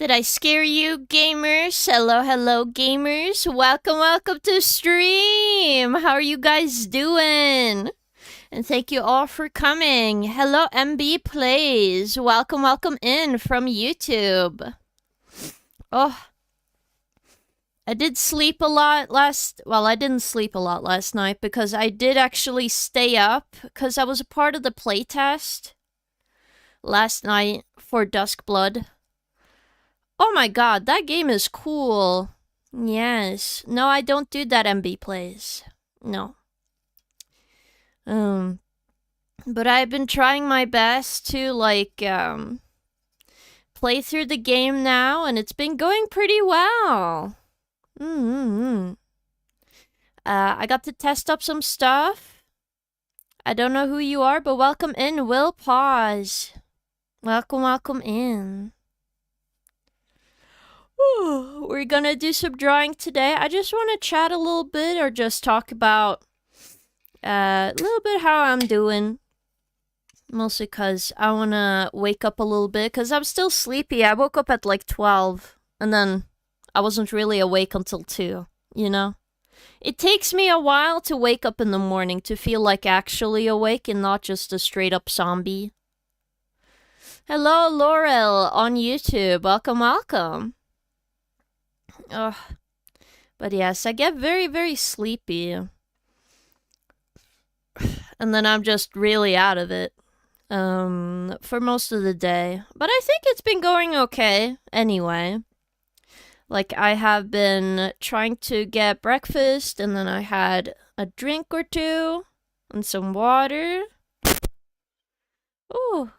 Did I scare you, gamers? Hello, hello, gamers. Welcome to stream. How are you guys doing? And thank you all for coming. Hello, MB Plays. Welcome in from YouTube. Oh, I did sleep a lot I didn't sleep a lot last night because I did actually stay up because I was a part of the playtest last night for Duskblood. Oh my god, that game is cool. Yes. No, I don't do that MB Plays. No. But I've been trying my best to, play through the game now, and it's been going pretty well. I got to test up some stuff. I don't know who you are, but welcome in, Will Pause. Welcome in. We're gonna do some drawing today. I just want to chat a little bit or just talk about a little bit how I'm doing. Mostly because I want to wake up a little bit because I'm still sleepy. I woke up at like 12 and then I wasn't really awake until 2, you know? It takes me a while to wake up in the morning to feel like actually awake and not just a straight up zombie. Hello, Laurel on YouTube. Welcome. Ugh. But yes, I get very, very sleepy. And then I'm just really out of it. For most of the day. But I think it's been going okay anyway. Like, I have been trying to get breakfast, and then I had a drink or two, and some water. Ooh.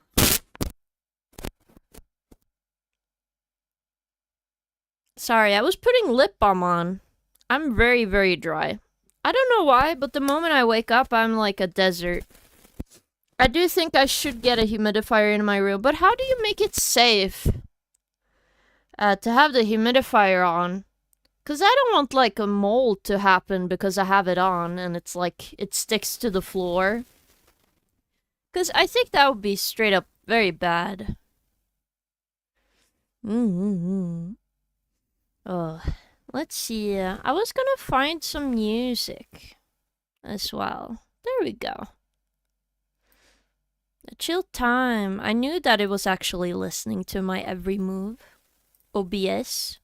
Sorry, I was putting lip balm on. I'm very, very dry. I don't know why, but the moment I wake up, I'm like a desert. I do think I should get a humidifier in my room, but how do you make it safe to have the humidifier on? Because I don't want, like, a mold to happen because I have it on and it's like, it sticks to the floor. Because I think that would be straight up very bad. Oh, let's see. I was gonna find some music as well. There we go. A chill time. I knew that it was actually listening to my every move. OBS.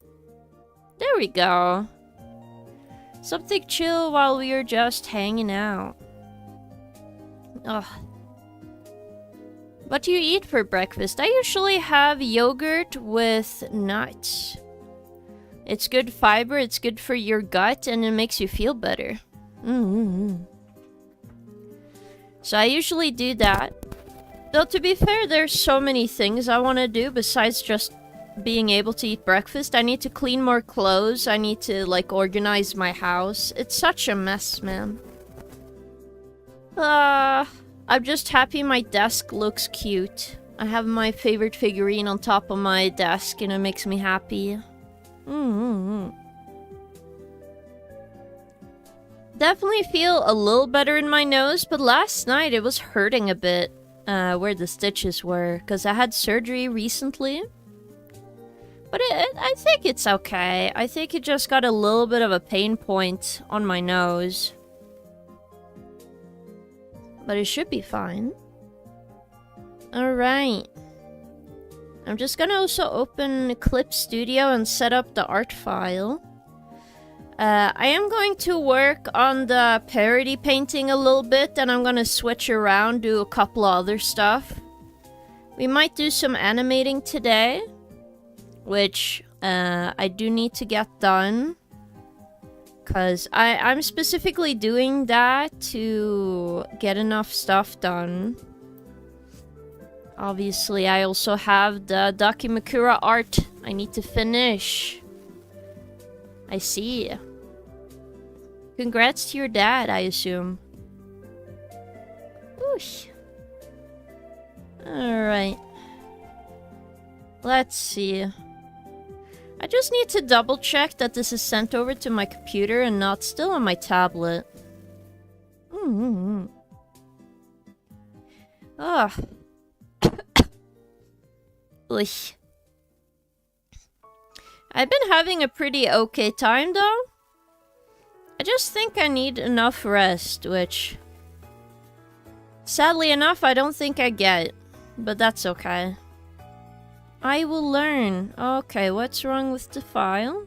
There we go. Something chill while we are just hanging out. Ugh. What do you eat for breakfast? I usually have yogurt with nuts. It's good fiber, it's good for your gut, and it makes you feel better. So I usually do that. Though to be fair, there's so many things I want to do besides just being able to eat breakfast. I need to clean more clothes, I need to, like, organize my house. It's such a mess, man. I'm just happy my desk looks cute. I have my favorite figurine on top of my desk, and it makes me happy. Definitely feel a little better in my nose, but last night it was hurting a bit where the stitches were, because I had surgery recently. But I think it's okay. I think it just got a little bit of a pain point on my nose. But it should be fine. Alright. I'm just gonna also open Clip Studio and set up the art file. I am going to work on the parody painting a little bit, and I'm gonna switch around, do a couple of other stuff. We might do some animating today, which I do need to get done. Because I'm specifically doing that to get enough stuff done. Obviously, I also have the Dakimakura art I need to finish. I see. Congrats to your dad, I assume. Whoosh. Alright. Let's see. I just need to double check that this is sent over to my computer and not still on my tablet. Ugh. I've been having a pretty okay time though. I just think I need enough rest, which sadly enough I don't think I get, but that's okay. I will learn. Okay, what's wrong with the file?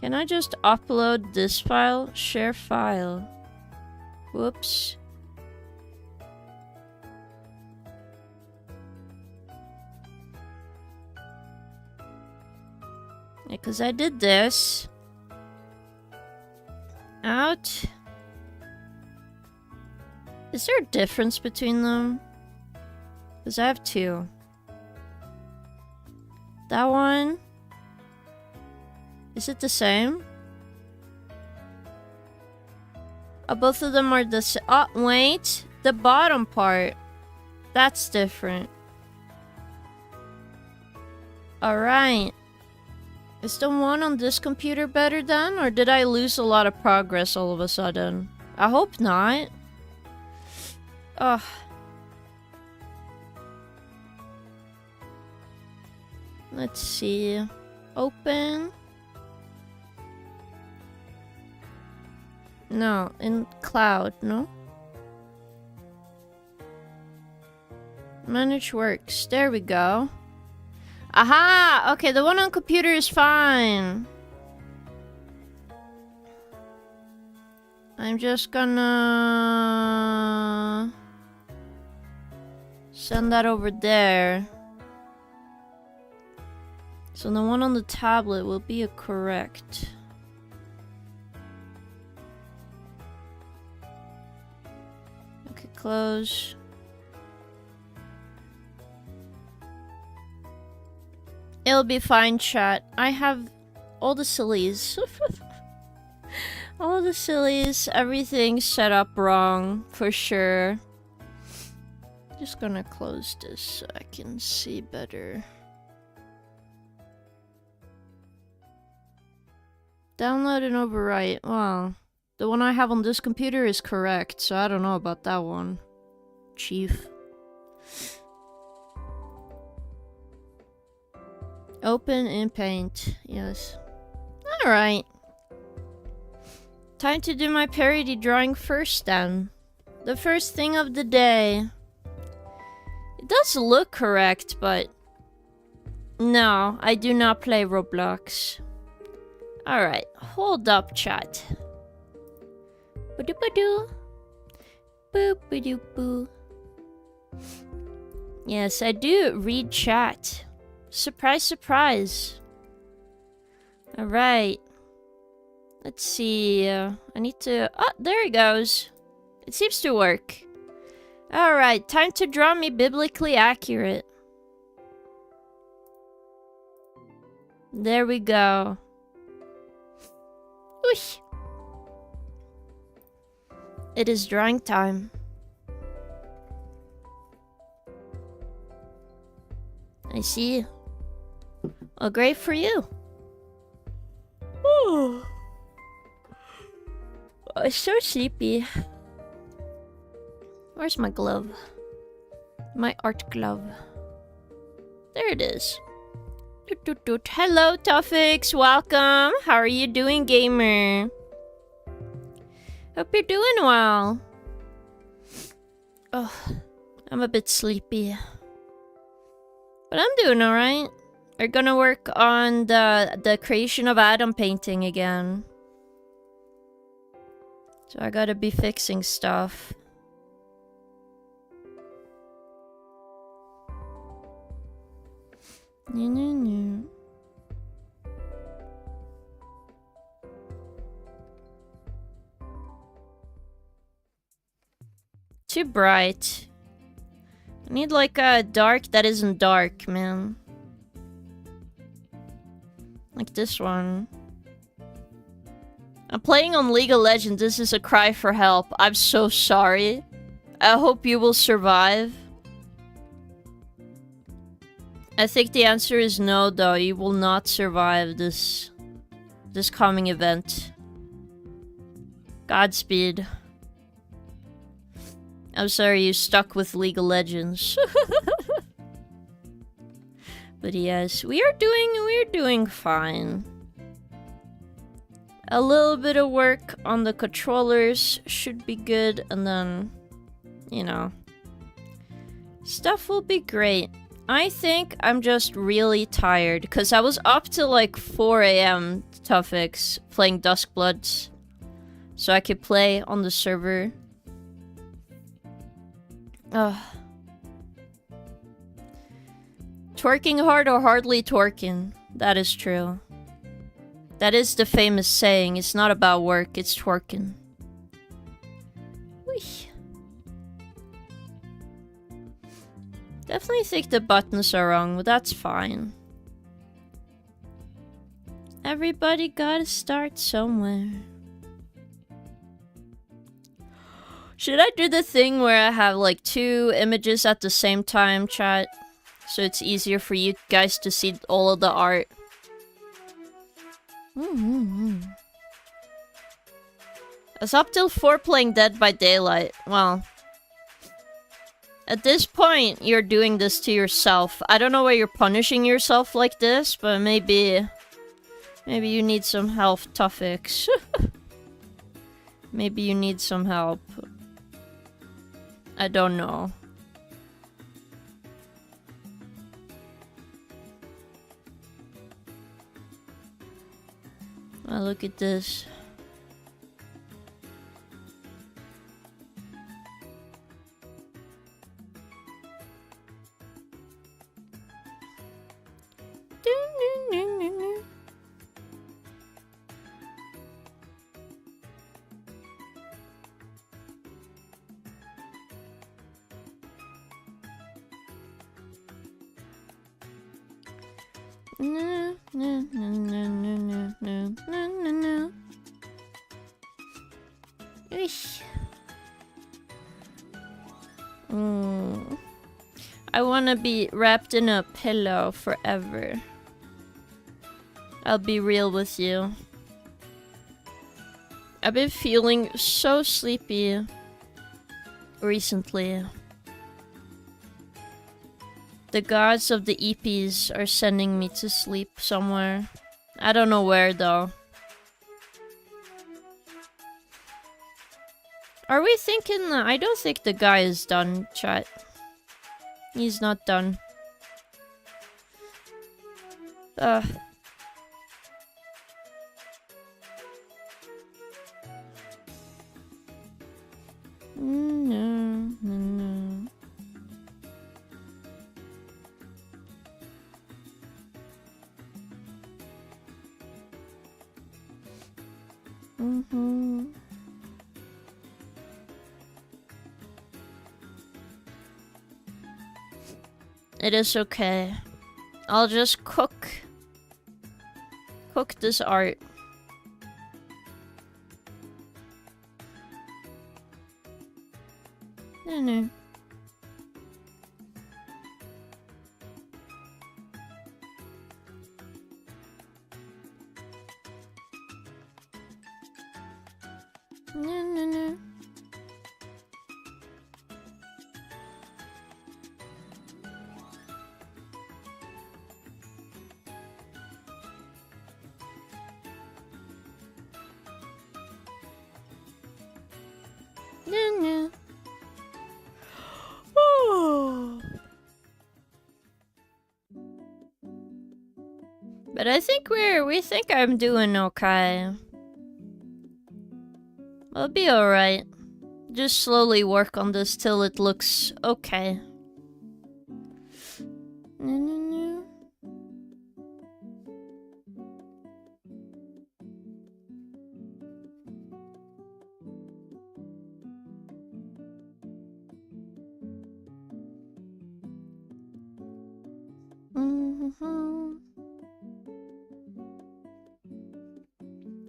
Can I just upload this file? Share file. Whoops. Yeah, because I did this. Out. Is there a difference between them? Because I have two. That one. Is it the same? Oh, both of them are the same. Oh, wait. The bottom part. That's different. Alright. Is the one on this computer better then? Or did I lose a lot of progress all of a sudden? I hope not. Ugh. Let's see. Open. No, in cloud, no? Manage works. There we go. Aha! Okay, the one on computer is fine. I'm just gonna send that over there. So the one on the tablet will be a correct. Okay, close. It'll be fine, chat. I have all the sillies. All the sillies. Everything's set up wrong, for sure. Just gonna close this so I can see better. Download and overwrite. Wow. The one I have on this computer is correct, so I don't know about that one. Chief. Open in Paint. Yes. Alright. Time to do my parody drawing first then. The first thing of the day. It does look correct, but no, I do not play Roblox. Alright, hold up, chat. Ba-doo-ba-doo. Boop-ba-doo-boo. Yes, I do read chat. Surprise, surprise. Alright. Let's see. I need to... Oh, there it goes. It seems to work. Alright, time to draw me biblically accurate. There we go. Whoosh. It is drawing time. I see. Well, great for you. Oh, I'm so sleepy. Where's my glove? My art glove. There it is. Doot, doot, doot. Hello, Tuffix. Welcome. How are you doing, gamer? Hope you're doing well. Oh, I'm a bit sleepy. But I'm doing alright. We're gonna work on the creation of Adam painting again. So I gotta be fixing stuff. Too bright. I need like a dark that isn't dark, man. Like this one. I'm playing on League of Legends. This is a cry for help. I'm so sorry. I hope you will survive. I think the answer is no, though. You will not survive this coming event. Godspeed. I'm sorry you stuck with League of Legends. But yes, we're doing fine. A little bit of work on the controllers should be good, and then, you know, stuff will be great. I think I'm just really tired, because I was up till like 4 AM, Tuffix, playing Duskbloods, so I could play on the server. Ugh. Twerking hard or hardly twerking? That is true. That is the famous saying, it's not about work, it's twerking. Whee. Definitely think the buttons are wrong, but that's fine. Everybody gotta start somewhere. Should I do the thing where I have like 2 images at the same time, chat? So it's easier for you guys to see all of the art. I was up till 4 playing Dead by Daylight. Well, at this point, you're doing this to yourself. I don't know why you're punishing yourself like this, but maybe you need some help, Tuffix. Maybe you need some help. I don't know. Oh, look at this. I wanna be wrapped in a pillow forever. I'll be real with you. I've been feeling so sleepy recently. The gods of the EPs are sending me to sleep somewhere. I don't know where though. Are we thinking I don't think the guy is done, chat. He's not done. No. It is okay. I'll just cook this art. No. But I think we think I'm doing okay. I'll be alright. Just slowly work on this till it looks okay.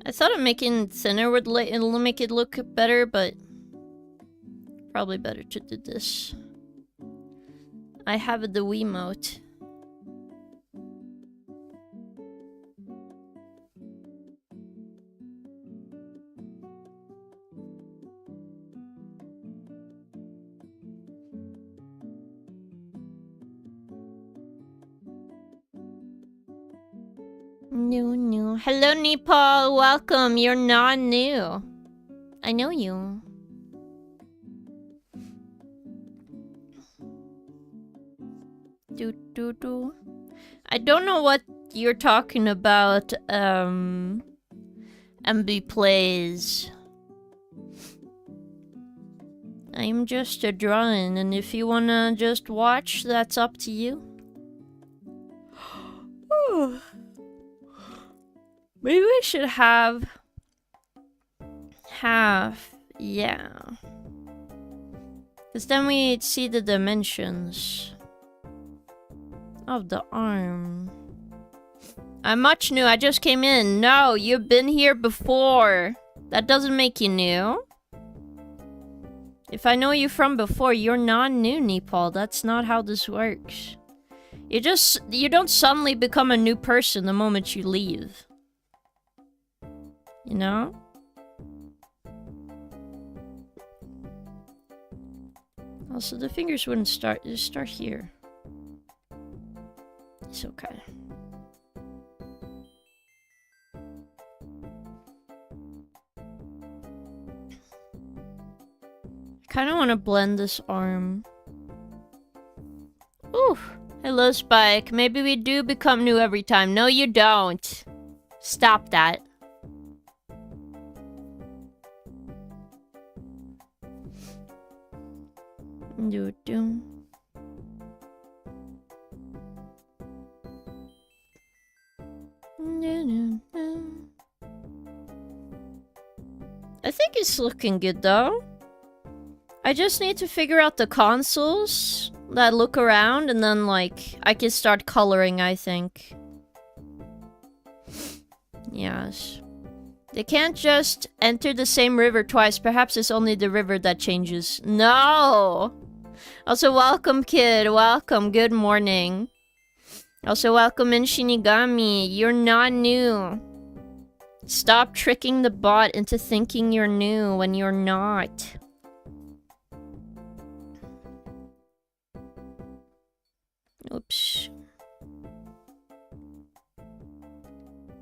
I thought of making it thinner would it'll make it look better, but probably better to do this. I have the Wiimote. New. Hello, Nepal. Welcome. You're not new. I know you. Do. I don't know what you're talking about, MB Plays. I'm just a drawing, and if you wanna just watch, that's up to you. Maybe we should have half, yeah. Because then we'd see the dimensions of the arm. I'm much new, I just came in. No, you've been here before. That doesn't make you new. If I know you from before, you're not new, Nepal. That's not how this works. You don't suddenly become a new person the moment you leave. You know? Also, the fingers wouldn't start. Just start here. It's okay. I kind of want to blend this arm. Ooh. Hello, Spike. Maybe we do become new every time. No, you don't. Stop that. Do. I think it's looking good though. I just need to figure out the consoles that look around, and then like I can start coloring, I think. Yes. They can't just enter the same river twice. Perhaps it's only the river that changes. No! Also, welcome, kid. Welcome. Good morning. Also, welcome in Shinigami. You're not new. Stop tricking the bot into thinking you're new when you're not. Oops.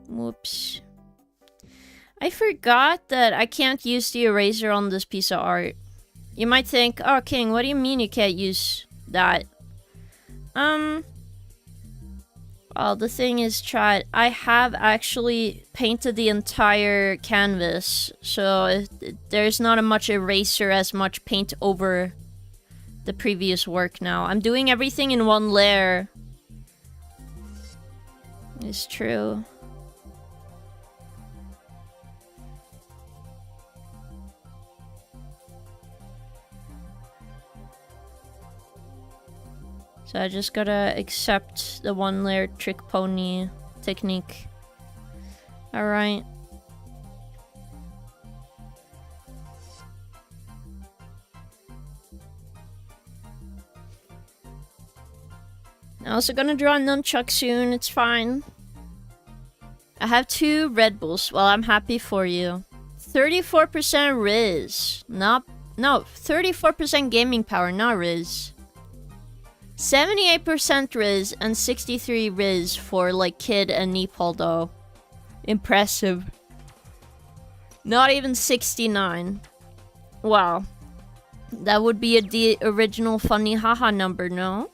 Whoops. I forgot that I can't use the eraser on this piece of art. You might think, oh, King, what do you mean you can't use that? Well, the thing is, chat, I have actually painted the entire canvas, so there's not much eraser as much paint over the previous work now. I'm doing everything in one layer. It's true. So I just gotta accept the one layer trick pony technique. Alright. I'm also gonna draw a nunchuck soon, it's fine. I have 2 Red Bulls. Well, I'm happy for you. 34% Riz. No, 34% gaming power, not Riz. 78% Riz and 63 Riz for like Kid and Nepal though. Impressive. Not even 69. Wow. That would be the original funny haha number, no?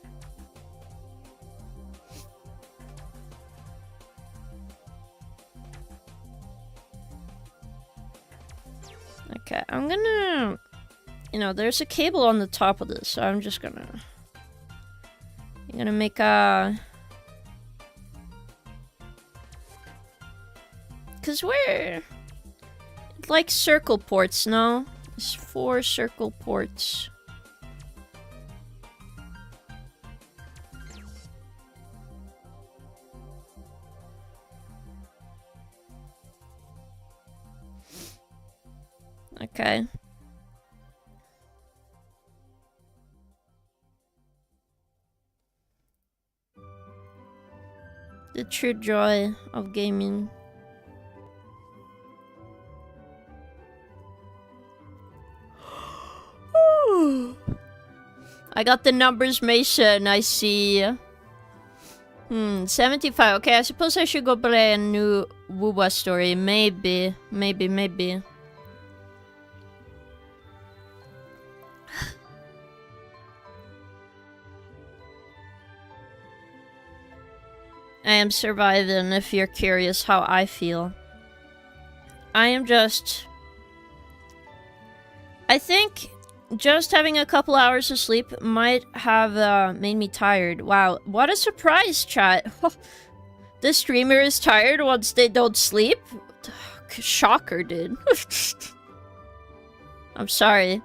Okay, I'm gonna... You know, there's a cable on the top of this, so I'm just gonna... I'm gonna make a... Cause we're... like circle ports, no? It's 4 circle ports. Okay. The true joy of gaming. I got the numbers, Mason, I see. 75. Okay, I suppose I should go play a new Woowa story. Maybe. I am surviving, if you're curious how I feel. I am just... I think just having a couple hours of sleep might have made me tired. Wow, what a surprise, chat. The streamer is tired once they don't sleep? Shocker, dude. I'm sorry.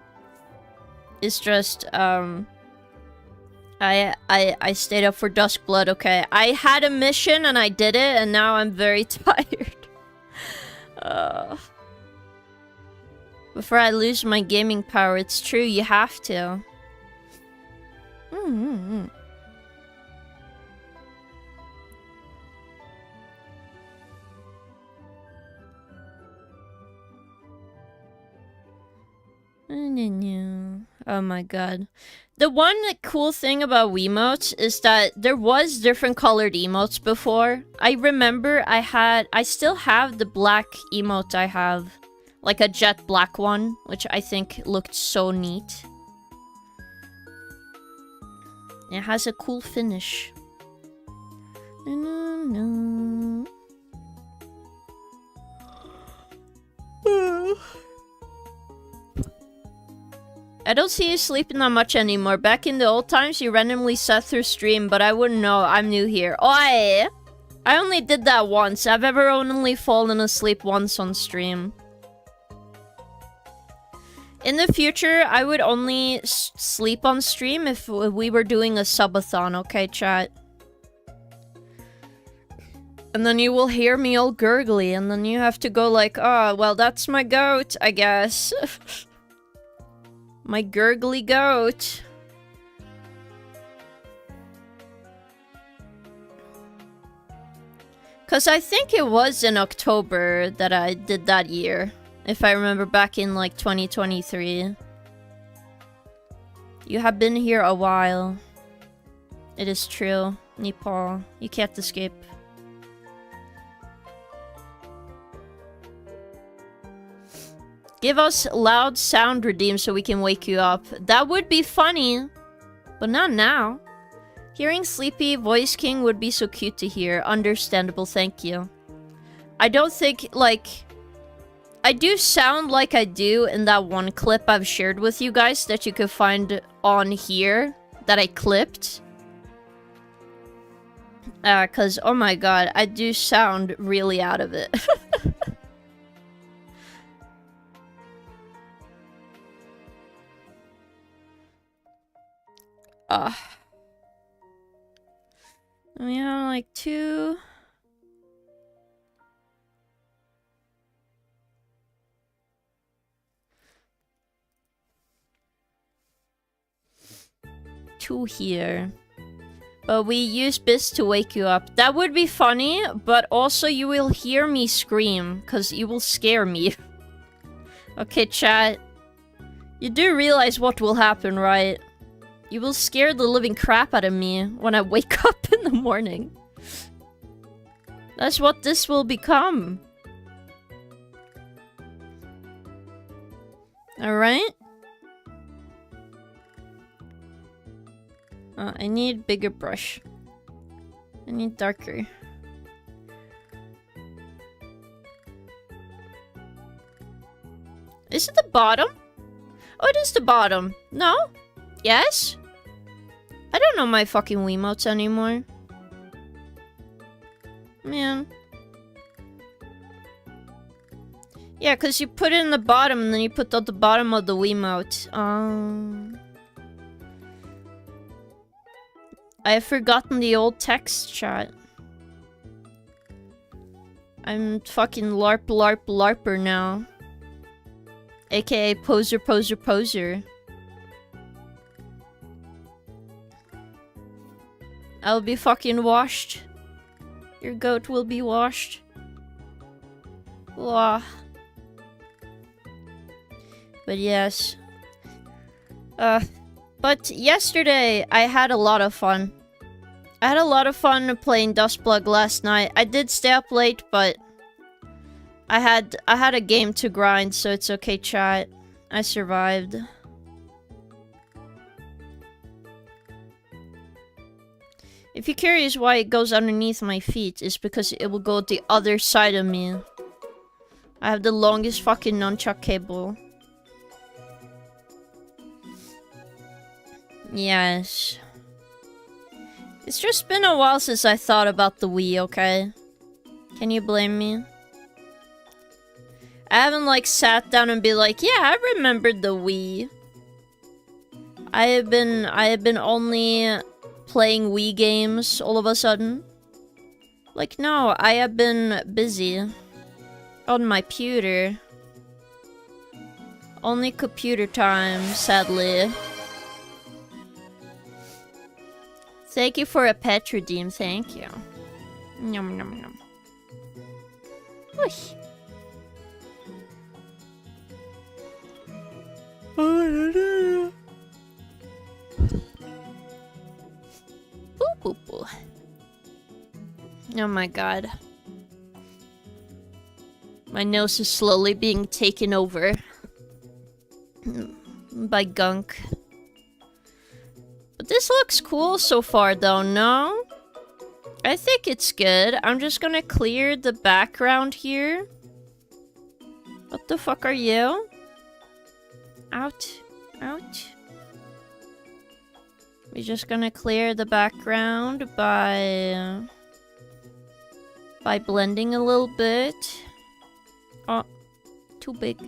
It's just, I stayed up for Duskblood, okay? I had a mission and I did it, and now I'm very tired. Before I lose my gaming power, it's true, you have to. Oh my god. The one cool thing about Wiimotes is that there was different colored emotes before. I remember I still have the black emote I have. Like a jet black one, which I think looked so neat. It has a cool finish. I don't see you sleeping that much anymore. Back in the old times, you randomly sat through stream, but I wouldn't know. I'm new here. Oi! I only did that once. I've ever only fallen asleep once on stream. In the future, I would only sleep on stream if we were doing a subathon, okay, chat? And then you will hear me all gurgly, and then you have to go like, oh, well, that's my goat, I guess. My gurgly goat. Cause I think it was in October that I did that year. If I remember back in like 2023. You have been here a while. It is true, Nepal. You can't escape. Give us loud sound redeem so we can wake you up. That would be funny, but not now. Hearing Sleepy Voice King would be so cute to hear. Understandable, thank you. I don't think, like... I do sound like I do in that one clip I've shared with you guys that you could find on here that I clipped. Cause, oh my god, I do sound really out of it. We have like 2... two here. But we use Biz to wake you up. That would be funny, but also you will hear me scream, because you will scare me. Okay, chat. You do realize what will happen, right? You will scare the living crap out of me when I wake up in the morning. That's what this will become. Alright? I need bigger brush. I need darker. Is it the bottom? Oh, it is the bottom. No? Yes? I don't know my fucking Wiimotes anymore. Man. Yeah, because you put it in the bottom and then you put at the bottom of the Wiimote. I have forgotten the old text chat. I'm fucking LARPer now. AKA poser. I'll be fucking washed. Your goat will be washed. Wah. But yes. But yesterday I had a lot of fun. I had a lot of fun playing Dustplug last night. I did stay up late, but I had a game to grind, so it's okay, chat. I survived. If you're curious why it goes underneath my feet, it's because it will go the other side of me. I have the longest fucking nunchuck cable. Yes. It's just been a while since I thought about the Wii, okay? Can you blame me? I haven't like sat down and be like, yeah, I remembered the Wii. I have been only playing Wii games all of a sudden. Like, no, I have been busy on my pewter. Only computer time, sadly. Thank you for a pet redeem, thank you. Nom nom nom. Whoosh. Boo, boo, boo. Oh my god. My nose is slowly being taken over by gunk. But this looks cool so far though, no? I think it's good. I'm just gonna clear the background here. What the fuck are you? Out. Out. We're just gonna clear the background by blending a little bit. Oh, too big.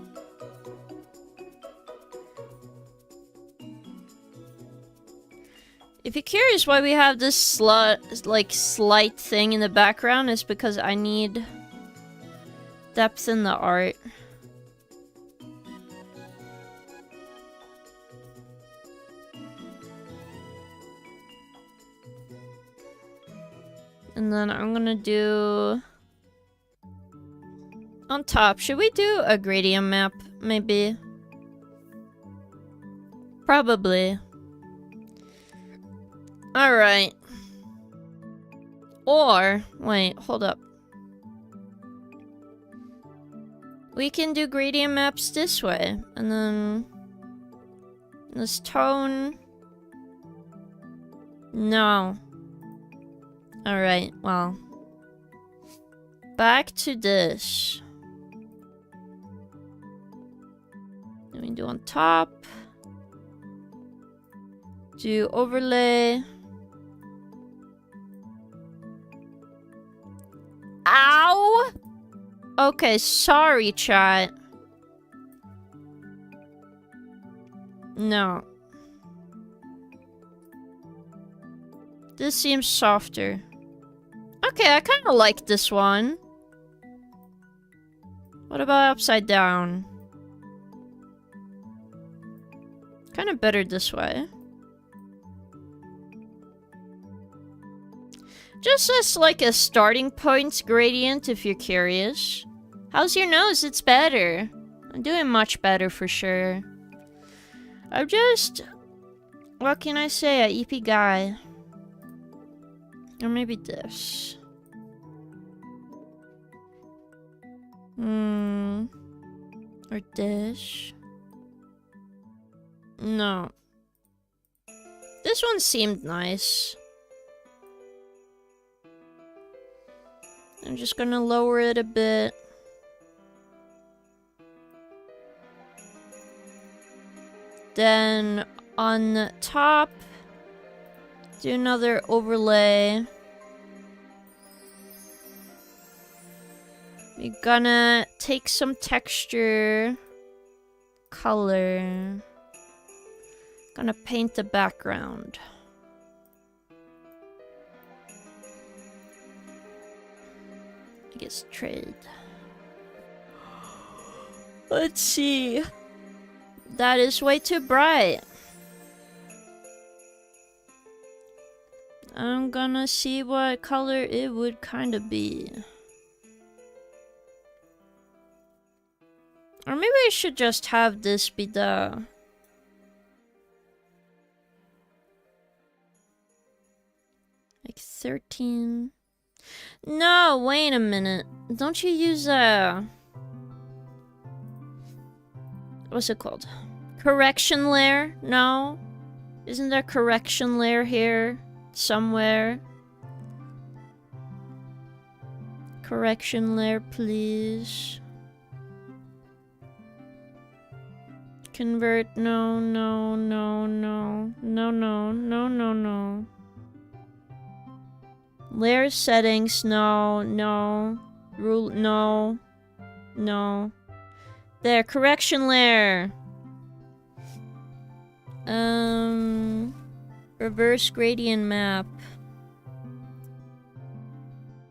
If you're curious why we have this slight thing in the background, it's because I need depth in the art. And then I'm gonna do... on top, should we do a gradient map, maybe? Probably. Alright. Or, wait, hold up. We can do gradient maps this way, and then... this tone... no. Alright, well. Back to this. Then we do on top. Do overlay. Ow! Okay, sorry, chat. No. This seems softer. Okay, I kind of like this one. What about upside down? Kind of better this way. Just as like a starting point gradient if you're curious. How's your nose? It's better. I'm doing much better for sure. I'm just... what can I say? A EP guy. Or maybe this. Or this. No. This one seemed nice. I'm just gonna lower it a bit. Then on the top, do another overlay. We're gonna take some texture, color. Gonna paint the background. I guess trade. Let's see. That is way too bright. I'm gonna see what color it would kind of be. Or maybe I should just have this be the... like 13. No, wait a minute. Don't you use what's it called? Correction layer? No? Isn't there correction layer here? Somewhere? Correction layer, please. Convert, no. Layer settings, no. Rule, no. There, correction layer. Reverse gradient map.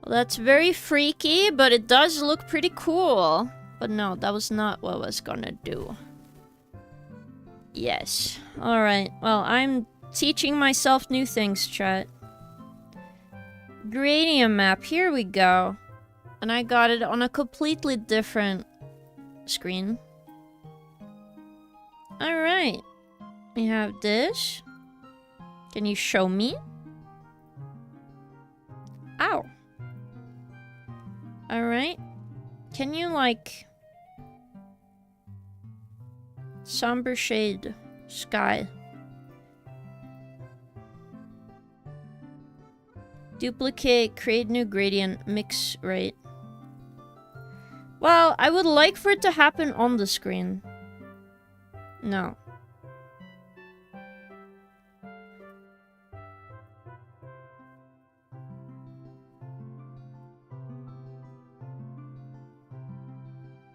Well, that's very freaky, but it does look pretty cool. But no, that was not what I was gonna do. Yes. Alright, well, I'm teaching myself new things, chat. Gradient map, here we go. And I got it on a completely different screen. Alright. We have this. Can you show me? Ow. Alright. Can you, like... somber shade. Sky. Duplicate, create new gradient, mix rate. Well, I would like for it to happen on the screen. No.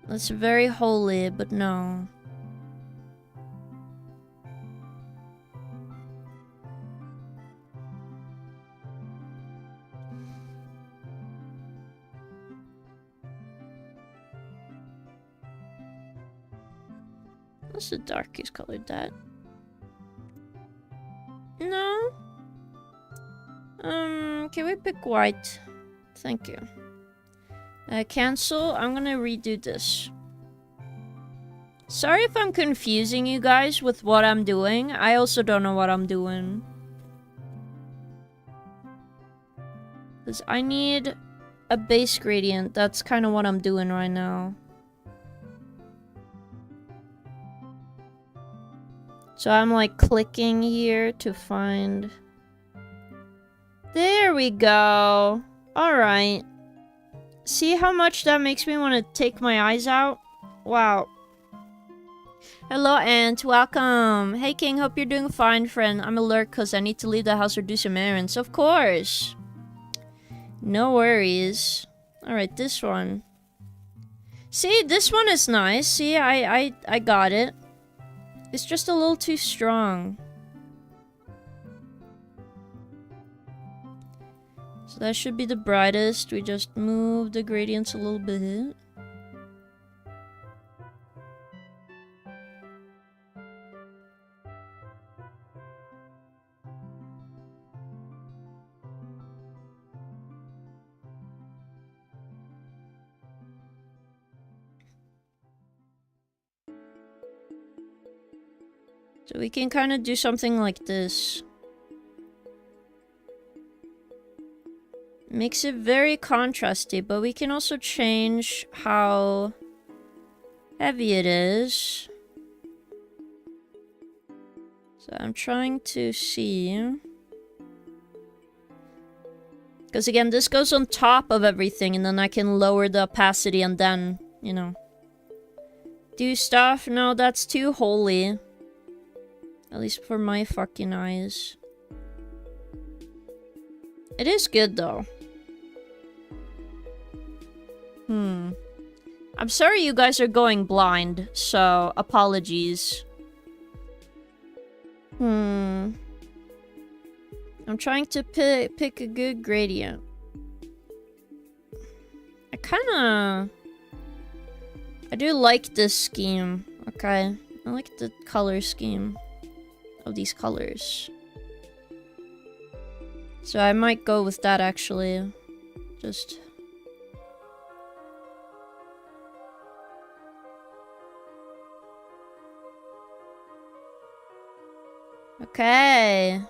That's very holy, but no. What's the darkest colored that? No. Can we pick white? Thank you. Cancel. I'm gonna redo this. Sorry if I'm confusing you guys with what I'm doing. I also don't know what I'm doing. Because I need a base gradient. That's kind of what I'm doing right now. So I'm like clicking here to find... There we go. Alright. See how much that makes me want to take my eyes out? Wow. Hello, Ant. Welcome. Hey, King. Hope you're doing fine, friend. I'm alert because I need to leave the house or do some errands. Of course. No worries. Alright, this one. See, this one is nice. See, I got it. It's just a little too strong. So that should be the brightest. We just move the gradients a little bit. So we can kind of do something like this. Makes it very contrasty, but we can also change how heavy it is. So I'm trying to see. Because again, this goes on top of everything, and then I can lower the opacity and then, you know. Do stuff? No, that's too holy. At least for my fucking eyes. It is good, though. I'm sorry you guys are going blind, so apologies. I'm trying to pick a good gradient. I do like this scheme, okay? I like the color scheme of these colors. So I might go with that, actually. Just... Okay.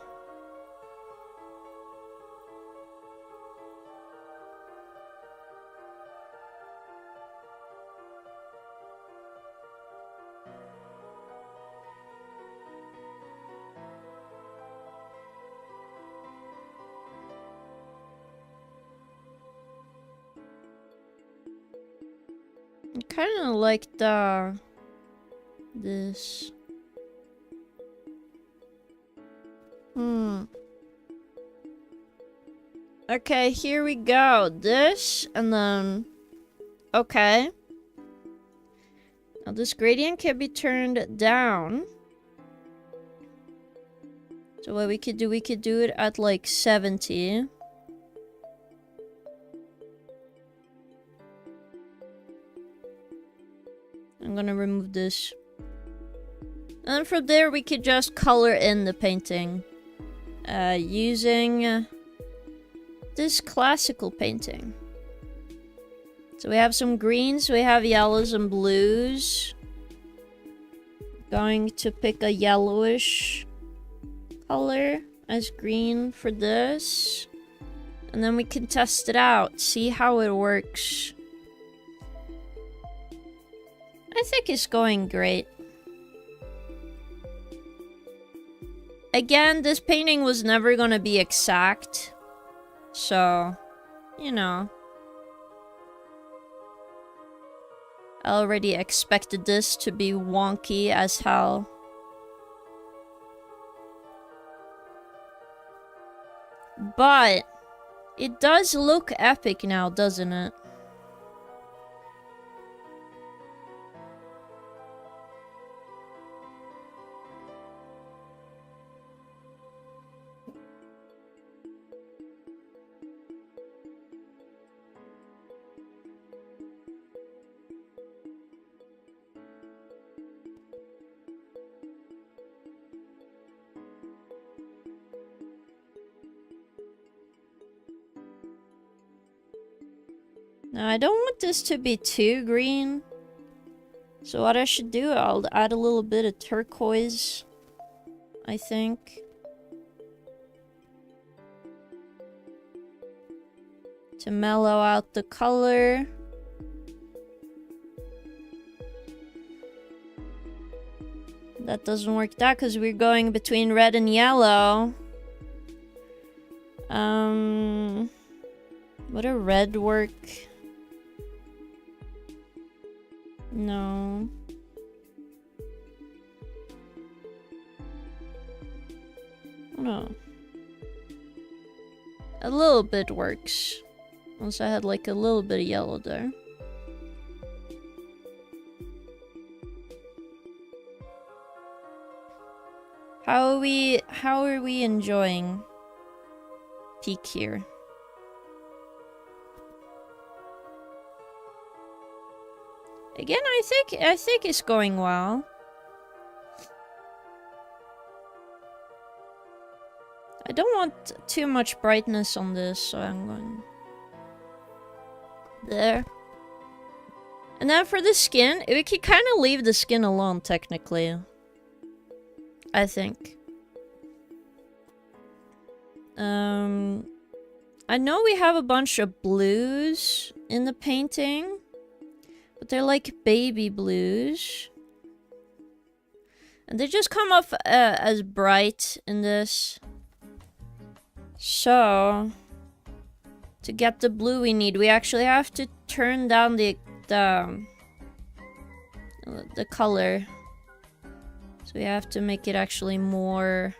kind of like this. Okay, here we go. This, and then... Okay. Now this gradient can be turned down. So what we could do it at like 70. I'm gonna remove this. And from there we could just color in the painting. Using this classical painting. So we have some greens, we have yellows and blues. Going to pick a yellowish color as green for this. And then we can test it out, see how it works. I think it's going great. Again, this painting was never gonna be exact. So, you know. I already expected this to be wonky as hell. But it does look epic now, doesn't it? Now, I don't want this to be too green. So what I should do, I'll add a little bit of turquoise, I think. To mellow out the color. That doesn't work that because we're going between red and yellow. Would a red work? No. No. A little bit works. Once I had like a little bit of yellow there. How are we enjoying peak here? Again, I think it's going well. I don't want too much brightness on this, so I'm going there. And then for the skin, we could kind of leave the skin alone, technically. I think. I know we have a bunch of blues in the painting. But they're like baby blues. And they just come off as bright in this. So, to get the blue we need, we actually have to turn down the color. So we have to make it actually more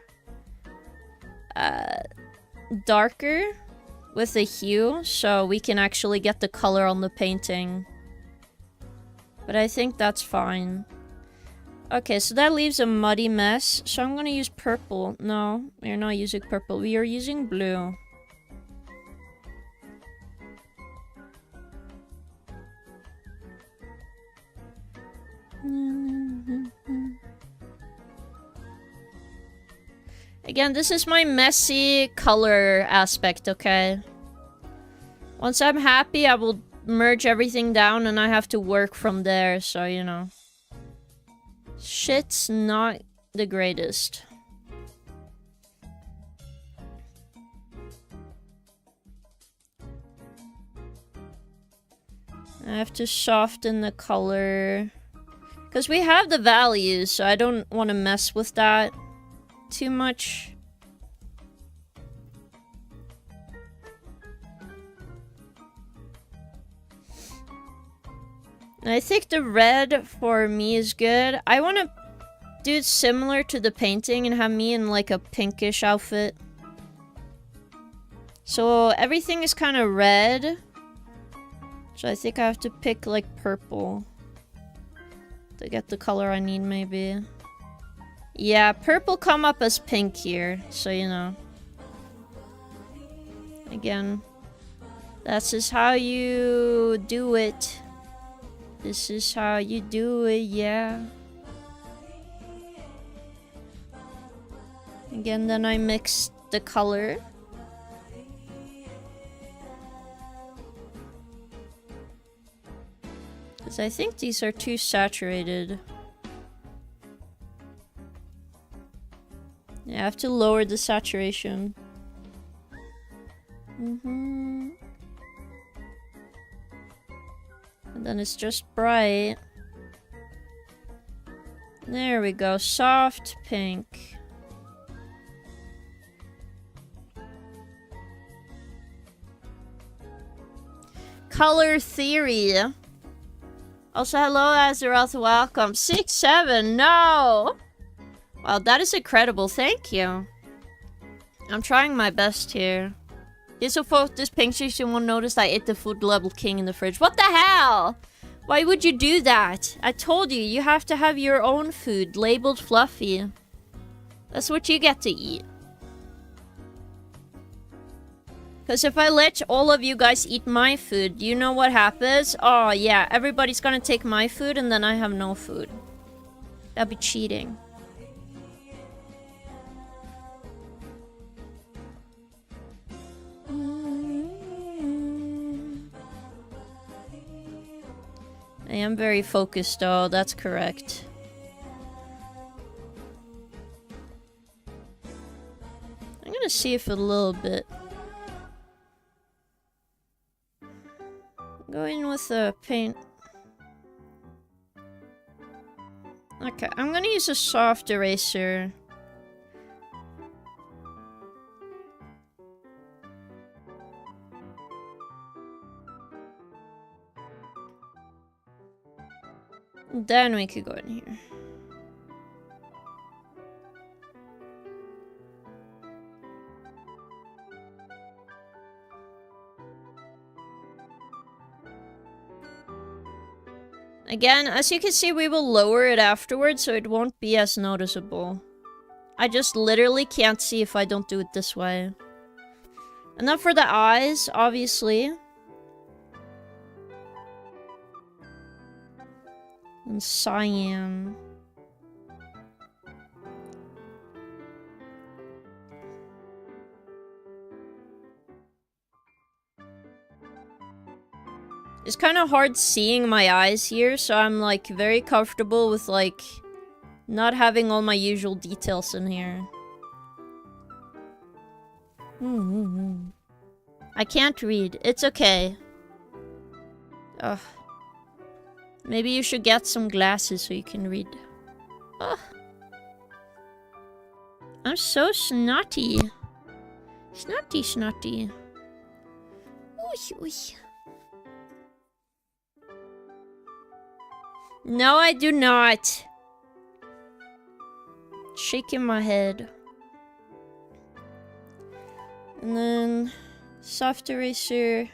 darker with the hue, so we can actually get the color on the painting. But I think that's fine. Okay, so that leaves a muddy mess. So I'm gonna use purple. No, we're not using purple. We are using blue. Again, this is my messy color aspect, okay? Once I'm happy, I will merge everything down and I have to work from there, so you know. Shit's not the greatest. I have to soften the color. Because we have the values, so I don't want to mess with that too much. And I think the red for me is good. I want to do it similar to the painting and have me in like a pinkish outfit. So everything is kind of red. So I think I have to pick like purple to get the color I need, maybe. Yeah, purple come up as pink here, so you know. Again, that's just how you do it. This is how you do it, yeah. Again, then I mix the color. Because I think these are too saturated. Yeah, I have to lower the saturation. And then it's just bright. There we go, soft pink. Color theory. Also, hello, Azeroth, welcome. 6-7, no! Wow, that is incredible, thank you. I'm trying my best here. This pink so you won't notice I ate the food level king in the fridge. What the hell? Why would you do that? I told you, you have to have your own food, labeled fluffy. That's what you get to eat. Because if I let all of you guys eat my food, you know what happens? Oh yeah, everybody's gonna take my food and then I have no food. That'd be cheating. I am very focused though, that's correct. I'm gonna see if a little bit. Go in with the paint. Okay, I'm gonna use a soft eraser. Then we could go in here. Again, as you can see, we will lower it afterwards, so it won't be as noticeable. I just literally can't see if I don't do it this way. And then for the eyes, obviously. And cyan. It's kind of hard seeing my eyes here, so I'm like very comfortable with like not having all my usual details in here. I can't read. It's okay. Ugh. Maybe you should get some glasses so you can read. Ugh. I'm so snotty. Snotty, snotty. Ooh, ooh. No, I do not. Shaking my head. And then soft eraser.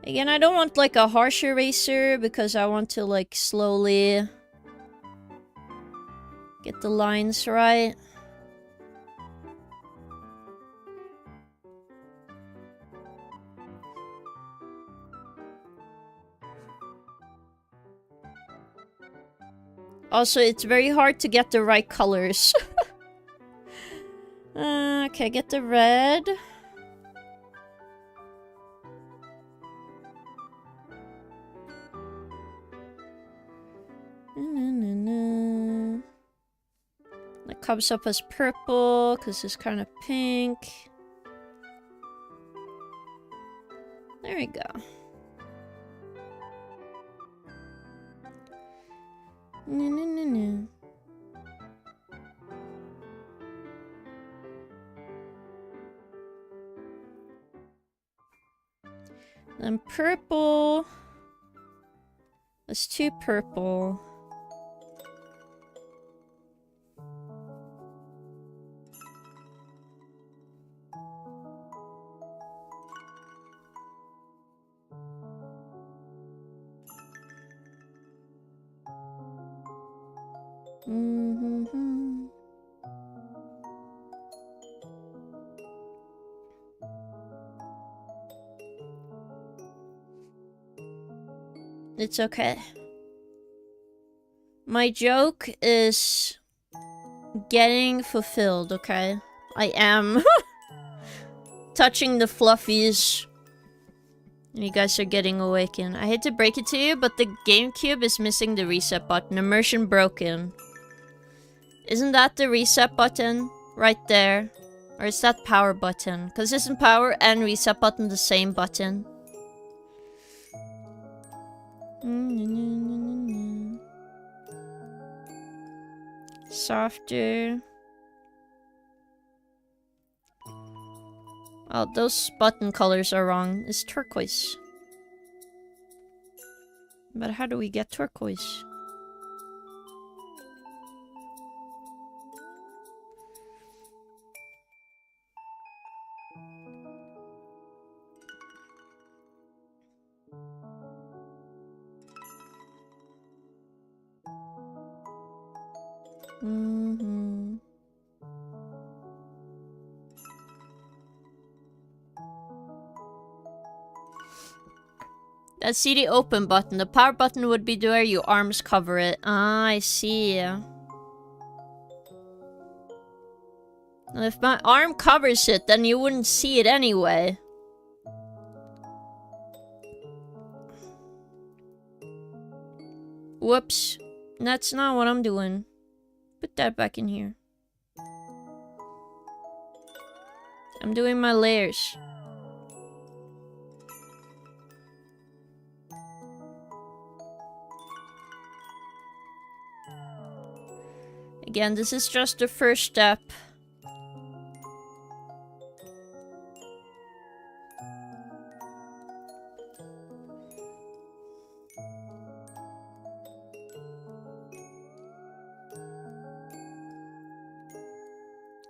Again, I don't want like a harsh eraser because I want to like slowly get the lines right. Also, it's very hard to get the right colors. Okay, get the red. That comes up as purple, because it's kind of pink. There we go. Then purple. Let's do purple. Mm-hmm. It's okay. My joke is getting fulfilled, okay? I am touching the fluffies. You guys are getting awakened. I hate to break it to you, but the GameCube is missing the reset button. Immersion broken. Isn't that the reset button? Right there. Or is that power button? Because isn't power and reset button the same button? Softer. Oh, those button colors are wrong. It's turquoise. But how do we get turquoise? Mm-hmm. That's the open button. The power button would be where your arms cover it. Ah, I see. If my arm covers it, then you wouldn't see it anyway. Whoops. That's not what I'm doing. Put that back in here. I'm doing my layers. Again, this is just the first step.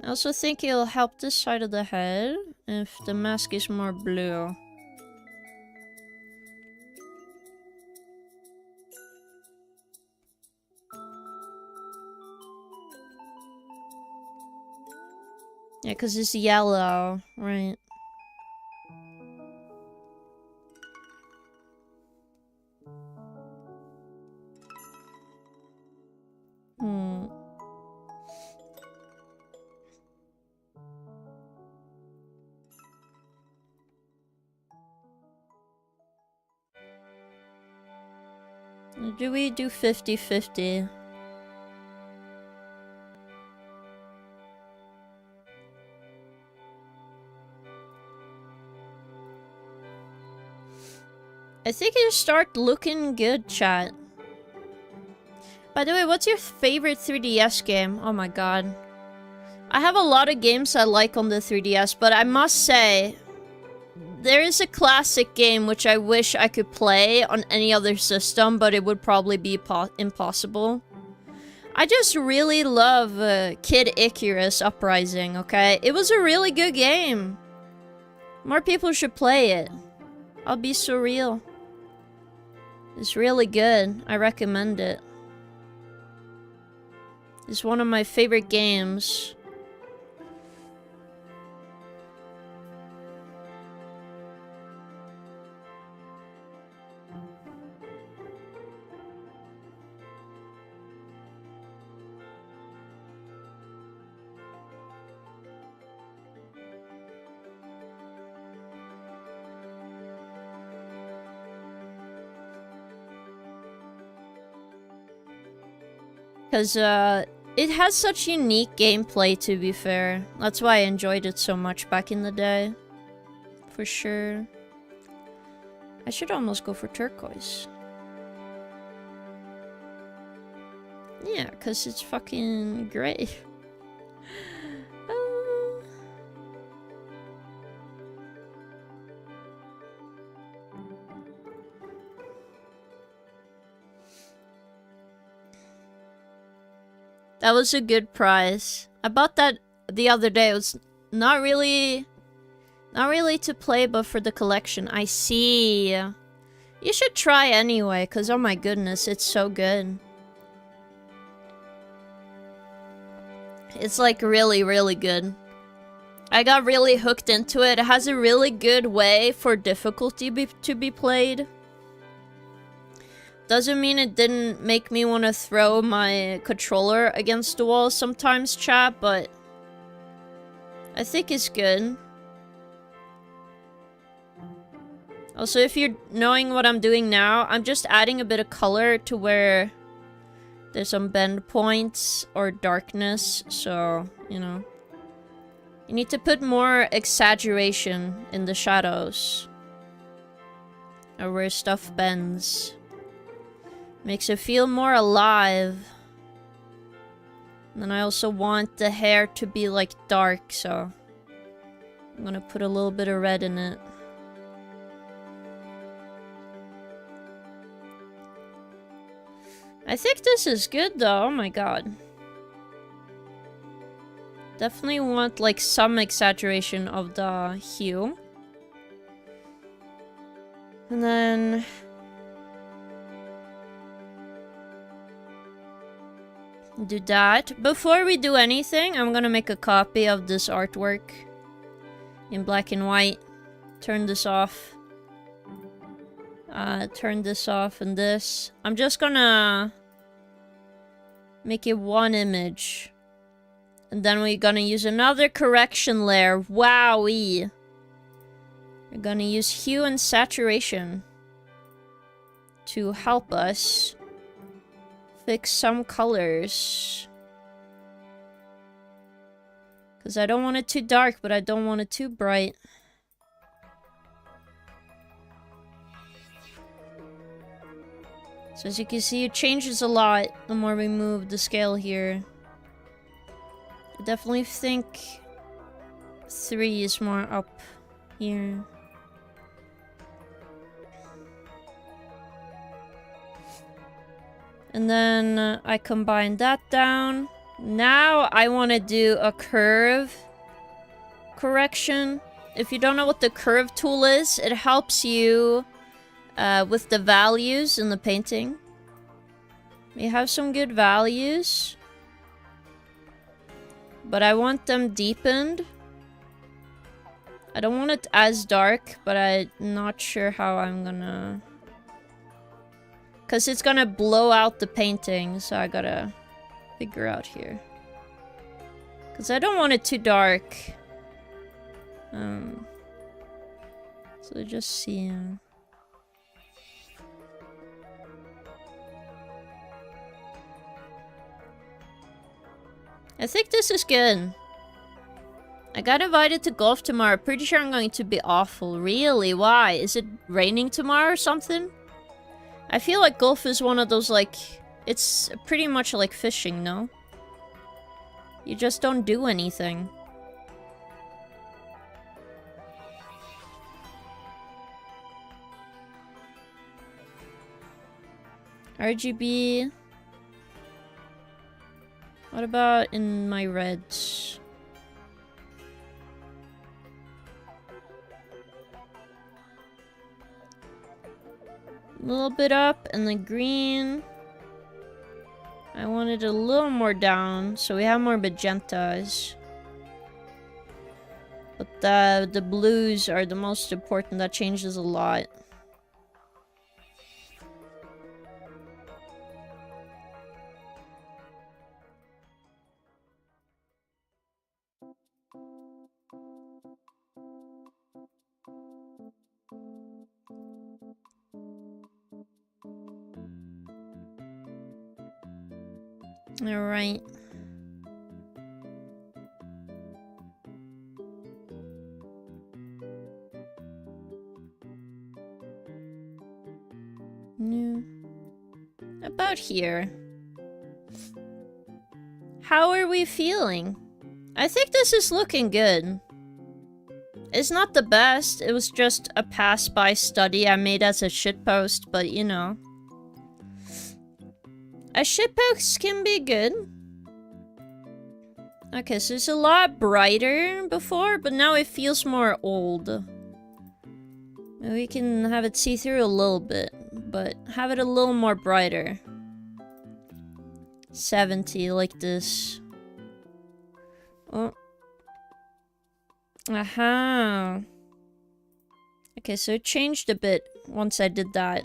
I also think it'll help this side of the head if the mask is more blue. Yeah, because it's yellow, right? Do we do 50-50? I think it'll start looking good, chat. By the way, what's your favorite 3DS game? Oh my god. I have a lot of games I like on the 3DS, but I must say, there is a classic game which I wish I could play on any other system, but it would probably be impossible. I just really love Kid Icarus Uprising, okay? It was a really good game. More people should play it. I'll be surreal. It's really good. I recommend it. It's one of my favorite games. Because, it has such unique gameplay, to be fair. That's why I enjoyed it so much back in the day. For sure. I should almost go for turquoise. Yeah, because it's fucking great. That was a good prize. I bought that the other day. It was not really to play, but for the collection. I see. You should try anyway, because oh my goodness, it's so good. It's like really, really good. I got really hooked into it. It has a really good way for difficulty to be played. Doesn't mean it didn't make me want to throw my controller against the wall sometimes, chat, but I think it's good. Also, if you're knowing what I'm doing now, I'm just adding a bit of color to where there's some bend points or darkness, so, you know. You need to put more exaggeration in the shadows. Or where stuff bends. Makes it feel more alive. And then I also want the hair to be like dark, so I'm gonna put a little bit of red in it. I think this is good though, oh my god. Definitely want like some exaggeration of the hue. And then do that. Before we do anything, I'm gonna make a copy of this artwork in black and white. Turn this off. Turn this off and this. I'm just gonna make it one image. And then we're gonna use another correction layer. Wowee. We're gonna use hue and saturation to help us fix some colors. Because I don't want it too dark, but I don't want it too bright. So as you can see, it changes a lot the more we move the scale here. I definitely think 3 is more up here. And then I combine that down. Now I want to do a curve correction. If you don't know what the curve tool is, it helps you with the values in the painting. We have some good values, but I want them deepened. I don't want it as dark, but I'm not sure how I'm gonna... Because it's gonna blow out the painting, so I gotta figure out here. Because I don't want it too dark. So just see... I think this is good. I got invited to golf tomorrow. Pretty sure I'm going to be awful. Really? Why? Is it raining tomorrow or something? I feel like golf is one of those, like... It's pretty much like fishing, no? You just don't do anything. RGB... What about in my reds? A little bit up, and the green. I want it a little more down, so we have more magentas. But the blues are the most important. That changes a lot. Alright. About here. How are we feeling? I think this is looking good. It's not the best. It was just a pass-by study I made as a shitpost, but you know. A shitpost can be good. Okay, so it's a lot brighter before, but now it feels more old. Maybe we can have it see through a little bit, but have it a little more brighter. 70, like this. Oh. Aha. Okay, so it changed a bit once I did that.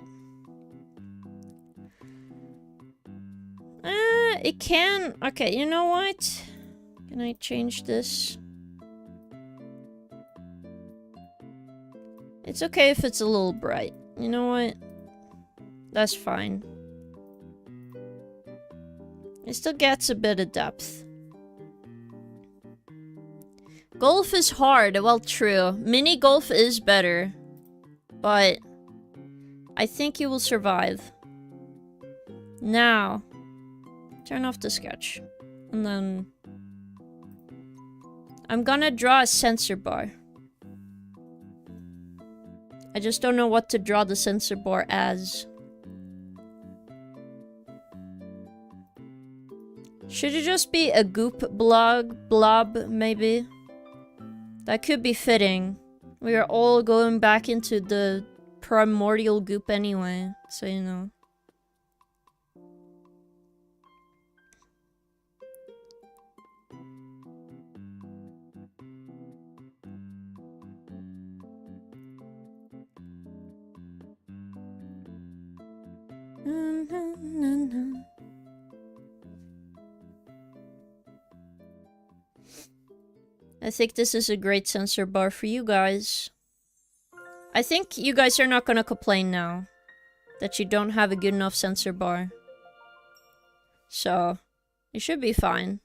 It can... Okay, you know what? Can I change this? It's okay if it's a little bright. You know what? That's fine. It still gets a bit of depth. Golf is hard. Well, true. Mini golf is better. But I think you will survive. Now, turn off the sketch. And then I'm gonna draw a sensor bar. I just don't know what to draw the sensor bar as. Should it just be a goop blob, maybe? That could be fitting. We are all going back into the primordial goop anyway, so you know. I think this is a great sensor bar for you guys. I think you guys are not gonna complain now that you don't have a good enough sensor bar. So, you should be fine.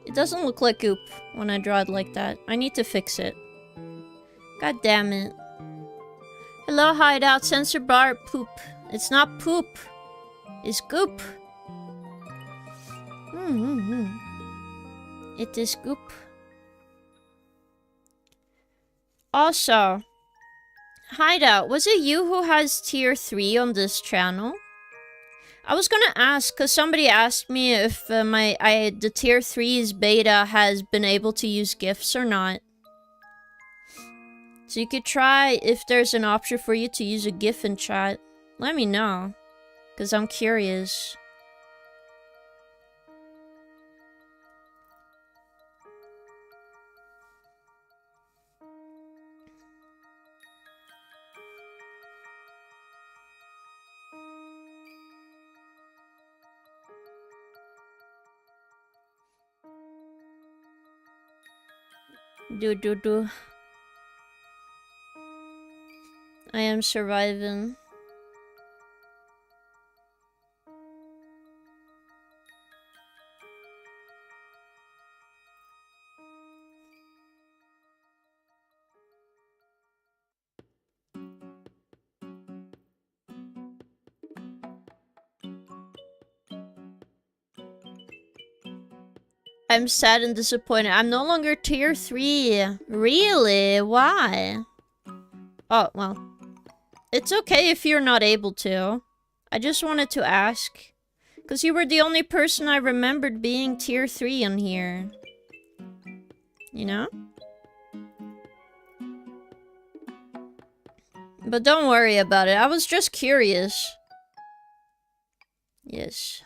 It doesn't look like goop when I draw it like that. I need to fix it. God damn it. Hello, hideout. Sensor bar poop. It's not poop. It's goop. It is goop. Also, hideout, was it you who has tier 3 on this channel? I was gonna ask, because somebody asked me if the tier 3's beta has been able to use GIFs or not. So you could try if there's an option for you to use a GIF in chat. Let me know, because I'm curious. Do. I am surviving. I'm sad and disappointed. I'm no longer tier 3. Really? Why? Oh, well. It's okay if you're not able to. I just wanted to ask. Because you were the only person I remembered being tier 3 on here. You know? But don't worry about it. I was just curious. Yes.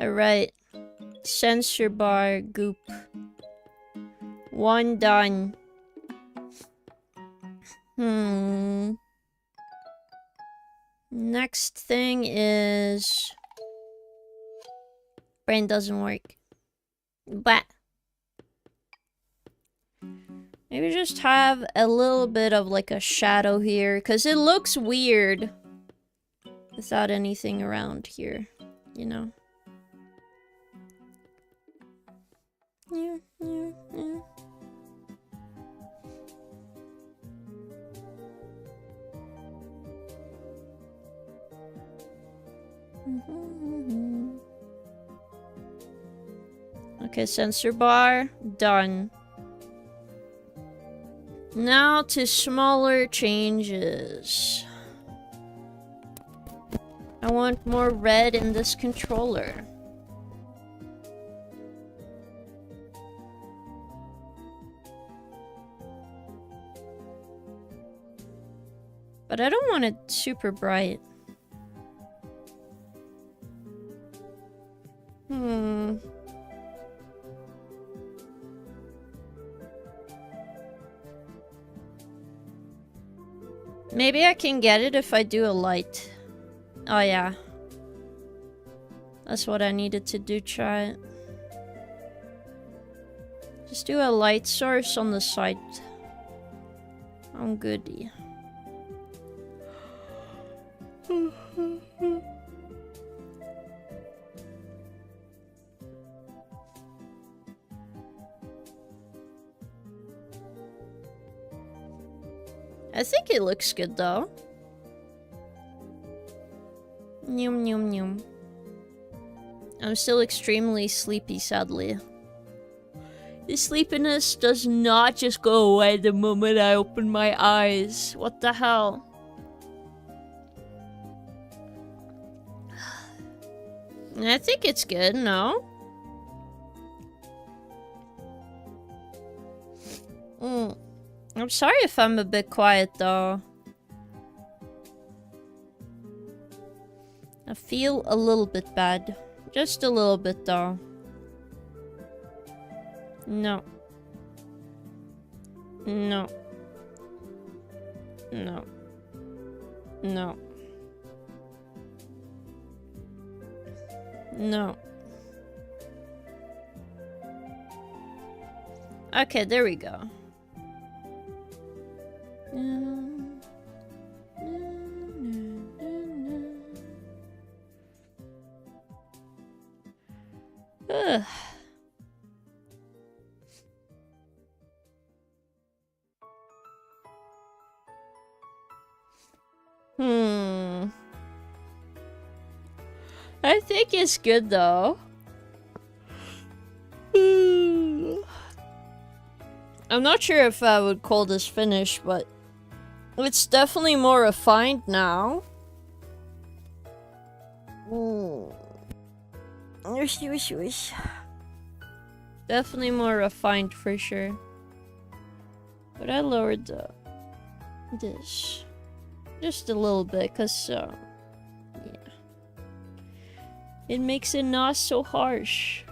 Alright. Sensor bar goop. 1 done. Next thing is... Brain doesn't work. But... maybe just have a little bit of like a shadow here. Because it looks weird. Without anything around here. You know? Okay, sensor bar, done. Now to smaller changes. I want more red in this controller. But I don't want it super bright. Maybe I can get it if I do a light. Oh yeah. That's what I needed to do, try it. Just do a light source on the side. I'm goody. I think it looks good though. Nyum nyum nyum. I'm still extremely sleepy, sadly. The sleepiness does not just go away the moment I open my eyes. What the hell? I think it's good, no? I'm sorry if I'm a bit quiet, though. I feel a little bit bad. Just a little bit, though. No. No. No. No. No. Okay, there we go. Ugh. I think it's good though. I'm not sure if I would call this finished, but it's definitely more refined now. Definitely more refined for sure. But I lowered this just a little bit, cause yeah, it makes it not so harsh.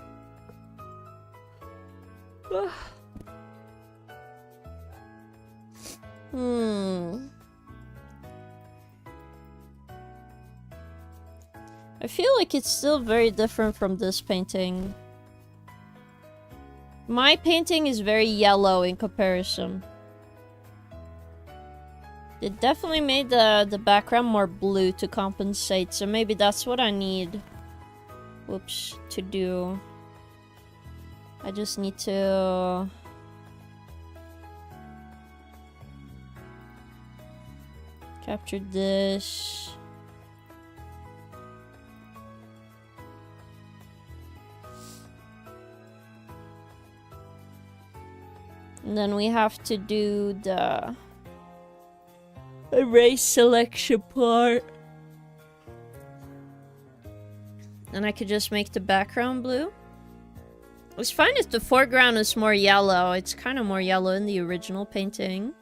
I feel like it's still very different from this painting. My painting is very yellow in comparison. It definitely made the background more blue to compensate, so maybe that's what I need. Whoops, to do. I just need to... capture this. And then we have to do the erase selection part. And I could just make the background blue. It's fine if the foreground is more yellow. It's kind of more yellow in the original painting.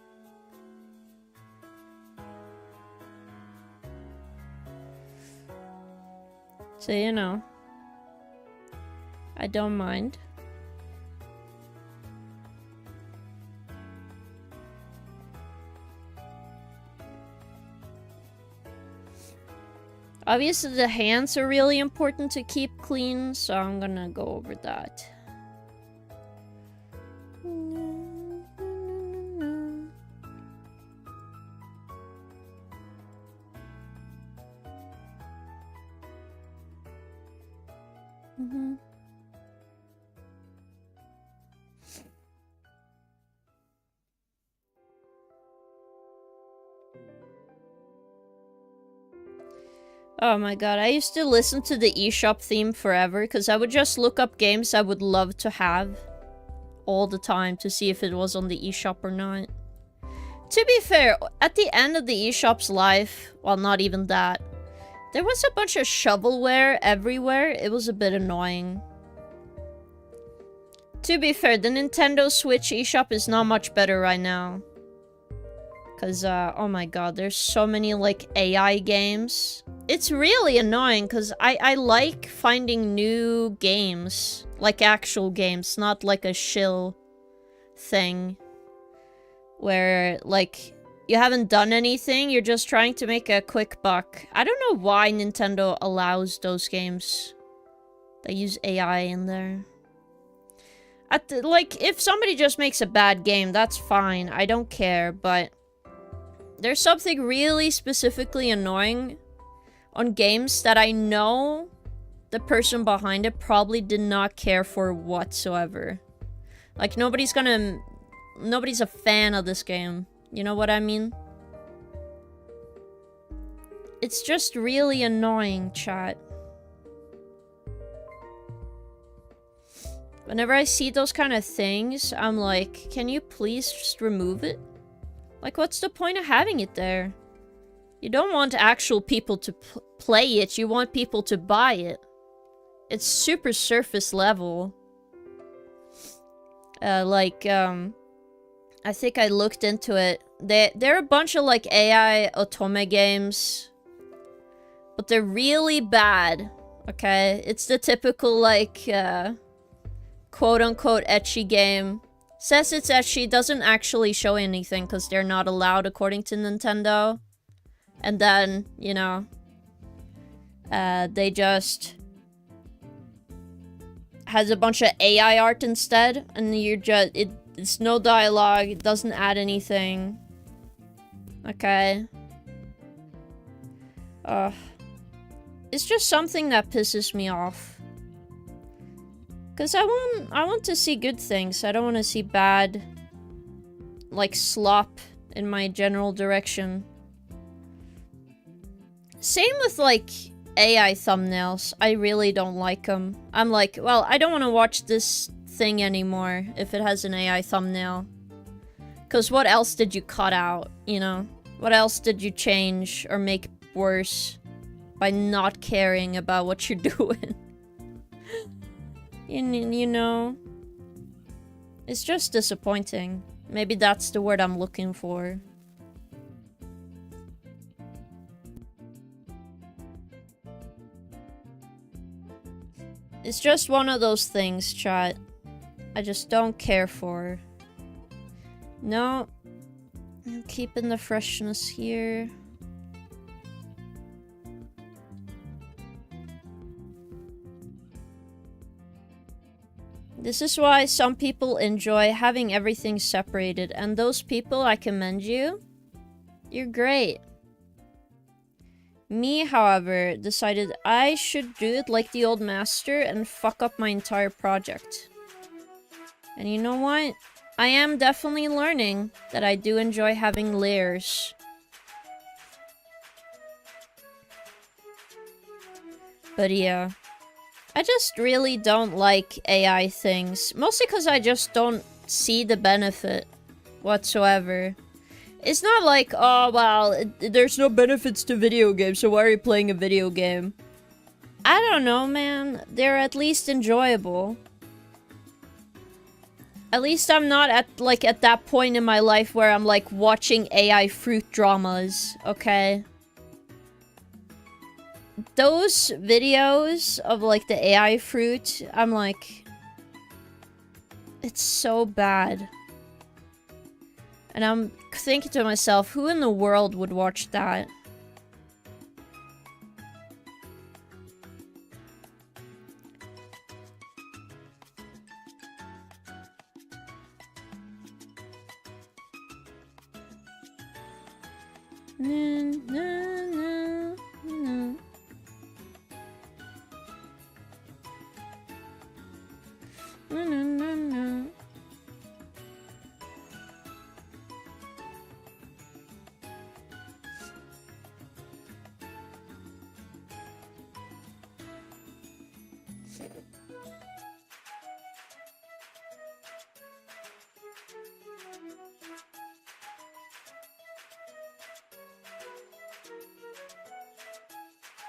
So, you know, I don't mind. Obviously, the hands are really important to keep clean, so I'm gonna go over that. Oh my god, I used to listen to the eShop theme forever, because I would just look up games I would love to have all the time to see if it was on the eShop or not. To be fair, at the end of the eShop's life, well, not even that, there was a bunch of shovelware everywhere. It was a bit annoying. To be fair, the Nintendo Switch eShop is not much better right now. Because, oh my god, there's so many, like, AI games. It's really annoying, because I like finding new games. Like, actual games, not like a shill thing. Where, like, you haven't done anything, you're just trying to make a quick buck. I don't know why Nintendo allows those games. They use AI in there. Like, if somebody just makes a bad game, that's fine. I don't care, but there's something really specifically annoying on games that I know the person behind it probably did not care for whatsoever. Like, nobody's a fan of this game. You know what I mean? It's just really annoying, chat. Whenever I see those kind of things, I'm like, can you please just remove it? Like, what's the point of having it there? You don't want actual people to play it, you want people to buy it. It's super surface level. I think I looked into it. There are a bunch of, like, AI otome games. But they're really bad, okay? It's the typical, like, quote-unquote ecchi game. Says it's ecchi, doesn't actually show anything because they're not allowed according to Nintendo. And then, you know, they just has a bunch of AI art instead, and you're just it's no dialogue, it doesn't add anything. Okay. It's just something that pisses me off. Because I want to see good things. I don't want to see bad, like, slop in my general direction. Same with, like, AI thumbnails. I really don't like them. I'm like, well, I don't want to watch this thing anymore if it has an AI thumbnail. Because what else did you cut out, you know? What else did you change or make worse by not caring about what you're doing? You know, it's just disappointing. Maybe that's the word I'm looking for. It's just one of those things, chat. I just don't care for. No. I'm keeping the freshness here. This is why some people enjoy having everything separated, and those people, I commend you. You're great. Me, however, decided I should do it like the old master and fuck up my entire project. And you know what? I am definitely learning that I do enjoy having layers. But yeah. I just really don't like AI things. Mostly because I just don't see the benefit whatsoever. It's not like, oh, well, there's no benefits to video games, so why are you playing a video game? I don't know, man. They're at least enjoyable. At least I'm not at that point in my life where I'm like watching AI fruit dramas, okay? Those videos of like the AI fruit, I'm like, it's so bad. And I'm thinking to myself, who in the world would watch that?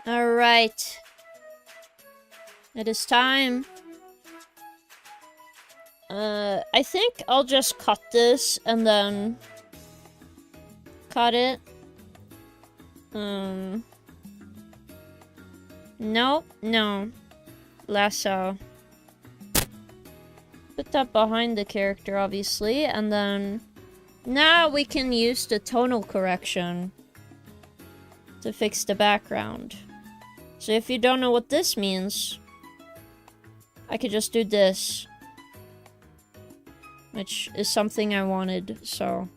Alright. It is time. I think I'll just cut this and then cut it. Nope, no. Lasso. Put that behind the character, obviously, and then now we can use the tonal correction to fix the background. So if you don't know what this means, I could just do this, which is something I wanted, so.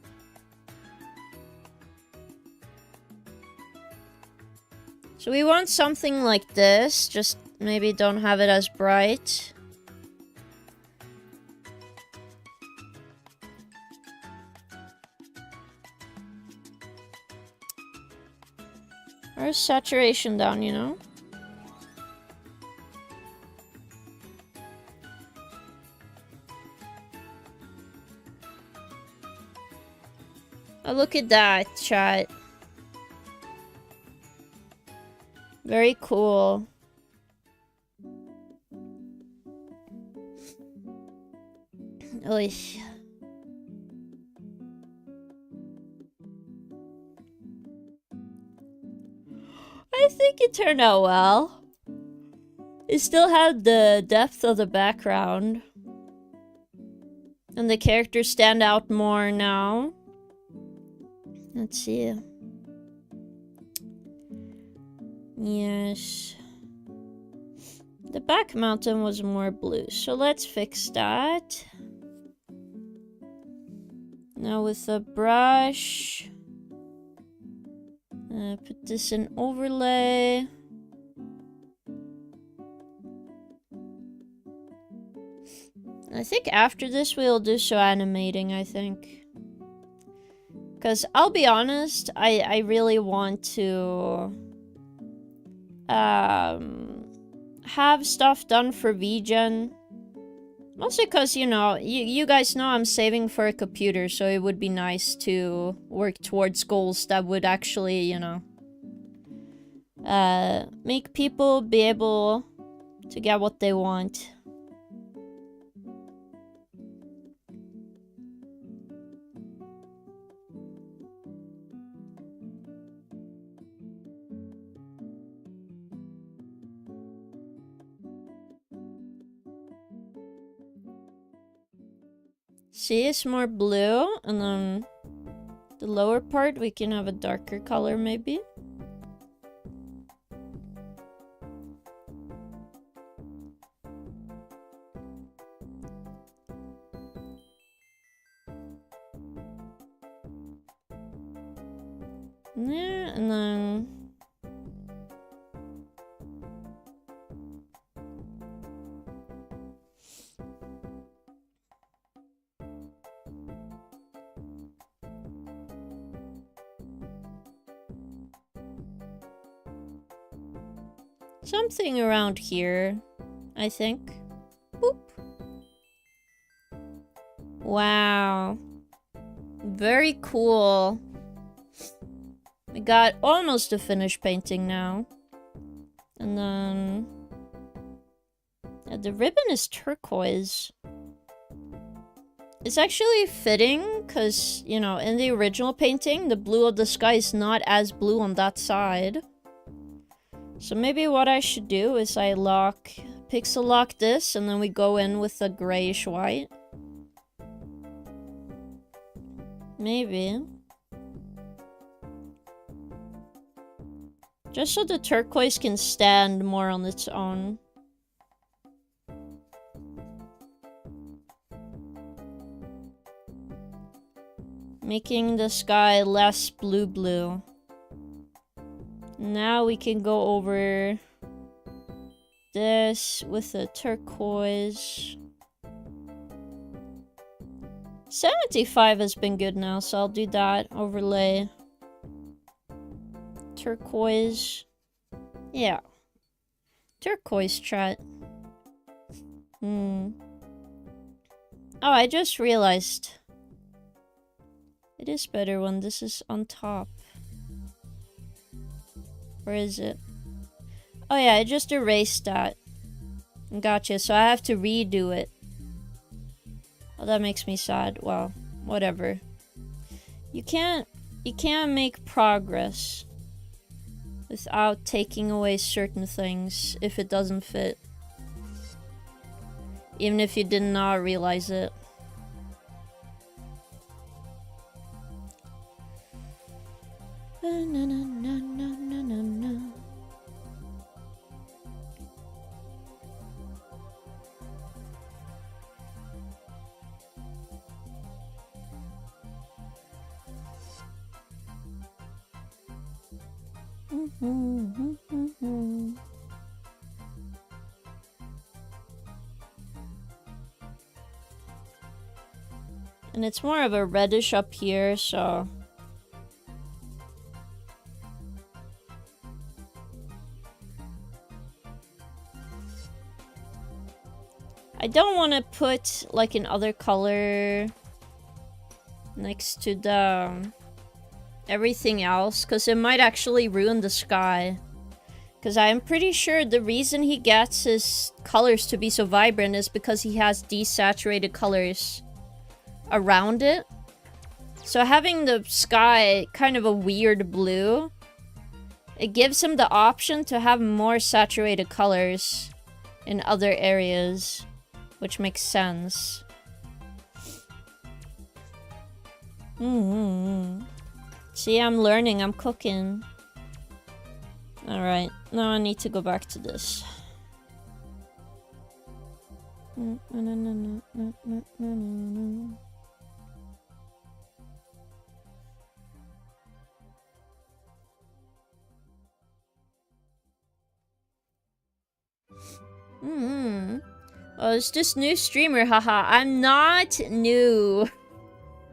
So we want something like this, just maybe don't have it as bright. Or saturation down, you know? Oh, look at that, chat. Very cool. Oy. I think it turned out well. It still had the depth of the background. And the characters stand out more now. Let's see. Yes. The back mountain was more blue, so let's fix that. Now with a brush. Put this in overlay. I think after this we'll do some animating, I think. Because I'll be honest, I really want to have stuff done for VGen. Mostly because, you know, you guys know I'm saving for a computer, so it would be nice to work towards goals that would actually, you know, make people be able to get what they want. See, it's more blue, and then the lower part we can have a darker color maybe. Yeah, and then something around here, I think. Boop. Wow. Very cool. We got almost a finished painting now. And then... yeah, the ribbon is turquoise. It's actually fitting, because, you know, in the original painting, the blue of the sky is not as blue on that side. So maybe what I should do is I pixel lock this, and then we go in with a grayish white. Maybe. Just so the turquoise can stand more on its own. Making the sky less blue. Now we can go over this with a turquoise. 75 has been good now, so I'll do that. Overlay. Turquoise. Yeah. Turquoise chat. Oh, I just realized. It is better when this is on top. Where is it? Oh yeah, I just erased that. Gotcha, so I have to redo it. Oh, that makes me sad. Well, whatever. You can't make progress without taking away certain things if it doesn't fit. Even if you did not realize it. And it's more of a reddish up here, so... I don't want to put like another color next to the everything else, because it might actually ruin the sky. Because I'm pretty sure the reason he gets his colors to be so vibrant is because he has desaturated colors around it. So having the sky kind of a weird blue, it gives him the option to have more saturated colors in other areas, which makes sense. See, I'm learning, I'm cooking. Alright, now I need to go back to this. Oh, it's just new streamer, haha. I'm not new.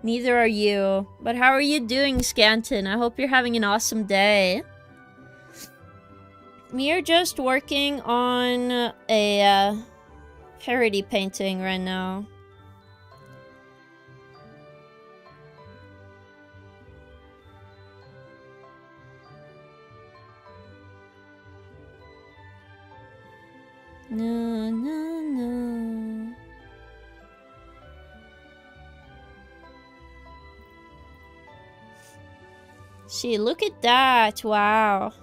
Neither are you. But how are you doing, Scanton? I hope you're having an awesome day. We're just working on a parody painting right now. No. See, look at that. Wow.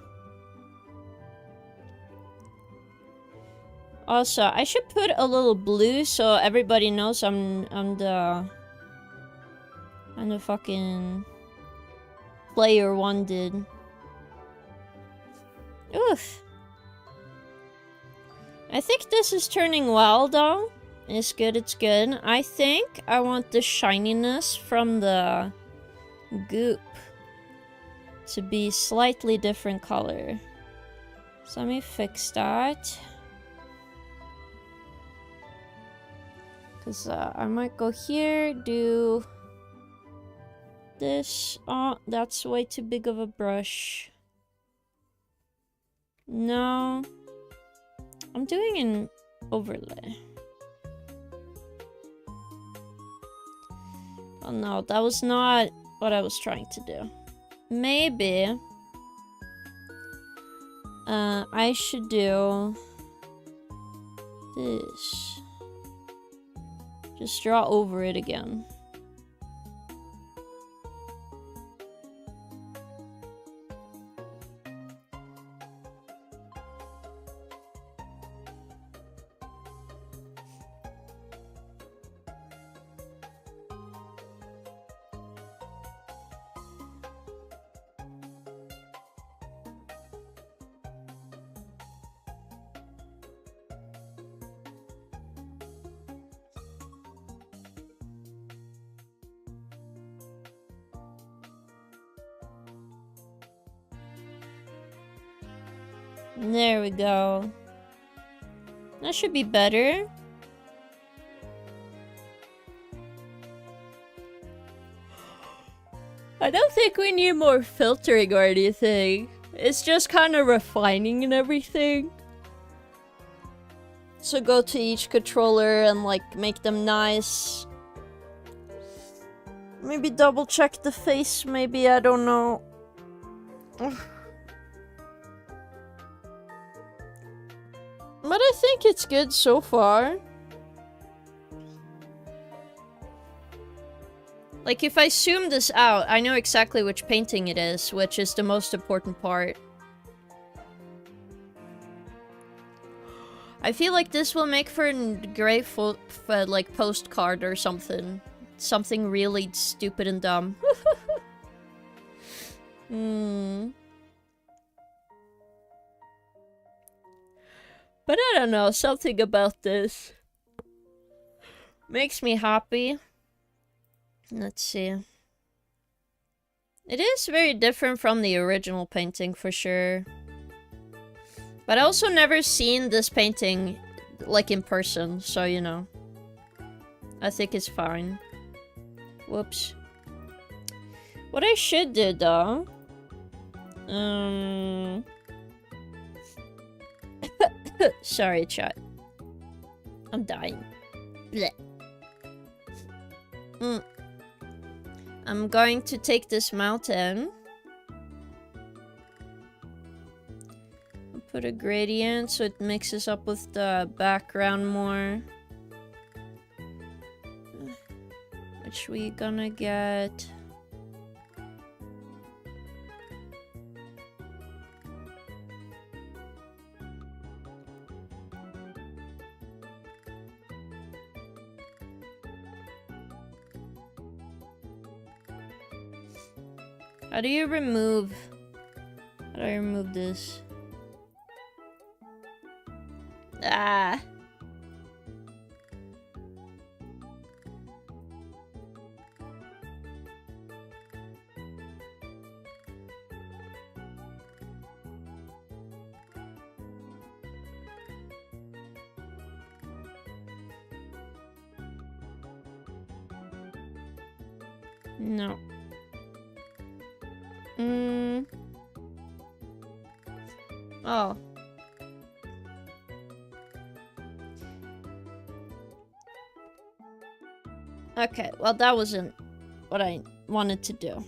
Also, I should put a little blue so everybody knows I'm the fucking player one did. Oof. I think this is turning well, though. It's good, it's good. I think I want the shininess from the goop to be slightly different color. So let me fix that. Because I might go here, do this. Oh, that's way too big of a brush. No. I'm doing an overlay. Oh no, that was not what I was trying to do. Maybe I should do this. Just draw over it again. There we go. That should be better. I don't think we need more filtering or anything. It's just kind of refining and everything. So go to each controller and like make them nice. Maybe double check the face, maybe, I don't know. But I think it's good so far. Like, if I zoom this out, I know exactly which painting it is, which is the most important part. I feel like this will make for a great like, postcard or something. Something really stupid and dumb. But I don't know, something about this makes me happy. Let's see. It is very different from the original painting, for sure. But I also never seen this painting, like, in person, so, you know. I think it's fine. Whoops. What I should do, though... Sorry, chat. I'm dying. Blech. I'm going to take this mountain. Put a gradient so it mixes up with the background more. Which we gonna get... How do I remove this? Ah. No. Oh. Okay, well that wasn't what I wanted to do.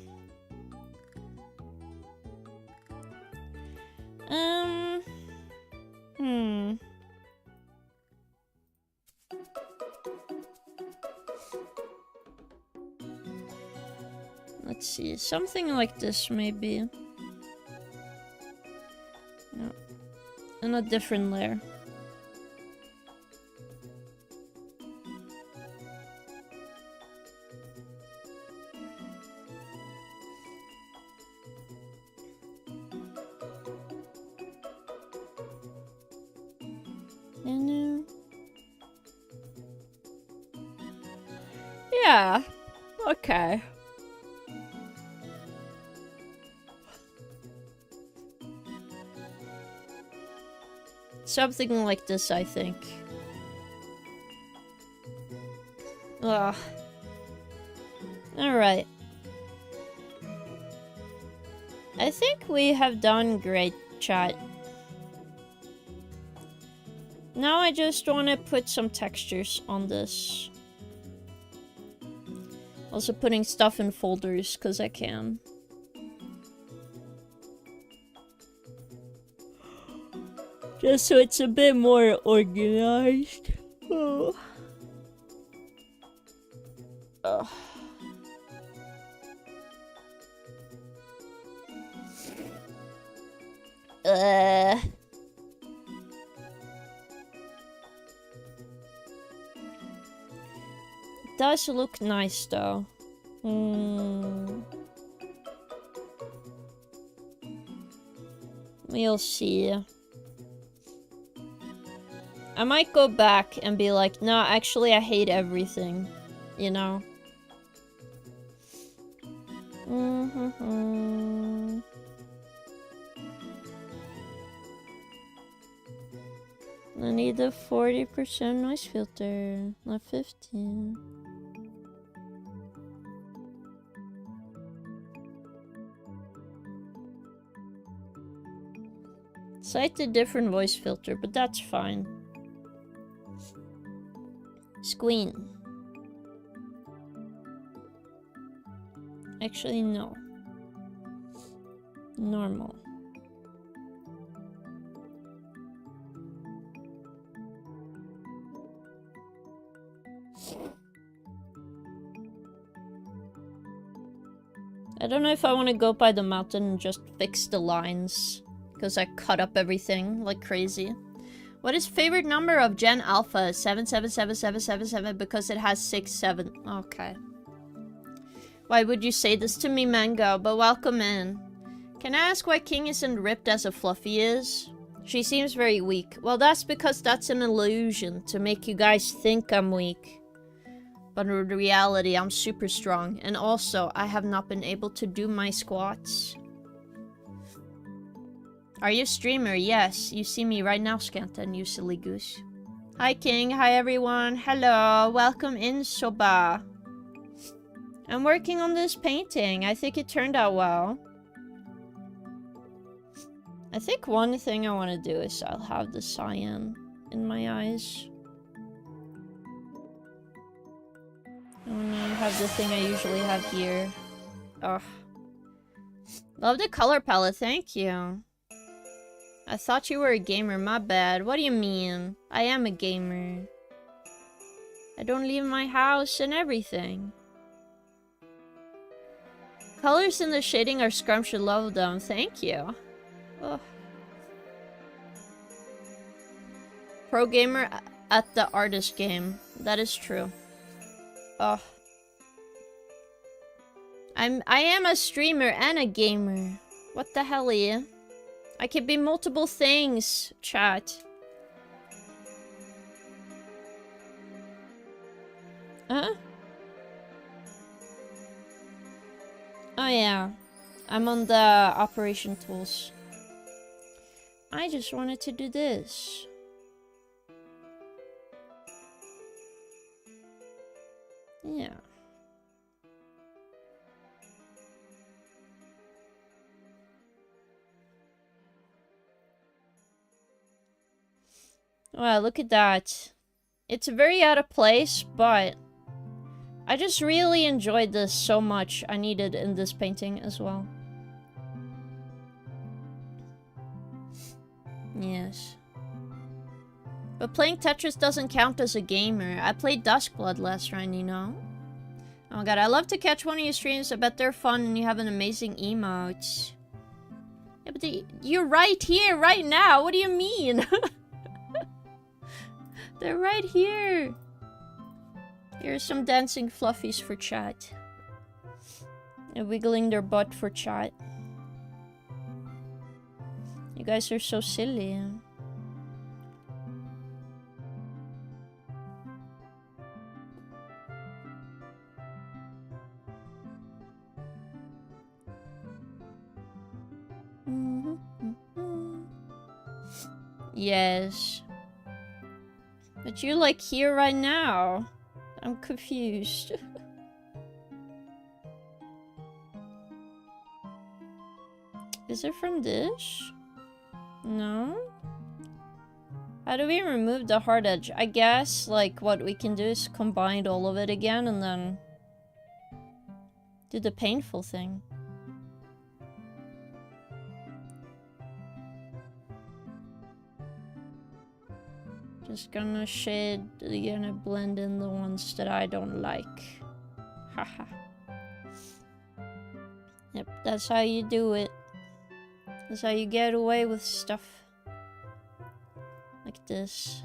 Let's see, something like this maybe. No. And a different layer. Yeah. Okay. Something like this, I think. Ugh. Alright. I think we have done great, chat. Now I just want to put some textures on this. Also putting stuff in folders, because I can. Just so it's a bit more organized. Oh. Ugh. It does look nice though. We'll see. I might go back and be like, no, actually I hate everything. You know? I need a 40% noise filter, not 15. Cite a different voice filter, but that's fine. Squeen. Actually, no. Normal. I don't know if I want to go by the mountain and just fix the lines. Because I cut up everything like crazy. What is favorite number of Gen Alpha? 777777 because it has 6, 7. Okay. Why would you say this to me, Mango? But welcome in. Can I ask why King isn't ripped as a Fluffy is? She seems very weak. Well, that's because that's an illusion to make you guys think I'm weak. But in reality, I'm super strong. And also, I have not been able to do my squats. Are you a streamer? Yes. You see me right now, Scanton, you silly goose. Hi, King. Hi, everyone. Hello. Welcome in, Soba. I'm working on this painting. I think it turned out well. I think one thing I want to do is I'll have the cyan in my eyes. I want to have the thing I usually have here. Ugh. Love the color palette. Thank you. I thought you were a gamer, my bad. What do you mean? I am a gamer. I don't leave my house and everything. Colors in the shading are scrumptious, love them. Thank you. Ugh. Pro gamer at the artist game. That is true. Ugh. I am a streamer and a gamer. What the hell, yeah? I can be multiple things, chat. Huh? Oh yeah. I'm on the operation tools. I just wanted to do this. Yeah. Wow, look at that. It's very out of place, but I just really enjoyed this so much. I needed in this painting as well. Yes. But playing Tetris doesn't count as a gamer. I played Duskblood last round, you know? Oh my god, I love to catch one of your streams. I bet they're fun and you have an amazing emote. Yeah, but you're right here, right now. What do you mean? They're right here. Here's some dancing fluffies for chat. And wiggling their butt for chat. You guys are so silly. Yes. But you're like here right now. I'm confused. Is it from this? No? How do we remove the hard edge? I guess, like, what we can do is combine all of it again and then do the painful thing. Just gonna blend in the ones that I don't like. Haha. Yep, that's how you do it. That's how you get away with stuff. Like this.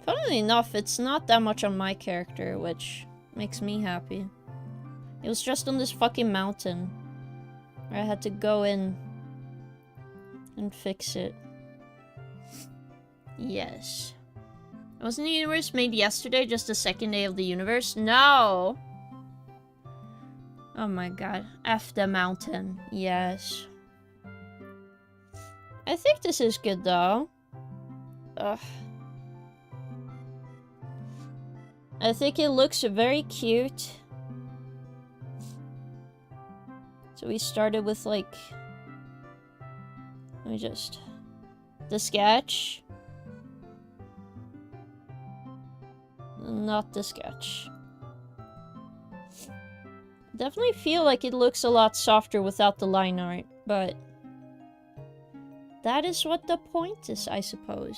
Funnily enough, it's not that much on my character, which makes me happy. It was just on this fucking mountain. Where I had to go in and fix it. Yes. Wasn't the universe made yesterday, just the second day of the universe? No! Oh my god. F the mountain. Yes. I think this is good though. Ugh. I think it looks very cute. So we started with like... Let me just... The sketch. Not the sketch. Definitely feel like it looks a lot softer without the line art, but... That is what the point is, I suppose.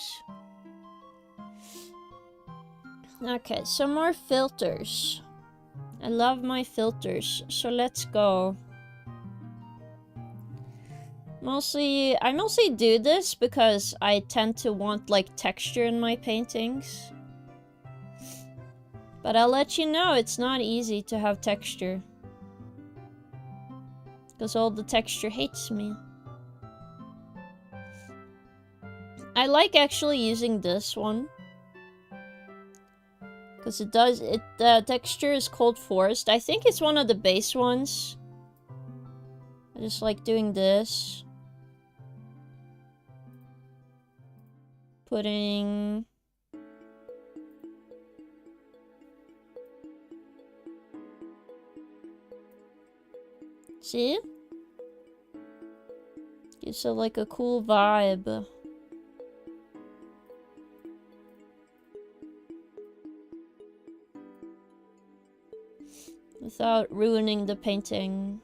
Okay, some more filters. I love my filters, so let's go. I mostly do this because I tend to want, like, texture in my paintings. But I'll let you know, it's not easy to have texture. Because all the texture hates me. I like actually using this one. Because the texture is Cold Forest. I think it's one of the base ones. I just like doing this. Putting... See? Gives it like a cool vibe. Without ruining the painting.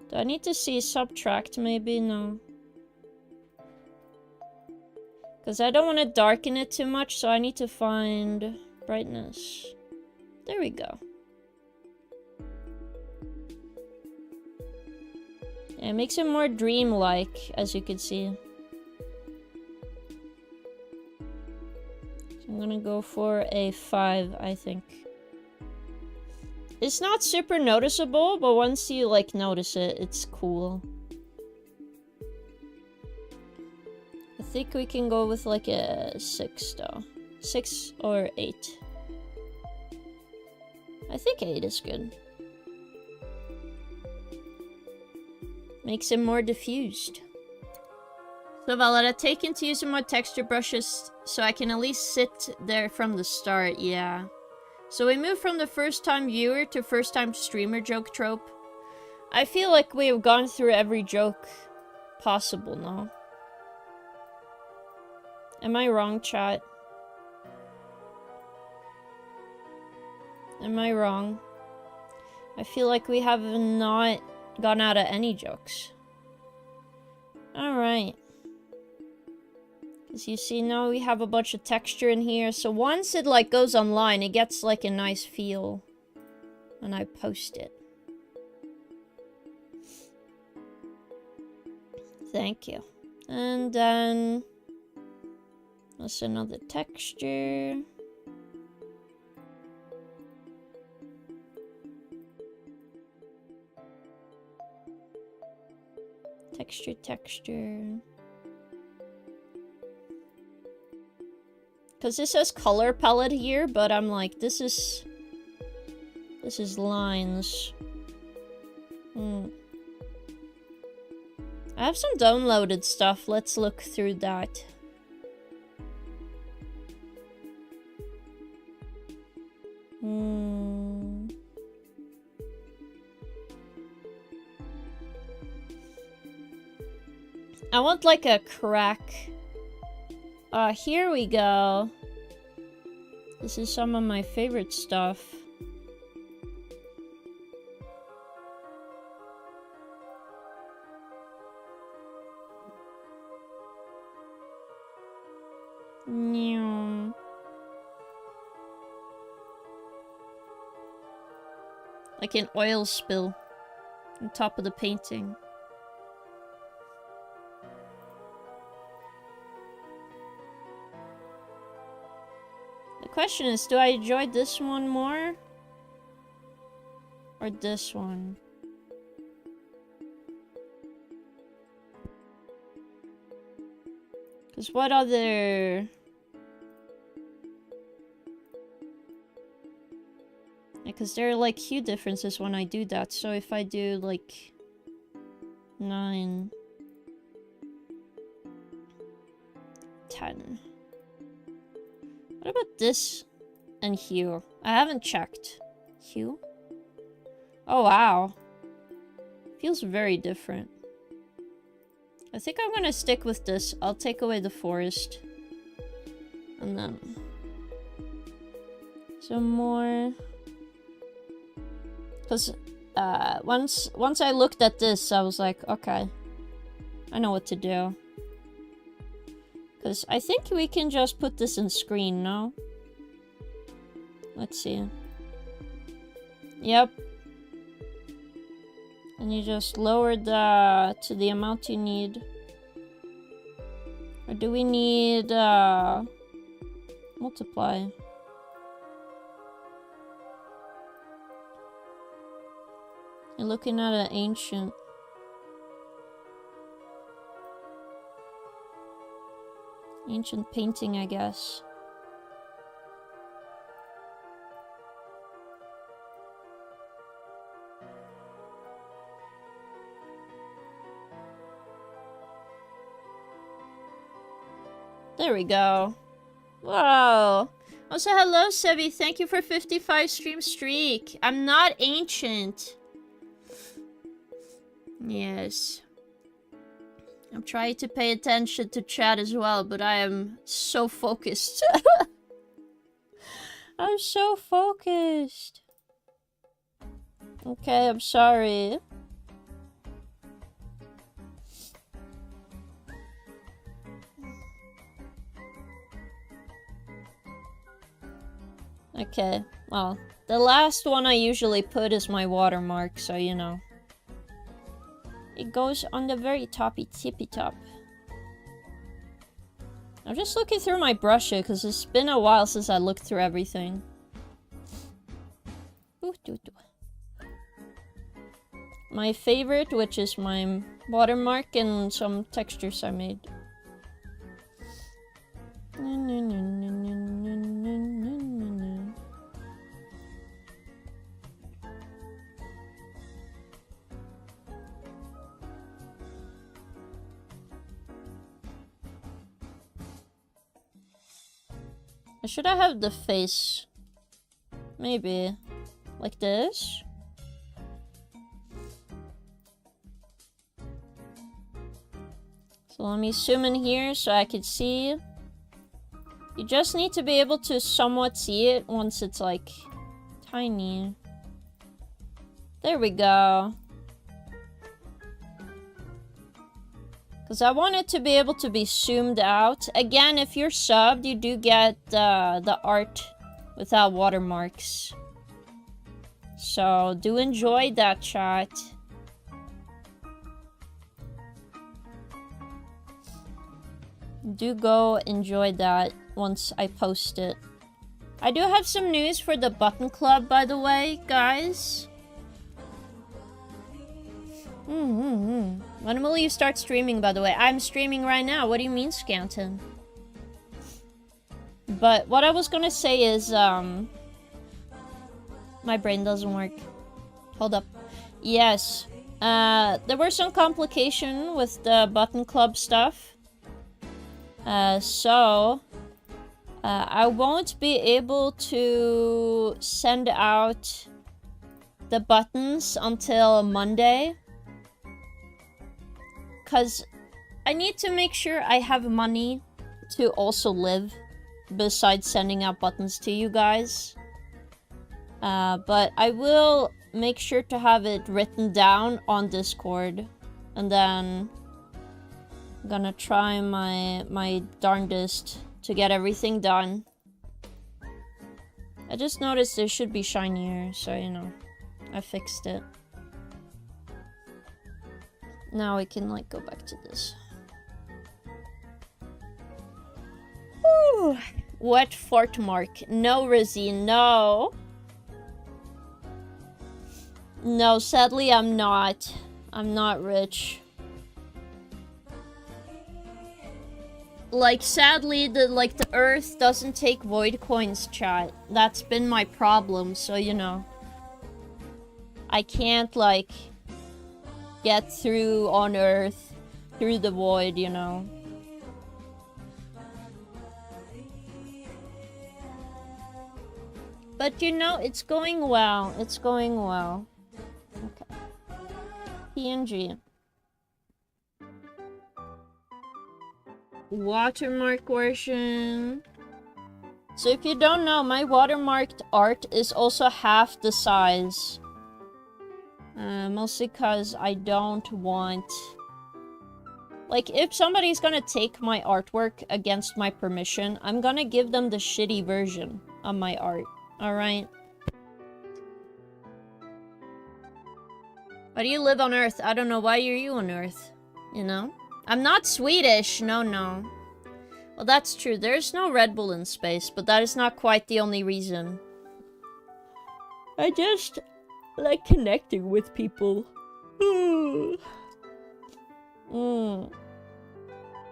Do I need to see subtract maybe? No. Because I don't want to darken it too much, so I need to find brightness. There we go. Yeah, it makes it more dreamlike, as you can see. So I'm gonna go for a 5, I think. It's not super noticeable, but once you, like, notice it, it's cool. I think we can go with, like, a 6, though. 6 or 8. I think 8 is good. Makes it more diffused. So Valetta, take into using more texture brushes so I can at least sit there from the start, yeah. So we moved from the first time viewer to first time streamer joke trope. I feel like we have gone through every joke possible now. Am I wrong, chat? Am I wrong? I feel like we have not gone out of any jokes. Alright. As you see now, we have a bunch of texture in here. So once it like goes online, it gets like a nice feel when I post it. Thank you. And then that's another texture. Texture. Because this says color palette here, but I'm like, this is lines. I have some downloaded stuff. Let's look through that. I want like a crack. Here we go. This is some of my favorite stuff. Meow. Like an oil spill on top of the painting. The question is, do I enjoy this one more? Or this one? Because what other... Because there are like huge differences when I do that. So if I do like 9, 10. What about this and hue? I haven't checked. Hue? Oh wow. Feels very different. I think I'm gonna stick with this. I'll take away the forest. And then... some more... Because once I looked at this, I was like, okay, I know what to do. Because I think we can just put this in screen, no? Let's see. Yep. And you just lower the to the amount you need. Or do we need multiply? You're looking at an ancient. Ancient painting, I guess. There we go. Whoa. Also, hello, Sevi. Thank you for 55 stream streak. I'm not ancient. Yes. I'm trying to pay attention to chat as well, but I am so focused. I'm so focused. Okay, I'm sorry. Okay, well, the last one I usually put is my watermark, so you know. It goes on the very tippy top. I'm just looking through my brush here because it's been a while since I looked through everything. My favorite, which is my watermark and some textures I made. Should I have the face? Maybe. Like this? So let me zoom in here so I can see. You just need to be able to somewhat see it once it's like tiny. There we go. Because I want it to be able to be zoomed out. Again, if you're subbed, you do get the art without watermarks. So, do enjoy that, chat. Do go enjoy that once I post it. I do have some news for the Button Club, by the way, guys. When will you start streaming, by the way? I'm streaming right now. What do you mean, Scanton? But what I was gonna say is, my brain doesn't work. Hold up. Yes. There were some complication with the Button Club stuff. So, I won't be able to send out the buttons until Monday. Because I need to make sure I have money to also live besides sending out buttons to you guys. But I will make sure to have it written down on Discord. And then I'm gonna try my darndest to get everything done. I just noticed it should be shinier, so you know, I fixed it. Now we can like go back to this. Whew. What fort mark? No, Rizzy, no. No, sadly I'm not. I'm not rich. Like, sadly, the Earth doesn't take void coins, chat. That's been my problem, so you know. I can't, like, get through on Earth, through the void, you know. But you know, it's going well. It's going well. Okay. PNG. Watermark version. So if you don't know, my watermarked art is also half the size. Mostly because I don't want... Like, if somebody's gonna take my artwork against my permission, I'm gonna give them the shitty version of my art. Alright? Why do you live on Earth? I don't know. Why are you on Earth? You know? I'm not Swedish. No, no. Well, that's true. There's no Red Bull in space, but that is not quite the only reason. I just like connecting with people.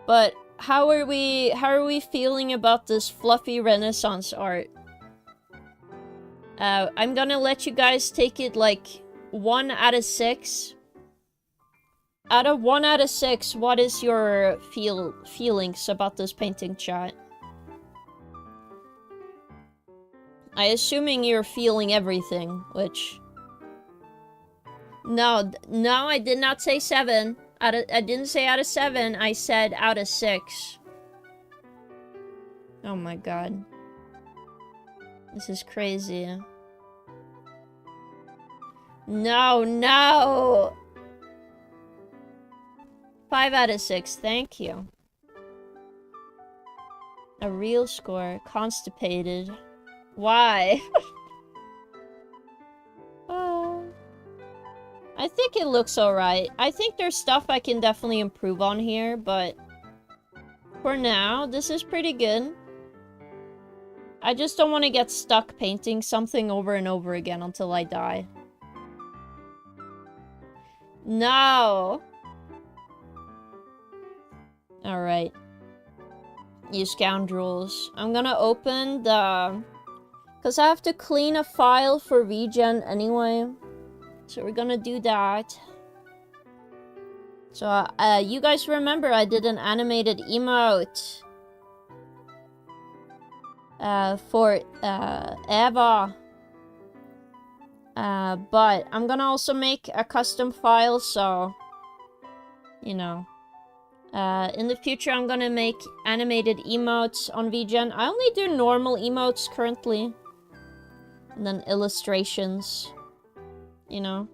But how are we feeling about this fluffy Renaissance art? I'm gonna let you guys take it like 1 out of 6. Out of 1 out of 6, what is your feelings about this painting, chat? I assuming you're feeling everything, which... No, I did not say 7. I didn't say out of 7, I said out of 6. Oh my god. This is crazy. No, no! 5 out of 6, thank you. A real score. Constipated. Why? I think it looks alright. I think there's stuff I can definitely improve on here, but... For now, this is pretty good. I just don't want to get stuck painting something over and over again until I die. No! Alright. You scoundrels. I'm gonna open the... Because I have to clean a file for regen anyway. So we're gonna do that. So, you guys remember I did an animated emote. For, Eva. But I'm gonna also make a custom file, so... You know. In the future, I'm gonna make animated emotes on VGen. I only do normal emotes currently. And then illustrations. You know?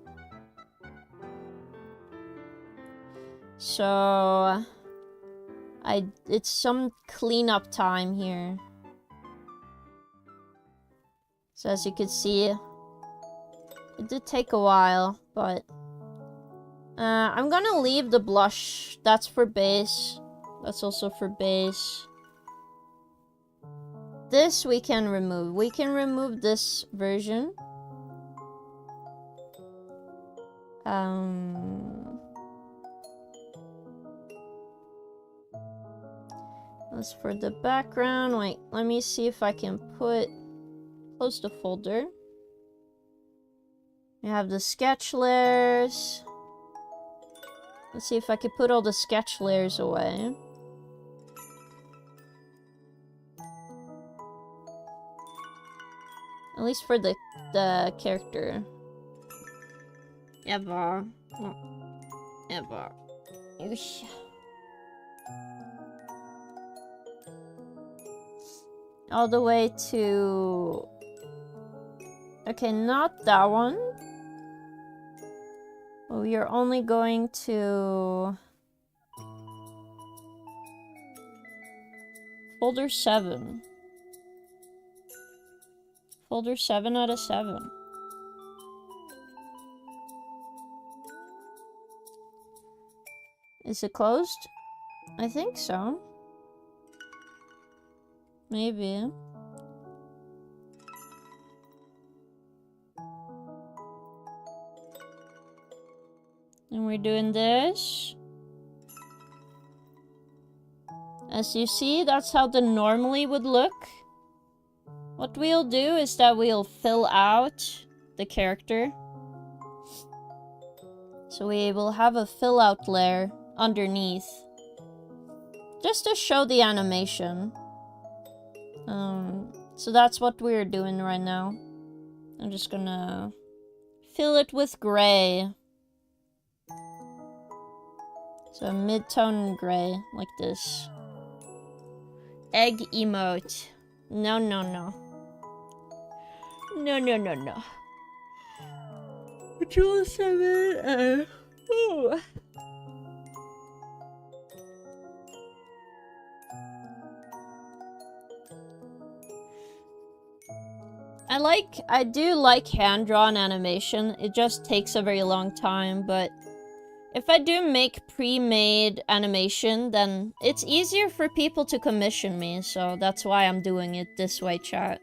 So... It's some cleanup time here. So as you can see, it did take a while, but... I'm gonna leave the blush. That's for base. That's also for base. This we can remove. We can remove this version. As for the background, wait, let me see if I can close the folder. We have the sketch layers. Let's see if I can put all the sketch layers away. At least for the character. Eva. Eva. All the way to... Okay, not that one. We are only going to... Folder 7. Folder 7 out of 7. Is it closed? I think so. Maybe. And we're doing this. As you see, that's how the normally would look. What we'll do is that we'll fill out the character. So we will have a fill out layer underneath. Just to show the animation. So that's what we're doing right now. I'm just gonna fill it with gray. So mid-tone gray, like this. Egg emote. No, no, no. No, no, no, no. Control 7, ooh. I do like hand-drawn animation. It just takes a very long time, but if I do make pre-made animation, then it's easier for people to commission me, so that's why I'm doing it this way, chat.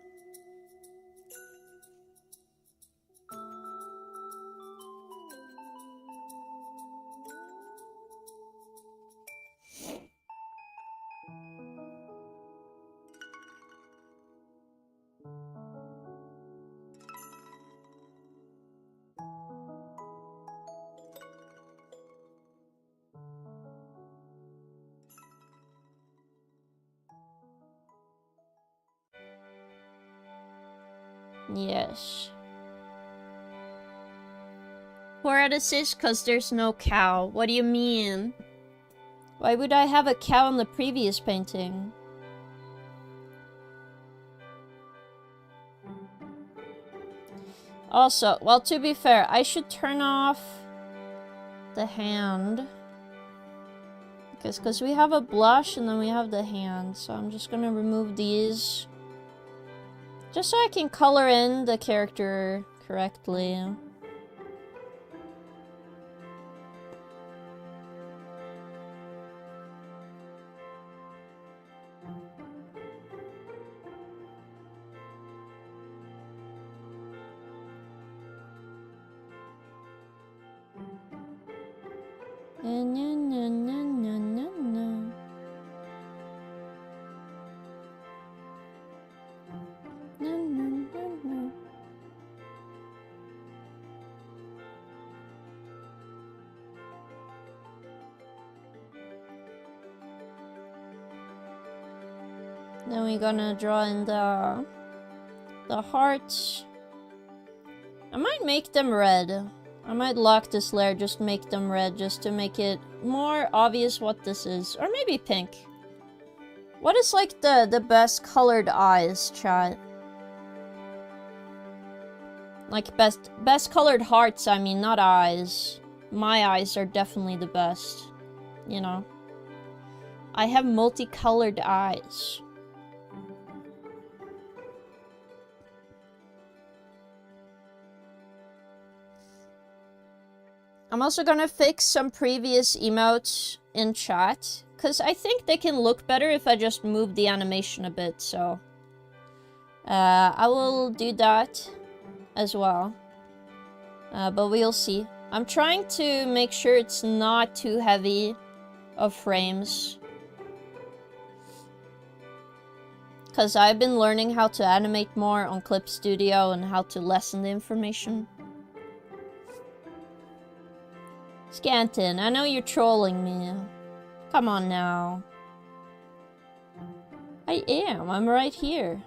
Yes. 4 out of 6 because there's no cow. What do you mean? Why would I have a cow in the previous painting? Also, well, to be fair, I should turn off the hand. Because we have a blush and then we have the hand. So I'm just gonna remove these. Just so I can color in the character correctly. Then we're gonna draw in the hearts. I might make them red. I might lock this layer, just make them red, just to make it more obvious what this is. Or maybe pink. What is like the best colored eyes, chat? Like best colored hearts, I mean, not eyes. My eyes are definitely the best. You know? I have multicolored eyes. I'm also gonna fix some previous emotes in chat, because I think they can look better if I just move the animation a bit, so... I will do that as well. But we'll see. I'm trying to make sure it's not too heavy of frames. Because I've been learning how to animate more on Clip Studio and how to lessen the information. Scanton, I know you're trolling me. Come on now. I am. I'm right here.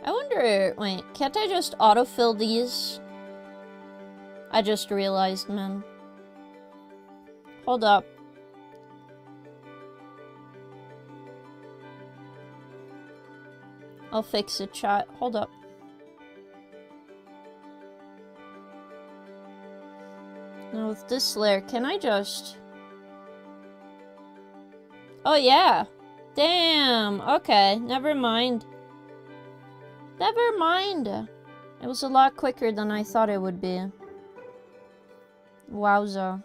I wonder... Wait, can't I just autofill these? I just realized, man. Hold up. I'll fix it, chat. Hold up. Now with this layer, can I just... Oh yeah! Damn! Okay, never mind. Never mind! It was a lot quicker than I thought it would be. Wowza.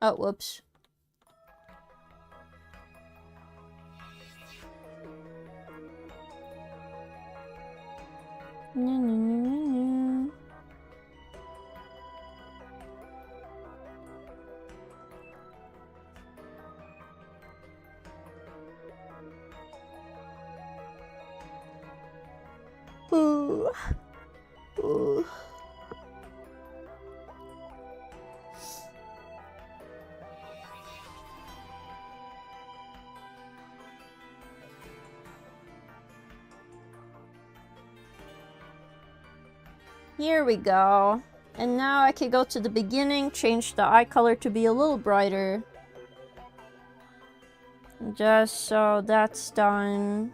Oh, whoops. Ooh. Ooh. Here we go. And now I can go to the beginning, change the eye color to be a little brighter. Just so that's done.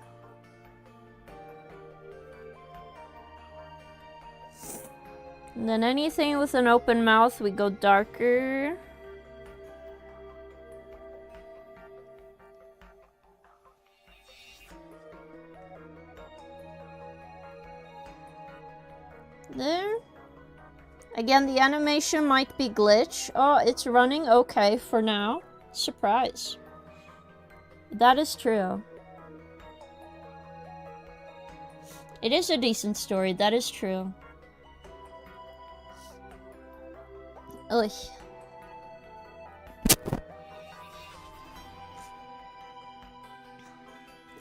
And then anything with an open mouth, we go darker. There. Again, the animation might be glitch. Oh, it's running okay for now. Surprise. That is true. It is a decent story, that is true. Ugh.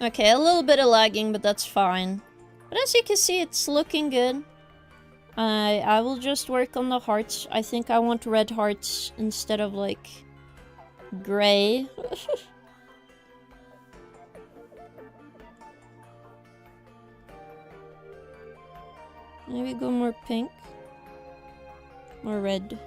Okay, a little bit of lagging, but that's fine. But as you can see, it's looking good. I will just work on the hearts. I think I want red hearts instead of, like, gray. Maybe go more pink. More red.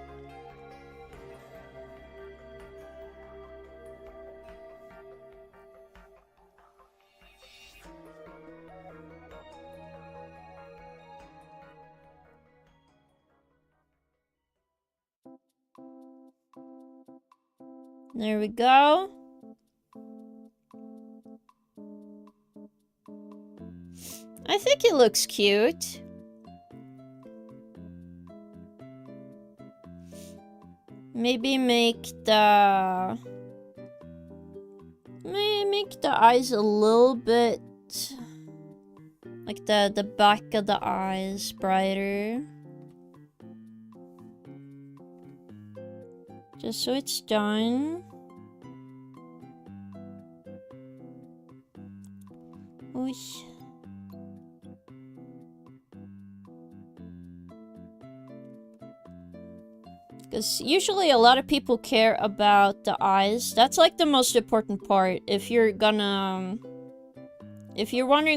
There we go. I think it looks cute. Maybe make the eyes a little bit like the back of the eyes brighter. Just so it's done. Oosh. Because usually a lot of people care about the eyes. That's like the most important part. If you're wondering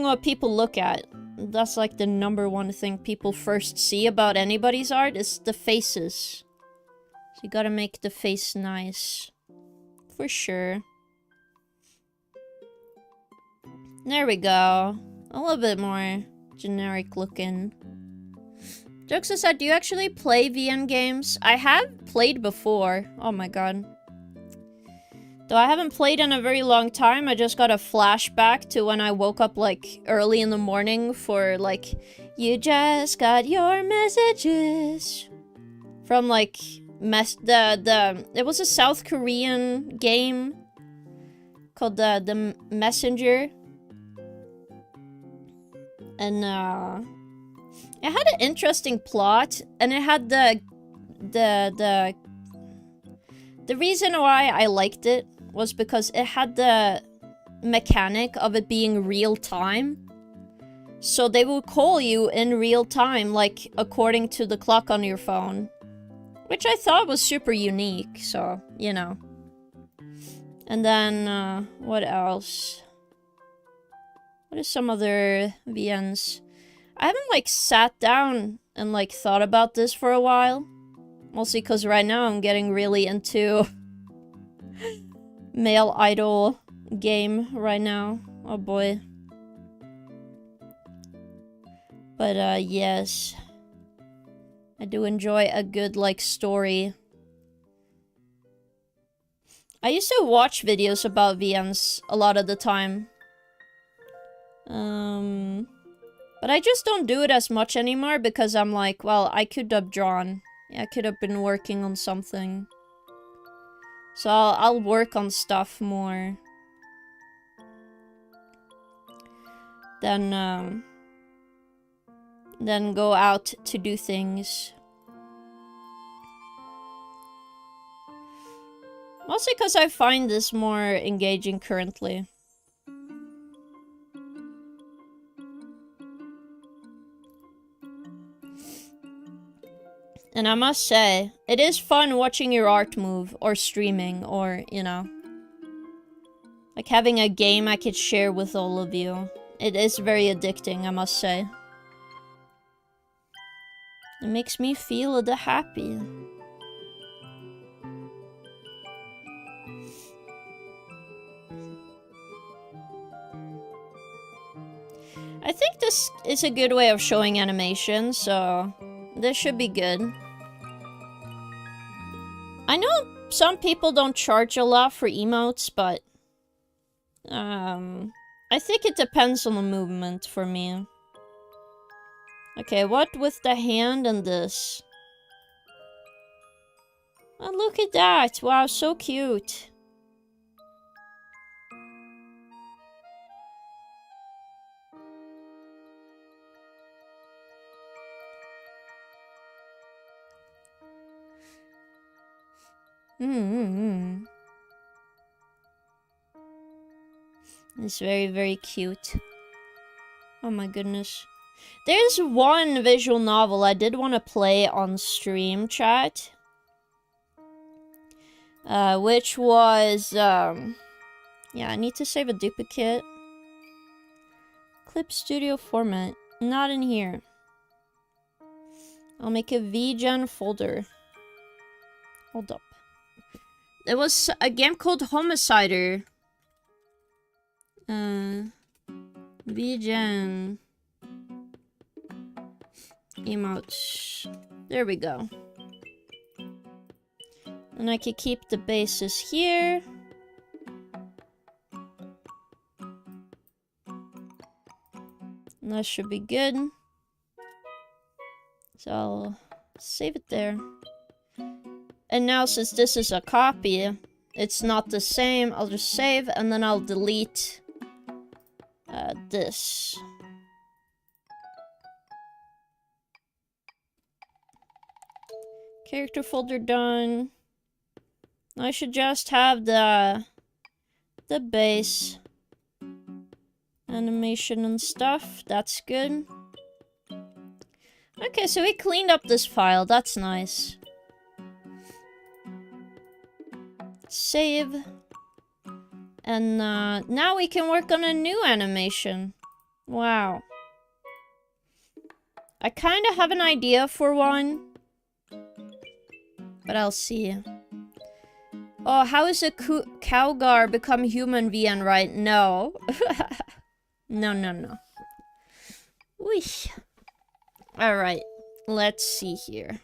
what people look at, that's like the #1 thing people first see about anybody's art is the faces. So you gotta make the face nice. For sure. There we go. A little bit more generic looking. Jokes aside, do you actually play VM games? I have played before. Oh my god. Though I haven't played in a very long time, I just got a flashback to when I woke up like early in the morning for like, you just got your messages. From like, it was a South Korean game called the Messenger. And it had an interesting plot, and it had the The reason why I liked it was because it had the mechanic of it being real time. So they will call you in real time, like according to the clock on your phone. Which I thought was super unique, so, you know. And then, what else? What are some other VNs? I haven't, like, sat down and, like, thought about this for a while. Mostly because right now I'm getting really into male idol game right now. Oh boy. But, yes. I do enjoy a good, like, story. I used to watch videos about VNs a lot of the time. But I just don't do it as much anymore because I'm like, well, I could have drawn. Yeah, I could have been working on something. So I'll work on stuff more. Then go out to do things. Mostly because I find this more engaging currently. And I must say, it is fun watching your art move, or streaming, or, you know. Like having a game I could share with all of you. It is very addicting, I must say. It makes me feel the happy. I think this is a good way of showing animation, so this should be good. I know some people don't charge a lot for emotes, but I think it depends on the movement for me. Okay, what with the hand and this? Oh, look at that! Wow, so cute. It's very, very cute. Oh my goodness. There's one visual novel I did want to play on stream, chat. Which was, yeah, I need to save a duplicate. Clip Studio format. Not in here. I'll make a VGen folder. Hold up. There was a game called Homicider. VGen. Emotes. There we go. And I could keep the bases here. And that should be good. So I'll save it there. And now since this is a copy, it's not the same. I'll just save and then I'll delete this. Character folder done. I should just have the base animation and stuff. That's good. Okay, so we cleaned up this file. That's nice. Save. And now we can work on a new animation. Wow. I kind of have an idea for one. But I'll see. Oh, how is a Cowgar become human VN, right? No. No. Weesh. Alright. Let's see here.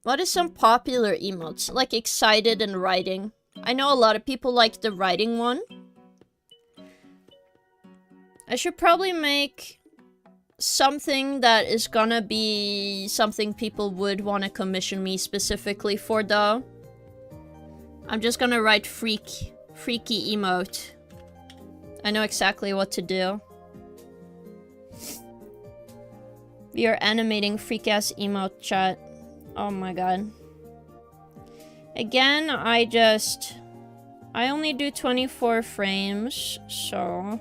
What is some popular emotes? Like excited and writing. I know a lot of people like the writing one. I should probably make something that is gonna be something people would want to commission me specifically for, though. I'm just gonna write freaky emote. I know exactly what to do. We are animating freak-ass emote chat. Oh my god. Again, I only do 24 frames, so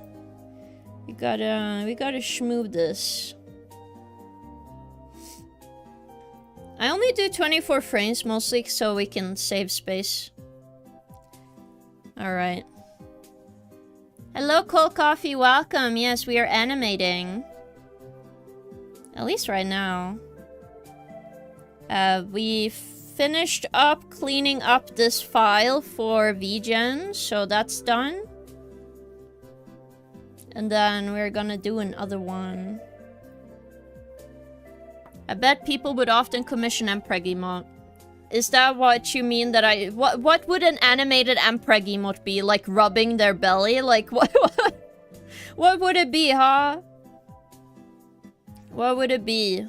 we gotta schmoob this. I only do 24 frames mostly so we can save space. Alright. Hello, Cold Coffee, welcome. Yes, we are animating. At least right now. We finished up cleaning up this file for VGen, so that's done. And then we're gonna do another one. I bet people would often commission Mpreg emote. Is that what you mean that I... What would an animated Mpreg emote be? Like rubbing their belly? Like what would it be, huh? What would it be?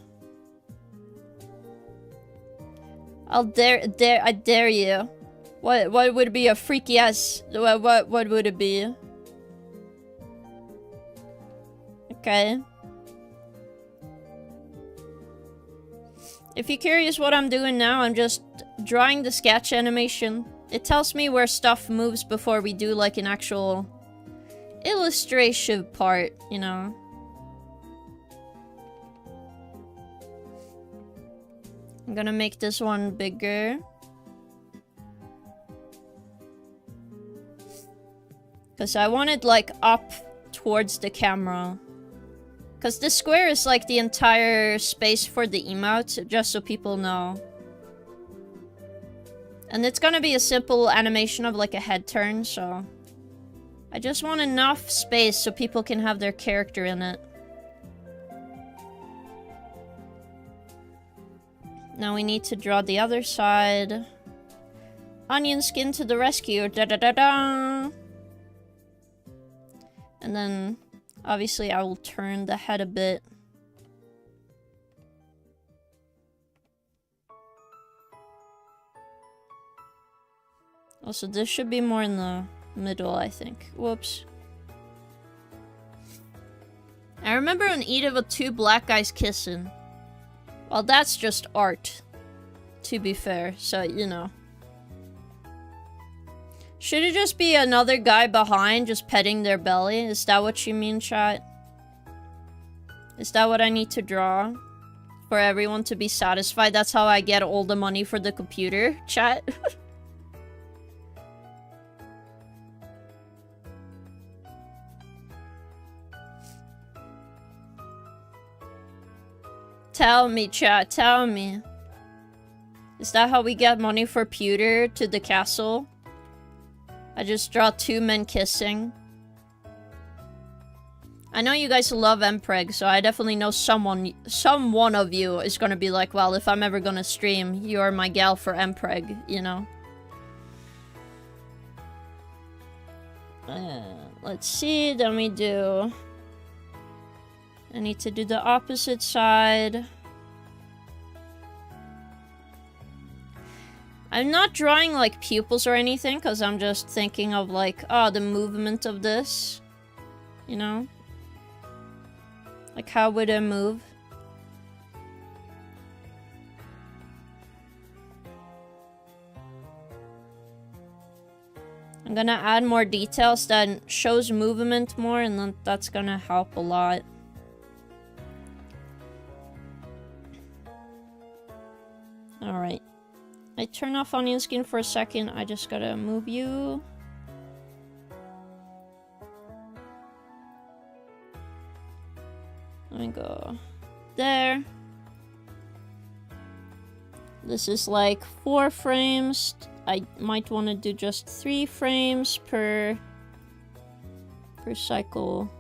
I dare you. What would it be? A freaky ass... What would it be? Okay. If you're curious what I'm doing now, I'm just drawing the sketch animation. It tells me where stuff moves before we do like an actual illustration part, you know. I'm gonna make this one bigger. Because I want it like up towards the camera. Because the square is like the entire space for the emote, just so people know. And it's gonna be a simple animation of like a head turn, so... I just want enough space so people can have their character in it. Now we need to draw the other side. Onion skin to the rescue, da da da da! And then... obviously, I will turn the head a bit. Also, this should be more in the middle, I think. Whoops. I remember an Edith with two black guys kissing. Well, that's just art. To be fair, so, you know. Should it just be another guy behind just petting their belly? Is that what you mean, chat? Is that what I need to draw? For everyone to be satisfied? That's how I get all the money for the computer, chat? Tell me, chat, tell me. Is that how we get money for pewter to the castle? I just draw two men kissing. I know you guys love Mpreg, so I definitely know some one of you is gonna be like, well, if I'm ever gonna stream, you're my gal for Mpreg, you know? Let's see, then we do... I need to do the opposite side. I'm not drawing, like, pupils or anything, because I'm just thinking of, like, oh, the movement of this. You know? Like, how would it move? I'm gonna add more details that shows movement more, and then that's gonna help a lot. Alright. I turn off onion skin for a second. I just gotta move you. Let me go there. This is like 4 frames. I might want to do just 3 frames per cycle.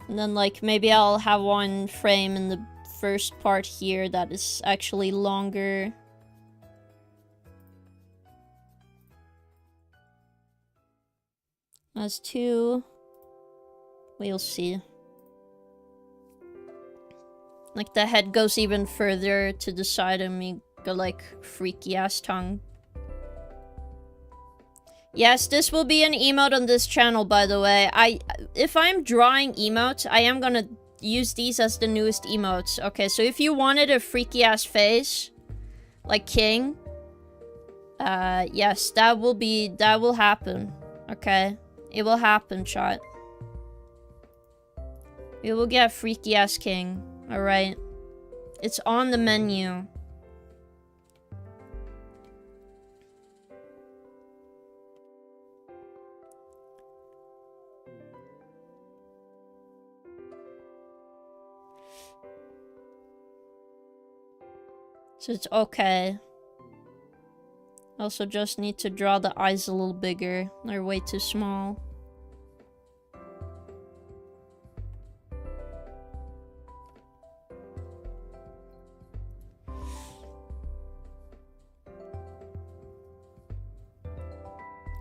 And then, like, maybe I'll have 1 frame in the first part here that is actually longer. As 2. We'll see. Like, the head goes even further to the side and we go, like, freaky ass tongue. Yes, this will be an emote on this channel, by the way. If I'm drawing emotes, I am gonna use these as the newest emotes. Okay, so if you wanted a freaky-ass face, like King, yes, that will happen. Okay? It will happen, chat. We will get freaky-ass King. Alright? It's on the menu. So it's okay. Also just need to draw the eyes a little bigger. They're way too small.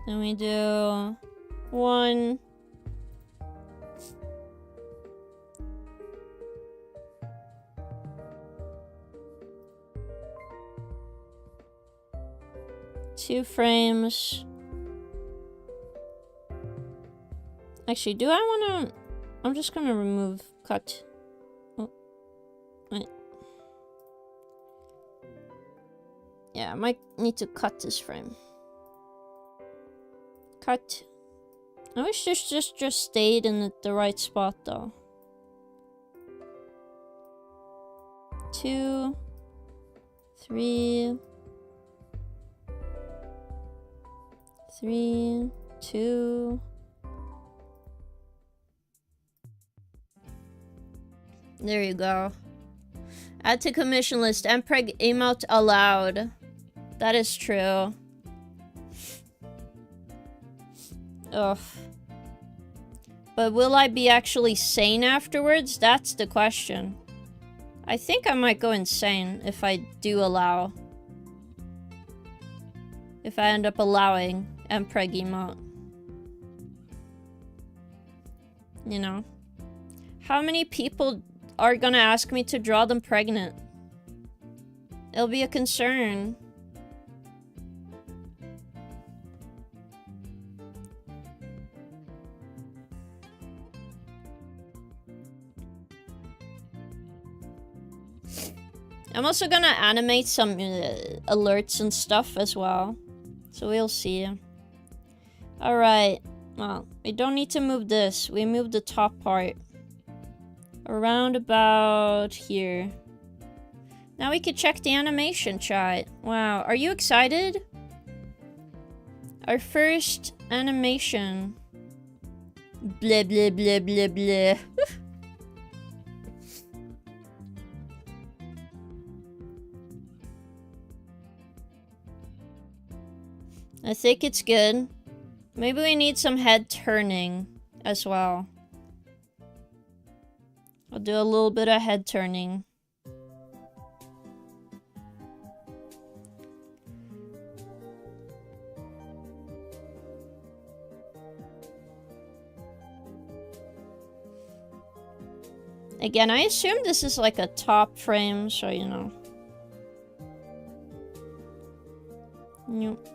Then we do 1. Two frames. Actually, do I wanna... I'm just gonna remove cut. Oh, wait. Yeah, I might need to cut this frame. Cut. I wish this just stayed in the right spot though. 2, 3, 3, 2. There you go. Add to commission list. Mpreg emote allowed. That is true. Ugh. But will I be actually sane afterwards? That's the question. I think I might go insane if I do allow. If I end up allowing Mpreg emote. You know? How many people are gonna ask me to draw them pregnant? It'll be a concern. I'm also gonna animate some alerts and stuff as well. So we'll see. Alright. Well, we don't need to move this. We move the top part. Around about here. Now we could check the animation, chat. Wow, are you excited? Our first animation. Blah, blah, blah, blah, blah. I think it's good. Maybe we need some head turning as well. I'll do a little bit of head turning. Again, I assume this is like a top frame, so you know. Yep.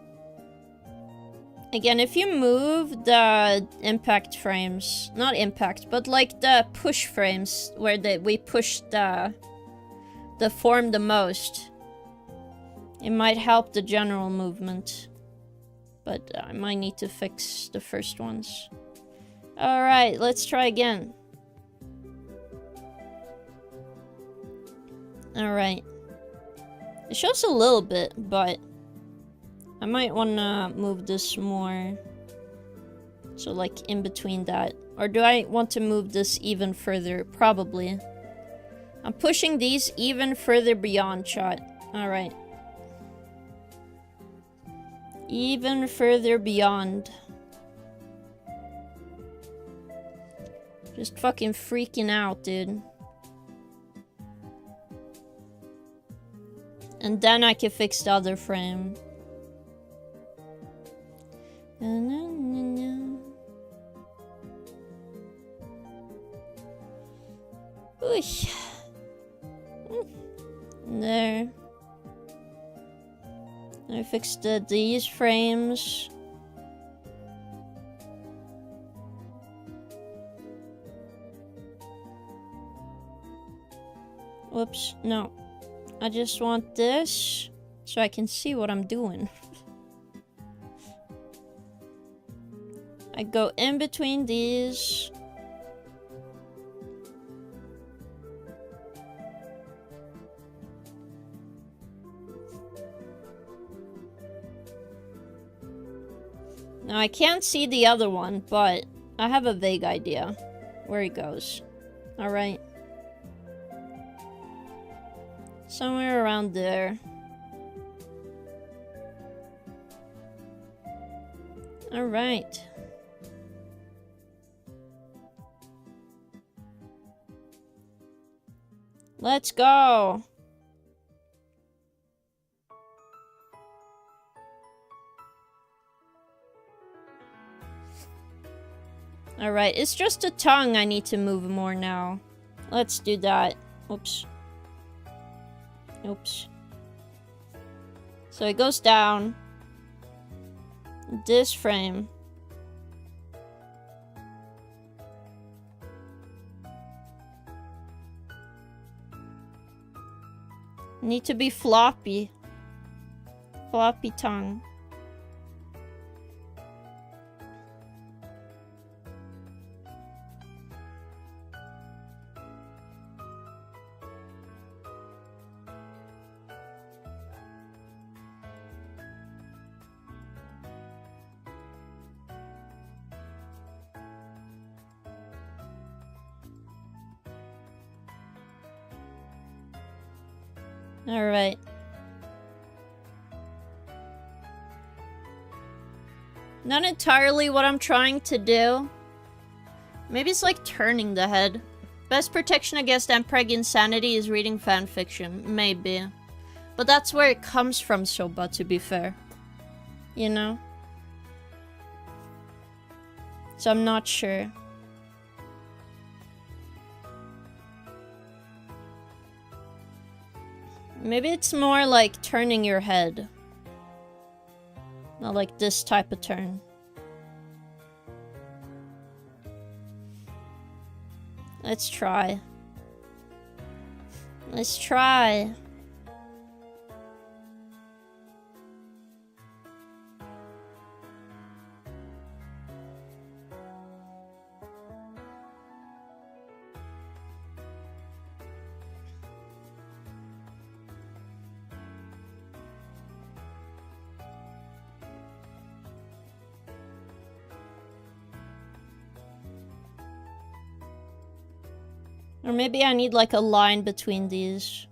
Again, if you move the impact frames, not impact, but like the push frames where we push the form the most, it might help the general movement. But I might need to fix the first ones. Alright, let's try again. Alright. It shows a little bit, but I might wanna move this more. So like in between that. Or do I want to move this even further? Probably. I'm pushing these even further beyond shot. Alright. Even further beyond. Just fucking freaking out, dude. And then I can fix the other frame. Oosh. There. I fixed these frames. Whoops, no. I just want this so I can see what I'm doing. I go in between these. Now I can't see the other one, but I have a vague idea where he goes. Alright. Somewhere around there. Alright. Let's go! Alright, it's just a tongue I need to move more now. Let's do that. Oops. Oops. So it goes down. This frame. Need to be floppy. Floppy tongue. Alright. Not entirely what I'm trying to do. Maybe it's like turning the head. Best protection against Empreg insanity is reading fanfiction. Maybe. But that's where it comes from, Soba, to be fair. You know? So I'm not sure. Maybe it's more like turning your head. Not like this type of turn. Let's try. Let's try. Or maybe I need like a line between these.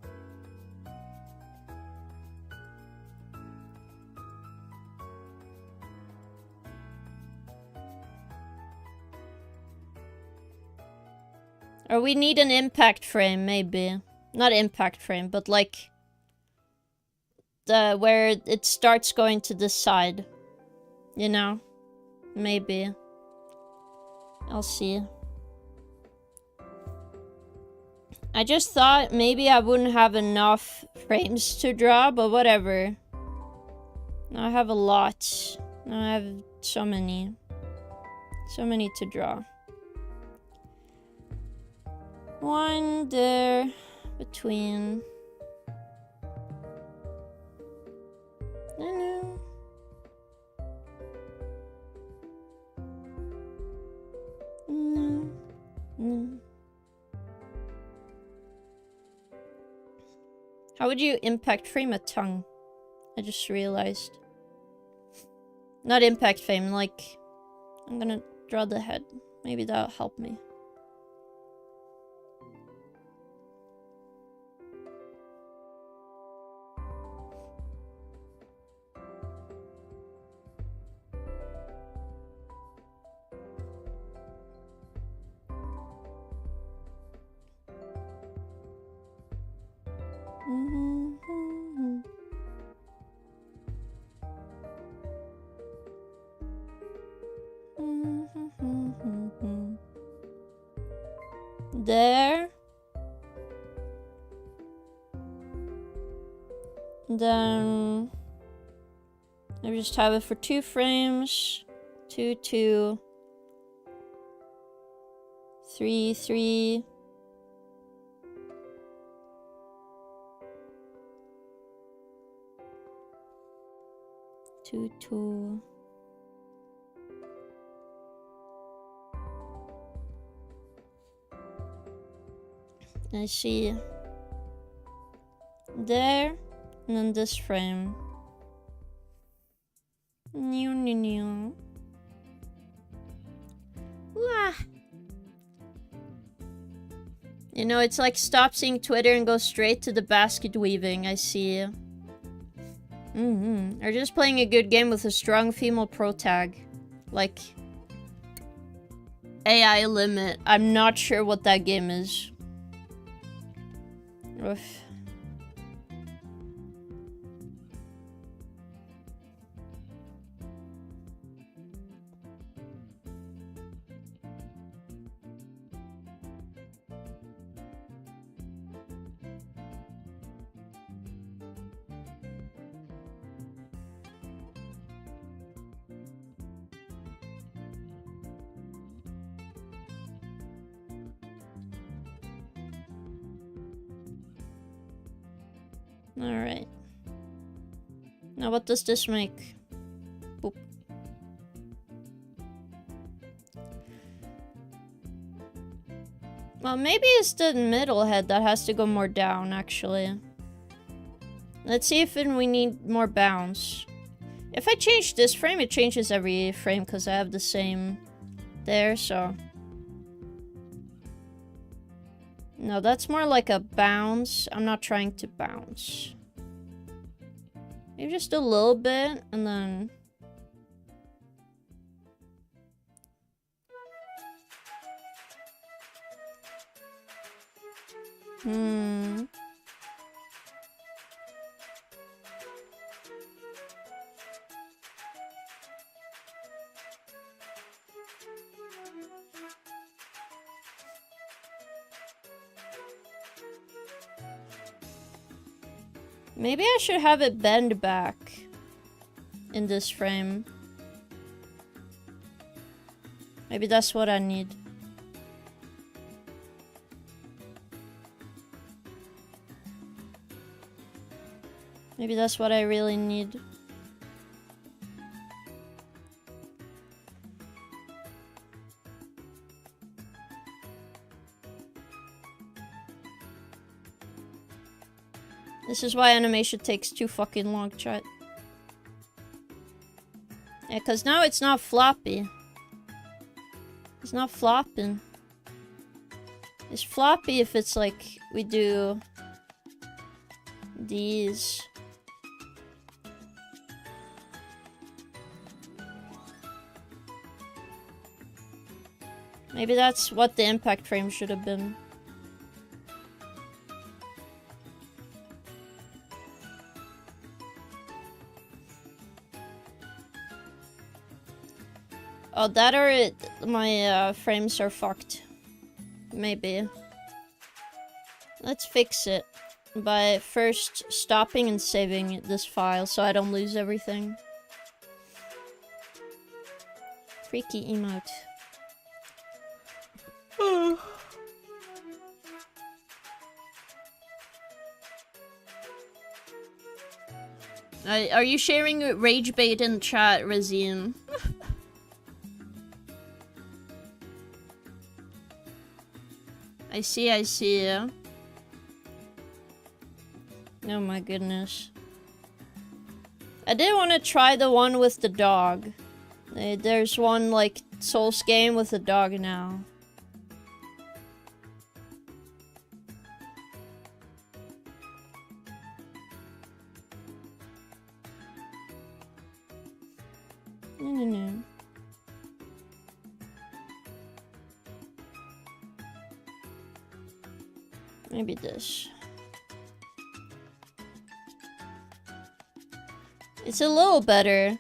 Or we need an impact frame, maybe. Not impact frame, but like the where it starts going to this side. You know? Maybe. I'll see. I just thought maybe I wouldn't have enough frames to draw, but whatever. Now I have a lot. Now I have so many. So many to draw. One there between. No. How would you impact frame a tongue? I just realized. Not impact frame, like... I'm gonna draw the head. Maybe that'll help me. There. Then I just have it for 2 frames. 2, 2. 3, 3. 2. I see. There, and then this frame. New, new, new. Wah. You know, it's like stop seeing Twitter and go straight to the basket weaving. I see. Or just playing a good game with a strong female pro tag. Like AI Limit. I'm not sure what that game is. Oof. Alright. Now what does this make? Boop. Well, maybe it's the middle head that has to go more down, actually. Let's see if we need more bounce. If I change this frame, it changes every frame because I have the same there, so... No, that's more like a bounce. I'm not trying to bounce. Maybe just a little bit, and then... Maybe I should have it bend back in this frame. Maybe that's what I need. Maybe that's what I really need. This is why animation takes too fucking long, chat. Yeah, cause now it's not floppy. It's not flopping. It's floppy if it's like we do these. Maybe that's what the impact frame should have been. Oh, that or my frames are fucked. Maybe. Let's fix it by first stopping and saving this file so I don't lose everything. Freaky emote. Are you sharing rage bait in chat, Razine? I see, I see. Oh my goodness. I did want to try the one with the dog. There's one, like, Souls game with a dog now. No. Maybe this. It's a little better.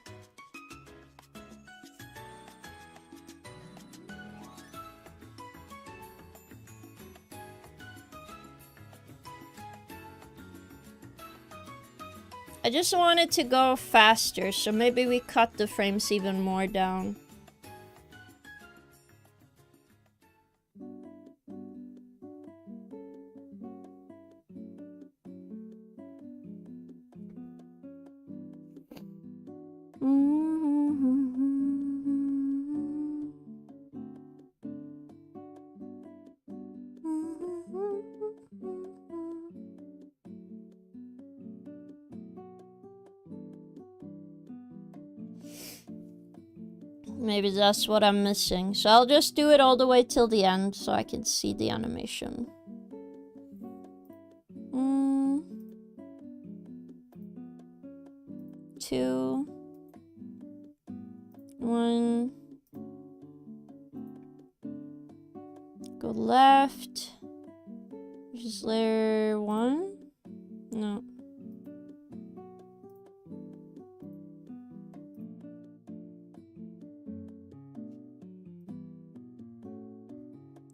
I just wanted to go faster, so maybe we cut the frames even more down. Maybe that's what I'm missing. So I'll just do it all the way till the end so I can see the animation. 2, 1. Go left. Which is layer 1? No.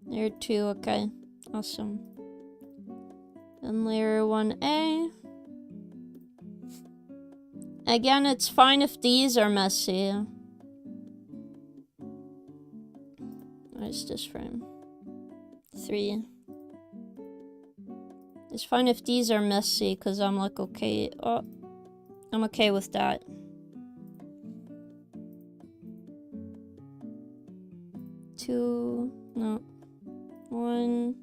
Layer 2, okay. Awesome. Then layer 1A. Again, it's fine if these are messy. Where's this frame? 3. It's fine if these are messy, because I'm like, okay. Oh, I'm okay with that. Two. No. 1.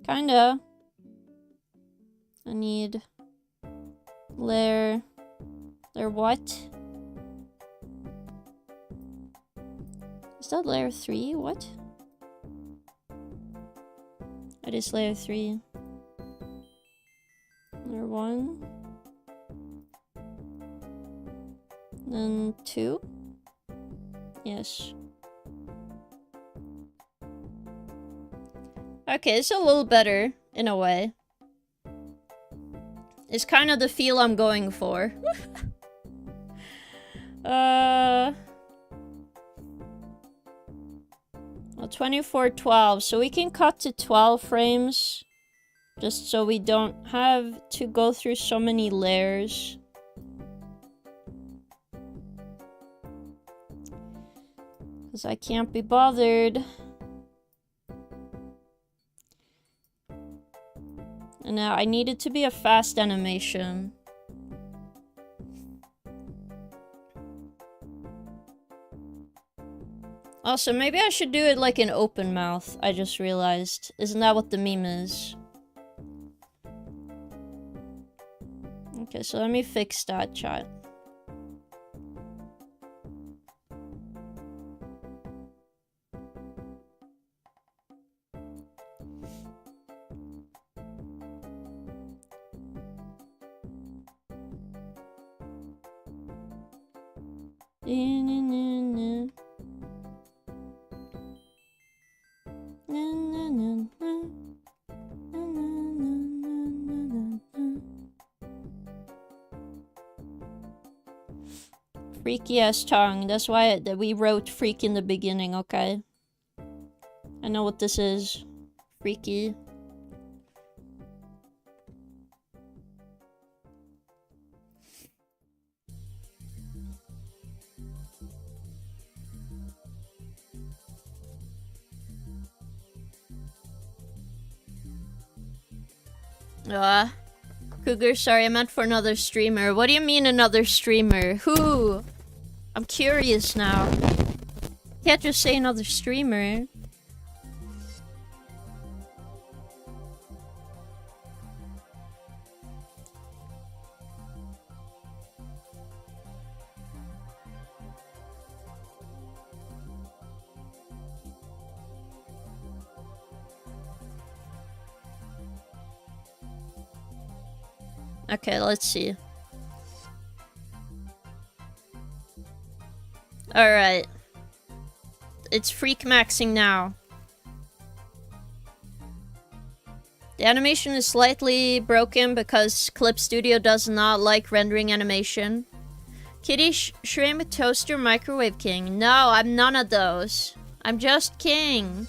Kinda. I need layer what? Is that layer 3? What? It is layer 3. Layer 1. Then 2. Yes. Okay, it's a little better, in a way. It's kind of the feel I'm going for. Well, 24:12, so we can cut to 12 frames. Just so we don't have to go through so many layers. Because I can't be bothered. And now I need it to be a fast animation. Also, maybe I should do it like an open mouth, I just realized. Isn't that what the meme is? Okay, so let me fix that, chat. Freaky ass tongue. That's why we wrote freak in the beginning, okay? I know what this is. Freaky. Cougar, sorry, I meant for another streamer. What do you mean another streamer? Who? I'm curious now. Can't just say another streamer. Okay, let's see. Alright. It's freak maxing now. The animation is slightly broken because Clip Studio does not like rendering animation. Kitty, Shrimp, Toaster, Microwave King. No, I'm none of those. I'm just King.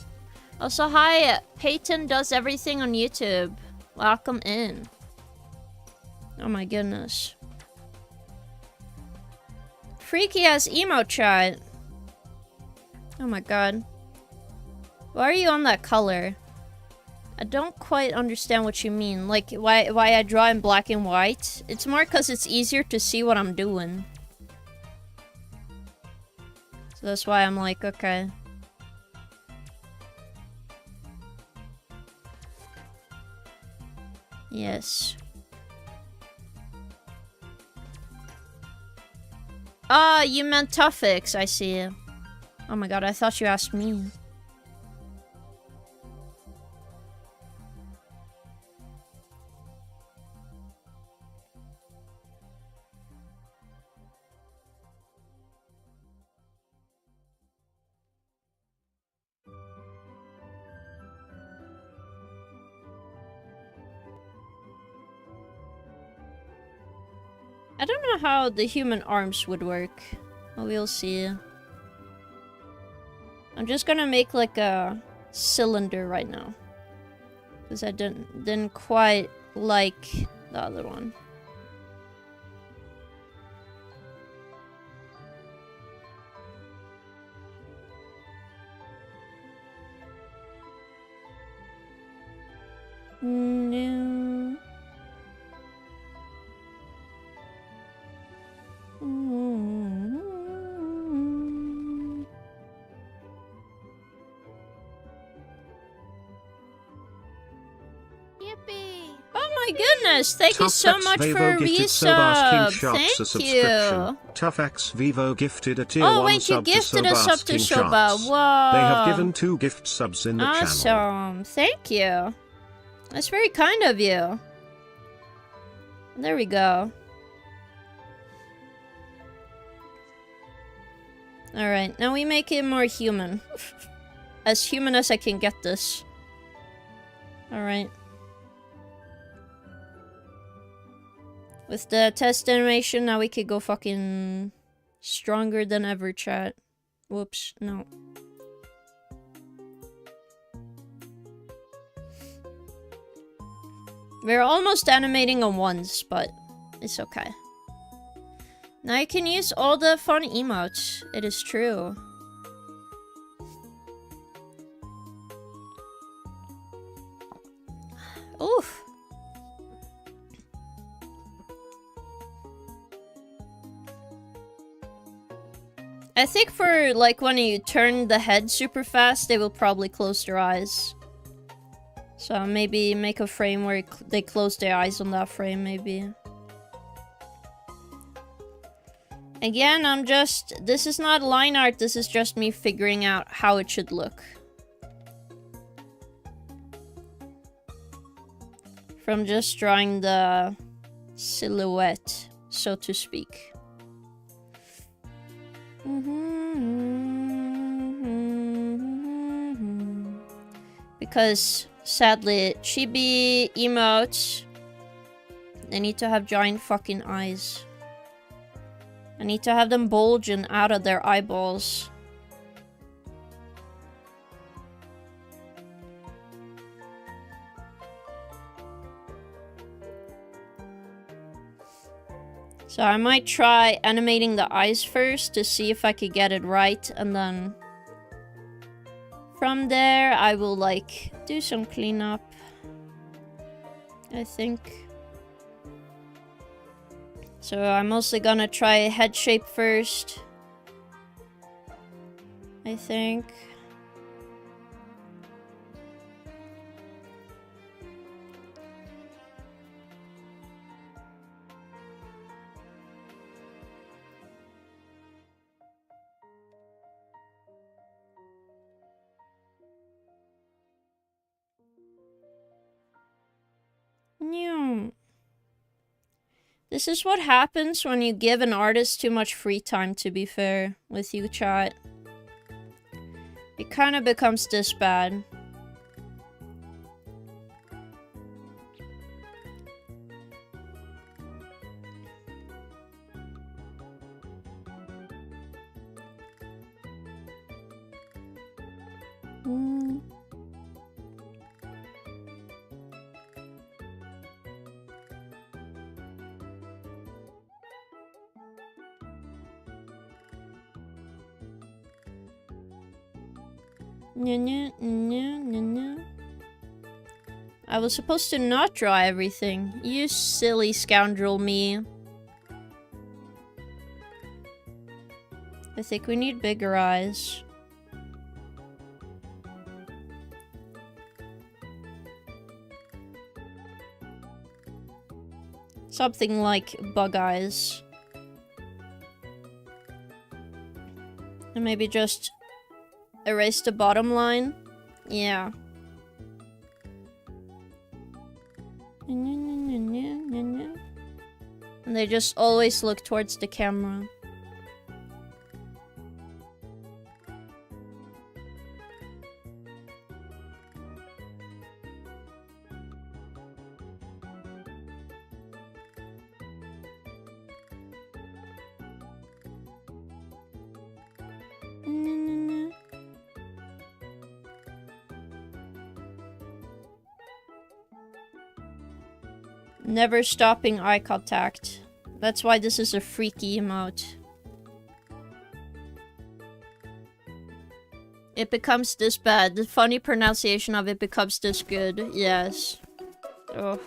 Also, hi, Peyton does everything on YouTube. Welcome in. Oh my goodness. Freaky ass emo chat. Oh my god. Why are you on that color? I don't quite understand what you mean. Like, why I draw in black and white? It's more because it's easier to see what I'm doing. So that's why I'm like, okay. Yes. Ah, you meant Tuffix, I see. Oh my god, I thought you asked me. I don't know how the human arms would work. But we'll see. I'm just gonna make like a cylinder right now. Because I didn't quite like the other one. No. Yippee! Oh my goodness! Thank you so much for a resub. Thank you. ToughX Vivo gifted a tier Oh 1 wait, you sub gifted to us up to Soba. Sharks. Whoa! They have given 2 gift subs in the channel. Awesome. Thank you. That's very kind of you. There we go. Alright, now we make it more human. As human as I can get this. Alright. With the test animation, now we could go fucking stronger than ever, chat. Whoops, no. We're almost animating on ones, but it's okay. Now you can use all the fun emotes. It is true. Oof. I think for like when you turn the head super fast, they will probably close their eyes. So maybe make a frame where they close their eyes on that frame, maybe. Again, this is not line art, this is just me figuring out how it should look. From just drawing the silhouette, so to speak. Because sadly, chibi emotes, they need to have giant fucking eyes. I need to have them bulging out of their eyeballs. So I might try animating the eyes first to see if I could get it right, and then from there I will like do some cleanup, I think. So I'm mostly gonna try head shape first, I think. Yeah. This is what happens when you give an artist too much free time, to be fair, with you, chat. It kind of becomes this bad. I was supposed to not draw everything. You silly scoundrel me. I think we need bigger eyes. Something like bug eyes. And maybe just erase the bottom line. Yeah. And they just always look towards the camera. Never stopping eye contact. That's why this is a freaky emote. It becomes this bad. The funny pronunciation of it becomes this good. Yes. Oh.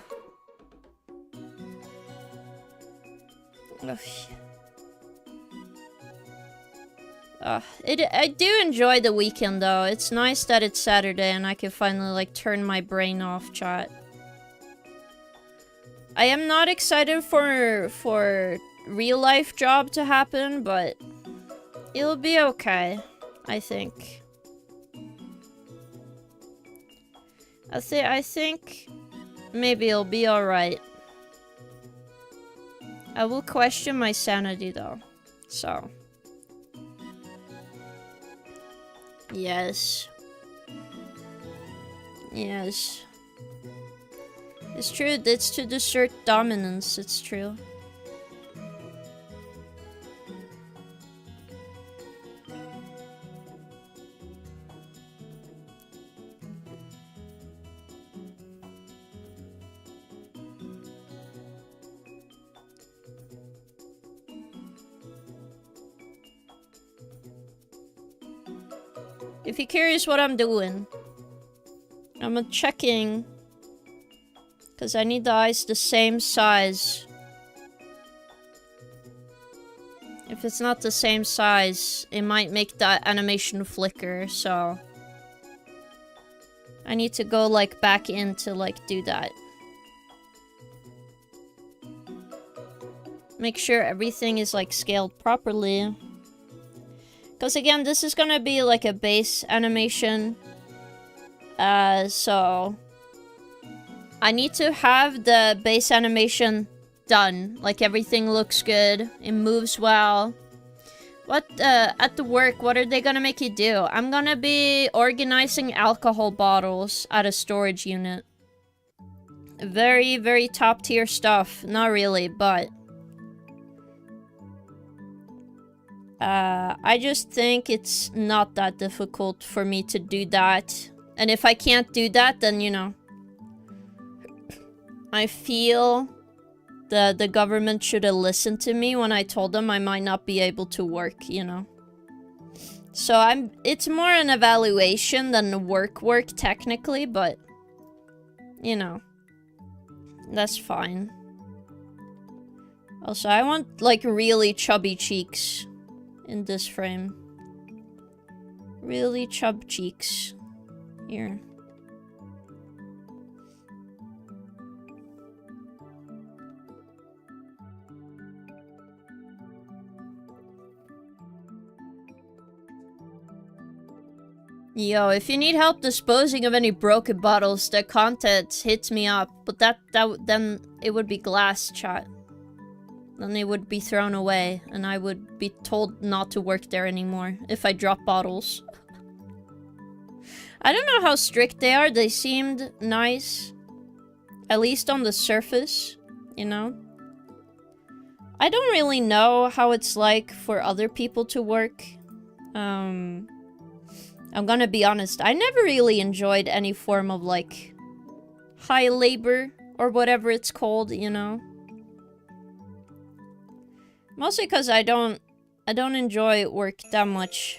I do enjoy the weekend though. It's nice that it's Saturday and I can finally like turn my brain off, chat. I am not excited for real life job to happen, but it'll be okay, I think. I think maybe it'll be alright. I will question my sanity though, so. Yes. Yes. It's true, it's to assert dominance, it's true. If you're curious what I'm doing, I'm checking, because I need the eyes the same size. If it's not the same size, it might make that animation flicker, so I need to go like back in to like do that. Make sure everything is like scaled properly. Because again, this is gonna be like a base animation. So I need to have the base animation done. Like everything looks good. It moves well. What, at the work, what are they gonna make you do? I'm gonna be organizing alcohol bottles at a storage unit. Very, very top tier stuff. Not really, but I just think it's not that difficult for me to do that. And if I can't do that, then, you know, I feel the government should have listened to me when I told them I might not be able to work, you know. So it's more an evaluation than work technically, but, you know, that's fine. Also, I want, like, really chubby cheeks in this frame. Really chub cheeks. Here. Yo, if you need help disposing of any broken bottles, the content hits me up. But then it would be glass, chat. Then they would be thrown away, and I would be told not to work there anymore if I drop bottles. I don't know how strict they are. They seemed nice. At least on the surface, you know? I don't really know how it's like for other people to work. I'm gonna be honest. I never really enjoyed any form of, like, high labor or whatever it's called, you know? Mostly because I don't enjoy work that much.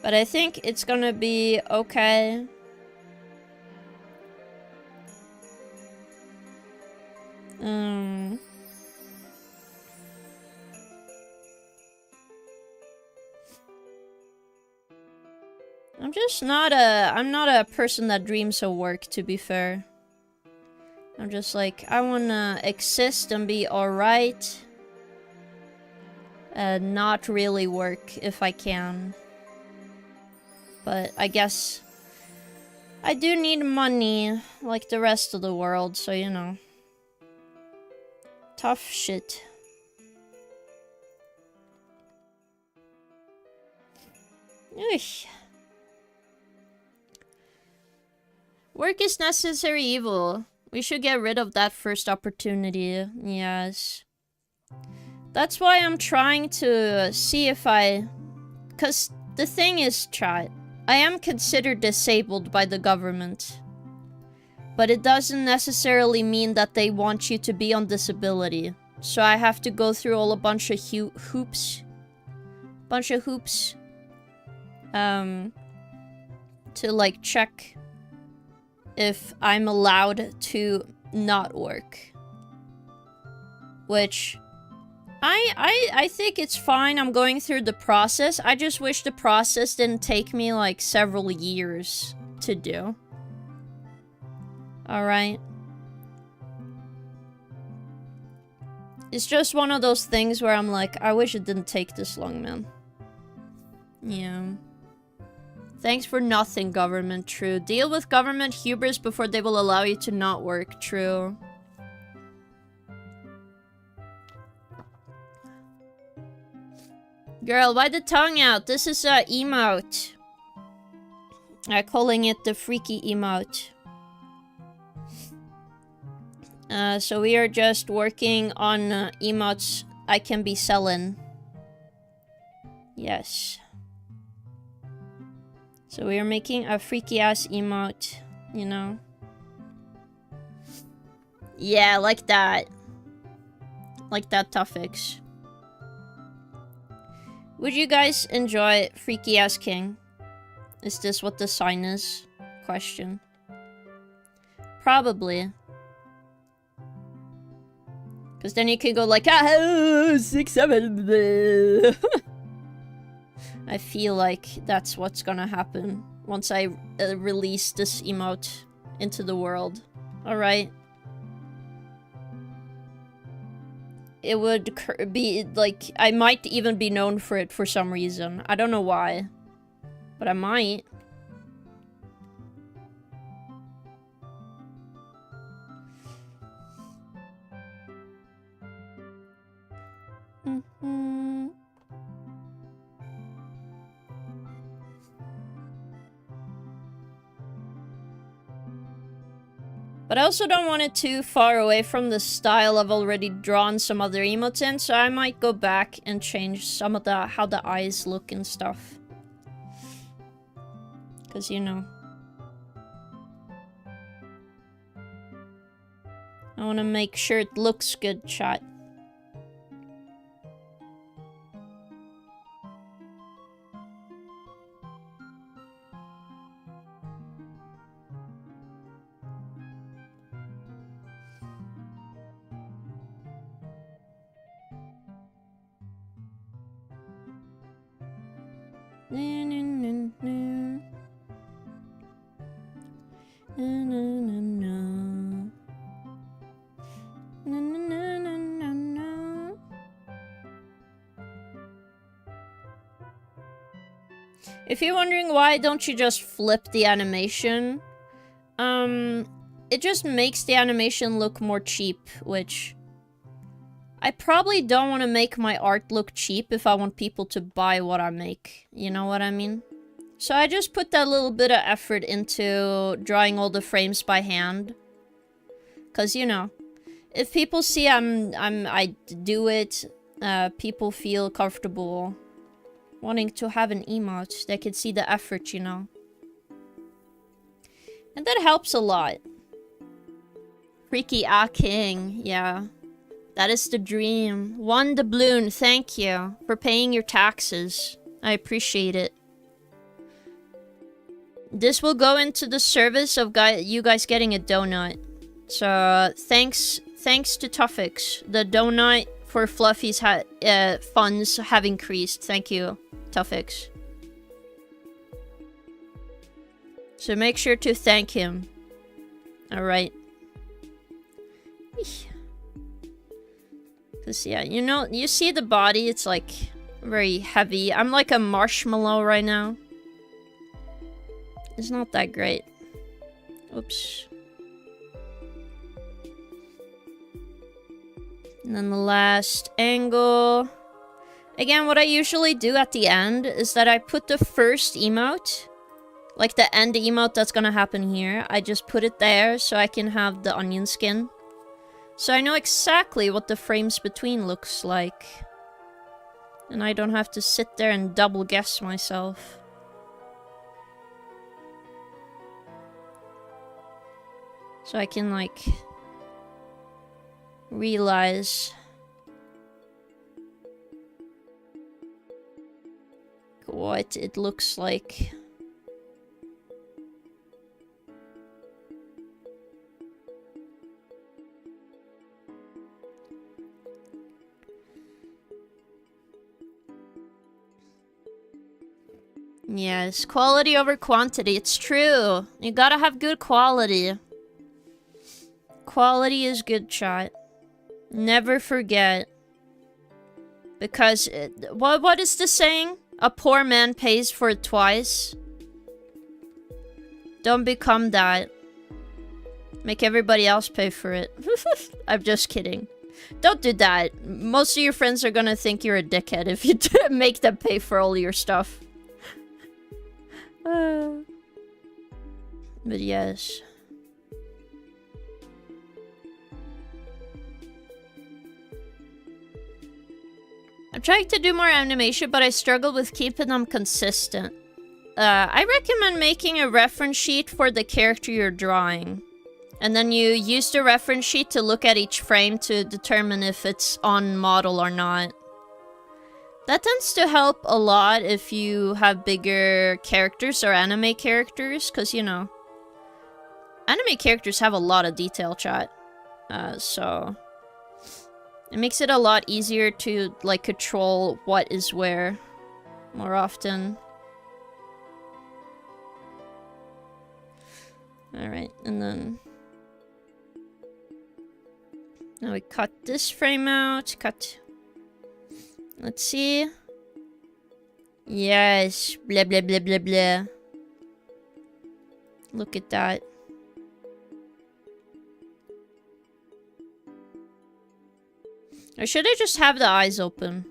But I think it's gonna be okay. I'm not a person that dreams of work, to be fair. I'm just like, I wanna exist and be alright. And not really work if I can. But I guess I do need money, like the rest of the world, so you know. Tough shit. Eesh. Work is necessary evil. We should get rid of that first opportunity. Yes. That's why I'm trying to see if I... Because the thing is, chat, I am considered disabled by the government. But it doesn't necessarily mean that they want you to be on disability. So I have to go through a bunch of hoops. To like check if I'm allowed to not work. Which I think it's fine. I'm going through the process. I just wish the process didn't take me like several years to do. Alright. It's just one of those things where I'm like, I wish it didn't take this long, man. Yeah. Thanks for nothing, government. True. Deal with government hubris before they will allow you to not work. True. Girl, why the tongue out? This is a emote. I'm calling it the freaky emote. So we are just working on emotes I can be selling. Yes. So we are making a freaky ass emote, you know? Yeah, like that. Like that, Tuffix. Would you guys enjoy Freaky Ass King? Is this what the sign is? Question. Probably. Because then you can go like, ah, 6, 7, bleh. I feel like that's what's gonna happen once I release this emote into the world. Alright. It would be, like, I might even be known for it for some reason. I don't know why. But I might. But I also don't want it too far away from the style I've already drawn some other emotes in, so I might go back and change some of the how the eyes look and stuff. Because, you know. I want to make sure it looks good, chat. If you're wondering why don't you just flip the animation, it just makes the animation look more cheap, which I probably don't want to make my art look cheap if I want people to buy what I make. You know what I mean? So I just put that little bit of effort into drawing all the frames by hand. Cause you know, if people see I do it, people feel comfortable wanting to have an emote. They can see the effort, you know. And that helps a lot. Freaky King, yeah. That is the dream. One doubloon, thank you for paying your taxes. I appreciate it. This will go into the service of you guys getting a donut. So, thanks to Tuffix. The donut for Fluffy's funds have increased. Thank you, Tuffix. So make sure to thank him. Alright. Cause yeah, you know, you see the body, it's like very heavy. I'm like a marshmallow right now. It's not that great. Oops. And then the last angle. Again, what I usually do at the end is that I put the first emote, like the end emote that's gonna happen here, I just put it there so I can have the onion skin. So I know exactly what the frames between looks like. And I don't have to sit there and double guess myself. So I can, like, realize what it looks like. Yes, quality over quantity. It's true. You gotta have good quality. Quality is good, chat. Never forget. Because, what is the saying? A poor man pays for it twice. Don't become that. Make everybody else pay for it. I'm just kidding. Don't do that. Most of your friends are gonna think you're a dickhead if you make them pay for all your stuff. But yes. I'm trying to do more animation, but I struggle with keeping them consistent. I recommend making a reference sheet for the character you're drawing. And then you use the reference sheet to look at each frame to determine if it's on model or not. That tends to help a lot if you have bigger characters or anime characters, because, you know, anime characters have a lot of detail, chat. So it makes it a lot easier to, like, control what is where more often. Alright, and then now we cut this frame out, cut. Let's see. Yes, blah blah blah blah blah. Look at that. Or should I just have the eyes open?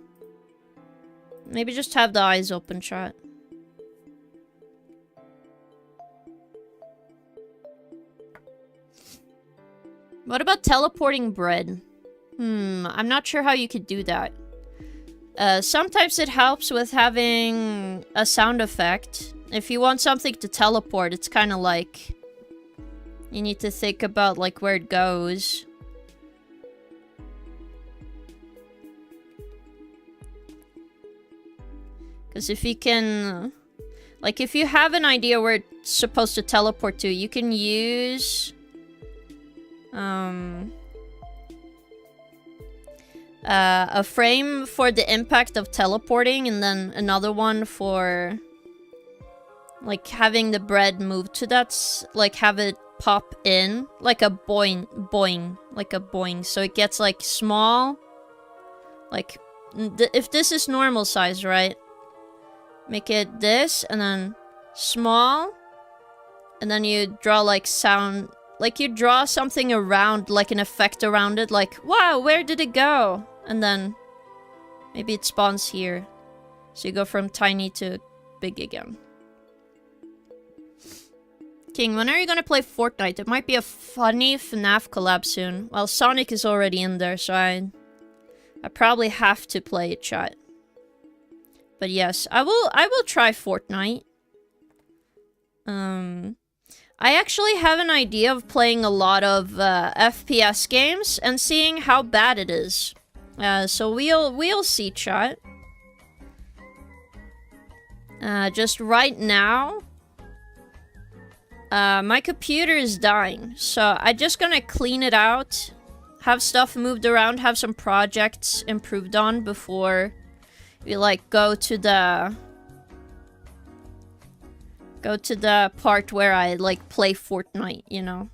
Maybe just have the eyes open, chat. What about teleporting bread? I'm not sure how you could do that. Sometimes it helps with having a sound effect. If you want something to teleport, it's kind of like you need to think about, like, where it goes. Because if you can, like, if you have an idea where it's supposed to teleport to, you can use a frame for the impact of teleporting, and then another one for, like, having the bread move to that, like, have it pop in, like a boing, boing, like a boing. So it gets, like, small, like, if this is normal size, right? Make it this, and then small, and then you draw, like, sound, like, you draw something around, like, an effect around it, like, wow, where did it go? And then maybe it spawns here. So you go from tiny to big again. King, when are you gonna play Fortnite? It might be a funny FNAF collab soon. Well, Sonic is already in there, so I probably have to play it, chat. But yes, I will try Fortnite. I actually have an idea of playing a lot of FPS games and seeing how bad it is. So we'll see, chat. Just right now, my computer is dying, so I'm just gonna clean it out, have stuff moved around, have some projects improved on before we, like, go to the Go to the part where I, like, play Fortnite, you know?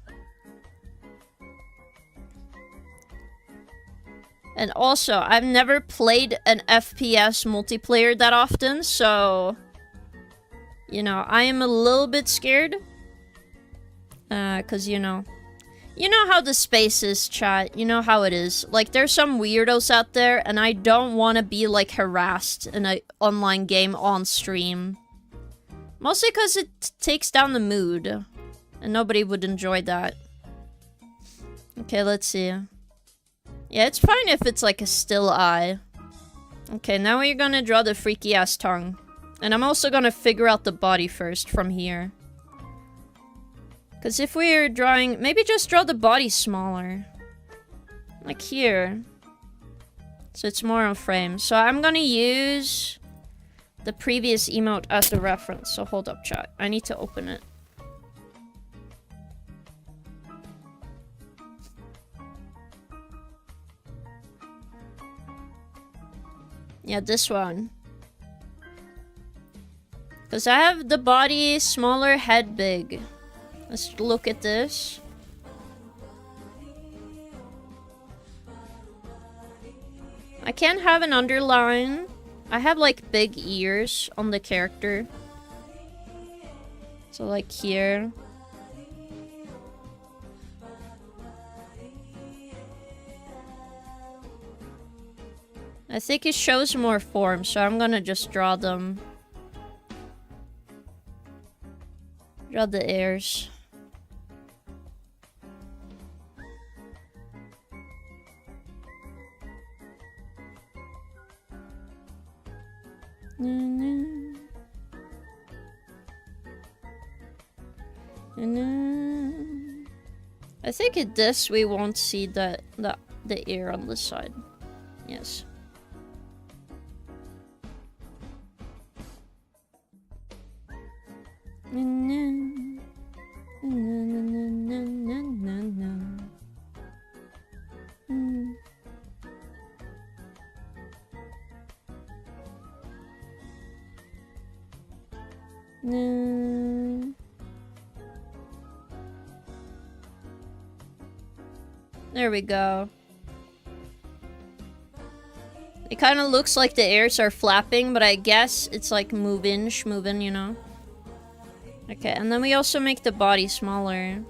And also, I've never played an FPS multiplayer that often, so... You know, I am a little bit scared. Cause, you know... You know how the space is, chat. You know how it is. Like, there's some weirdos out there, and I don't want to be, like, harassed in an online game on stream. Mostly because it takes down the mood. And nobody would enjoy that. Okay, let's see. Yeah, it's fine if it's like a still eye. Okay, now we're gonna draw the freaky ass tongue. And I'm also gonna figure out the body first from here. Because if we're drawing... Maybe just draw the body smaller. Like here. So it's more on frame. So I'm gonna use the previous emote as the reference. So hold up, chat. I need to open it. Yeah, this one. Because I have the body smaller, head big. Let's look at this. I can't have an underline. I have like big ears on the character. So like here. I think it shows more forms, so I'm gonna just draw them. Draw the ears. I think at this we won't see the ear on this side. Yes. There we go. It kind of looks like the ears are flapping, but I guess it's like moving, you know? Okay, and then we also make the body smaller.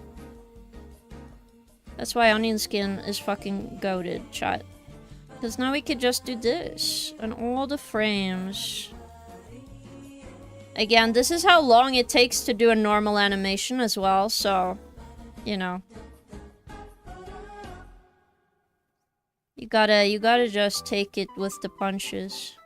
That's why onion skin is fucking goated, chat. Because now we could just do this. And all the frames. Again, this is how long it takes to do a normal animation as well, so... You know. You gotta just take it with the punches.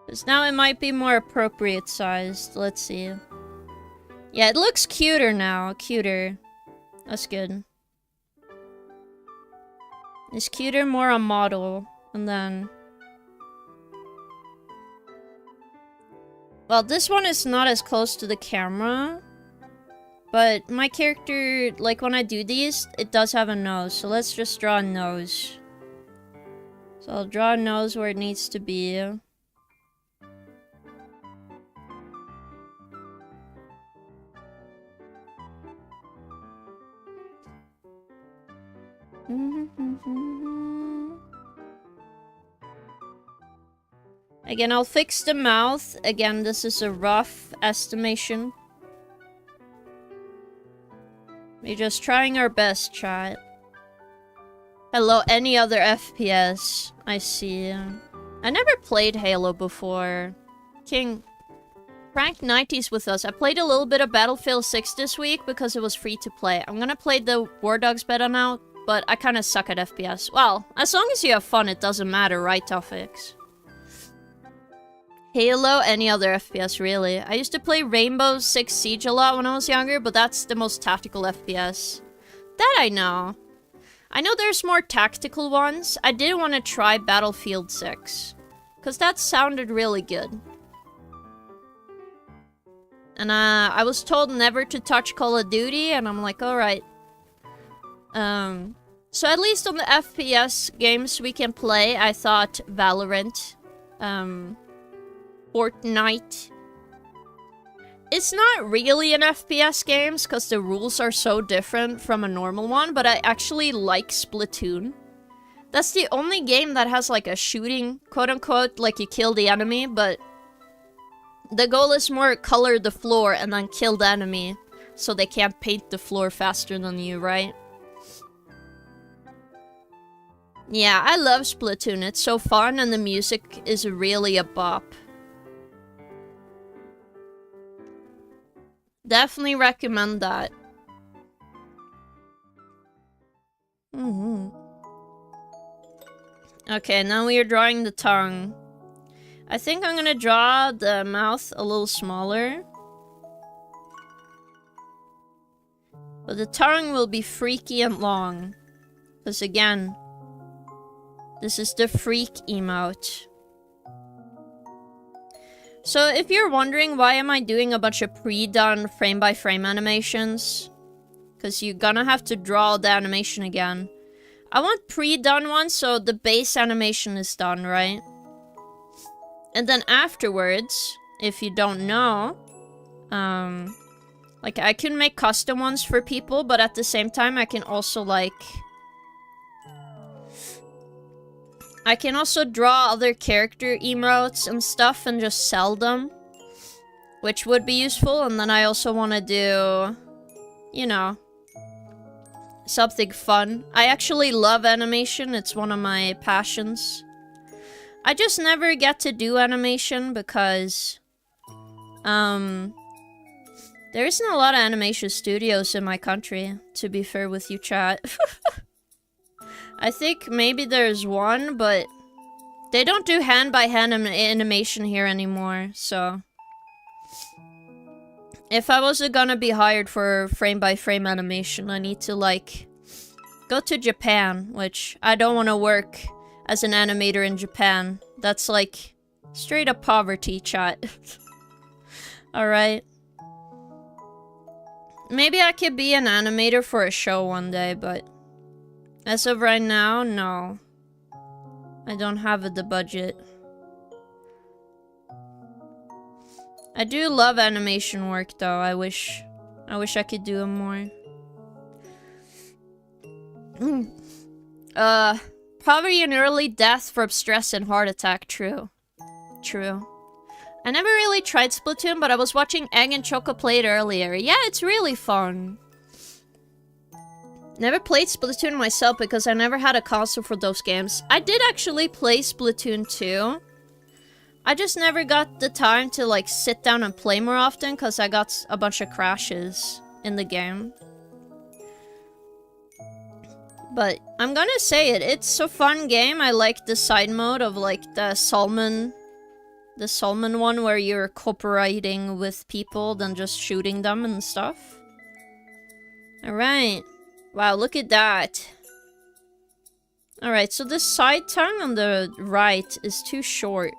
Because now it might be more appropriate sized. Let's see. Yeah, it looks cuter now. Cuter. That's good. It's cuter, more a model. And then... Well, this one is not as close to the camera. But my character, like when I do these, it does have a nose. So let's just draw a nose. So I'll draw a nose where it needs to be. Again, I'll fix the mouth. Again, this is a rough estimation. We're just trying our best, chat. Hello, any other FPS? I see. I never played Halo before. King, Frank 90's with us. I played a little bit of Battlefield 6 this week because it was free to play. I'm gonna play the War Dogs beta now, but I kinda suck at FPS. Well, as long as you have fun, it doesn't matter, right, Toffix? Halo, any other FPS, really. I used to play Rainbow Six Siege a lot when I was younger, but that's the most tactical FPS. That I know. I know there's more tactical ones. I did want to try Battlefield 6. Because that sounded really good. And I was told never to touch Call of Duty, and I'm like, alright. So at least on the FPS games we can play, I thought Valorant, Fortnite. It's not really an FPS games because the rules are so different from a normal one, but I actually like Splatoon. That's the only game that has like a shooting, quote unquote, like you kill the enemy, but the goal is more color the floor and then kill the enemy so they can't paint the floor faster than you, right? Yeah, I love Splatoon. It's so fun and the music is really a bop. Definitely recommend that. Okay, now we are drawing the tongue. I think I'm gonna draw the mouth a little smaller. But the tongue will be freaky and long. Because again, this is the freak emote. So if you're wondering why am I doing a bunch of pre-done frame-by-frame animations, because you're gonna have to draw the animation again. I want pre-done ones so the base animation is done, right? And then afterwards, if you don't know, like I can make custom ones for people, but at the same time I can also like... I can also draw other character emotes and stuff and just sell them. Which would be useful, and then I also want to do, you know, something fun. I actually love animation, it's one of my passions. I just never get to do animation because, there isn't a lot of animation studios in my country, to be fair with you, chat. I think maybe there's one, but they don't do hand-by-hand animation here anymore, so... If I was gonna be hired for frame-by-frame animation, I need to, like, go to Japan, which I don't want to work as an animator in Japan. That's, like, straight-up poverty, chat. Alright. Maybe I could be an animator for a show one day, but... as of right now, no. I don't have the budget. I do love animation work though. I wish I could do it more. Probably an early death from stress and heart attack. True. True. I never really tried Splatoon, but I was watching Egg and Choco play it earlier. Yeah, it's really fun. Never played Splatoon myself because I never had a console for those games. I did actually play Splatoon 2. I just never got the time to like sit down and play more often because I got a bunch of crashes in the game. But I'm gonna say it, it's a fun game. I like the side mode of like the salmon one where you're cooperating with people than just shooting them and stuff. Alright. Wow, look at that. Alright, so this side tongue on the right is too short.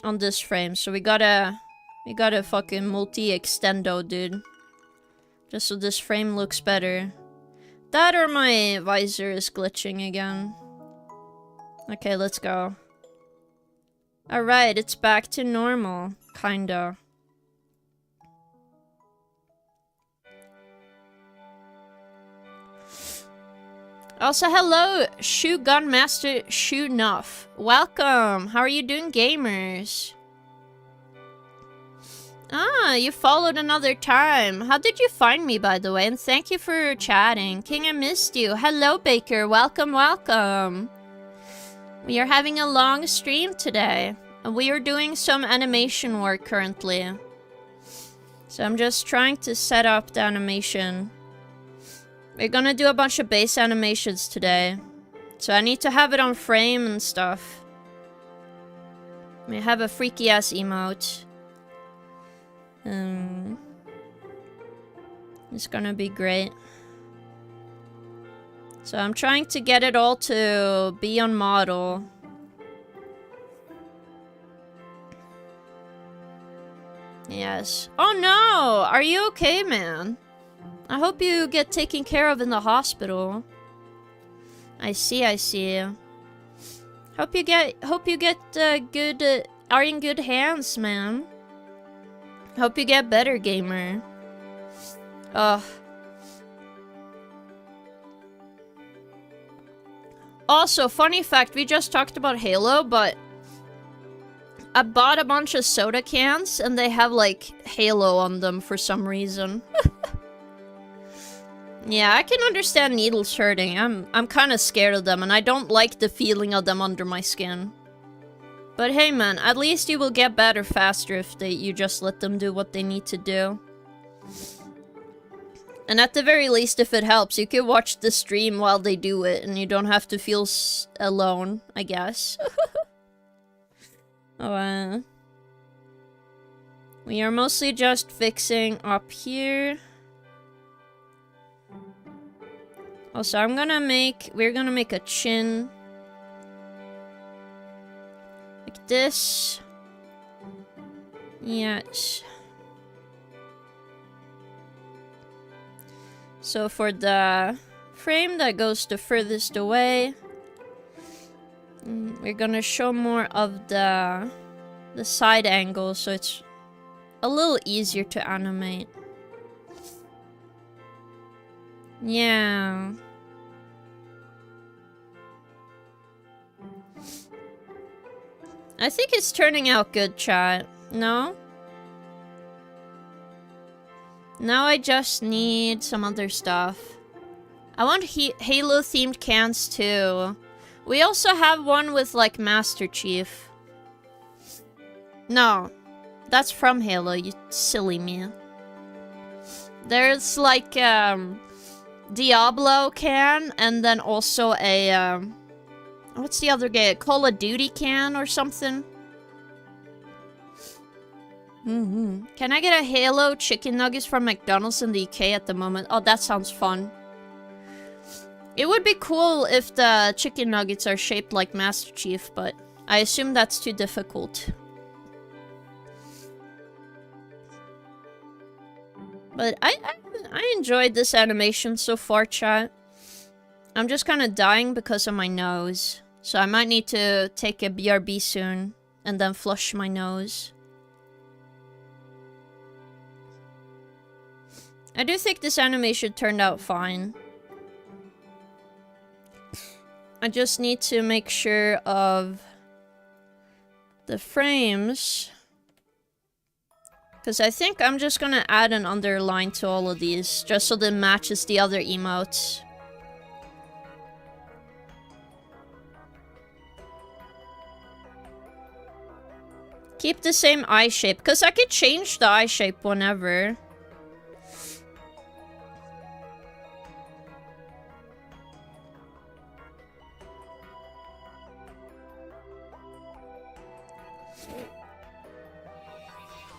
On this frame, so we gotta fucking multi-extendo, dude. Just so this frame looks better. That or my visor is glitching again. Okay, let's go. Alright, it's back to normal. Kinda. Also, hello, Shoe Gun Master Shoe Nuff. Welcome. How are you doing, gamers? Ah, you followed another time. How did you find me, by the way? And thank you for chatting. King, I missed you. Hello, Baker. Welcome, welcome. We are having a long stream today. And we are doing some animation work currently. So I'm just trying to set up the animation. We're gonna do a bunch of base animations today. So I need to have it on frame and stuff. We have a freaky ass emote. It's gonna be great. So I'm trying to get it all to be on model. Yes. Oh no! Are you okay, man? I hope you get taken care of in the hospital. I see, I see. Hope you get good, are in good hands, man. Hope you get better, gamer. Ugh. Also, funny fact, we just talked about Halo, but I bought a bunch of soda cans and they have like Halo on them for some reason. Yeah, I can understand needles hurting. I'm kind of scared of them and I don't like the feeling of them under my skin. But hey man, at least you will get better faster if you just let them do what they need to do. And at the very least, if it helps, you can watch the stream while they do it and you don't have to feel alone, I guess. Oh, we are mostly just fixing up here. Also, we're gonna make a chin. Like this. Yes. So for the frame that goes the furthest away, we're gonna show more of the side angle so it's a little easier to animate. Yeah. I think it's turning out good, chat. No? Now I just need some other stuff. I want Halo-themed cans too. We also have one with, like, Master Chief. No. That's from Halo, you silly me. There's, like, Diablo can, and then also a, what's the other game? Call of Duty can or something? Can I get a Halo chicken nuggets from McDonald's in the UK at the moment? Oh, that sounds fun. It would be cool if the chicken nuggets are shaped like Master Chief, but I assume that's too difficult. But I enjoyed this animation so far, chat. I'm just kind of dying because of my nose. So I might need to take a BRB soon and then flush my nose. I do think this animation turned out fine. I just need to make sure of the frames. Because I think I'm just gonna add an underline to all of these, just so that it matches the other emotes. Keep the same eye shape, because I could change the eye shape whenever.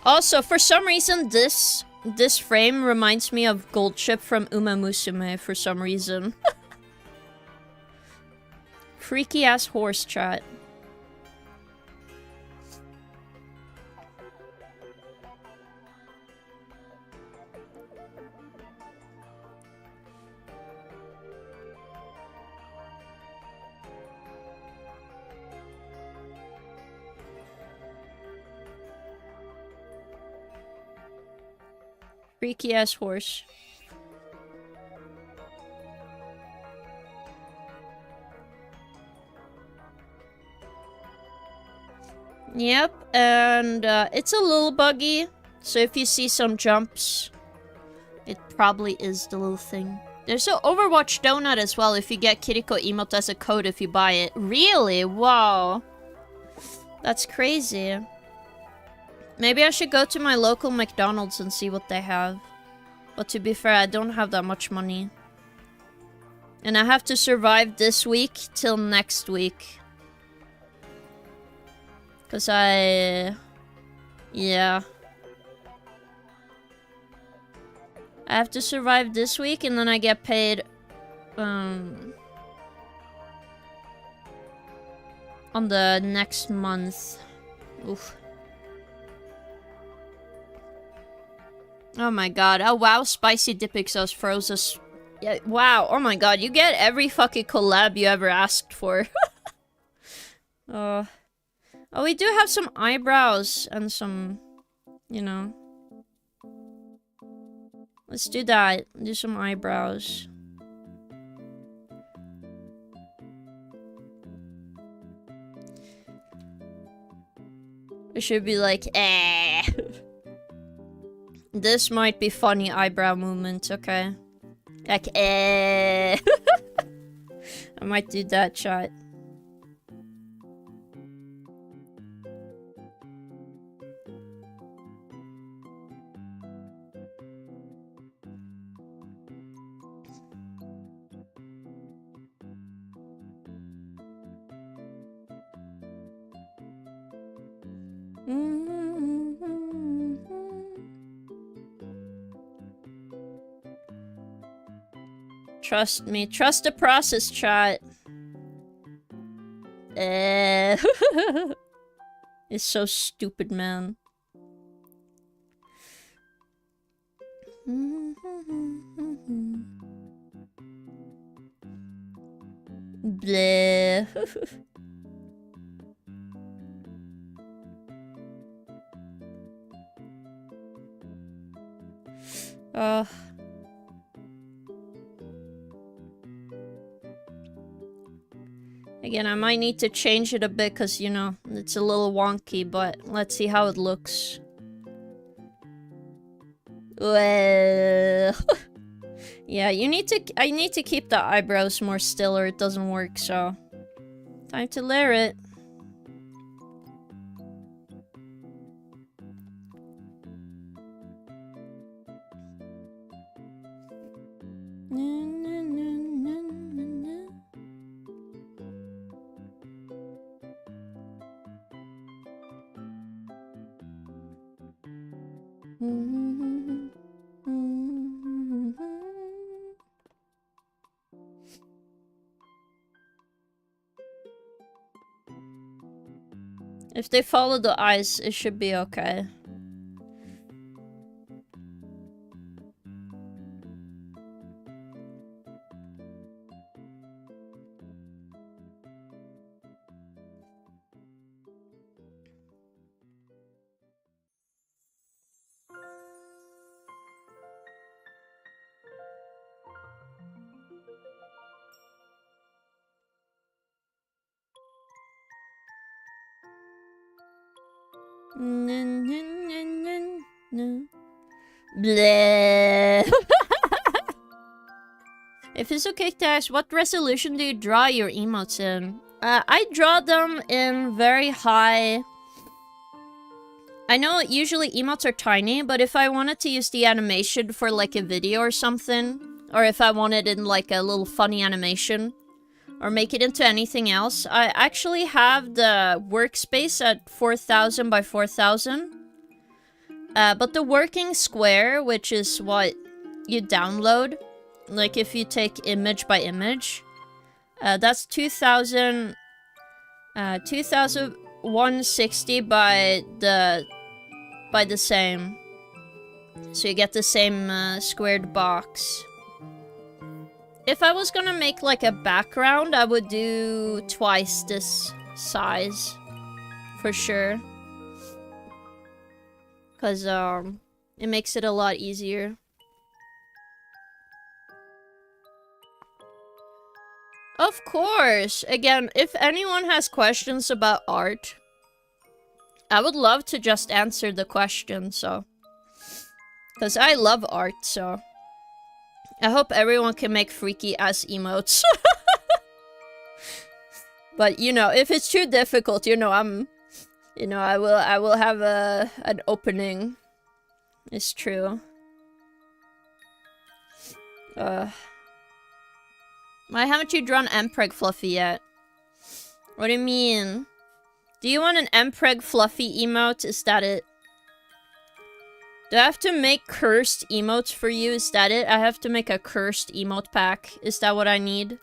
Also, for some reason, this frame reminds me of Gold Chip from Uma Musume for some reason. Freaky ass horse, chat. Freaky ass horse. Yep, and it's a little buggy, so if you see some jumps, it probably is the little thing. There's an Overwatch donut as well if you get Kiriko emote as a code if you buy it. Really? Wow. That's crazy. Maybe I should go to my local McDonald's and see what they have. But to be fair, I don't have that much money. And I have to survive this week till next week. Because yeah. I have to survive this week and then I get paid, on the next month. Oof. Oh my god. Oh wow, Spicy Dipixos froze us. Yeah, wow. Oh my god, you get every fucking collab you ever asked for. Oh, we do have some eyebrows and some, you know. Let's do that. Do some eyebrows. It should be like, eh. This might be funny eyebrow movement, okay. Like, eh. I might do that, chat. Trust me. Trust the process, chat. It's so stupid, man. Bleh. Again, I might need to change it a bit because, you know, it's a little wonky, but let's see how it looks. Well, yeah, I need to keep the eyebrows more still or it doesn't work, so time to layer it. If they follow the eyes, it should be okay. Bleh. If it's okay to ask, what resolution do you draw your emotes in? I draw them in very high... I know usually emotes are tiny, but if I wanted to use the animation for like a video or something, or if I wanted in like a little funny animation, or make it into anything else, I actually have the workspace at 4000 by 4000. But the working square, which is what you download, like if you take image by image, that's 2160 by the same. So you get the same squared box. If I was gonna make like a background, I would do twice this size. For sure. Cause it makes it a lot easier. Of course! Again, if anyone has questions about art, I would love to just answer the question, so. Cause I love art, so. I hope everyone can make freaky ass emotes. But you know, if it's too difficult, you know, I will have an opening. It's true. Why haven't you drawn Mpreg Fluffy yet? What do you mean? Do you want an Mpreg Fluffy emote? Is that it? Do I have to make cursed emotes for you? Is that it? I have to make a cursed emote pack. Is that what I need?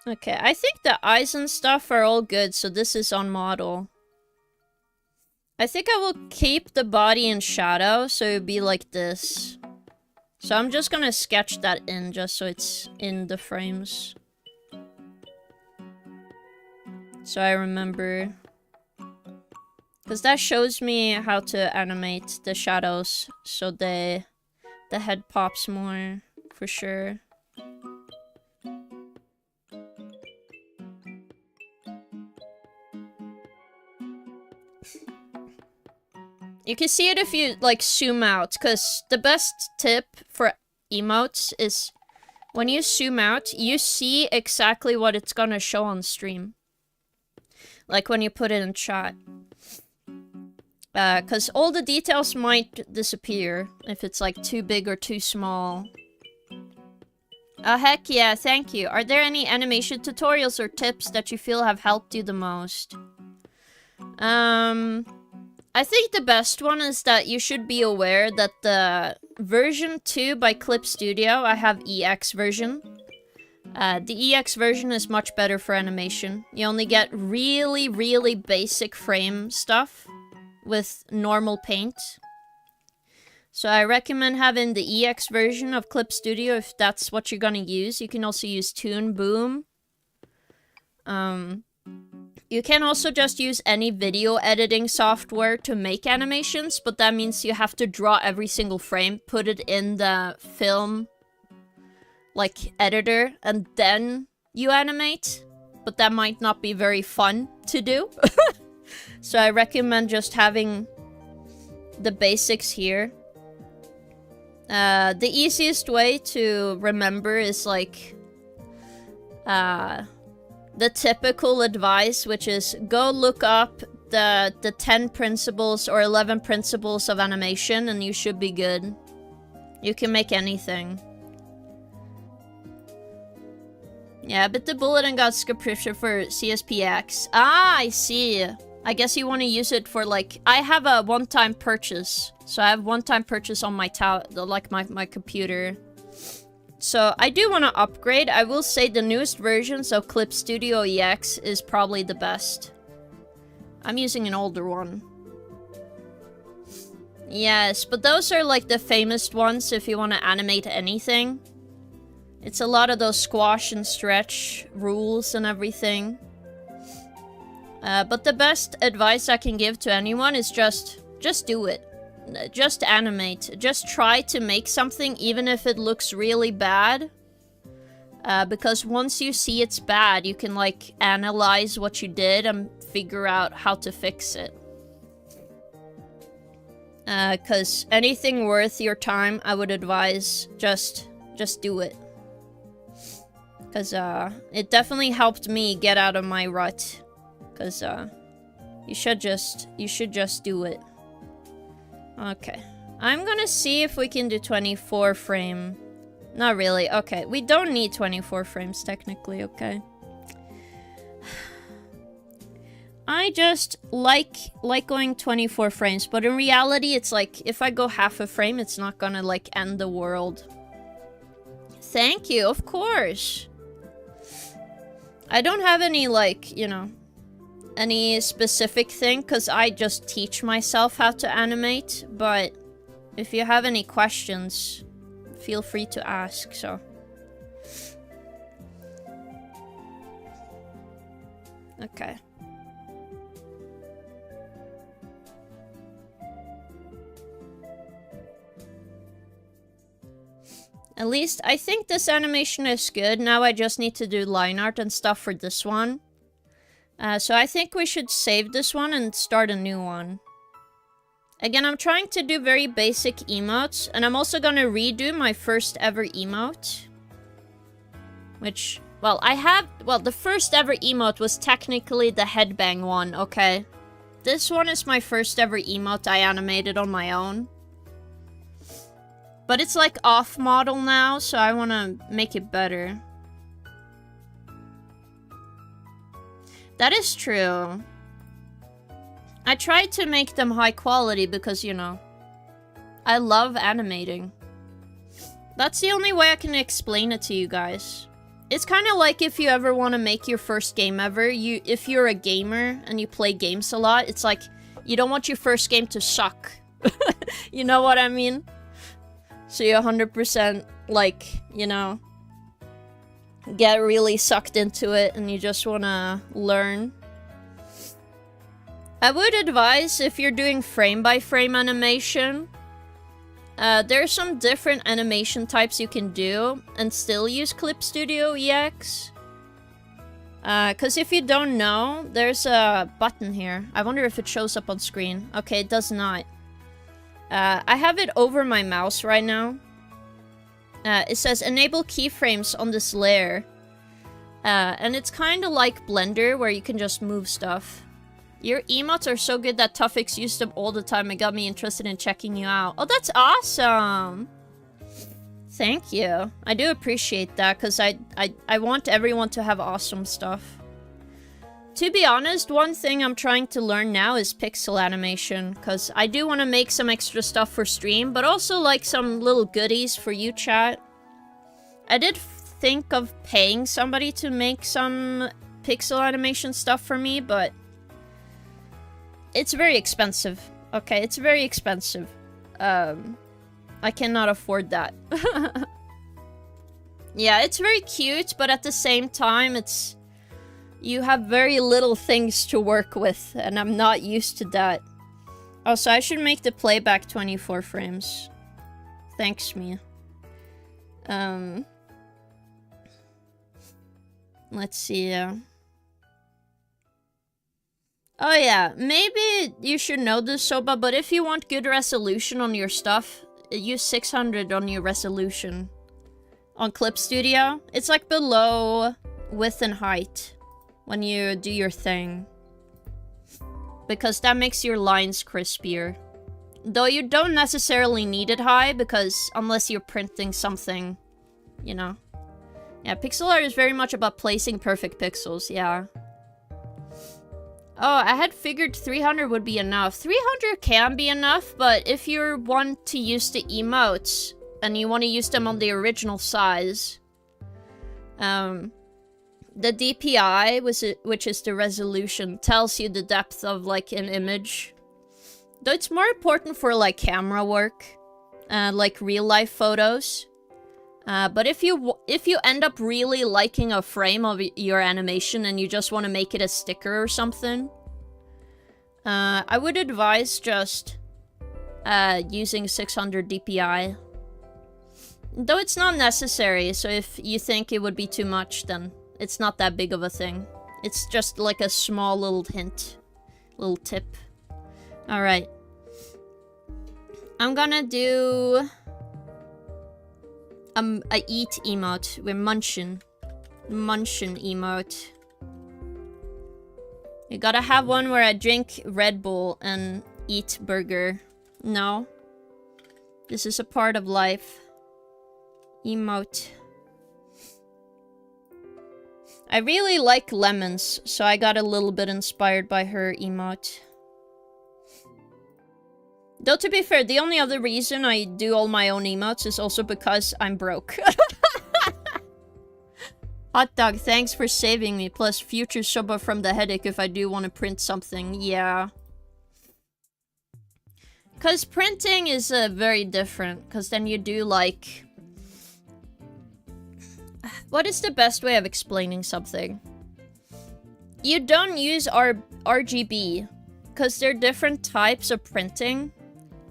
Okay, I think the eyes and stuff are all good, so this is on model. I think I will keep the body in shadow, so it'll be like this. So I'm just gonna sketch that in, just so it's in the frames. So I remember. Because that shows me how to animate the shadows, so the head pops more, for sure. You can see it if you, like, zoom out, because the best tip for emotes is when you zoom out, you see exactly what it's gonna show on stream. Like when you put it in chat. Because all the details might disappear if it's, like, too big or too small. Oh, heck yeah, thank you. Are there any animation tutorials or tips that you feel have helped you the most? I think the best one is that you should be aware that the version 2 by Clip Studio, I have EX version. The EX version is much better for animation. You only get really, really basic frame stuff with normal paint. So I recommend having the EX version of Clip Studio if that's what you're gonna use. You can also use Toon Boom. You can also just use any video editing software to make animations, but that means you have to draw every single frame, put it in the film, like, editor, and then you animate. But that might not be very fun to do. So I recommend just having the basics here. The easiest way to remember is, like, the typical advice, which is go look up the 10 principles or 11 principles of animation and you should be good. You can make anything. Yeah, but the bullet and got subscription for CSPX. Ah, I see. I guess you want to use it for, like, I have a one-time purchase. So I have one-time purchase on my my computer. So I do want to upgrade. I will say the newest versions of Clip Studio EX is probably the best. I'm using an older one. Yes, but those are, like, the famous ones if you want to animate anything. It's a lot of those squash and stretch rules and everything. But the best advice I can give to anyone is just do it. Just animate. Just try to make something even if it looks really bad. Because once you see it's bad, you can, like, analyze what you did and figure out how to fix it. Because anything worth your time, I would advise just do it. Because it definitely helped me get out of my rut. Because you should just do it. Okay. I'm gonna see if we can do 24 frame. Not really. Okay, we don't need 24 frames technically, okay? I just like going 24 frames, but in reality it's like if I go half a frame, it's not gonna, like, end the world. Thank you, of course. I don't have any, like, you know, any specific thing, because I just teach myself how to animate, but if you have any questions, feel free to ask, so. Okay. At least, I think this animation is good. Now I just need to do line art and stuff for this one. So I think we should save this one and start a new one. Again, I'm trying to do very basic emotes, and I'm also gonna redo my first ever emote. Which, well, the first ever emote was technically the headbang one, okay? This one is my first ever emote I animated on my own. But it's, like, off model now, so I wanna make it better. That is true. I tried to make them high quality because, you know, I love animating. That's the only way I can explain it to you guys. It's kind of like if you ever want to make your first game ever. If you're a gamer and you play games a lot, it's like you don't want your first game to suck. You know what I mean? So you 100% like, you know, get really sucked into it and you just want to learn. I would advise if you're doing frame-by-frame animation, there are some different animation types you can do and still use Clip Studio EX. Because if you don't know, there's a button here. I wonder if it shows up on screen. Okay, it does not. I have it over my mouse right now. It says enable keyframes on this layer. And it's kind of like Blender where you can just move stuff. Your emotes are so good that Tuffix used them all the time. It got me interested in checking you out. Oh, that's awesome! Thank you. I do appreciate that, because I want everyone to have awesome stuff. To be honest, one thing I'm trying to learn now is pixel animation, because I do want to make some extra stuff for stream, but also like some little goodies for you, chat. I did think of paying somebody to make some pixel animation stuff for me, but it's very expensive. Okay, it's very expensive. I cannot afford that. Yeah, it's very cute, but at the same time, it's... You have very little things to work with, and I'm not used to that. Oh, so I should make the playback 24 frames. Thanks, me. Let's see. Oh yeah, maybe you should know this, Soba, but if you want good resolution on your stuff, use 600 on your resolution. On Clip Studio, it's like below width and height when you do your thing. Because that makes your lines crispier. Though you don't necessarily need it high, because unless you're printing something, you know. Yeah, pixel art is very much about placing perfect pixels, yeah. Oh, I had figured 300 would be enough. 300 can be enough, but if you want to use the emotes, and you want to use them on the original size, the DPI, which is the resolution, tells you the depth of, like, an image. Though it's more important for, like, camera work, like real-life photos. But if you end up really liking a frame of your animation and you just want to make it a sticker or something, I would advise just using 600 DPI. Though it's not necessary, so if you think it would be too much, then it's not that big of a thing. It's just like a small little hint. Little tip. Alright. I'm gonna do... a eat emote. We're munchin'. Munchin' emote. You gotta have one where I drink Red Bull and eat burger. No. This is a part of life. Emote. I really like lemons, so I got a little bit inspired by her emote. Though, to be fair, the only other reason I do all my own emotes is also because I'm broke. Hot dog, thanks for saving me. Plus, future Soba from the headache if I do want to print something. Yeah. Because printing is very different. Because then you do, like... What is the best way of explaining something? You don't use RGB. Because there are different types of printing.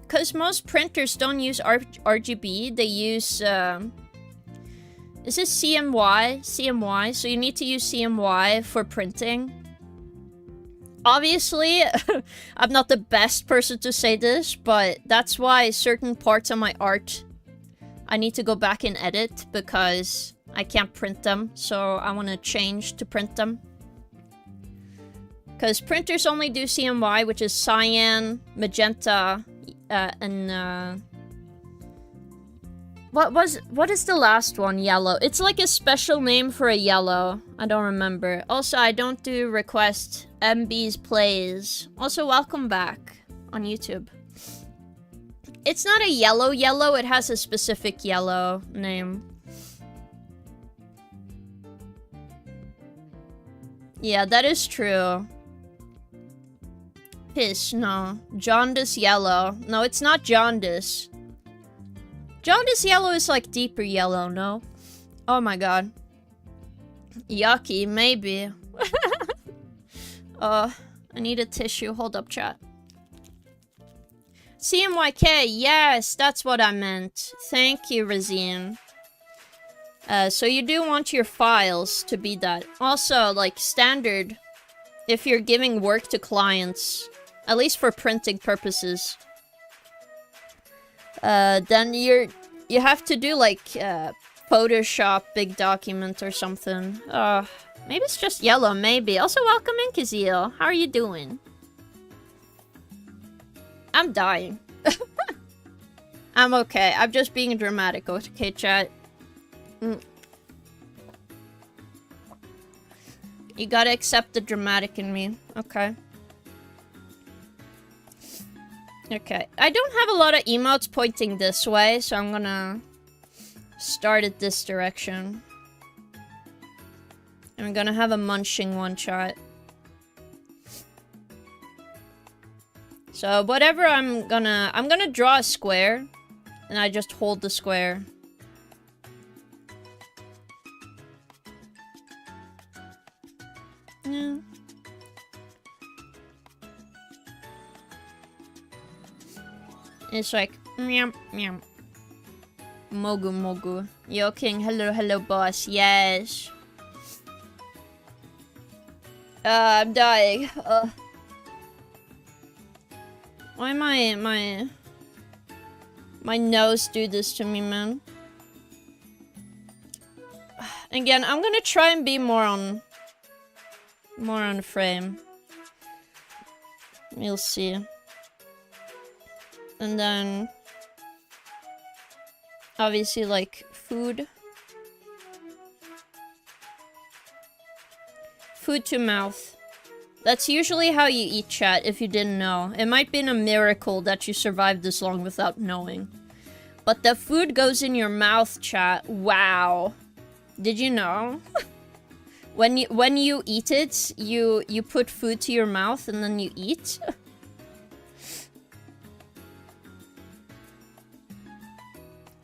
Because most printers don't use RGB, they use, is this CMY? CMY, so you need to use CMY for printing. Obviously, I'm not the best person to say this, but that's why certain parts of my art, I need to go back and edit, because I can't print them, so I want to change to print them. Because printers only do CMY, which is cyan, magenta, and what is the last one? Yellow. It's like a special name for a yellow. I don't remember. Also, I don't do request MB's plays. Also, welcome back on YouTube. It's not a yellow, it has a specific yellow name. Yeah, that is true. Piss, no. Jaundice yellow. No, it's not jaundice. Jaundice yellow is like deeper yellow, no? Oh my god. Yucky, maybe. I need a tissue. Hold up, chat. CMYK, yes, that's what I meant. Thank you, Razine. So you do want your files to be that. Also, like, standard, if you're giving work to clients, at least for printing purposes, then you have to do, like, Photoshop big document or something. Maybe it's just yellow, maybe. Also, welcome in, Kazeel. How are you doing? I'm dying. I'm okay. I'm just being dramatic, okay, chat? You gotta accept the dramatic in me. Okay. Okay. I don't have a lot of emotes pointing this way, so I'm gonna start it this direction. And we're gonna have a munching one shot. So whatever I'm gonna draw a square, and I just hold the square. Yeah. It's like meow meow. Mogu mogu. Yo king, hello hello boss. Yes. I'm dying. Why my nose do this to me, man? Again, I'm gonna try and be more on frame. We'll see. And then obviously, like, food to mouth. That's usually how you eat, chat, if you didn't know. It might be a miracle that you survived this long without knowing. But the food goes in your mouth, chat. Wow. Did you know? When you eat it, you put food to your mouth and then you eat.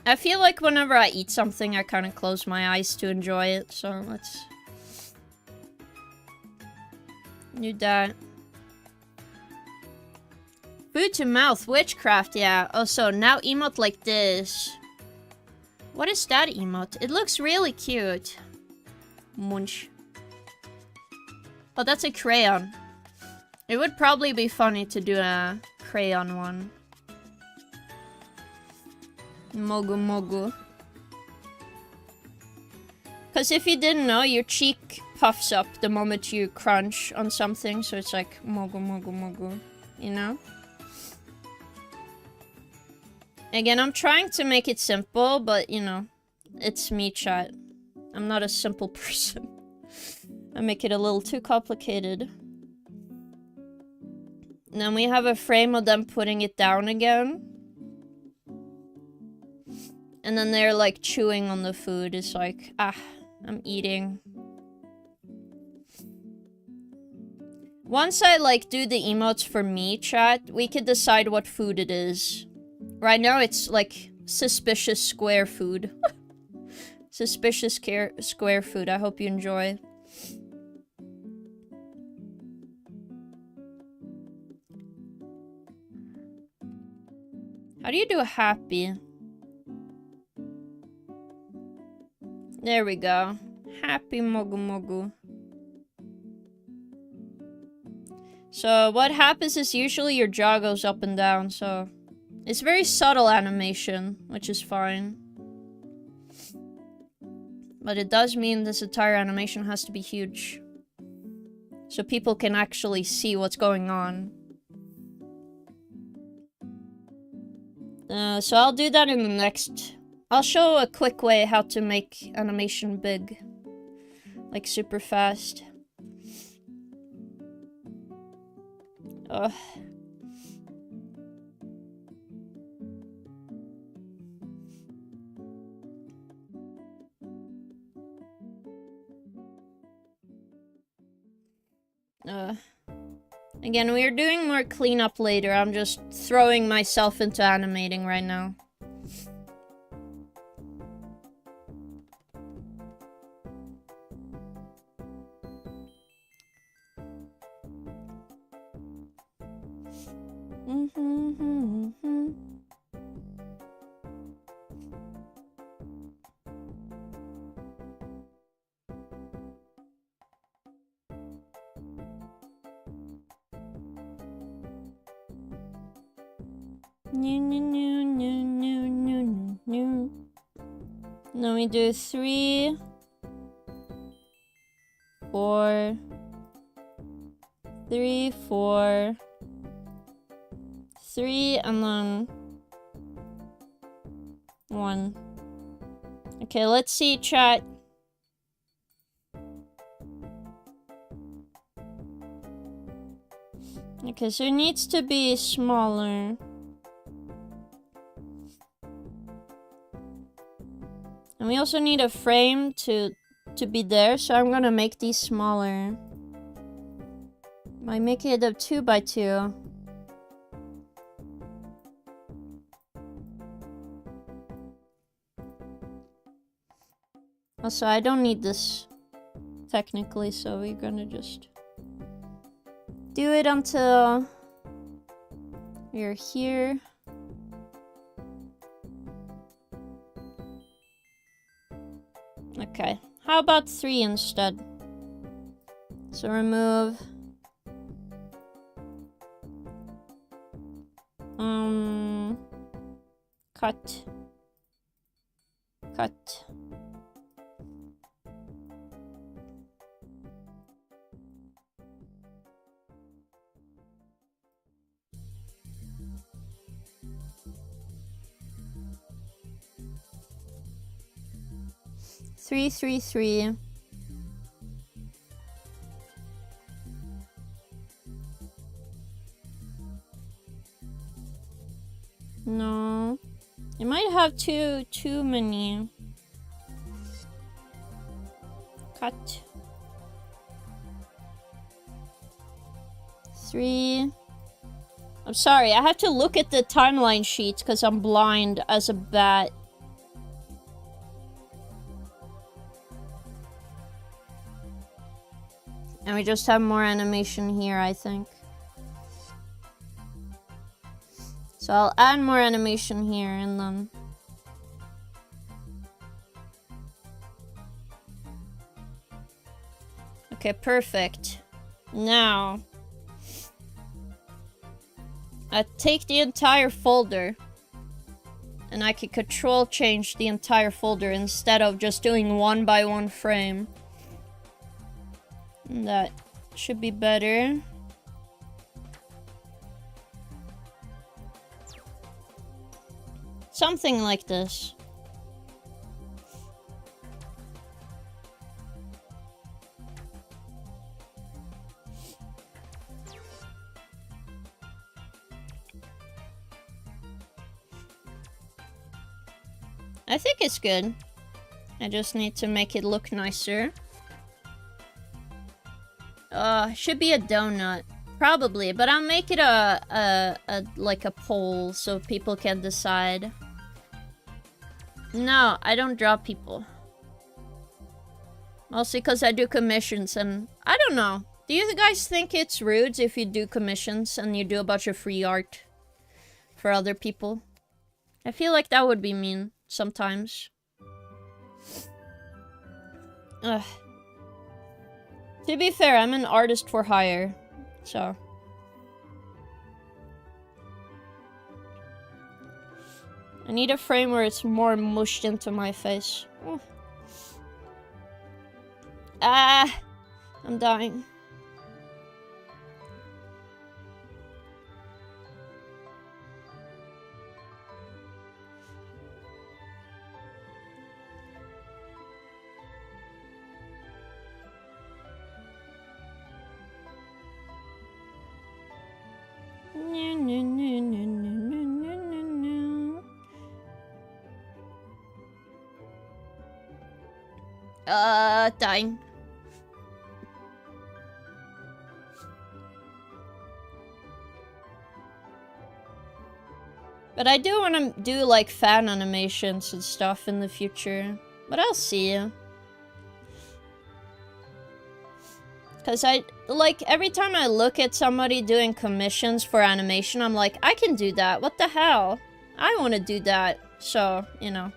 I feel like whenever I eat something, I kind of close my eyes to enjoy it, so let's do that. Food to mouth, witchcraft, yeah. Oh, so now emote like this. What is that emote? It looks really cute. Munch. Oh, that's a crayon. It would probably be funny to do a crayon one. Mogu mogu. Because if you didn't know, your cheek puffs up the moment you crunch on something, so it's like mogu mogu mogu, you know? Again, I'm trying to make it simple, but you know, it's me, chat. I'm not a simple person. I make it a little too complicated. And then we have a frame of them putting it down again. And then they're like chewing on the food. It's like, ah, I'm eating. Once I like do the emotes for me, chat, we can decide what food it is. Right now it's like suspicious square food. Suspicious square food. I hope you enjoy. How do you do a happy? There we go. Happy mogu mogu. So what happens is usually your jaw goes up and down, so it's very subtle animation, which is fine. But it does mean this entire animation has to be huge. So people can actually see what's going on. So I'll do that in the next... I'll show a quick way how to make animation big. Like super fast. Ugh. Again, we are doing more cleanup later. I'm just throwing myself into animating right now. Then we do 3, 4, 3, 4, 3, and then 1. Okay, let's see, chat. Okay, so it needs to be smaller. And we also need a frame to be there, so I'm gonna make these smaller. I make it a 2x2. Also, I don't need this technically, so we're gonna just do it until we're here. Okay, how about 3 instead? So remove cut. 3, 3, 3. No. You might have too many. Cut. 3. I'm sorry, I have to look at the timeline sheet because I'm blind as a bat. And we just have more animation here, I think. So I'll add more animation here and then... Okay, perfect. Now... I take the entire folder. And I can control change the entire folder instead of just doing 1 by 1 frame. And that should be better. Something like this. I think it's good. I just need to make it look nicer. Should be a donut. Probably, but I'll make it like a poll so people can decide. No, I don't draw people. Mostly because I do commissions and... I don't know. Do you guys think it's rude if you do commissions and you do a bunch of free art for other people? I feel like that would be mean sometimes. Ugh. To be fair, I'm an artist for hire, so... I need a frame where it's more mushed into my face. Ah! I'm dying. Dying. But I do want to do like fan animations and stuff in the future. But I'll see. Because like, every time I look at somebody doing commissions for animation, I'm like, I can do that. What the hell? I want to do that. So, you know.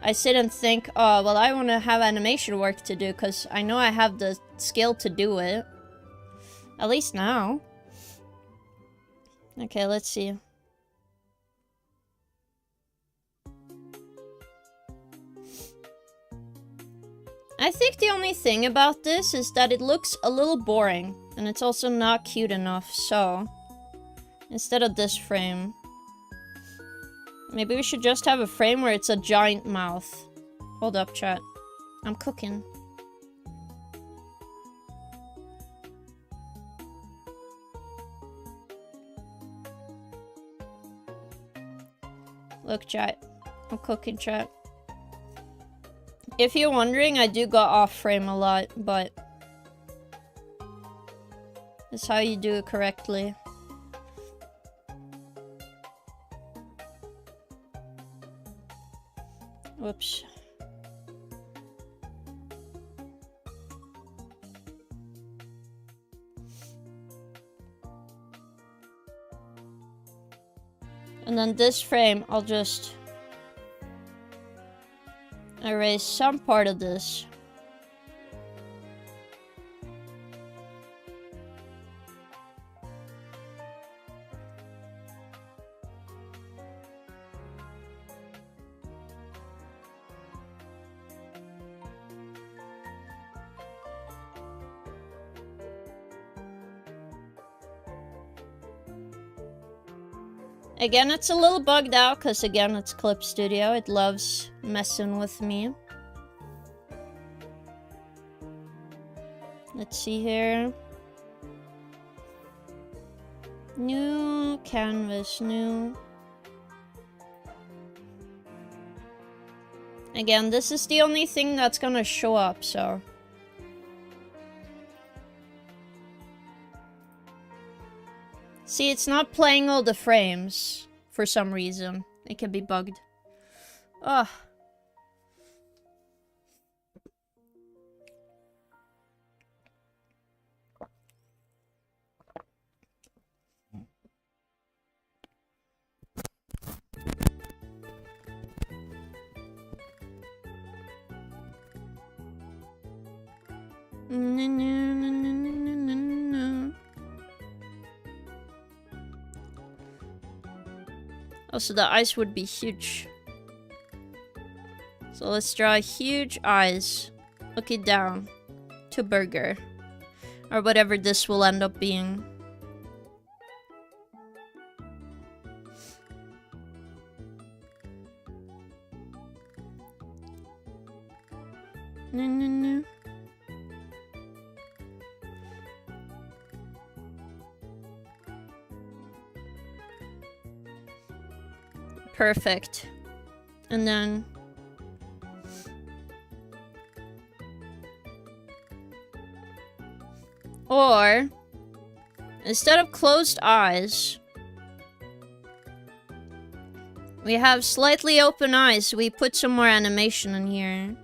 I sit and think, oh, well, I want to have animation work to do because I know I have the skill to do it. At least now. Okay, let's see. I think the only thing about this is that it looks a little boring. And it's also not cute enough, so... Instead of this frame... Maybe we should just have a frame where it's a giant mouth. Hold up, chat. I'm cooking. Look, chat. I'm cooking, chat. If you're wondering, I do go off frame a lot, but... That's how you do it correctly. Whoops. And then this frame, I'll just erase some part of this. Again, it's a little bugged out because, again, it's Clip Studio. It loves messing with me. Let's see here. New canvas, new. Again, this is the only thing that's gonna show up, so... See, it's not playing all the frames for some reason. It can be bugged. Ugh. Also, the eyes would be huge. So let's draw huge eyes looking down to burger. Or whatever this will end up being. Perfect. And then... Or... Instead of closed eyes... We have slightly open eyes. We put some more animation in here.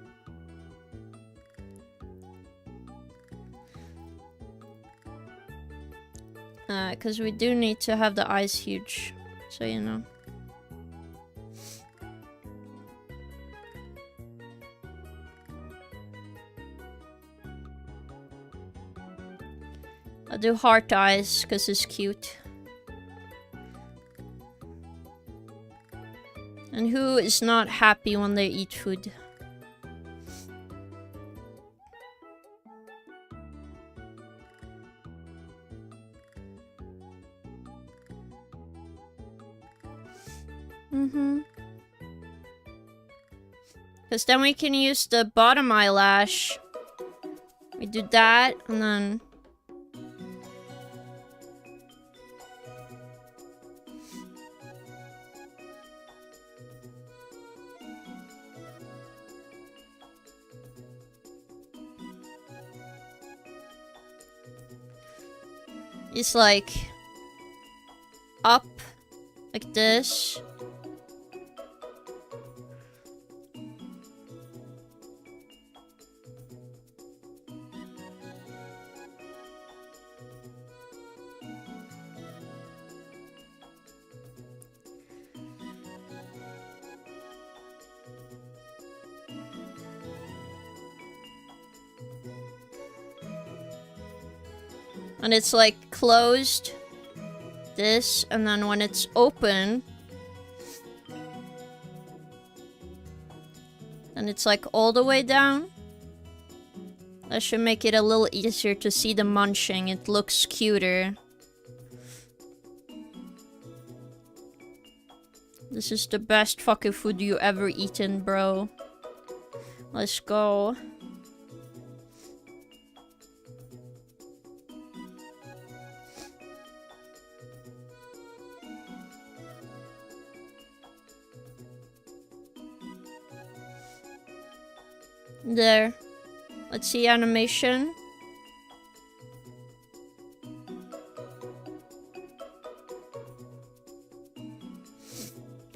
Because we do need to have the eyes huge. So, you know. I'll do heart eyes, because it's cute. And who is not happy when they eat food? Because then we can use the bottom eyelash. We do that, and then... It's like... Up, Like this. And it's like closed, this, and then when it's open, then it's like all the way down. That should make it a little easier to see the munching. It looks cuter. This is the best fucking food you ever eaten, bro. Let's go. There. Let's see animation.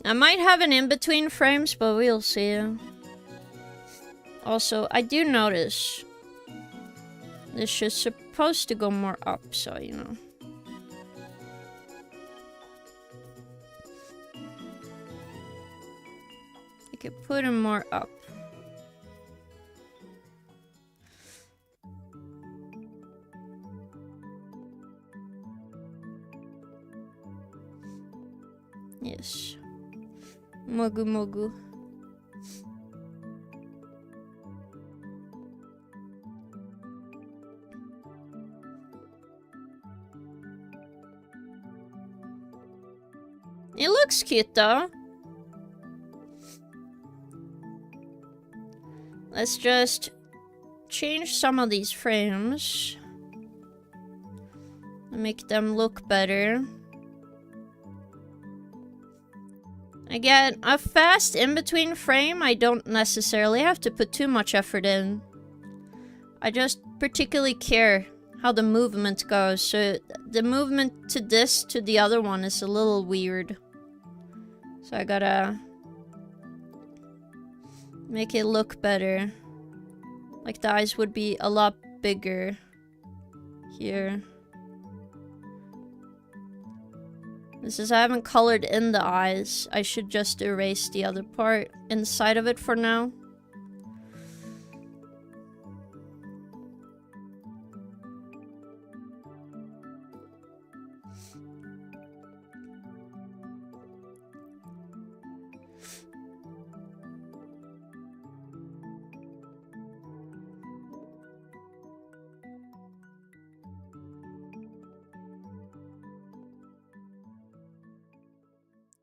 I might have an in-between frames, but we'll see. Also, I do notice this is supposed to go more up, so you know. I could put him more up. Yes. Mogu mogu. It looks cute though. Let's just change some of these frames. Make them look better. Again, a fast in-between frame, I don't necessarily have to put too much effort in. I just particularly care how the movement goes. So the movement to this to the other one is a little weird. So I gotta make it look better. Like the eyes would be a lot bigger here. This is, I haven't colored in the eyes. I should just erase the other part inside of it for now.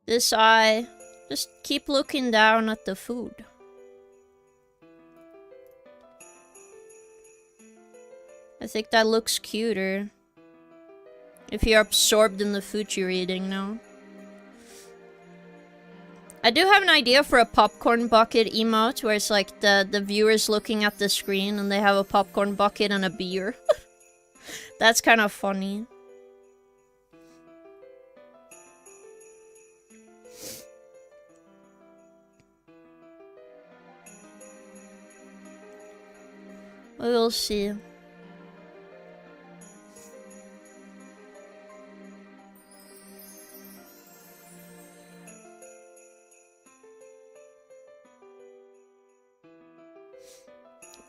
This eye, just keep looking down at the food. I think that looks cuter. If you're absorbed in the food you're eating now. I do have an idea for a popcorn bucket emote where it's like the viewers looking at the screen and they have a popcorn bucket and a beer. That's kind of funny. We will see.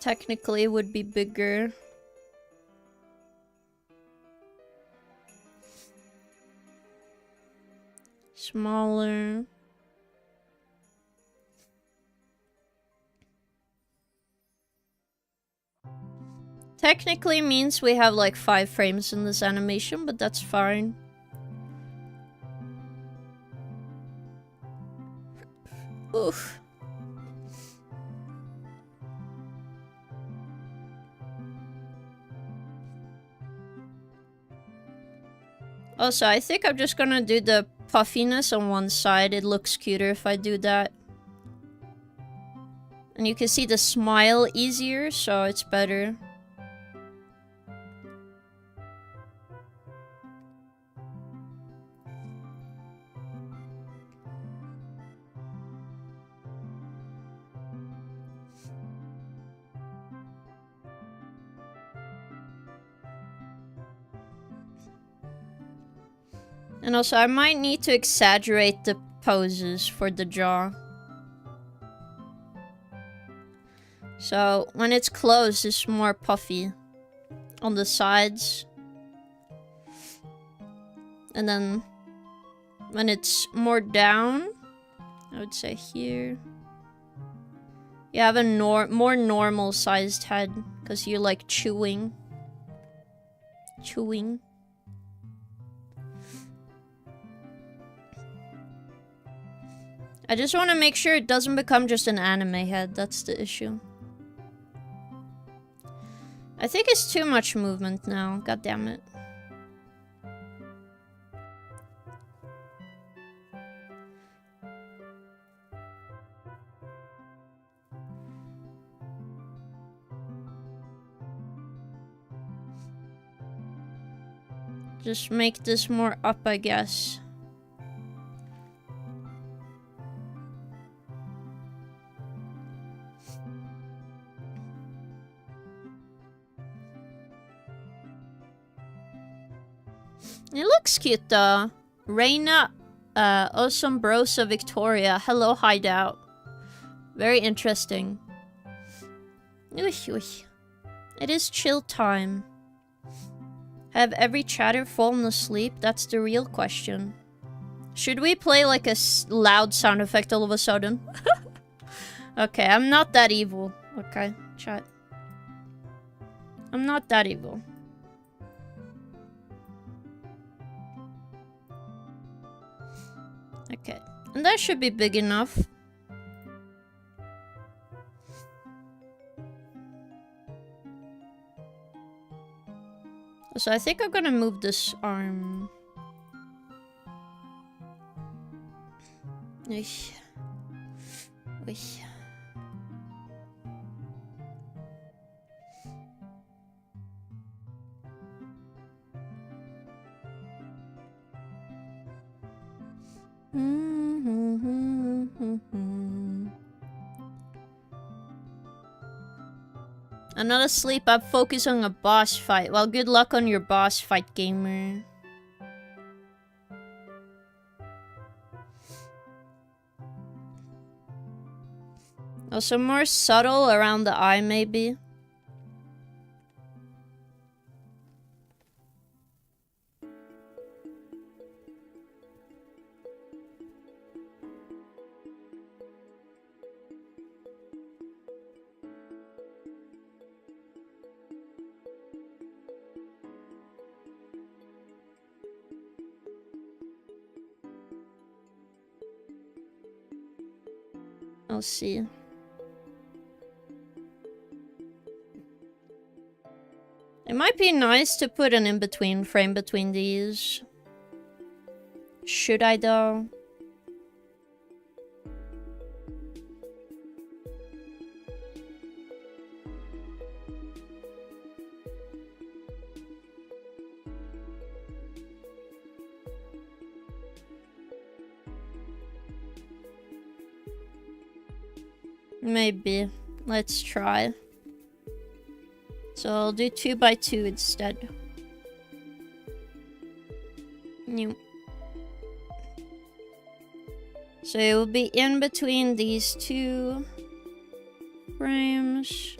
Technically, it would be bigger. Smaller. Technically means we have like 5 frames in this animation, but that's fine. Oof. Also, I think I'm just gonna do the puffiness on one side. It looks cuter if I do that. And you can see the smile easier, so it's better. And also, I might need to exaggerate the poses for the jaw. So, when it's closed, it's more puffy on the sides. And then, when it's more down, I would say here. You have a more normal sized head, because you're like chewing. Chewing. I just want to make sure it doesn't become just an anime head, that's the issue. I think it's too much movement now, god damn it. Just make this more up, I guess. It looks cute though. Reina Osombrosa Victoria. Hello, Hideout. Very interesting. It is chill time. Have every chatter fallen asleep? That's the real question. Should we play like a loud sound effect all of a sudden? Okay, I'm not that evil. Okay, chat. I'm not that evil. Okay, and that should be big enough. So I think I'm gonna move this arm. Uish. Uish. I'm not asleep, I'm focused on a boss fight. Well, good luck on your boss fight, gamer. Also more subtle around the eye, maybe. I'll see. It might be nice to put an in-between frame between these. Should I though? Maybe. Let's try. So I'll do 2 by 2 instead. New. So it will be in between these 2 frames.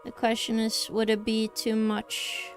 The question is, would it be too much?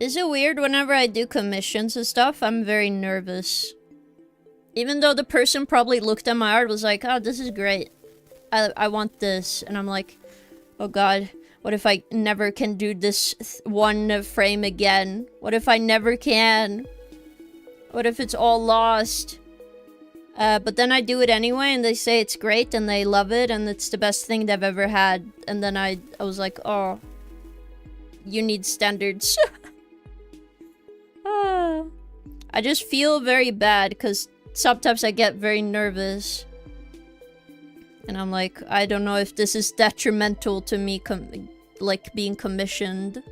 Is it weird whenever I do commissions and stuff? I'm very nervous. Even though the person probably looked at my art was like, oh, this is great. I want this. And I'm like, oh god, What if I never can do this one frame again? What if I never can? What if it's all lost? But then I do it anyway, and they say it's great, and they love it, and it's the best thing they've ever had. And then I was like, oh, you need standards. I just feel very bad, because sometimes I get very nervous. And I'm like, I don't know if this is detrimental to me, like, being commissioned.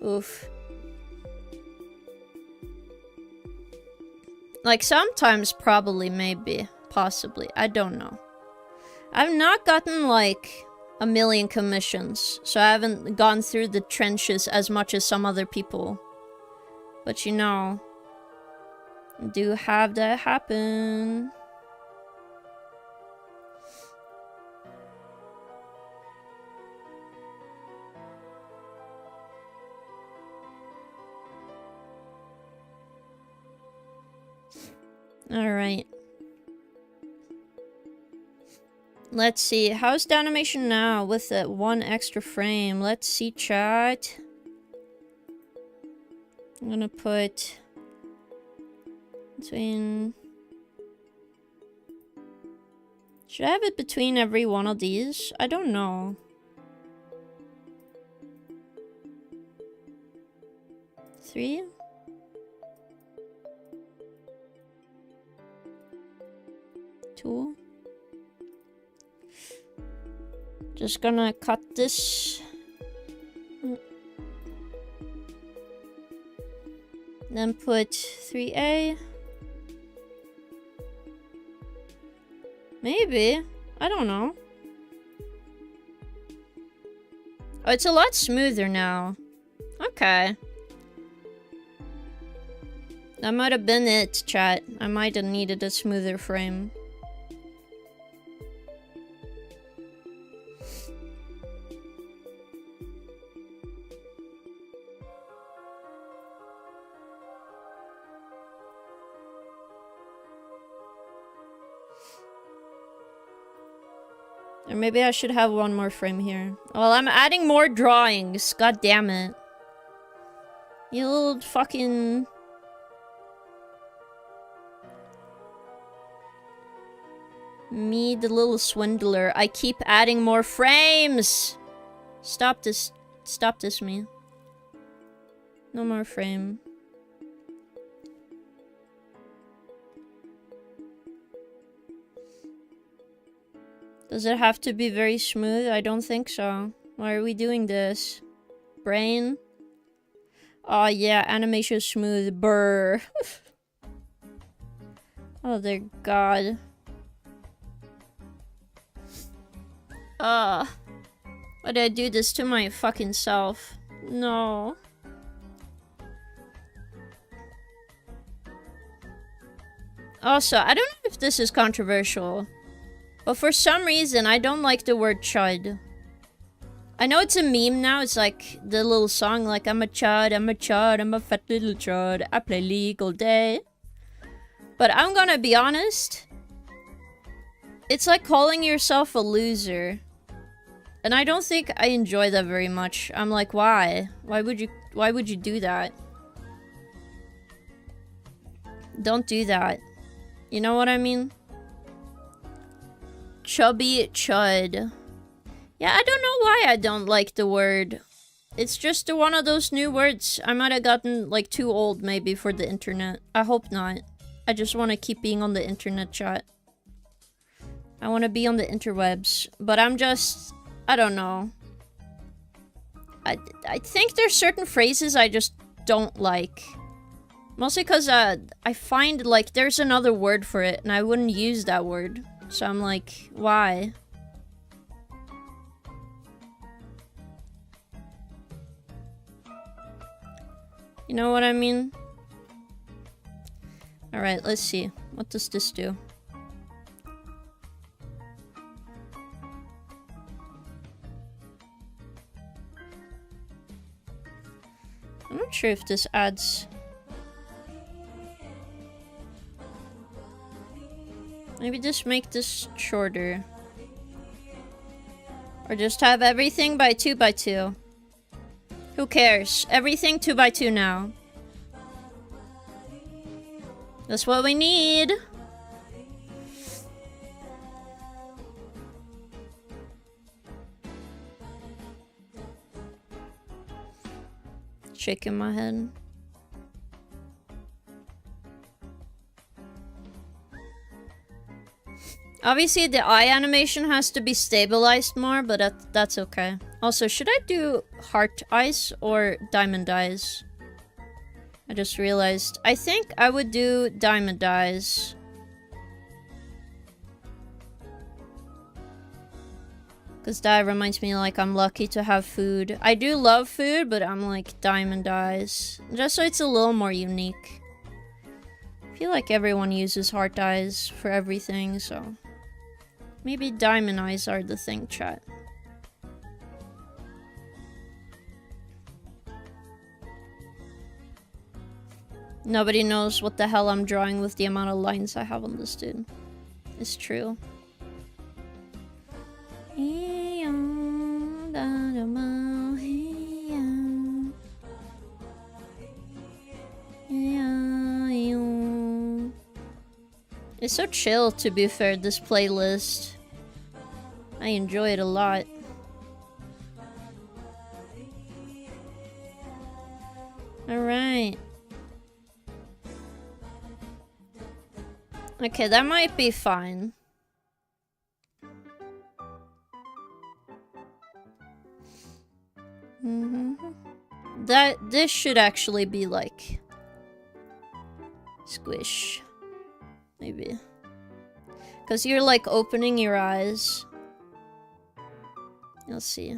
Oof. Like, sometimes, probably, maybe, possibly. I don't know. I've not gotten, like, a million commissions, so I haven't gone through the trenches as much as some other people. But, you know, do have that happen. Alright. Let's see. How's the animation now with that one extra frame? Let's see, chat. I'm gonna put between... Should I have it between every one of these? I don't know. Three? Two. Just gonna cut this. Then put 3A. Maybe. I don't know. Oh, it's a lot smoother now. Okay. That might have been it, chat. I might have needed a smoother frame. Or maybe I should have one more frame here. Well, I'm adding more drawings. God damn it. You little fucking... Me, the little swindler. I keep adding more frames! Stop this. Stop this, me. No more frame. Does it have to be very smooth? I don't think so. Why are we doing this? Brain? Oh yeah, animation smooth. Brr. Oh dear god. Why did I do this to my fucking self? No. Also, I don't know if this is controversial, but for some reason, I don't like the word chud. I know it's a meme now. It's like the little song, like, I'm a chud, I'm a chud, I'm a fat little chud. I play League all day. But I'm gonna be honest. It's like calling yourself a loser. And I don't think I enjoy that very much. I'm like, why? Why would you do that? Don't do that. You know what I mean? Chubby chud. Yeah, I don't know why I don't like the word. It's just one of those new words. I might have gotten, like, too old, maybe, for the internet. I hope not. I just want to keep being on the internet, chat. I want to be on the interwebs. But I'm just... I don't know. I think there's certain phrases I just don't like. Mostly because, I find, like, there's another word for it, and I wouldn't use that word. So I'm like, why? You know what I mean? Alright, let's see. What does this do? I'm not sure if this adds... Maybe just make this shorter. Or just have everything by 2 by 2. Who cares? Everything 2 by 2 now. That's what we need. Shaking my head. Obviously, the eye animation has to be stabilized more, but that's okay. Also, should I do heart eyes or diamond eyes? I just realized. I think I would do diamond eyes. Because that reminds me like I'm lucky to have food. I do love food, but I'm like diamond eyes. Just so it's a little more unique. I feel like everyone uses heart eyes for everything, so... Maybe diamond eyes are the thing, chat. Nobody knows what the hell I'm drawing with the amount of lines I have on this dude. It's true. It's so chill, to be fair, this playlist. I enjoy it a lot. Alright. Okay, that might be fine. This should actually be like... squish. Maybe. Because you're like opening your eyes. Let's see.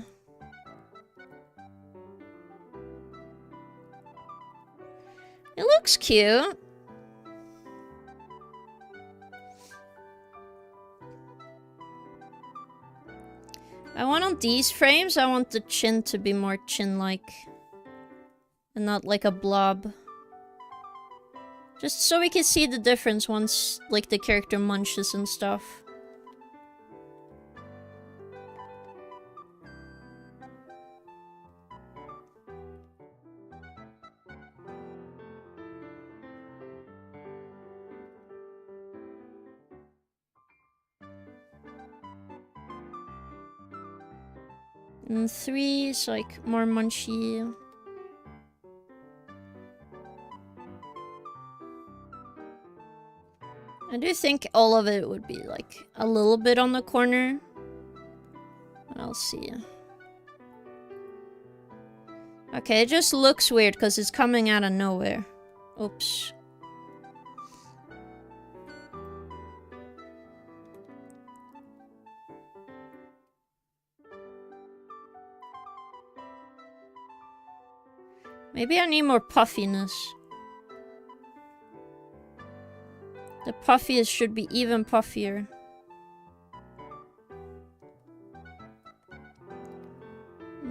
It looks cute. I want on these frames, I want the chin to be more chin-like. And not like a blob. Just so we can see the difference once, like, the character munches and stuff. And 3 is, like, more munchy. I do think all of it would be like a little bit on the corner. But I'll see. Okay, it just looks weird because it's coming out of nowhere. Oops. Maybe I need more puffiness. The puffiest should be even puffier.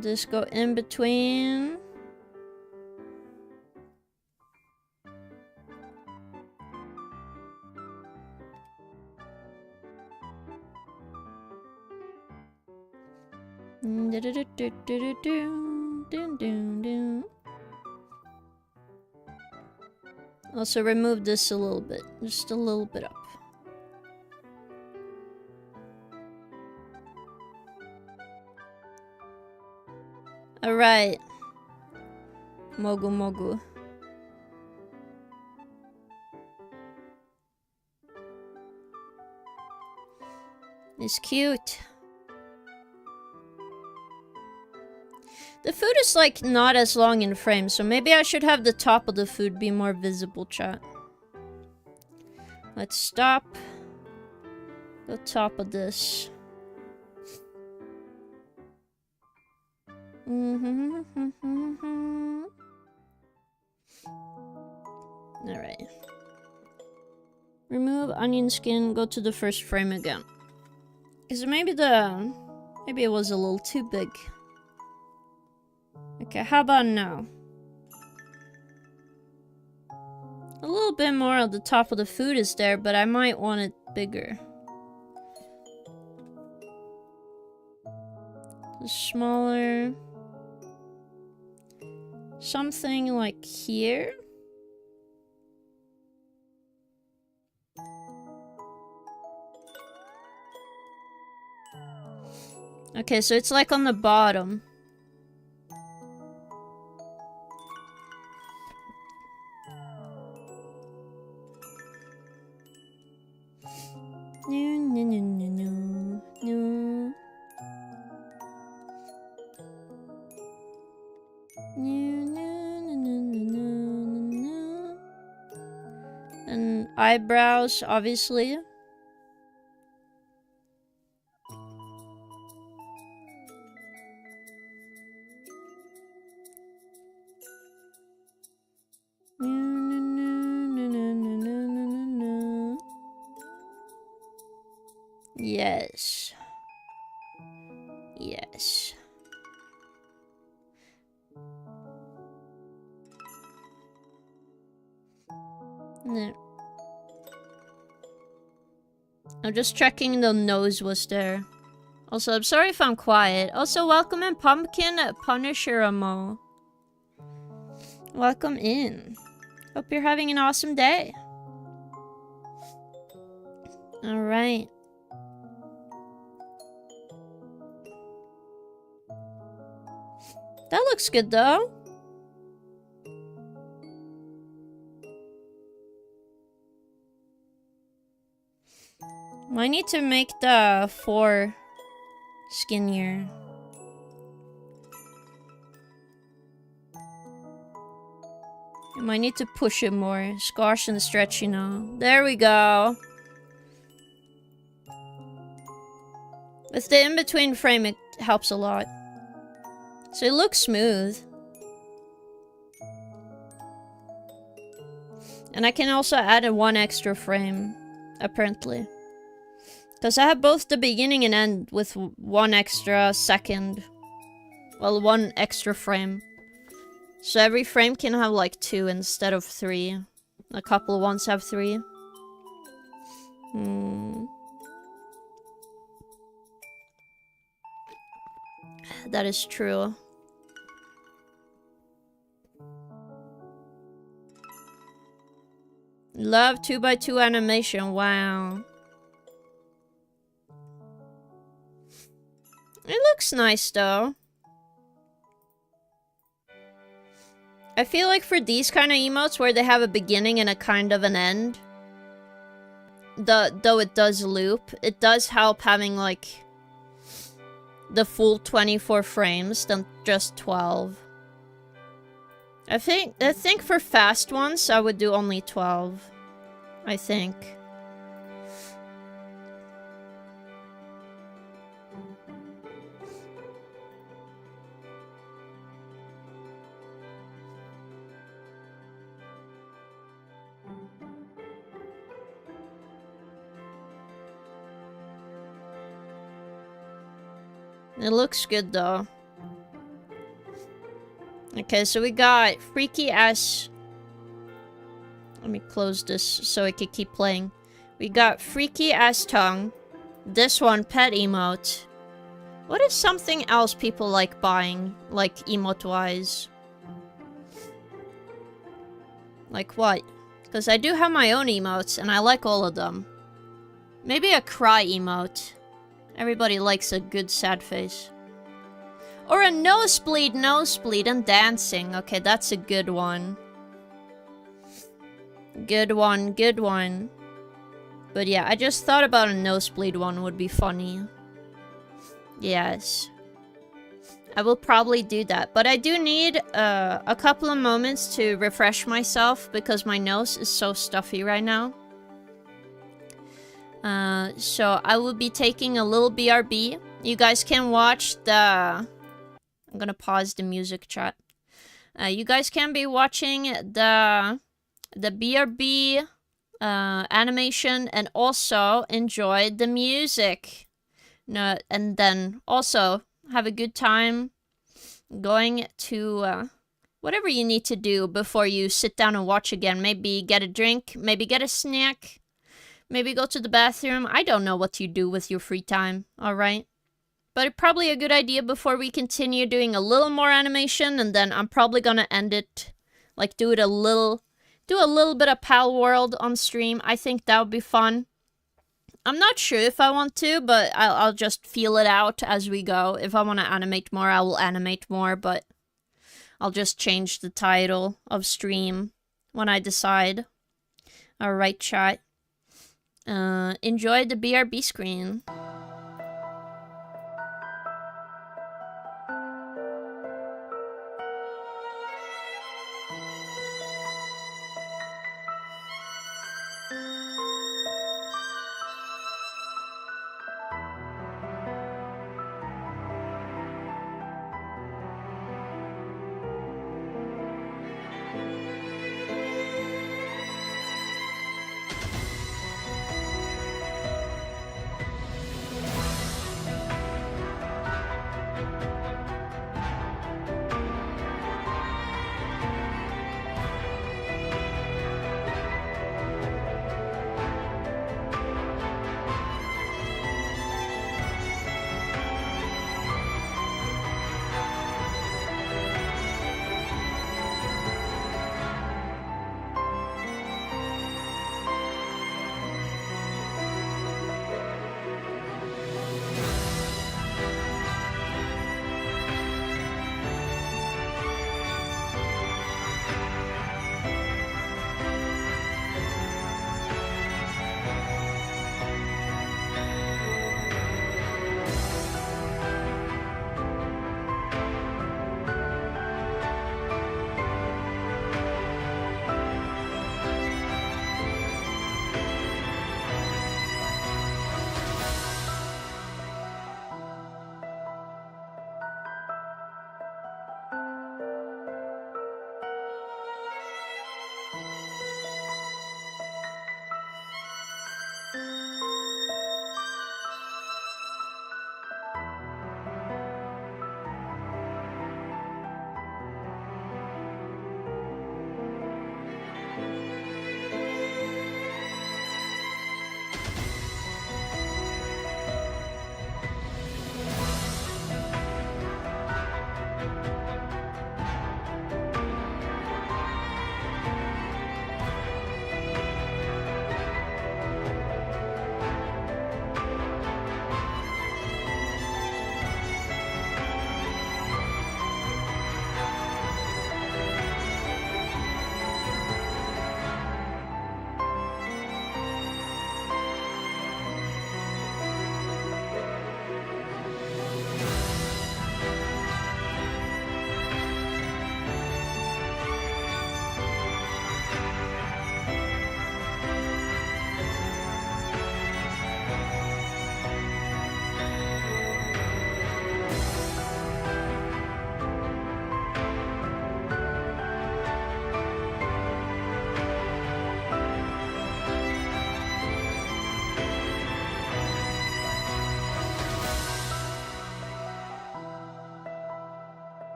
Just go in between. Also remove this a little bit, just a little bit up. Alright. Mogu Mogu. It's cute. The food is like not as long in frame, so maybe I should have the top of the food be more visible, chat. Let's stop. The top of this. Alright. Remove onion skin, go to the first frame again. Is it maybe it was a little too big. Okay, how about now? A little bit more of the top of the food is there, but I might want it bigger. Smaller. Something like here. Okay, so it's like on the bottom. No, no, no, no, no, no. And eyebrows, obviously. Yes. Yes. No. I'm just checking the nose was there. Also, I'm sorry if I'm quiet. Also, welcome in Pumpkin Punisher Amo. Welcome in. Hope you're having an awesome day. Alright. That looks good though. I need to make the 4 skinnier. I might need to push it more. Squash and stretch, you know. There we go. With the in-between frame, it helps a lot. So it looks smooth. And I can also add a 1 extra frame, apparently. Because I have both the beginning and end with 1 extra second. Well, 1 extra frame. So every frame can have like 2 instead of 3. A couple ones have 3. That is true. Love 2x2 animation, wow. It looks nice though. I feel like for these kind of emotes where they have a beginning and a kind of an end, though it does loop, it does help having like the full 24 frames than just 12. I think for fast ones I would do only 12. I think. It looks good though. Okay, so we got freaky ass. Let me close this so I can keep playing. We got freaky ass tongue. This one, pet emote. What is something else people like buying, like emote wise? Like what? Because I do have my own emotes and I like all of them. Maybe a cry emote. Everybody likes a good sad face. Or a nosebleed and dancing. Okay, that's a good one. Good one, good one. But yeah, I just thought about a nosebleed one would be funny. Yes. I will probably do that. But I do need a couple of moments to refresh myself because my nose is so stuffy right now. So I will be taking a little BRB. You guys can watch the... I'm gonna pause the music chat. You guys can be watching the BRB animation and also enjoy the music. No, and then also have a good time going to whatever you need to do before you sit down and watch again. Maybe get a drink, maybe get a snack. Maybe go to the bathroom. I don't know what you do with your free time, alright? But probably a good idea before we continue doing a little more animation, and then I'm probably gonna end it, like do a little bit of palworld on stream. I think that would be fun. I'm not sure if I want to, but I'll just feel it out as we go. If I want to animate more, I will animate more, but I'll just change the title of stream when I decide. Alright, chat. Enjoy the BRB screen.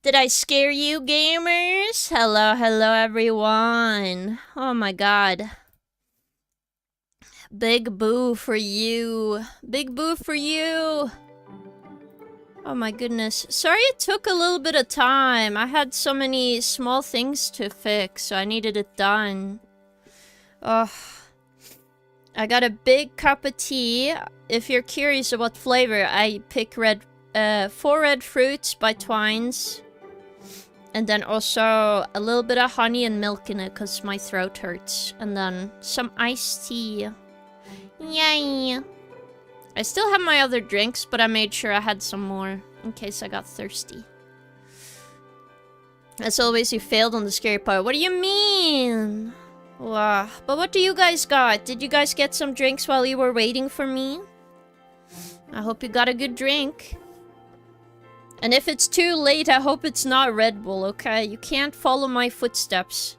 Did I scare you, gamers? Hello, hello, everyone. Oh my god. Big boo for you. Big boo for you. Oh my goodness. Sorry it took a little bit of time. I had so many small things to fix, so I needed it done. Oh. I got a big cup of tea. If you're curious about flavor, I pick 4 red fruits by Twines. And then also a little bit of honey and milk in it because my throat hurts. And then some iced tea. Yay! I still have my other drinks, but I made sure I had some more in case I got thirsty. As always, you failed on the scary part. What do you mean? Wow. But what do you guys got? Did you guys get some drinks while you were waiting for me? I hope you got a good drink. And if it's too late, I hope it's not Red Bull, okay? You can't follow my footsteps.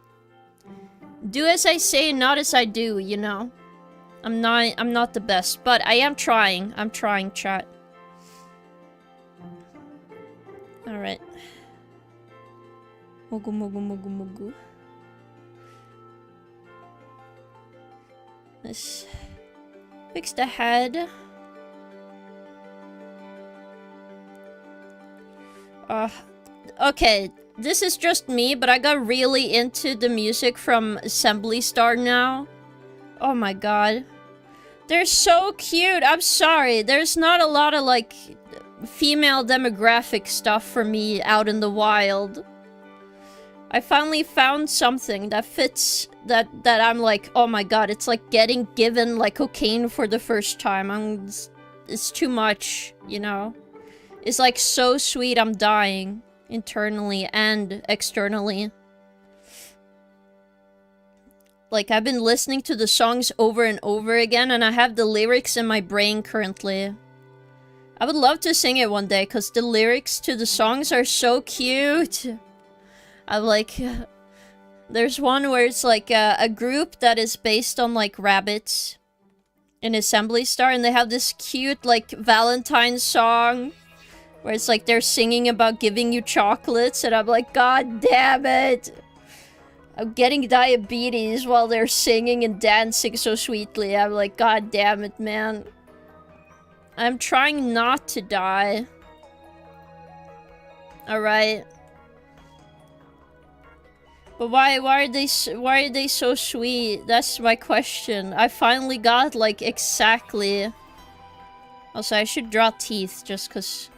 Do as I say, not as I do, you know? I'm not the best, but I am trying. I'm trying, chat. Alright. Mugu, mugu, mugu, mugu. Let's fix the head. Okay, this is just me, but I got really into the music from Assembly Star now. Oh my god. They're so cute. I'm sorry. There's not a lot of, like, female demographic stuff for me out in the wild. I finally found something that fits, that I'm like, oh my god, it's like getting given, like, cocaine for the first time. It's too much, you know? It's like so sweet I'm dying. Internally and externally. Like, I've been listening to the songs over and over again, and I have the lyrics in my brain currently. I would love to sing it one day, because the lyrics to the songs are so cute. I like... There's one where it's like a group that is based on, like, rabbits in Assembly Star, and they have this cute, like, Valentine's song where it's like they're singing about giving you chocolates, and I'm like, god damn it! I'm getting diabetes while they're singing and dancing so sweetly. I'm like, god damn it, man. I'm trying not to die. Alright. But why are they so sweet? That's my question. I finally got, like, exactly... Also, I should draw teeth, just cause...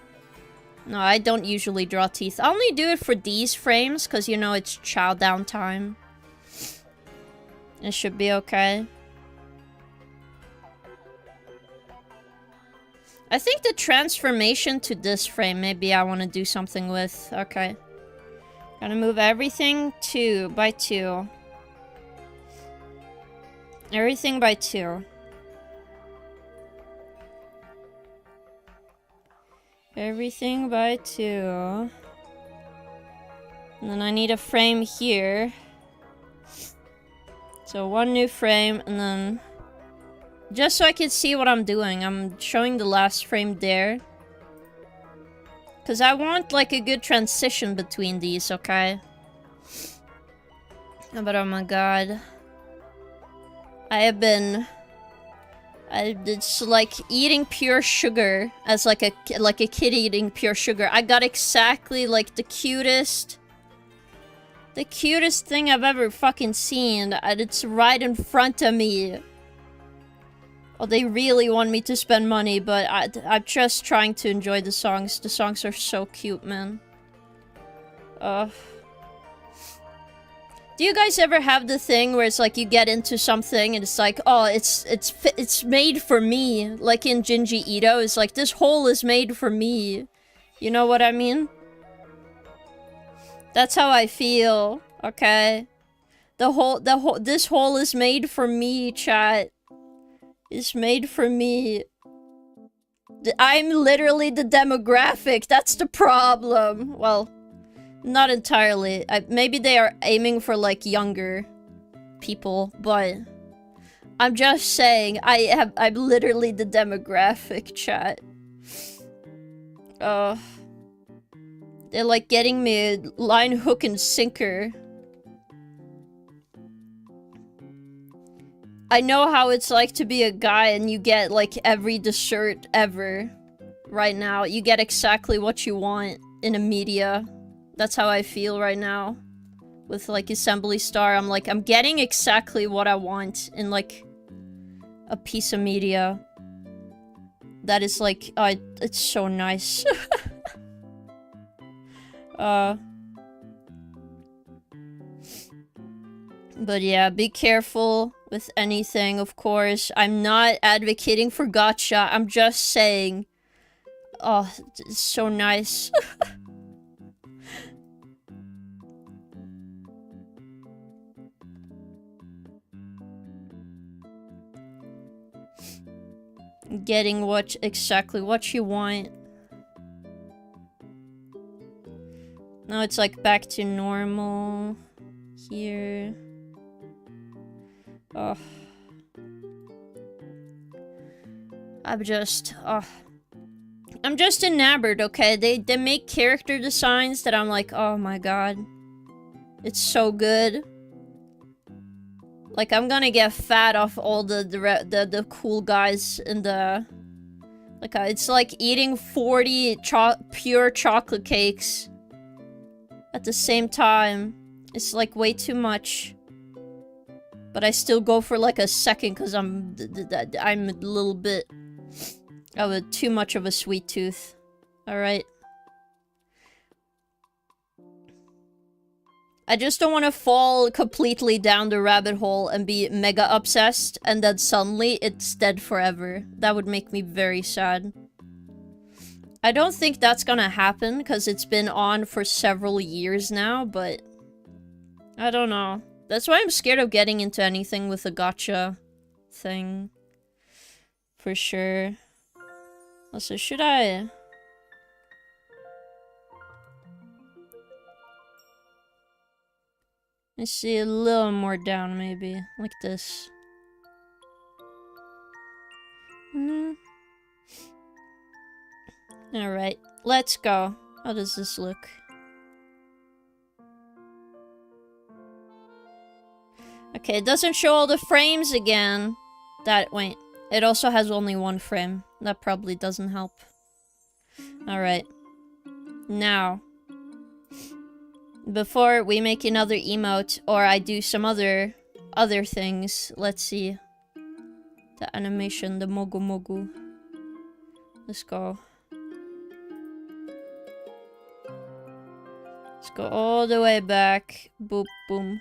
No, I don't usually draw teeth. I only do it for these frames, because, you know, it's chow down time. It should be okay. I think the transformation to this frame, maybe I want to do something with. Okay. Gotta move everything 2 by 2. Everything by 2. Everything by 2. And then I need a frame here. So 1 new frame, and then... Just so I can see what I'm doing, I'm showing the last frame there. Because I want, like, a good transition between these, okay? But oh my god. It's like eating pure sugar as like a kid eating pure sugar. I got exactly like the cutest thing I've ever fucking seen, and it's right in front of me. Oh, they really want me to spend money, but I'm just trying to enjoy the songs. The songs are so cute, man. Do you guys ever have the thing where it's like you get into something and it's like, oh, it's made for me? Like in Jinji Ito, it's like, this hole is made for me. You know what I mean? That's how I feel, okay? This hole is made for me, chat. It's made for me. I'm literally the demographic, that's the problem. Well... Not entirely. Maybe they are aiming for, like, younger people, but... I'm just saying, I'm literally the demographic, chat. They're like getting me line, hook, and sinker. I know how it's like to be a guy and you get like every dessert ever right now. You get exactly what you want in a media. That's how I feel right now. With like Assembly Star, I'm like, I'm getting exactly what I want in like a piece of media. That is like, it's so nice. But yeah, be careful with anything, of course. I'm not advocating for gacha. I'm just saying. Oh, it's so nice. Getting exactly what you want. Now it's like back to normal here. Oh. I'm just enamored, okay? They make character designs that I'm like, oh my god. It's so good. Like, I'm gonna get fat off all the cool guys in the... Like, it's like eating 40 pure chocolate cakes at the same time. It's like way too much. But I still go for like a second because I'm a little bit of too much of a sweet tooth. Alright. I just don't want to fall completely down the rabbit hole and be mega obsessed and then suddenly it's dead forever. That would make me very sad. I don't think that's gonna happen because it's been on for several years now, but I don't know. That's why I'm scared of getting into anything with a gacha thing. For sure. Also, should I... Let's see, a little more down, maybe. Like this. Alright, let's go. How does this look? Okay, it doesn't show all the frames again. Wait. It also has only one frame. That probably doesn't help. Alright. Now. Before we make another emote, or I do some other things, let's see. The animation, the mogu mogu. Let's go. Let's go all the way back. Boop, boom.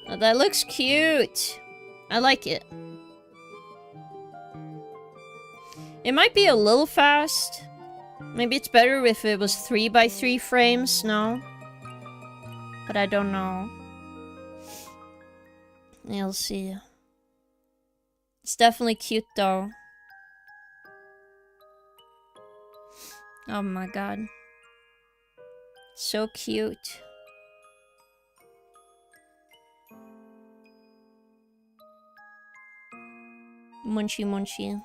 Oh, that looks cute. I like it. It might be a little fast. Maybe it's better if it was 3x3 frames, no? But I don't know. You'll see. It's definitely cute though. Oh my god. So cute. Munchy munchy.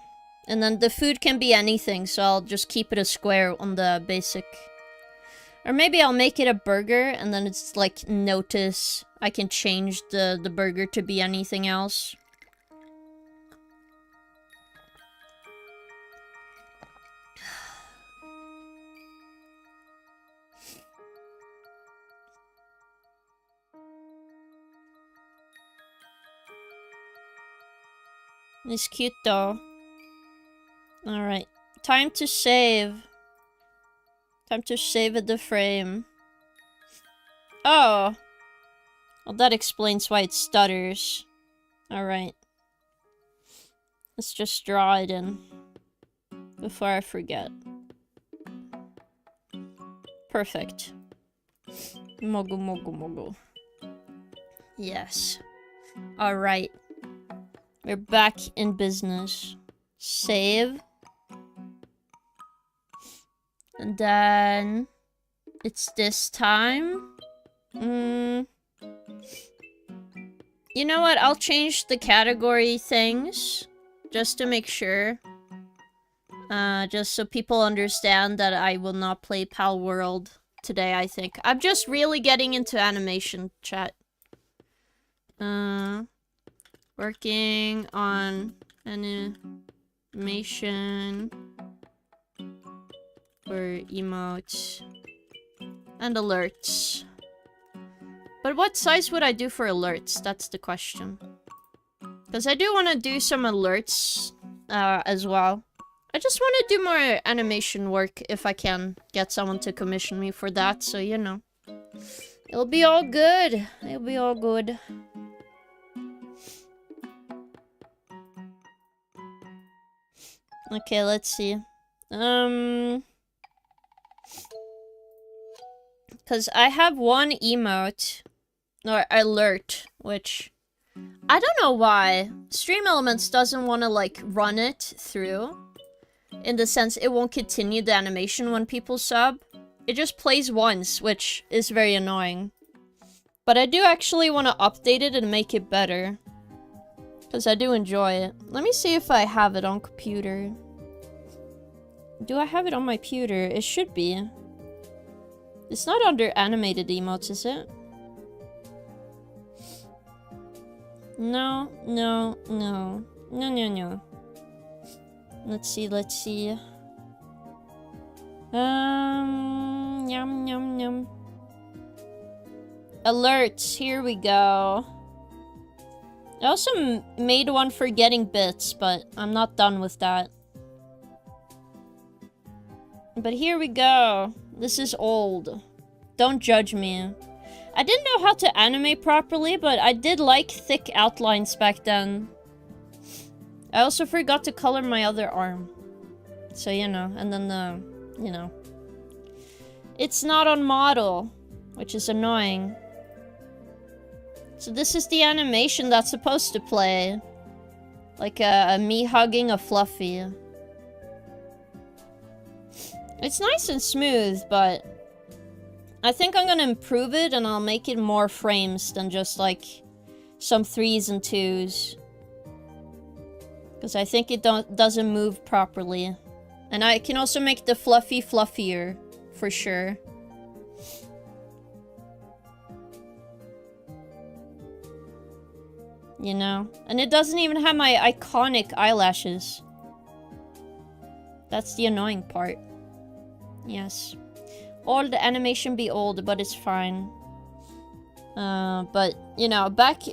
And then the food can be anything, so I'll just keep it a square on the basic. Or maybe I'll make it a burger, and then it's like, notice I can change the burger to be anything else. It's cute though. Alright. Time to save. Time to save at the frame. Oh! Well, that explains why it stutters. Alright. Let's just draw it in. Before I forget. Perfect. Mogu mogu mogu. Yes. Alright. We're back in business. Save. And then... It's this time. You know what? I'll change the category things. Just to make sure. Just so people understand that I will not play palworld today, I think. I'm just really getting into animation, chat. Working on animation for emotes and alerts. But what size would I do for alerts? That's the question. Because I do want to do some alerts as well. I just want to do more animation work if I can get someone to commission me for that. So, you know. It'll be all good. It'll be all good. Okay, let's see. Because I have one emote, or alert, which I don't know why. Stream Elements doesn't want to, like, run it through. In the sense, it won't continue the animation when people sub. It just plays once, which is very annoying. But I do actually want to update it and make it better. Because I do enjoy it. Let me see if I have it on computer. Do I have it on my computer? It should be. It's not under animated emotes, is it? No, no, no. No, no, no. Let's see, let's see. Yum, yum, yum. Alerts, here we go. I also made one for getting bits, but I'm not done with that. But here we go. This is old. Don't judge me. I didn't know how to animate properly, but I did like thick outlines back then. I also forgot to color my other arm. So, you know, and then the, you know. It's not on model, which is annoying. So this is the animation that's supposed to play. Like me hugging a Fluffy. It's nice and smooth, but I think I'm gonna improve it and I'll make it more frames than just like some 3s and 2s. Because I think it doesn't move properly. And I can also make the Fluffy fluffier, for sure. You know? And it doesn't even have my iconic eyelashes. That's the annoying part. Yes. All the animation be old, but it's fine. But, you know, back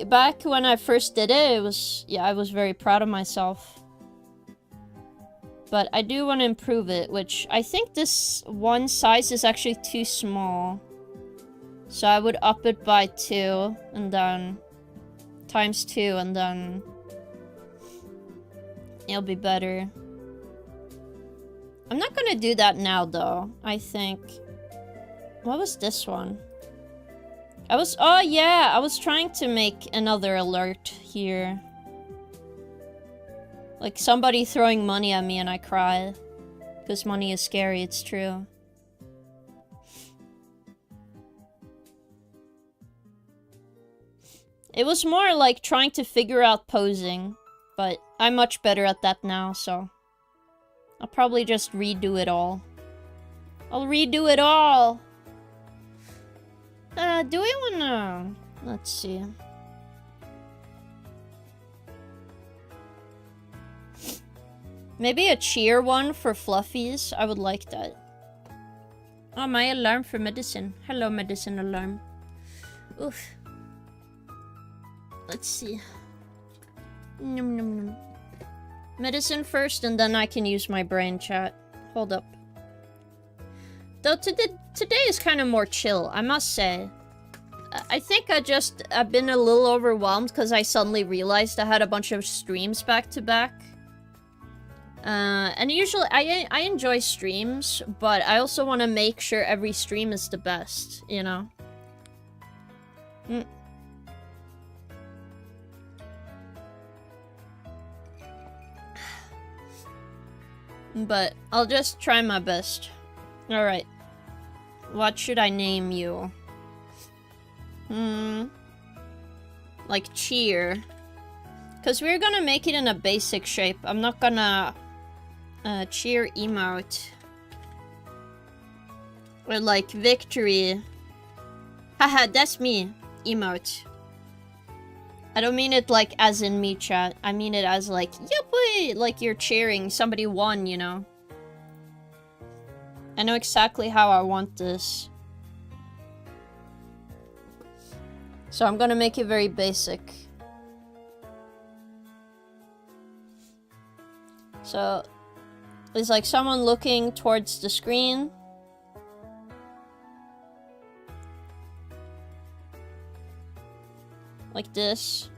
when I first did it, it was... Yeah, I was very proud of myself. But I do want to improve it, which I think this one size is actually too small. So I would up it by 2, and then... times 2, and then... it'll be better. I'm not gonna do that now, though. I think... What was this one? Oh yeah, I was trying to make another alert here. Like somebody throwing money at me and I cry. Because money is scary, it's true. It was more like trying to figure out posing. But I'm much better at that now, so... I'll probably just redo it all. I'll redo it all! Do we wanna... Let's see. Maybe a cheer one for fluffies? I would like that. Oh, my alarm for medicine. Hello, medicine alarm. Oof. Let's see. Nom nom nom. Medicine first, and then I can use my brain chat. Hold up. Though today is kind of more chill, I must say. I think I've been a little overwhelmed because I suddenly realized I had a bunch of streams back to back. And usually I enjoy streams, but I also want to make sure every stream is the best, you know? But I'll just try my best. Alright. What should I name you? Like cheer. Because we're gonna make it in a basic shape. I'm not gonna cheer emote. Or like victory. Haha, that's me. Emote. I don't mean it like as in me chat. I mean it as like, yippee! Like you're cheering. Somebody won, you know. I know exactly how I want this. So I'm gonna make it very basic. So it's like someone looking towards the screen. Like this.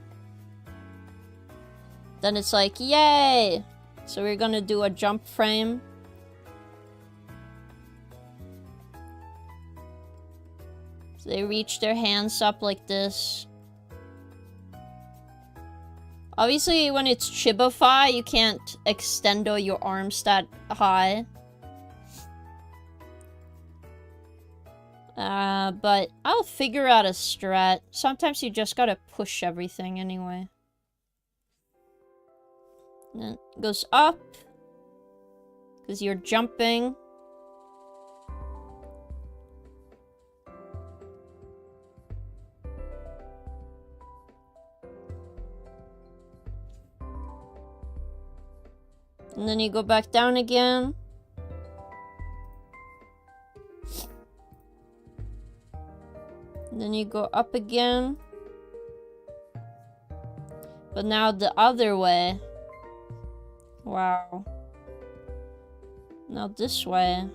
Then it's like, yay! So we're gonna do a jump frame. So they reach their hands up like this. Obviously, when it's Chibify, you can't extend your arms that high. But I'll figure out a strat. Sometimes you just gotta push everything anyway. And then it goes up. Because you're jumping. And then you go back down again. And then you go up again. But now the other way. Wow. Now this way.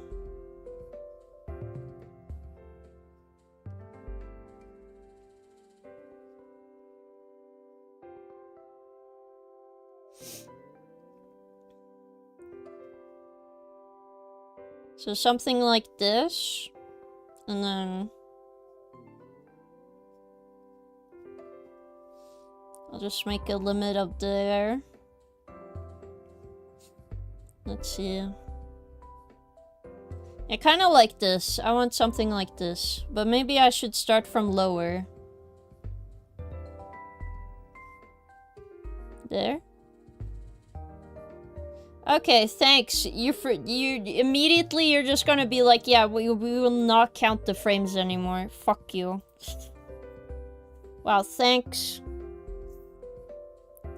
So something like this. And then I'll just make a limit up there. Let's see. I kind of like this. I want something like this. But maybe I should start from lower. There. Okay, thanks. You immediately you're just gonna be like, yeah, we will not count the frames anymore. Fuck you. Wow, thanks.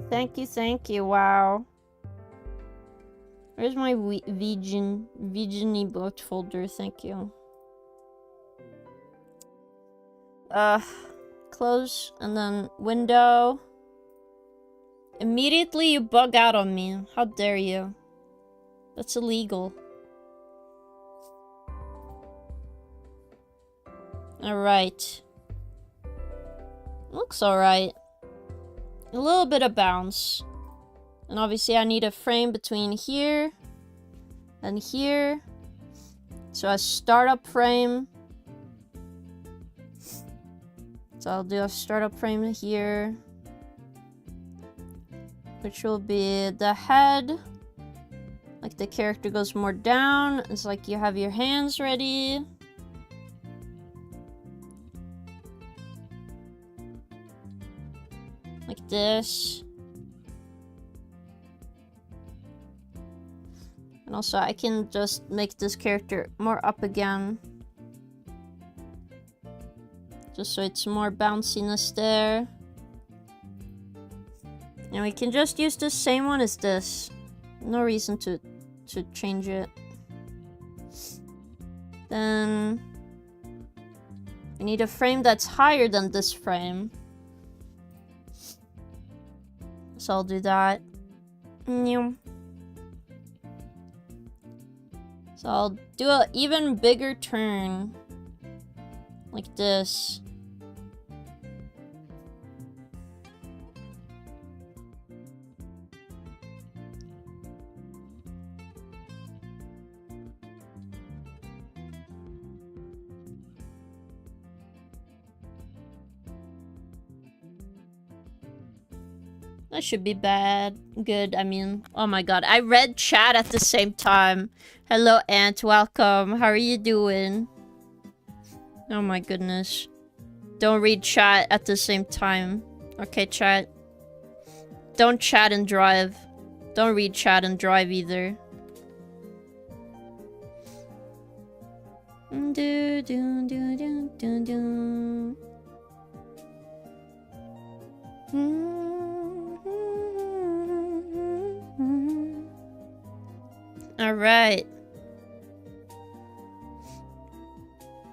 Thank you, wow. Where's my Vision emote folder? Thank you. Close, and then window. Immediately you bug out on me. How dare you? That's illegal. Alright. Looks alright. A little bit of bounce. And obviously I need a frame between here and here. So a startup frame. So I'll do a startup frame here. Which will be the head. Like the character goes more down. It's like you have your hands ready. Like this. And also I can just make this character more up again. Just so it's more bounciness there. And we can just use the same one as this. No reason to change it. Then I need a frame that's higher than this frame. So I'll do that. So I'll do an even bigger turn. Like this. That should be bad. Good, I mean. Oh my god, I read chat at the same time. Hello, Ant. Welcome. How are you doing? Oh my goodness. Don't read chat at the same time. Okay, chat. Don't chat and drive. Don't read chat and drive either. Do do do do do do. All right.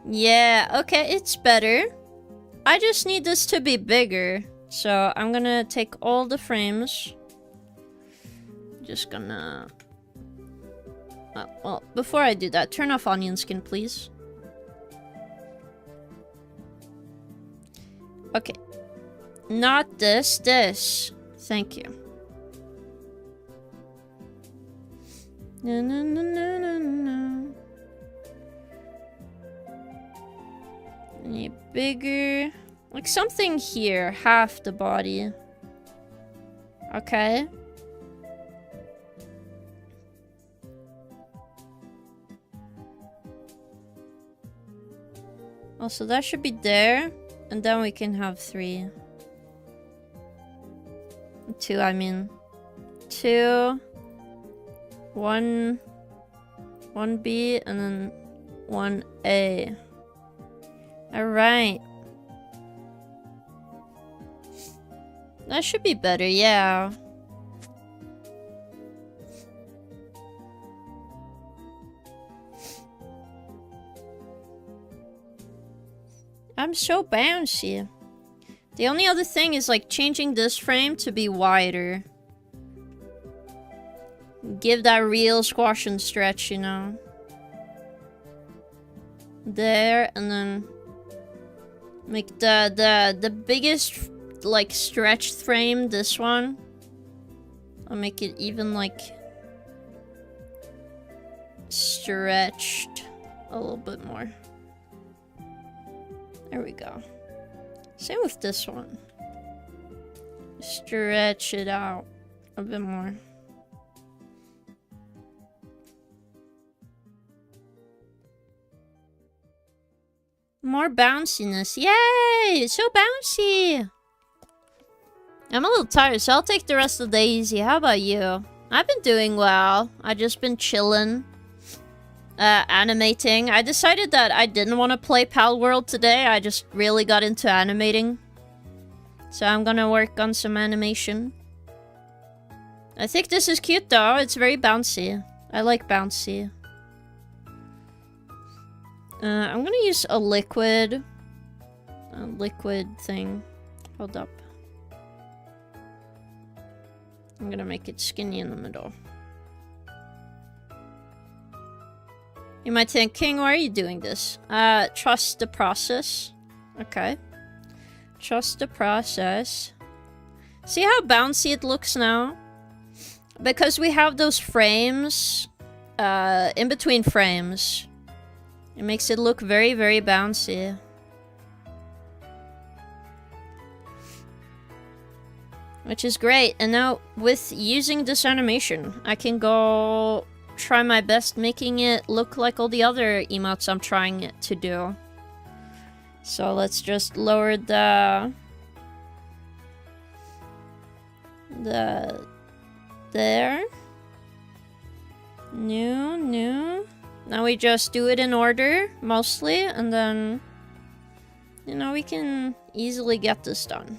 Yeah, okay, it's better. I just need this to be bigger. So I'm gonna take all the frames. Just gonna... well, before I do that, turn off onion skin, please. Okay. Not this, this. Thank you. No, no, no, no, no, no. Any bigger? Like something here, half the body. Okay. Also, that should be there. And then we can have 3. 2, I mean. 2. 1. 1B, and then 1A. Alright. That should be better, yeah. I'm so bouncy. The only other thing is like changing this frame to be wider. Give that real squash and stretch, you know. There, and then make the biggest like stretched frame this one. I'll make it even like stretched a little bit more. There we go. Same with this one. Stretch it out a bit more. More bounciness. Yay! So bouncy! I'm a little tired, so I'll take the rest of the day easy. How about you? I've been doing well. I've just been chilling. Animating. I decided that I didn't want to play palworld today. I just really got into animating. So I'm gonna work on some animation. I think this is cute though. It's very bouncy. I like bouncy. I'm gonna use a liquid thing. Hold up. I'm gonna make it skinny in the middle. You might think, King, why are you doing this? Trust the process. Okay. Trust the process. See how bouncy it looks now? Because we have those frames, in between frames. It makes it look very, very bouncy. Which is great. And now, with using this animation, I can go try my best making it look like all the other emotes I'm trying it to do. So let's just lower the there. New. Now we just do it in order, mostly, and then, you know, we can easily get this done.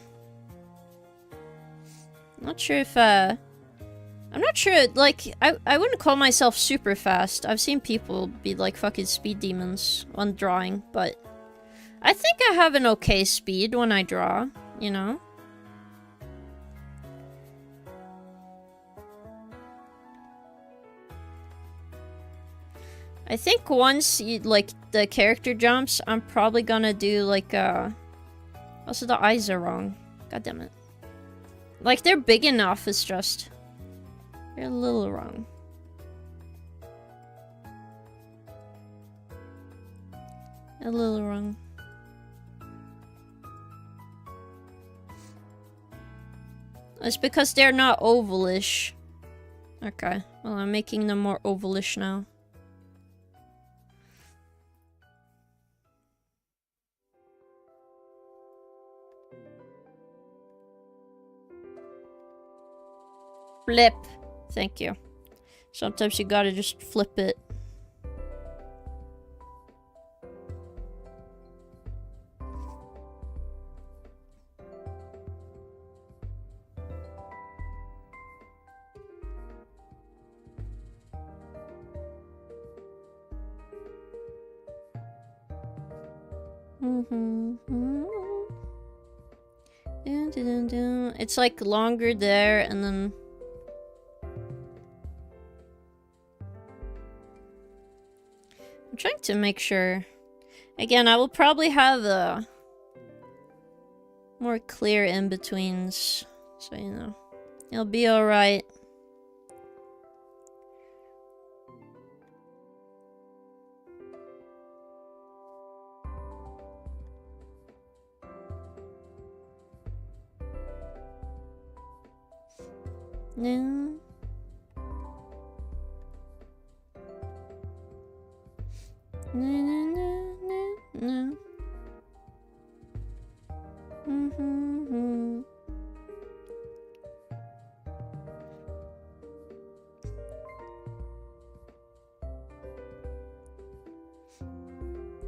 Not sure if, I'm not sure, like, I wouldn't call myself super fast. I've seen people be like fucking speed demons when drawing, but I think I have an okay speed when I draw, you know? I think once you, like, the character jumps, I'm probably gonna do, like, also the eyes are wrong. God damn it. Like, they're big enough, it's just... they're a little wrong. A little wrong. It's because they're not ovalish. Okay, well, I'm making them more ovalish now. Flip. Thank you. Sometimes you gotta just flip it. It's like longer there, and then I'm trying to make sure. Again, I will probably have more clear in-betweens, so you know. It'll be alright. No. No.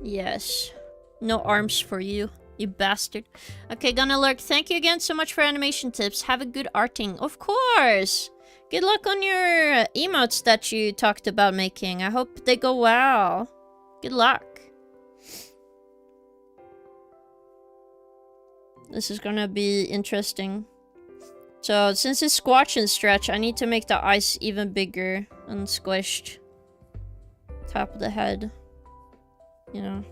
Yes. No arms for you, you bastard. Okay, Gonna Lurk, thank you again so much for animation tips. Have a good arting. Of course! Good luck on your emotes that you talked about making. I hope they go well. Good luck. This is gonna be interesting. So, since it's squash and stretch, I need to make the ice even bigger and squished. Top of the head. You know.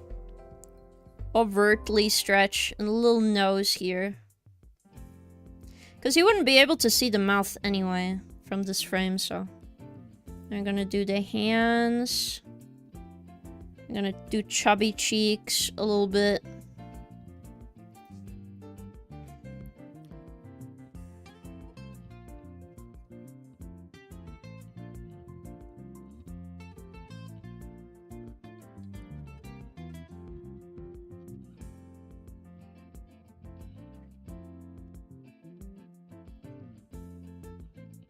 Overtly stretch. And a little nose here. Because you wouldn't be able to see the mouth anyway from this frame, so. I'm gonna do the hands. I'm gonna do chubby cheeks a little bit.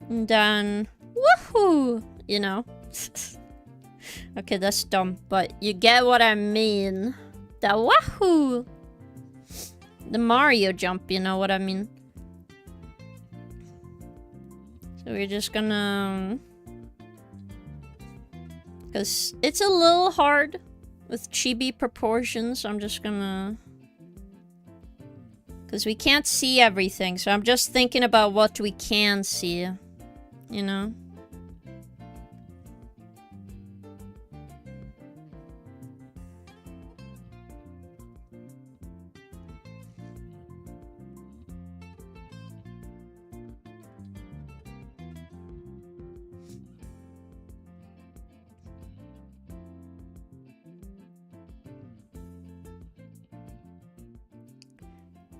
And then, woohoo! You know. Okay, that's dumb, but you get what I mean. The wahoo! The Mario jump, you know what I mean. So we're just gonna... Because it's a little hard with chibi proportions, I'm just gonna... Because we can't see everything, so I'm just thinking about what we can see. You know?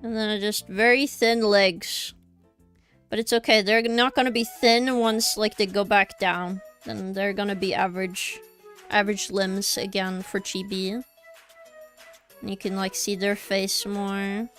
And then just very thin legs. But it's okay, they're not gonna be thin once like they go back down. Then they're gonna be average limbs again for chibi. And you can like see their face more.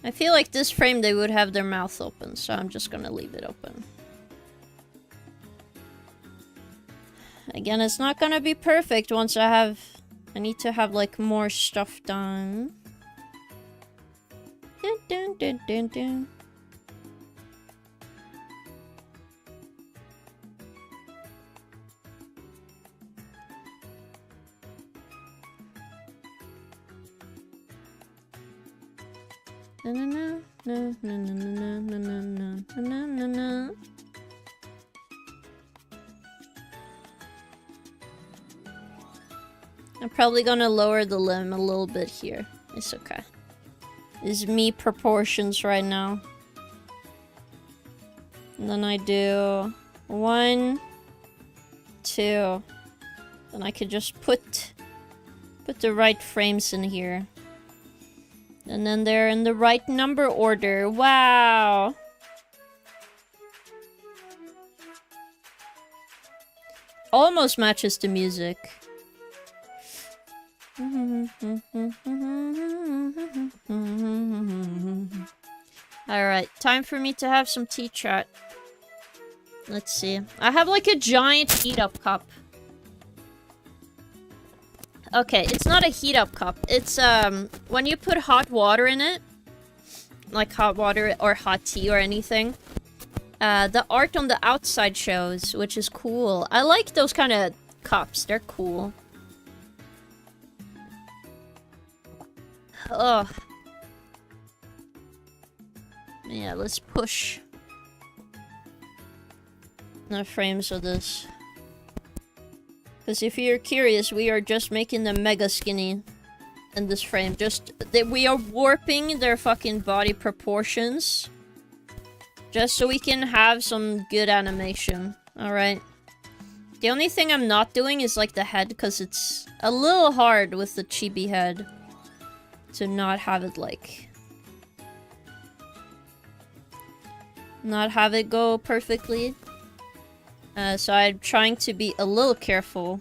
I feel like this frame they would have their mouth open, so I'm just gonna leave it open. Again, it's not gonna be perfect once I need to have like more stuff done. Dun, dun, dun, dun, dun. Na na na na na na na na na na na. I'm probably gonna lower the limb a little bit here. It's okay. This is me proportions right now. And then I do 1, 2. Then I could just put the right frames in here. And then they're in the right number order. Wow! Almost matches the music. Alright, time for me to have some tea chat. Let's see. I have like a giant heat up cup. Okay, it's not a heat up cup. It's when you put hot water in it, like hot water or hot tea or anything, the art on the outside shows, which is cool. I like those kind of cups. They're cool. Ugh. Yeah, let's push the frames of this. Because if you're curious, we are just making them mega skinny in this frame. We are warping their fucking body proportions. Just so we can have some good animation. Alright. The only thing I'm not doing is like the head, because it's a little hard with the chibi head to not have it like... not have it go perfectly. So I'm trying to be a little careful.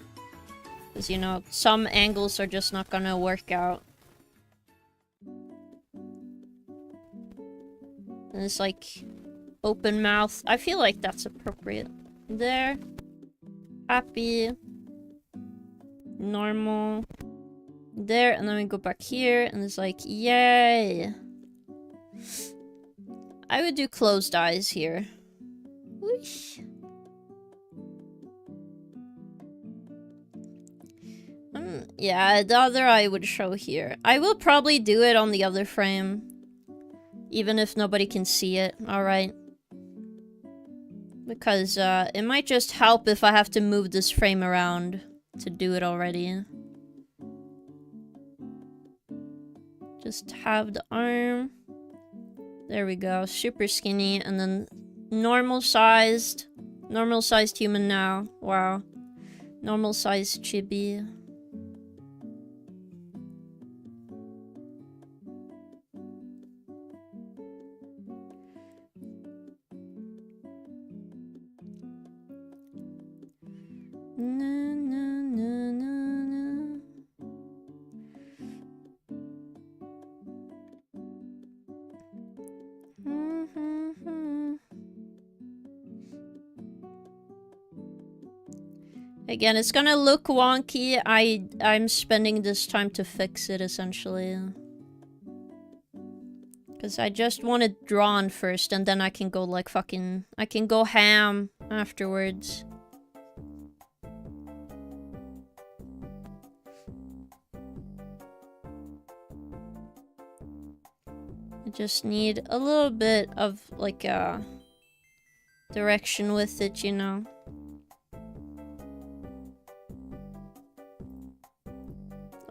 Because, you know, some angles are just not gonna work out. And it's like... open mouth. I feel like that's appropriate. There. Happy. Normal. There, and then we go back here, and it's like, yay! I would do closed eyes here. Whoosh. Yeah, the other eye would show here. I will probably do it on the other frame. Even if nobody can see it, alright? Because, it might just help if I have to move this frame around to do it already. Just have the arm. There we go, super skinny, and then normal-sized human now. Wow. Normal-sized chibi. Again, it's gonna look wonky. I'm spending this time to fix it, essentially. Because I just want it drawn first, and then I can go like fucking... I can go ham afterwards. I just need a little bit of, like, direction with it, you know?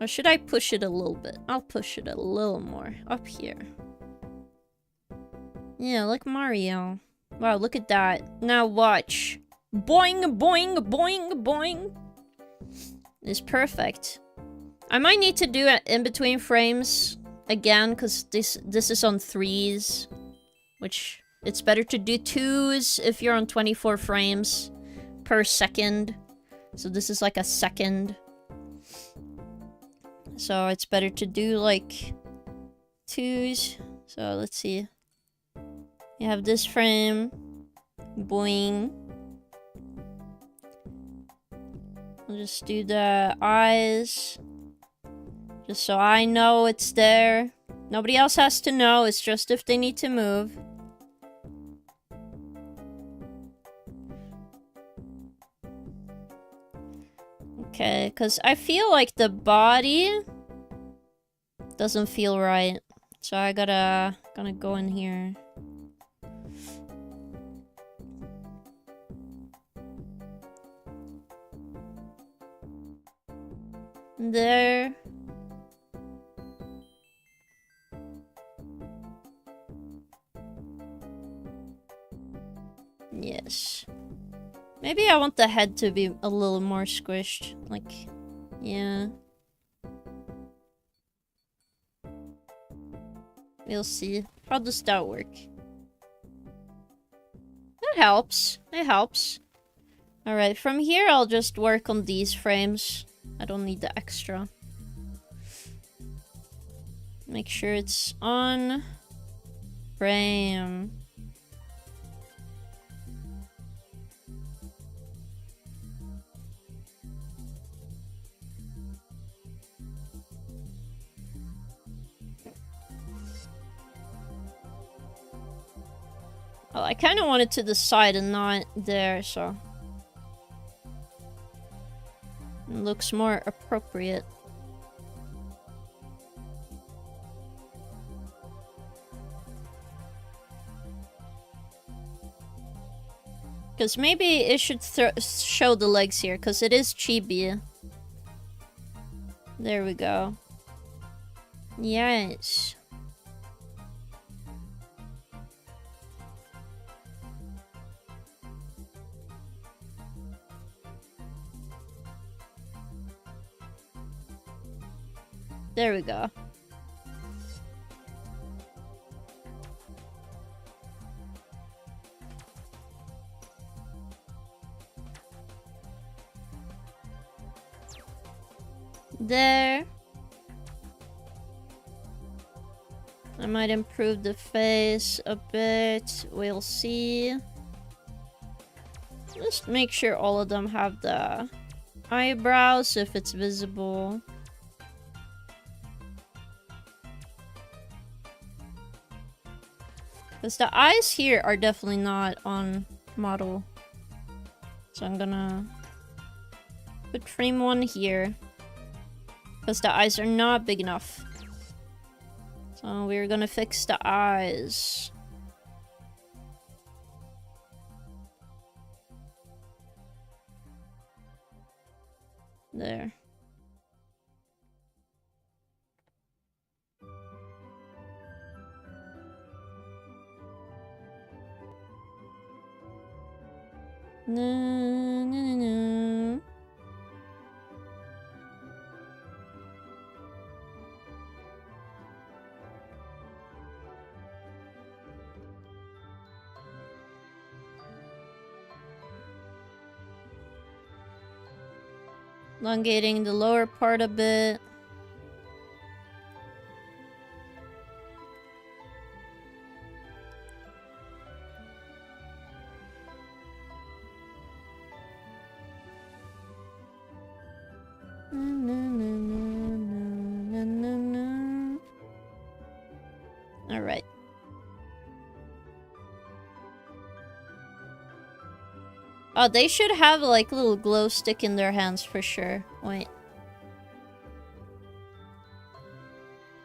Or should I push it a little bit? I'll push it a little more. Up here. Yeah, like Mario. Wow, look at that. Now watch. Boing, boing, boing, boing. It's perfect. I might need to do it in between frames again, because this is on 3s. Which, it's better to do 2s if you're on 24 frames per second. So this is like a second. So it's better to do like 2s. So let's see. You have this frame. Boing. I'll just do the eyes. Just so I know it's there. Nobody else has to know. It's just if they need to move. Okay, because I feel like the body doesn't feel right. So I gonna go in here. There. Yes. Maybe I want the head to be a little more squished. Like, yeah. We'll see. How does that work? That helps. It helps. Alright, from here I'll just work on these frames. I don't need the extra. Make sure it's on frame. Oh, I kind of want it to the side and not there, so... It looks more appropriate. Because maybe it should show the legs here, because it is chibi. There we go. Yes. There we go. There. I might improve the face a bit. We'll see. Just make sure all of them have the eyebrows if it's visible. Because the eyes here are definitely not on model. So I'm gonna put frame 1 here. Because the eyes are not big enough. So we're gonna fix the eyes. There. No, no, no, no. Elongating the lower part a bit. Alright. Oh, they should have like a little glow stick in their hands for sure. Wait.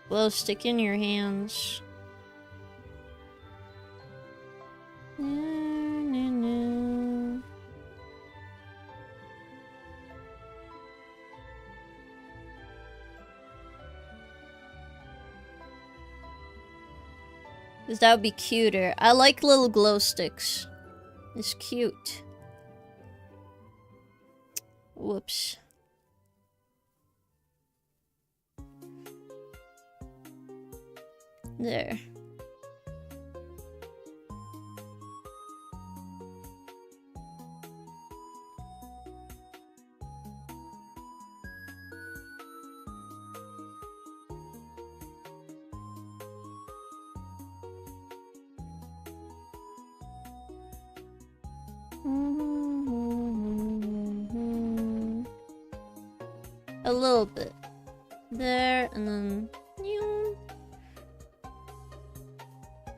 Glow stick in your hands. Because that would be cuter. I like little glow sticks. It's cute. Whoops. There. A little bit. There, and then...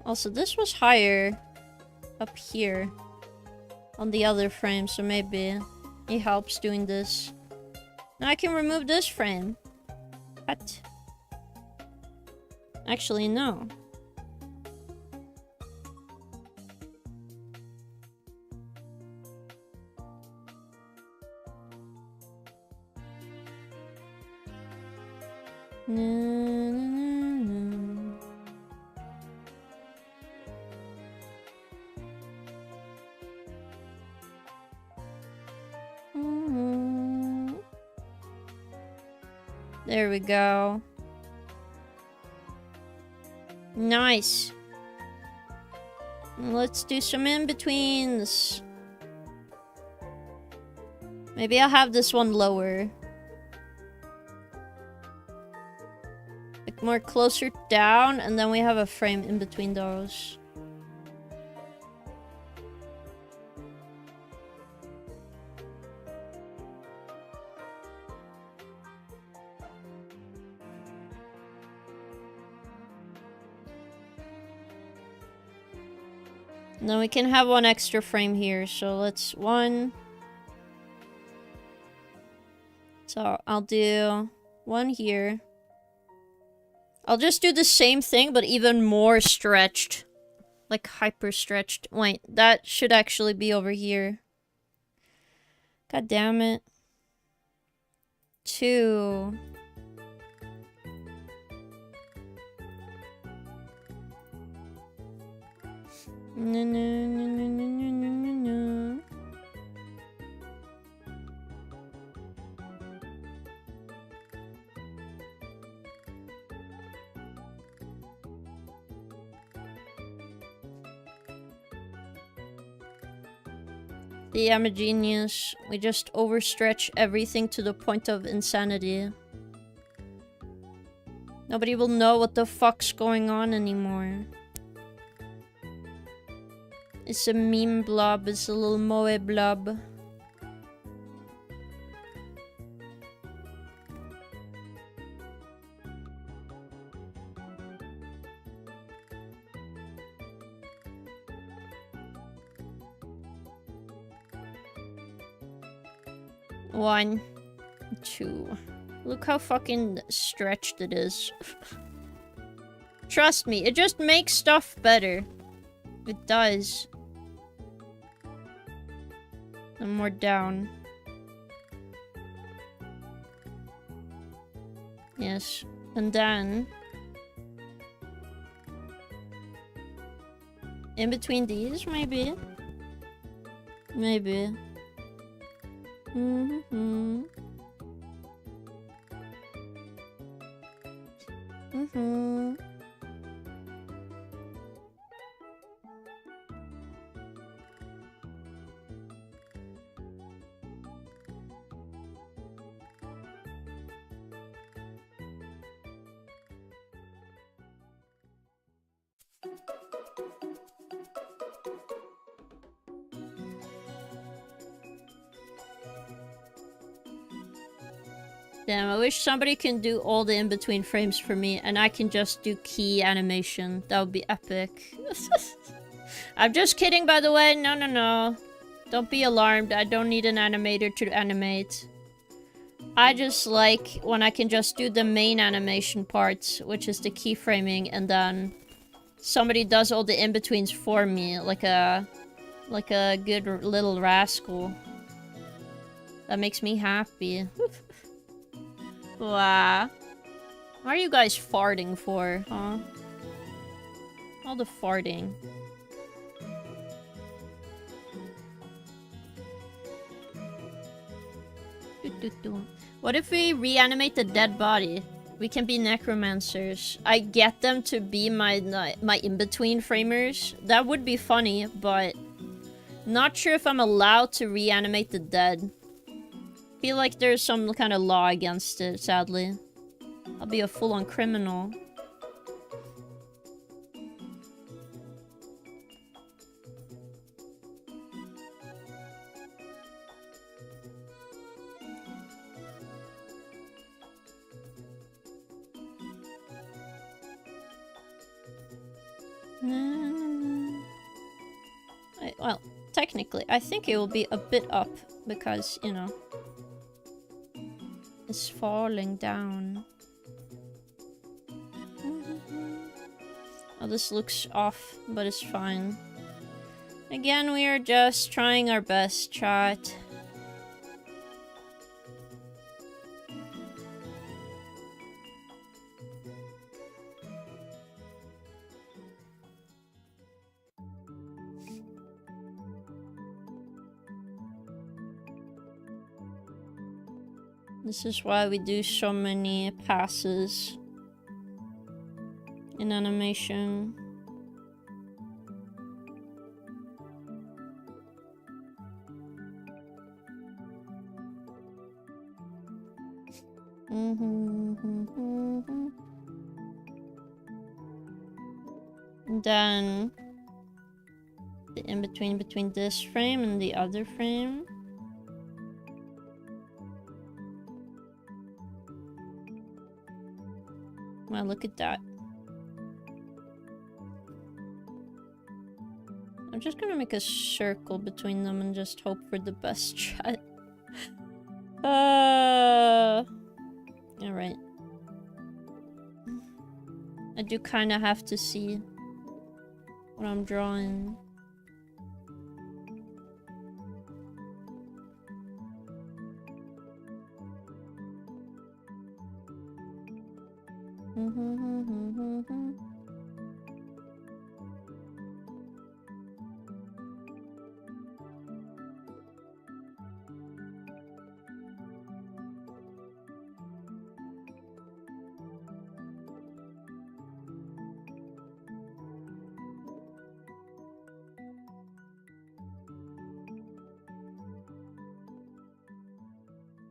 Also, this was higher up here on the other frame, so maybe it helps doing this. Now I can remove this frame. What? Actually, no. There we go. Nice. Let's do some in-betweens. Maybe I'll have this one lower. Like more closer down, and then we have a frame in between those. Then we can have one extra frame here, so let's one. So I'll do one here. I'll just do the same thing, but even more stretched. Like hyper stretched. Wait, that should actually be over here. God damn it. 2. No, no, no, no, no, no, no, no. Yeah, I'm a genius. We just overstretch everything to the point of insanity. Nobody will know what the fuck's going on anymore. It's a meme blob. It's a little moe blob. One, 2. Look how fucking stretched it is. Trust me, it just makes stuff better. It does. And more down. Yes. And then... in between these, maybe? Maybe. Mm-hmm. Mm-hmm. Damn, I wish somebody can do all the in-between frames for me, and I can just do key animation. That would be epic. I'm just kidding, by the way. No, no, no. Don't be alarmed. I don't need an animator to animate. I just like when I can just do the main animation parts, which is the keyframing, and then somebody does all the in-betweens for me, like a good little rascal. That makes me happy. Wow. What are you guys farting for, huh? All the farting. What if we reanimate the dead body? We can be necromancers. I get them to be my in-between framers. That would be funny, but not sure if I'm allowed to reanimate the dead. Feel like there's some kind of law against it, sadly. I'll be a full-on criminal. Well, technically, I think it will be a bit up because, you know, it's falling down. Oh, this looks off, but it's fine. Again, we are just trying our best, chat. This is why we do so many passes in animation. And then the in-between between this frame and the other frame. Well, look at that. just gonna make a circle between them and just hope for the best shot. Alright. I do kind of have to see what I'm drawing.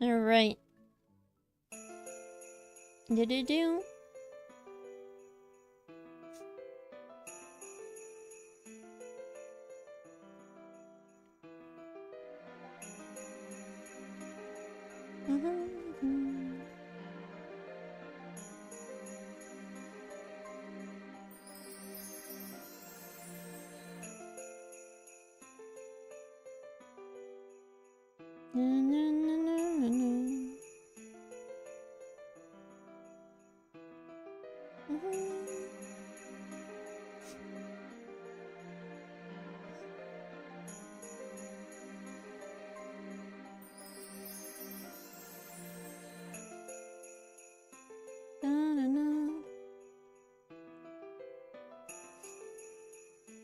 Alright. Do-do-do.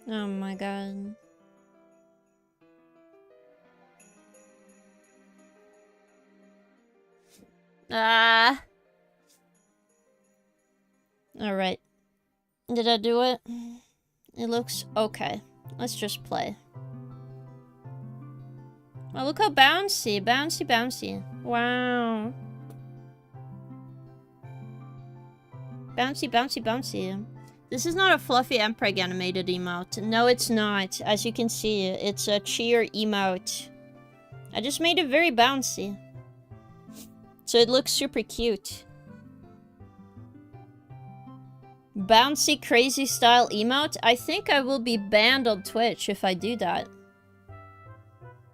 Oh my god. Alright. Did I do it? It looks okay. Let's just play. Oh, look how bouncy. Bouncy, bouncy. Wow. Bouncy, bouncy, bouncy. This is not a fluffy Mpreg animated emote. No, it's not. As you can see, it's a cheer emote. I just made it very bouncy. So it looks super cute. Bouncy, crazy style emote? I think I will be banned on Twitch if I do that.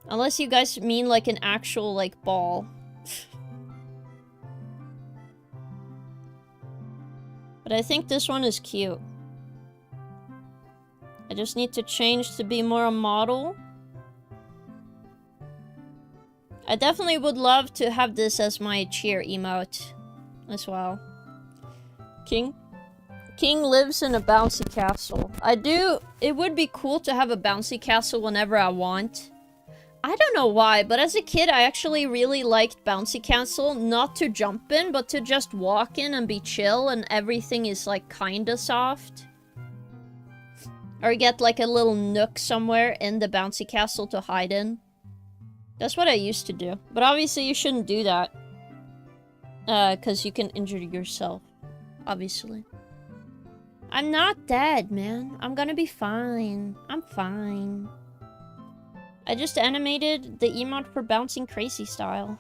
Unless you guys mean like an actual, like, ball. But I think this one is cute. I just need to change to be more a model. I definitely would love to have this as my cheer emote as well. King lives in a bouncy castle. It would be cool to have a bouncy castle whenever I want. I don't know why, but as a kid, I actually really liked bouncy castle. Not to jump in, but to just walk in and be chill and everything is like kinda soft. Or get like a little nook somewhere in the bouncy castle to hide in. That's what I used to do. But obviously you shouldn't do that. Because you can injure yourself. Obviously. I'm not dead, man. I'm gonna be fine. I'm fine. I just animated the emote for bouncing crazy style.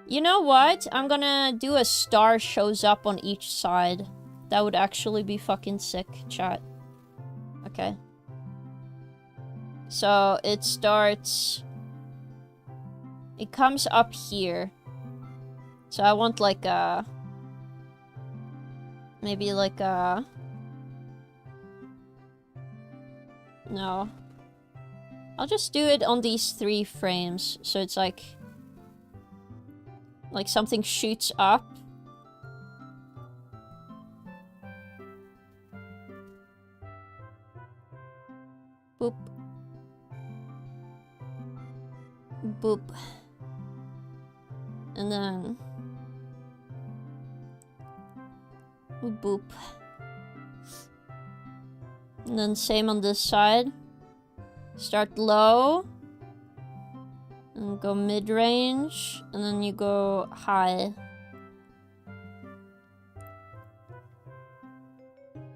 You know what? I'm gonna do a star shows up on each side. That would actually be fucking sick, chat. Okay. So, it starts... It comes up here. So I want like a... Maybe like a... No. I'll just do it on these 3 frames. So it's like something shoots up. Boop. Boop. And then... Boop. And then same on this side. Start low. And go mid-range. And then you go high.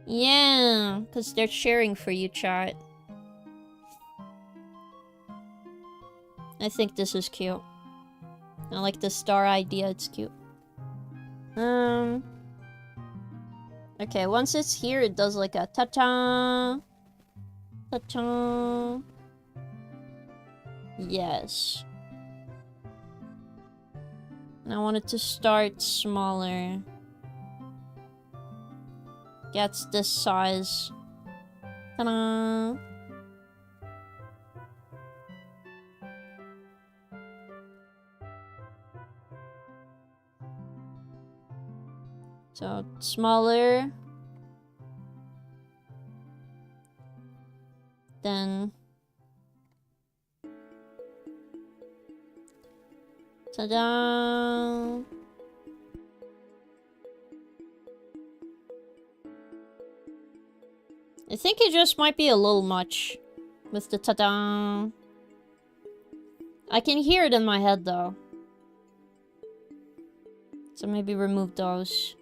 Yeah, because they're cheering for you, chat. I think this is cute. I like the star idea, it's cute. Okay, once it's here, it does like a ta-ta. Ta-ta. Yes. And I want it to start smaller. Gets this size. Ta-da! So, smaller. Then... ta-da! I think it just might be a little much with the ta-da. I can hear it in my head though. So maybe remove those.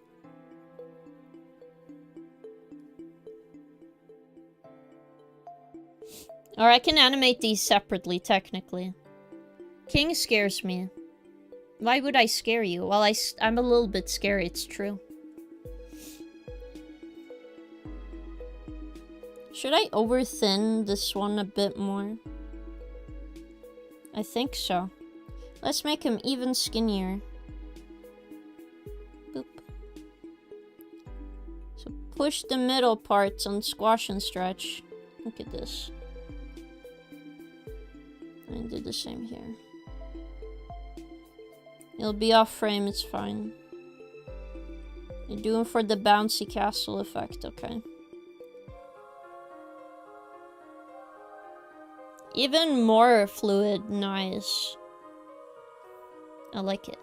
Or I can animate these separately, technically. King scares me. Why would I scare you? Well, I'm a little bit scary, it's true. Should I over-thin this one a bit more? I think so. Let's make him even skinnier. Boop. So push the middle parts on squash and stretch. Look at this. And do the same here. It'll be off frame, it's fine. You're doing for the bouncy castle effect, okay. Even more fluid, nice. I like it.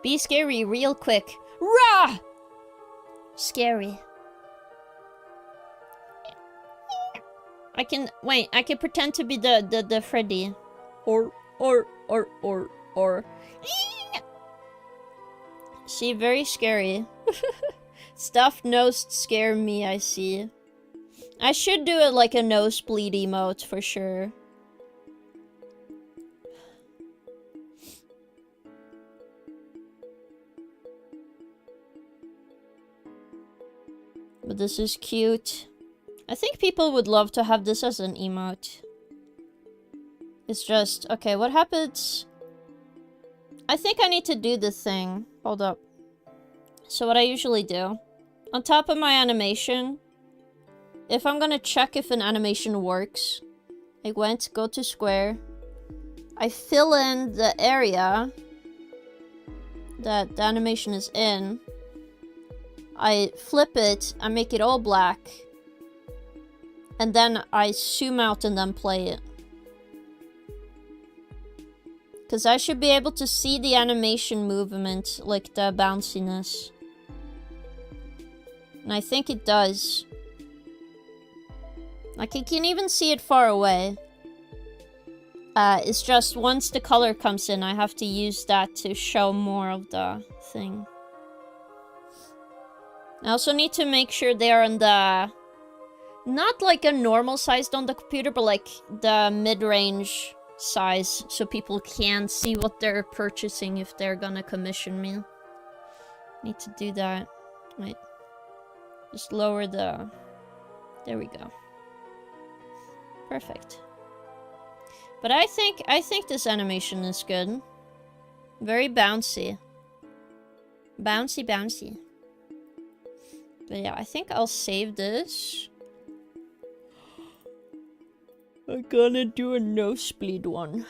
Be scary real quick. Rah! Scary. I can pretend to be the Freddy. Or. See, very scary. Stuffed nose scare me, I see. I should do it like a nosebleed emote for sure. But this is cute. I think people would love to have this as an emote. It's just, okay, what happens? I think I need to do the thing. Hold up. So what I usually do, on top of my animation, if I'm gonna check if an animation works, I go to square, I fill in the area that the animation is in, I flip it, I make it all black, and then I zoom out and then play it. Because I should be able to see the animation movement, like the bounciness. And I think it does. Like, I can even see it far away. It's just once the color comes in, I have to use that to show more of the thing. I also need to make sure they're on the... not like a normal size on the computer, but like the mid-range size, so people can see what they're purchasing if they're gonna commission me. Need to do that. Wait. Just lower the... there we go. Perfect. But I think this animation is good. Very bouncy. Bouncy. But yeah, I think I'll save this. I'm gonna do a nosebleed one.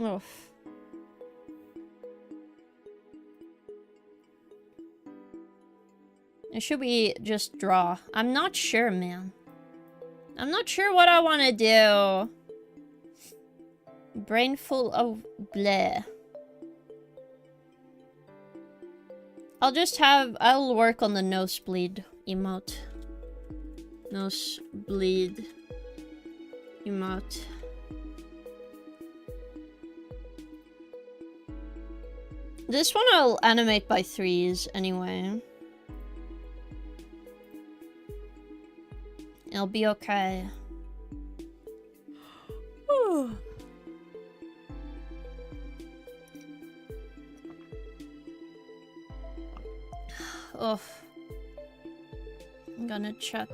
Oh. It should be just draw. I'm not sure, man. I'm not sure what I want to do. Brain full of bleh. I'll work on the nosebleed emote. Nosebleed emote. This one I'll animate by threes anyway. It'll be okay. Oh. I'm gonna chat.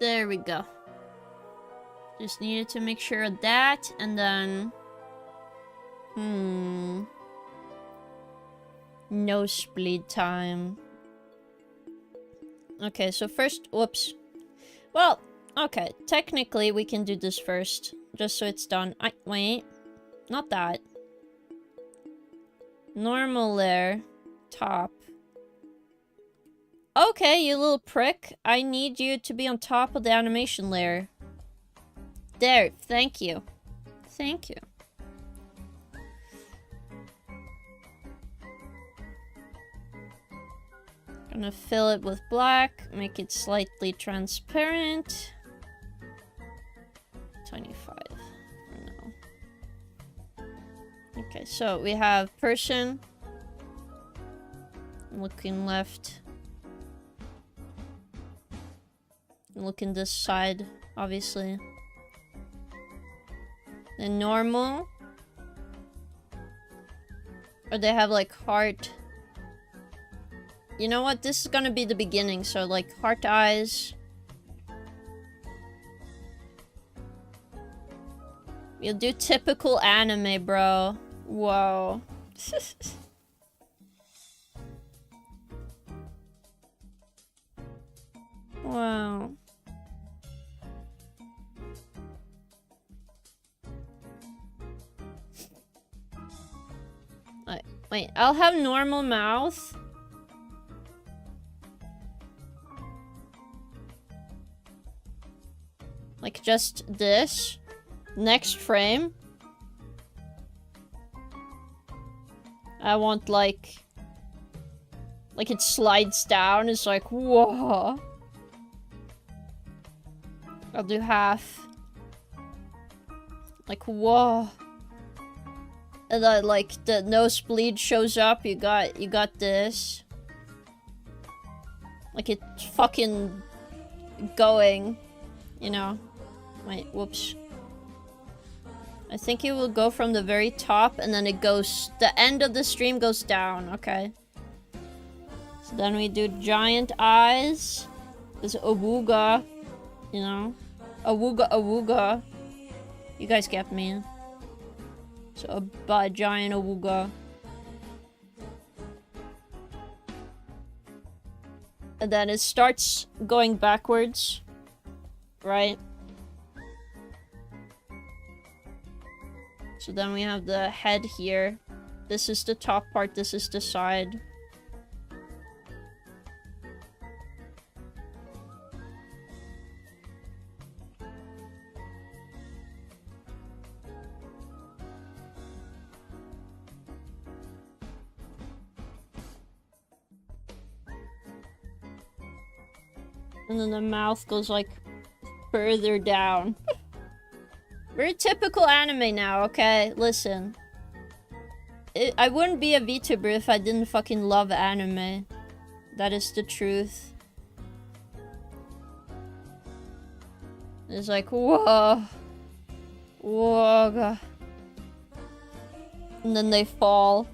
There we go. Just needed to make sure of that, and then... Nosebleed time. Okay, so first... Whoops. Well, okay. Technically, we can do this first. Just so it's done. Wait. Not that. Normal layer. Top. Okay, you little prick. I need you to be on top of the animation layer. There. Thank you. Thank you. Gonna fill it with black. Make it slightly transparent. 25 for now. Okay, so we have person. Looking left. Looking this side, obviously. Then normal. Or they have like heart. You know what? This is gonna be the beginning, so like heart eyes. You'll do typical anime, bro. Whoa. Wow. Wait, I'll have normal mouth. Like just this. Next frame. I want like it slides down. It's like, whoa. I'll do half. Like, whoa. And then like the nosebleed shows up. You got this. Like it's fucking going, you know. Wait, whoops. I think it will go from the very top and then it goes, the end of the stream goes down, okay. So then we do giant eyes. There's awooga, you know. Awooga, awooga. You guys get me. So a giant awooga. And then it starts going backwards. Right? So then we have the head here. This is the top part, this is the side. And then the mouth goes like further down. Very typical anime now, okay? Listen. I wouldn't be a VTuber if I didn't fucking love anime. That is the truth. It's like, whoa. Whoa. God. And then they fall.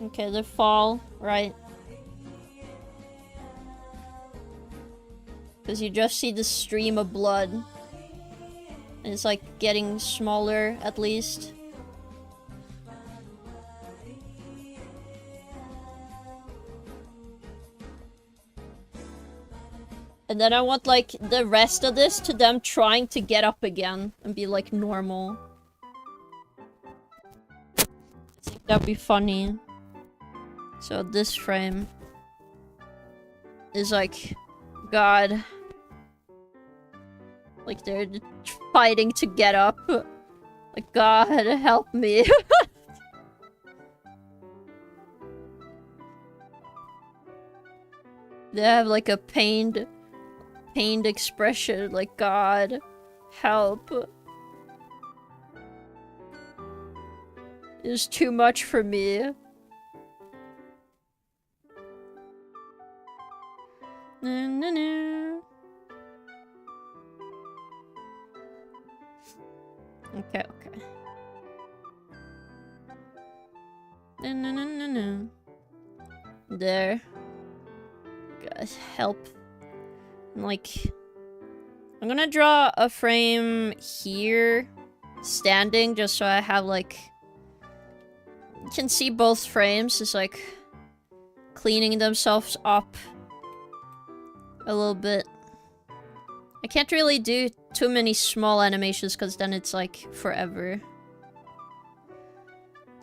Okay, they fall, right? Because you just see the stream of blood. And it's like getting smaller, at least. And then I want like the rest of this to them trying to get up again and be like normal. I think that'd be funny. So this frame is like, God. Like they're fighting to get up. Like, God, help me. They have like a pained expression. Like, God, help. It's too much for me. Na, na, na. Okay, okay. No, no, no, no, no. There. Guys, help. Like, I'm gonna draw a frame here, standing, just so I have, like... You can see both frames, it's like... cleaning themselves up a little bit. I can't really do too many small animations, because then it's, like, forever.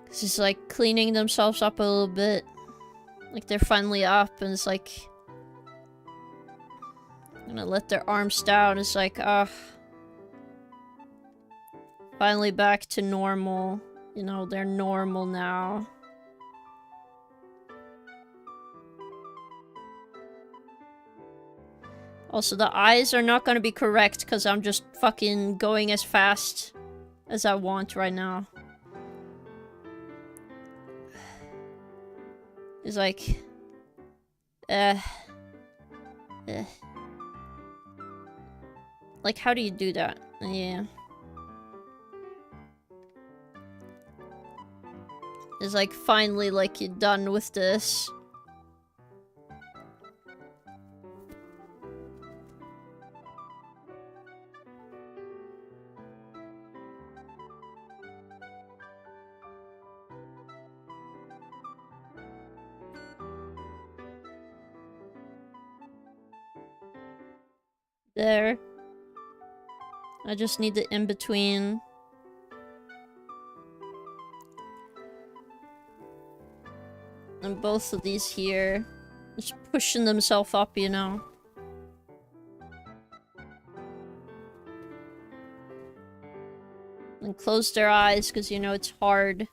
Because it's, like, cleaning themselves up a little bit. Like, they're finally up, and it's like... I'm gonna let their arms down, it's like, finally back to normal. You know, they're normal now. Also, the eyes are not gonna be correct, because I'm just fucking going as fast as I want right now. It's like... Like, how do you do that? Yeah. It's like, finally, like, you're done with this. There. I just need the in-between. And both of these here. Just pushing themselves up, you know. And close their eyes, because you know it's hard.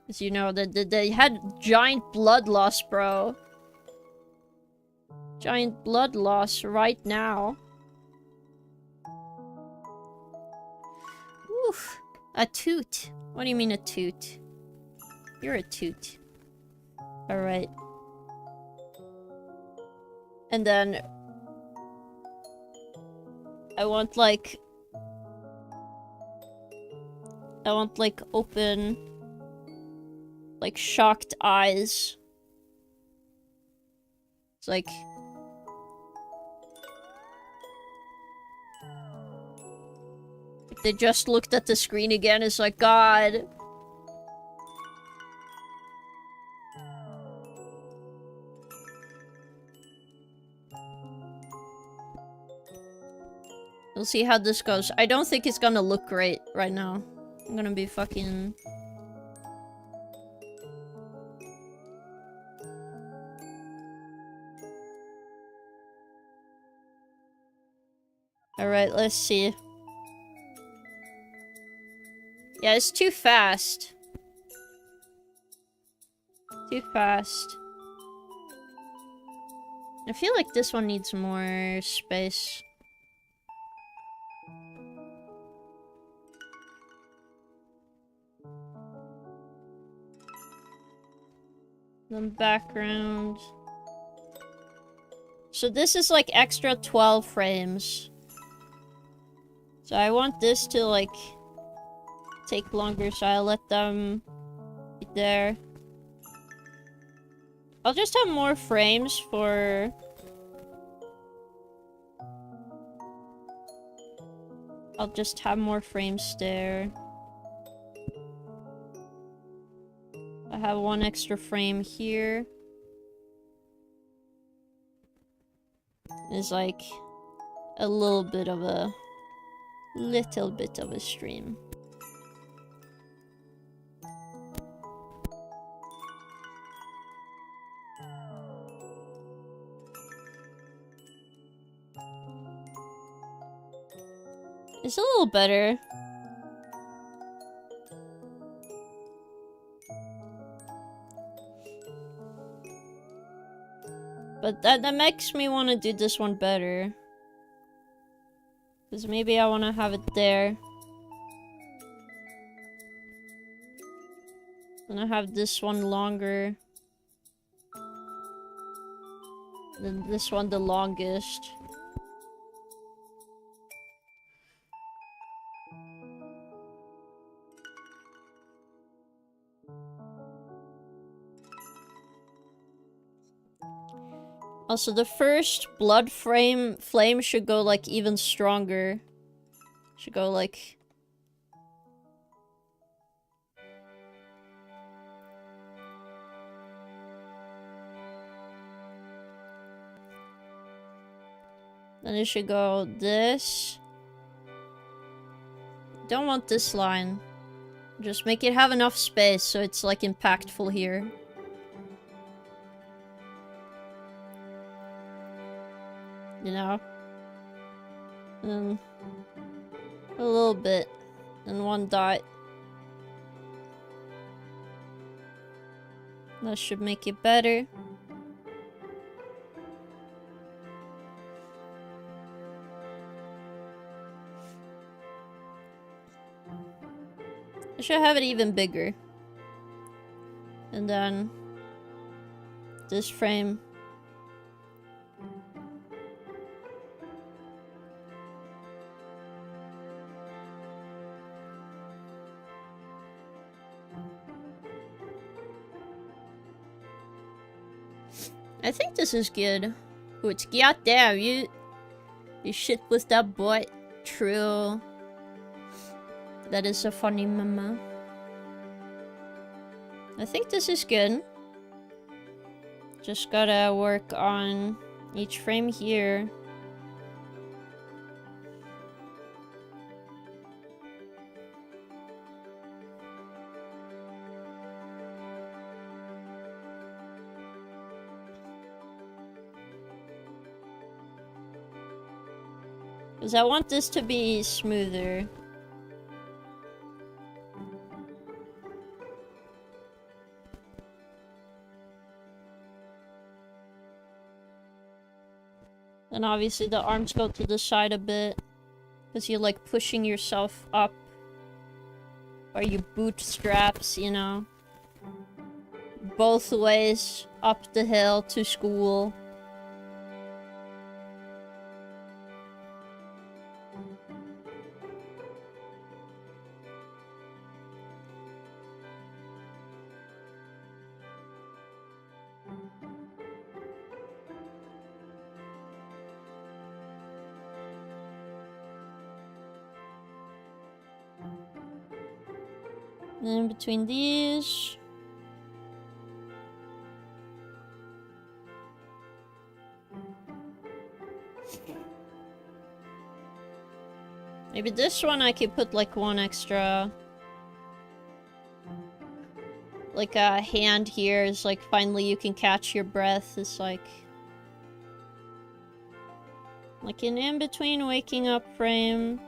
Because you know that they had giant blood loss, bro. Giant blood loss right now. Oof. A toot. What do you mean a toot? You're a toot. Alright. And then... I want, like, open... like, shocked eyes. It's like... They just looked at the screen again, it's like, God. We'll see how this goes. I don't think it's gonna look great right now. I'm gonna be fucking... Alright, let's see. Yeah, it's too fast. Too fast. I feel like this one needs more space. Then background. So this is like extra 12 frames. So I want this to like take longer, so I'll let them be there. I'll just have more frames for... I'll just have more frames there. I have one extra frame here. It's like a little bit of a stream. It's a little better. But that makes me want to do this one better. Because maybe I want to have it there. And I have this one longer. Then this one the longest. Also, the first blood flame should go, like, even stronger. Should go, like... Then it should go this. Don't want this line. Just make it have enough space so it's, like, impactful here. You know? And a little bit. And one dot. That should make it better. I should have it even bigger. And then this frame. I think this is good. Oh, it's goddamn, you shit with that butt. True. That is a funny mama. I think this is good. Just gotta work on each frame here. Because I want this to be smoother. And obviously the arms go to the side a bit. Because you're like pushing yourself up. Or you bootstraps, you know. Both ways up the hill to school. And in between these. Maybe this one I could put like one extra. Like a hand here is like finally you can catch your breath. It's like an in-between waking up frame.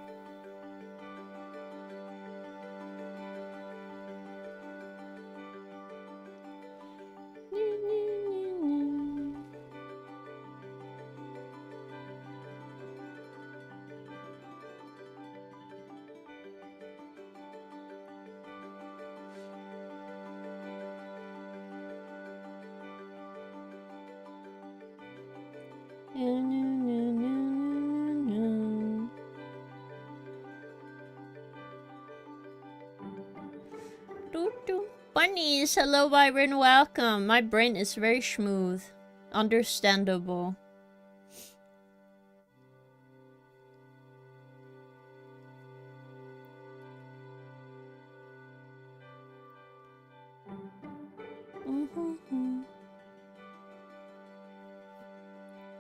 Bunnies, hello Byron, welcome. My brain is very smooth. Understandable.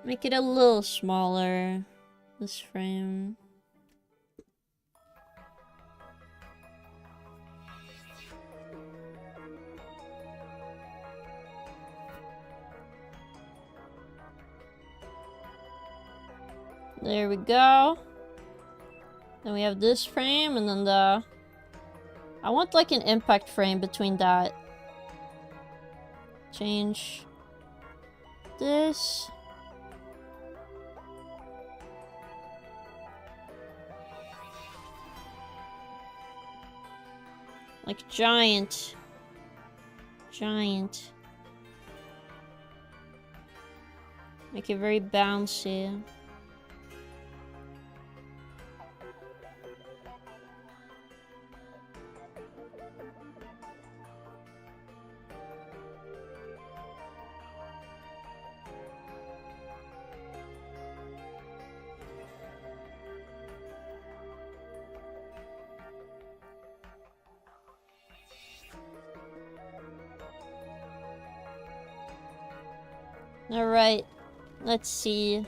Make it a little smaller, this frame. There we go. Then we have this frame, and then the... I want like an impact frame between that. Change this. Like giant. Giant. Make it very bouncy. Alright. Let's see.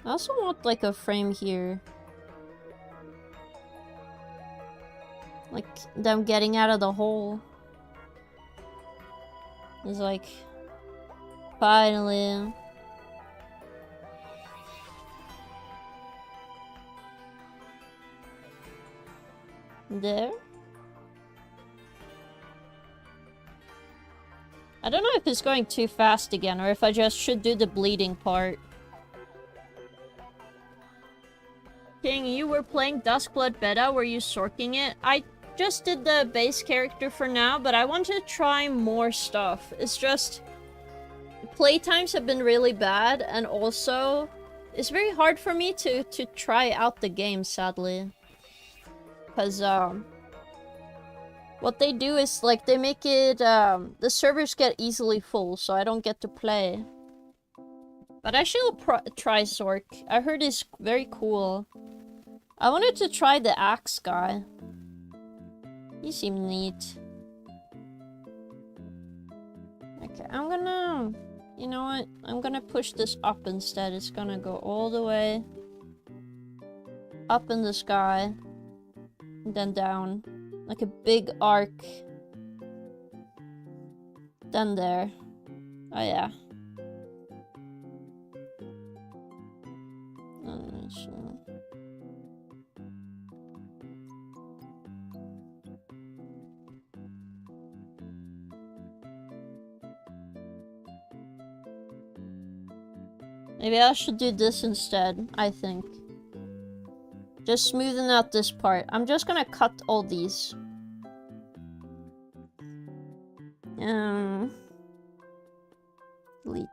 I also want like a frame here. Like them getting out of the hole. It's like finally. There. I don't know if it's going too fast again or if I just should do the bleeding part. King, you were playing Duskblood Beta, were you sorking it? I just did the base character for now, but I want to try more stuff. It's just... playtimes have been really bad, and also... it's very hard for me to try out the game, sadly. Because, what they do is, like, they make it, the servers get easily full, so I don't get to play. But I should try Zork. I heard it's very cool. I wanted to try the axe guy. He seemed neat. Okay, I'm gonna... you know what? I'm gonna push this up instead. It's gonna go all the way up in the sky. And then down. Like a big arc. Then there. Oh yeah. Maybe I should do this instead, I think. Just smoothing out this part. I'm just gonna cut all these. Delete.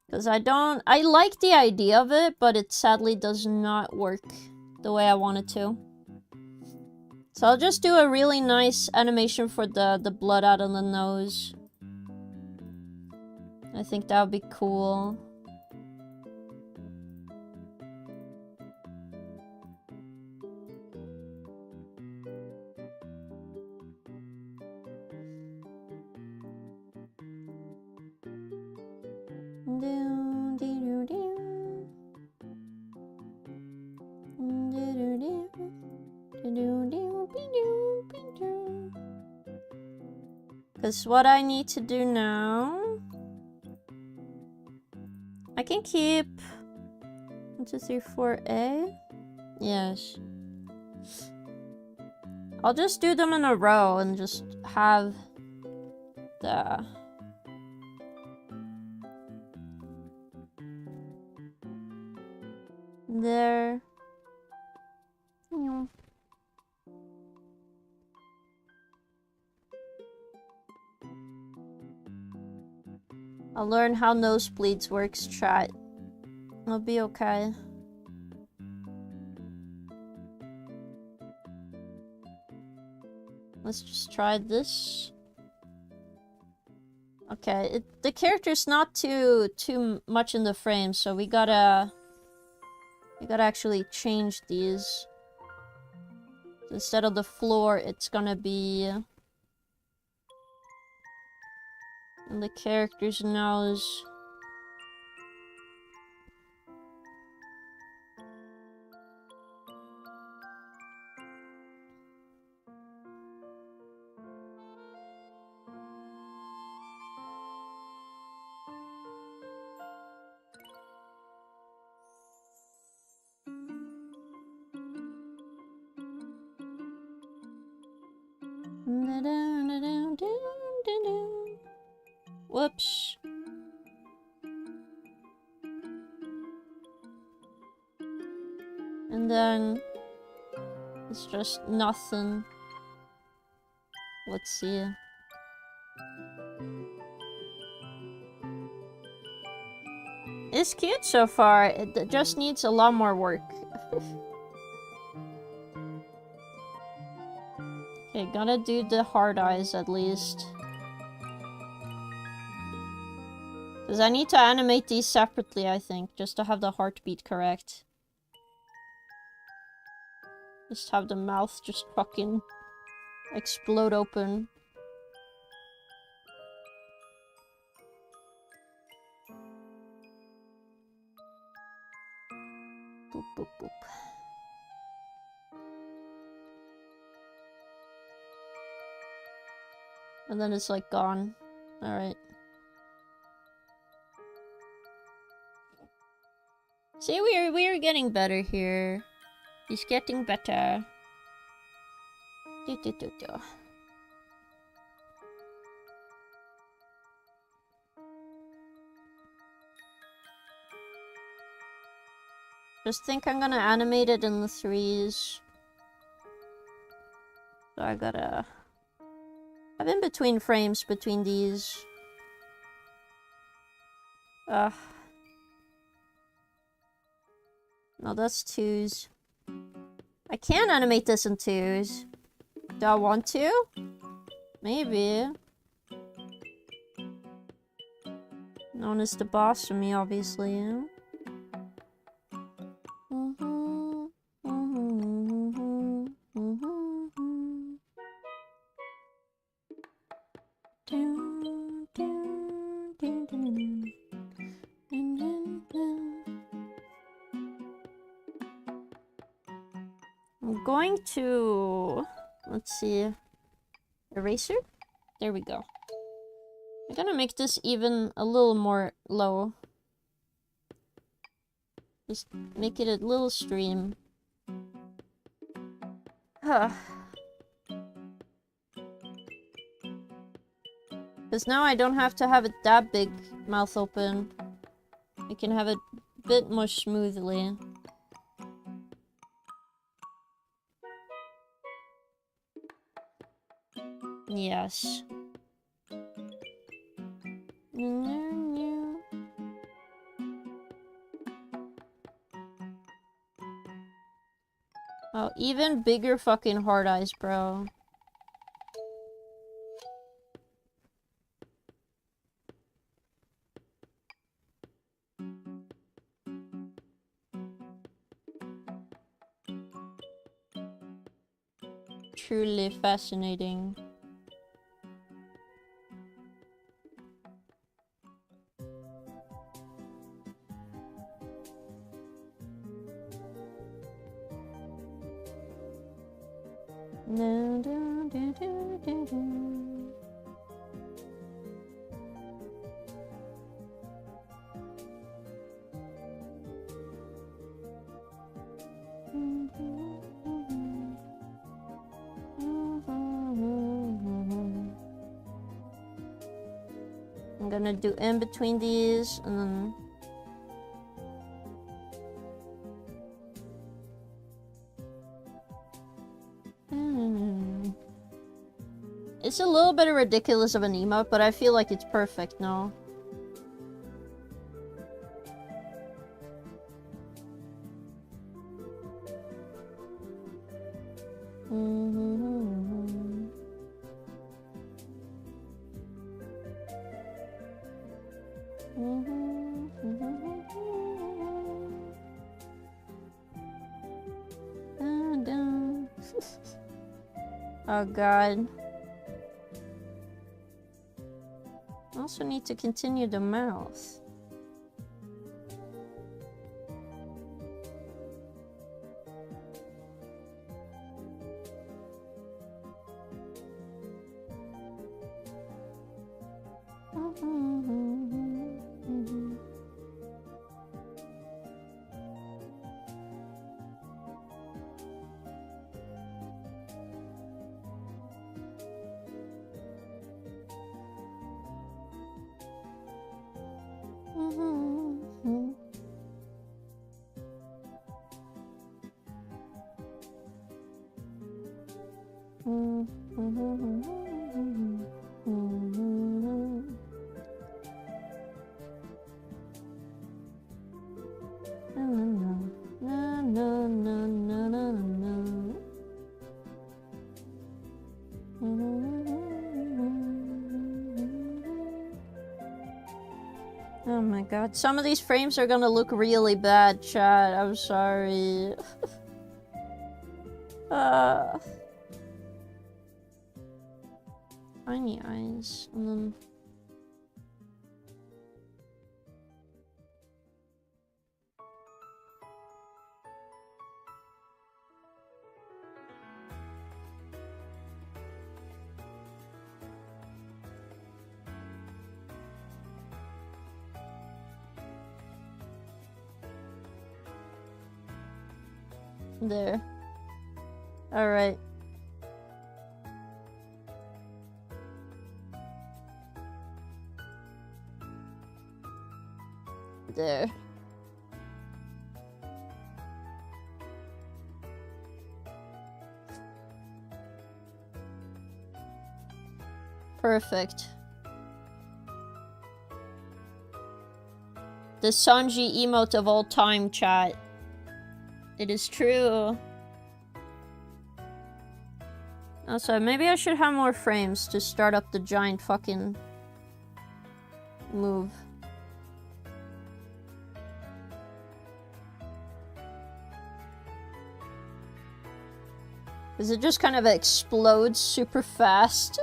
Because I like the idea of it, but it sadly does not work the way I want it to. So I'll just do a really nice animation for the blood out of the nose. I think that would be cool. Because what I need to do now... I can keep 1, 2, 3, 4A. Yes. I'll just do them in a row and just have the... there. I'll learn how nosebleeds works, chat. I'll be okay. Let's just try this. Okay, the character's not too much in the frame, so we gotta actually change these. Instead of the floor, it's gonna be in the character's nose. Whoops. And then it's just nothing. Let's see. It's cute so far. It just needs a lot more work. Okay, gotta do the hard eyes at least. Because I need to animate these separately, I think, just to have the heartbeat correct. Just have the mouth just fucking explode open. Boop, boop, boop. And then it's like gone. Alright. See, we're getting better here. He's getting better. Do, do, do, do. Just think I'm gonna animate it in the 3s. So I gotta... I'm in between frames between these. No, that's 2s. I can animate this in 2s. Do I want to? Maybe. No one is the boss for me, obviously. I'm going to... Let's see. Eraser? There we go. I'm gonna make this even a little more low. Just make it a little stream. Huh. Because now I don't have to have it that big mouth open. I can have it a bit more smoothly. Yes. Oh, even bigger fucking hard eyes, bro. Truly fascinating. I'm gonna do in between these and then it's a little bit ridiculous of an emote, but I feel like it's perfect now. Oh god. I also need to continue the mouth. Oh my god, some of these frames are gonna look really bad, chat. I'm sorry. tiny eyes, and then... There. Alright. There. Perfect. The Sanji emote of all time, chat. It is true. Also, maybe I should have more frames to start up the giant fucking move. Because it just kind of explodes super fast.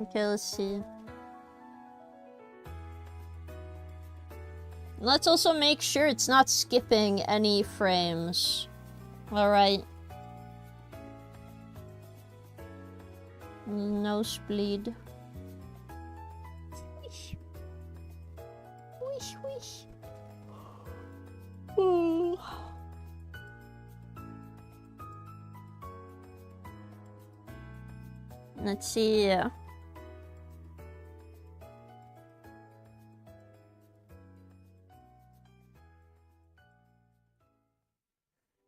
Okay, let's see. Let's also make sure it's not skipping any frames. Alright. Nosebleed. Wish. Wish, wish. Ooh. Let's see.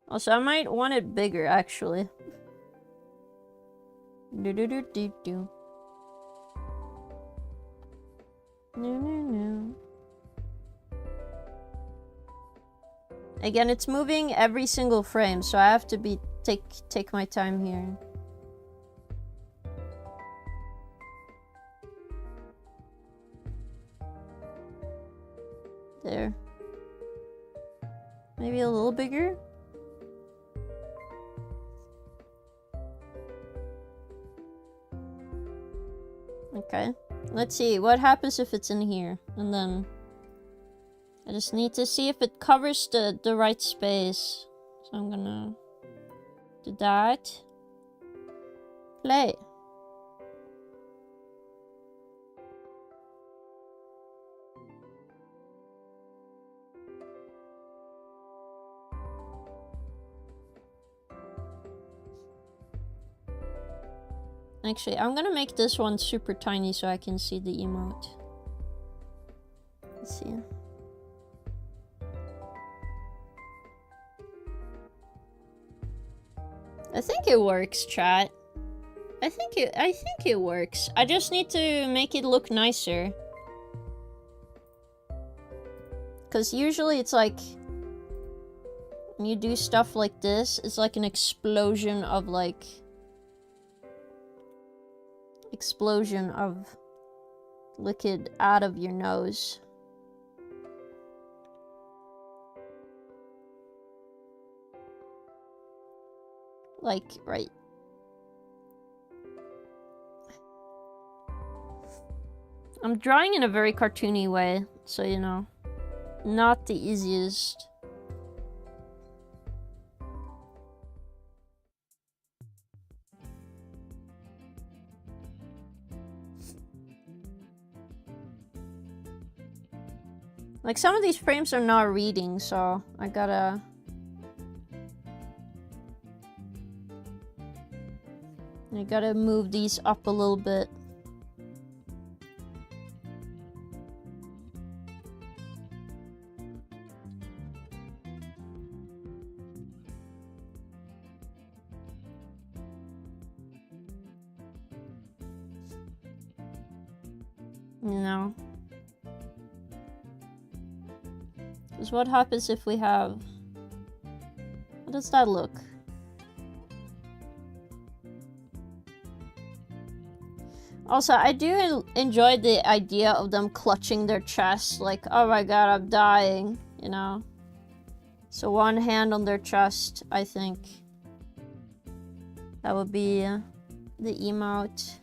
Also, I might want it bigger, actually. Do. No. Again, it's moving every single frame, so I have to take my time here. There. Maybe a little bigger? Okay. Let's see, what happens if it's in here? And then... I just need to see if it covers the right space. So I'm gonna... do that. Play. Actually, I'm gonna make this one super tiny so I can see the emote. Let's see. I think it works, chat. I think it works. I just need to make it look nicer. Cause usually it's like when you do stuff like this, it's like an explosion of liquid out of your nose. Like, right. I'm drawing in a very cartoony way, so you know, not the easiest. Like, some of these frames are not reading, so I gotta... move these up a little bit. You know? Because what happens if we have... How does that look? Also, I do enjoy the idea of them clutching their chest, like, oh my god, I'm dying, you know? So one hand on their chest, I think. That would be the emote.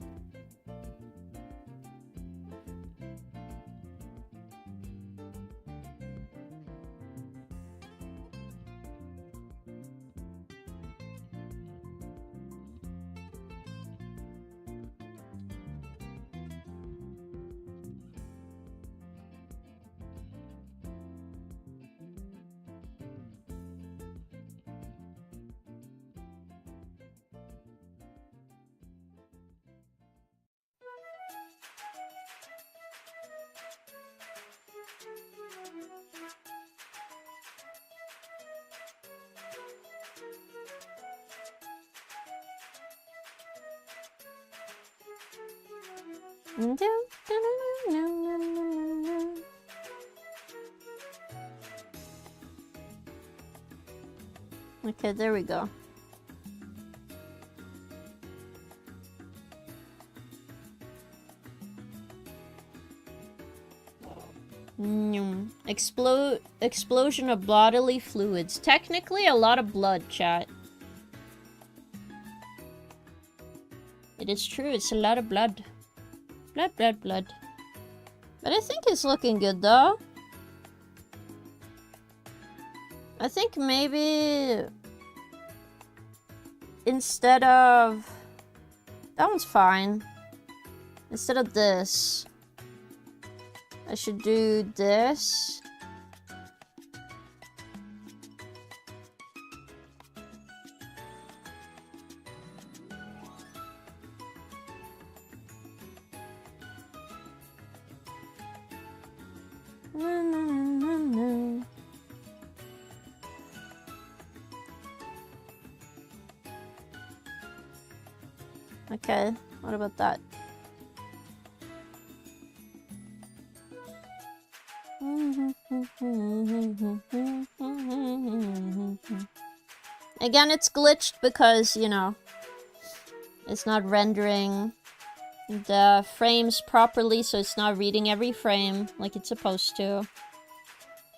Okay, there we go. Explosion of bodily fluids. Technically, a lot of blood, chat. It is true, it's a lot of blood. Blood, blood, blood. But I think it's looking good, though. I think maybe... Instead of... That one's fine. Instead of this... I should do this. Okay, what about that? Again, it's glitched because, you know, it's not rendering the frames properly, so it's not reading every frame like it's supposed to.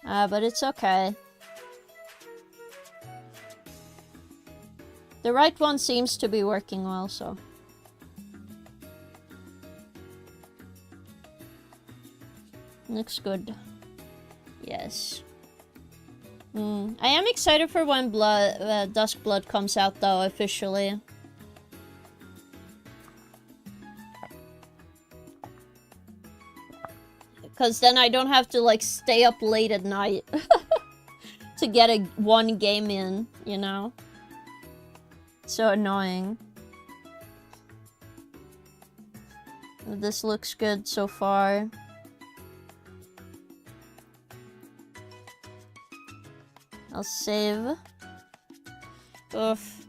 But it's okay. The right one seems to be working well, so... Looks good. Yes. I am excited for when Dusk Blood comes out, though, officially. Because then I don't have to, like, stay up late at night to get one game in, you know? So annoying. This looks good so far. I'll save. Oof.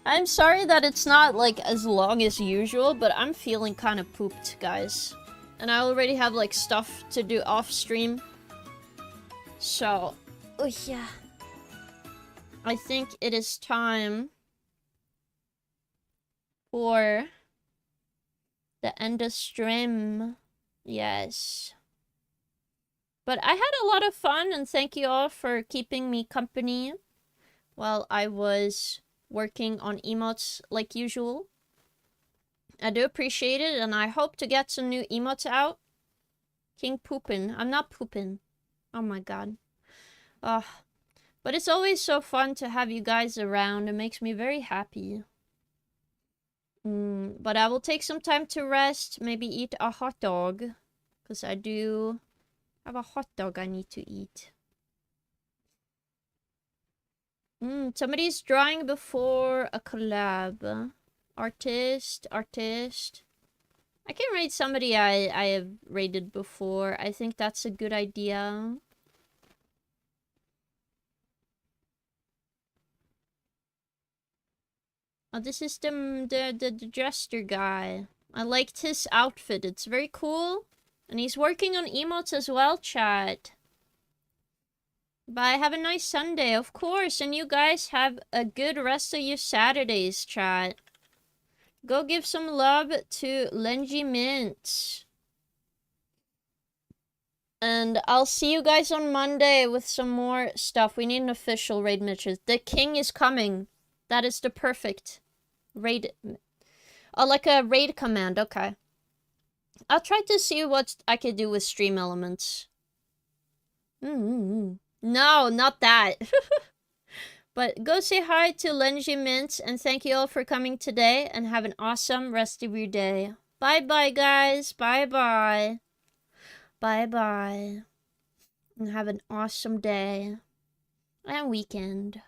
I'm sorry that it's not, like, as long as usual, but I'm feeling kind of pooped, guys. And I already have, like, stuff to do off-stream. So, oh yeah. I think it is time for the end of stream. Yes. But I had a lot of fun, and thank you all for keeping me company while I was working on emotes like usual. I do appreciate it, and I hope to get some new emotes out. King Poopin'. I'm not pooping. Oh my god. But it's always so fun to have you guys around. It makes me very happy. But I will take some time to rest, maybe eat a hot dog. Because I do... I have a hot dog I need to eat. Somebody's drawing before a collab. Artist. I can rate somebody I have rated before. I think that's a good idea. Oh, this is the jester guy. I liked his outfit. It's very cool. And he's working on emotes as well, chat. Bye. Have a nice Sunday, of course. And you guys have a good rest of your Saturdays, chat. Go give some love to Lenji Mint. And I'll see you guys on Monday with some more stuff. We need an official raid mission. The king is coming. That is the perfect raid. Oh, like a raid command. Okay. I'll try to see what I can do with stream elements. No, not that. But go say hi to Lenji Mint, and thank you all for coming today, and have an awesome rest of your day. Bye-bye, guys. Bye-bye. Bye-bye. And have an awesome day and weekend.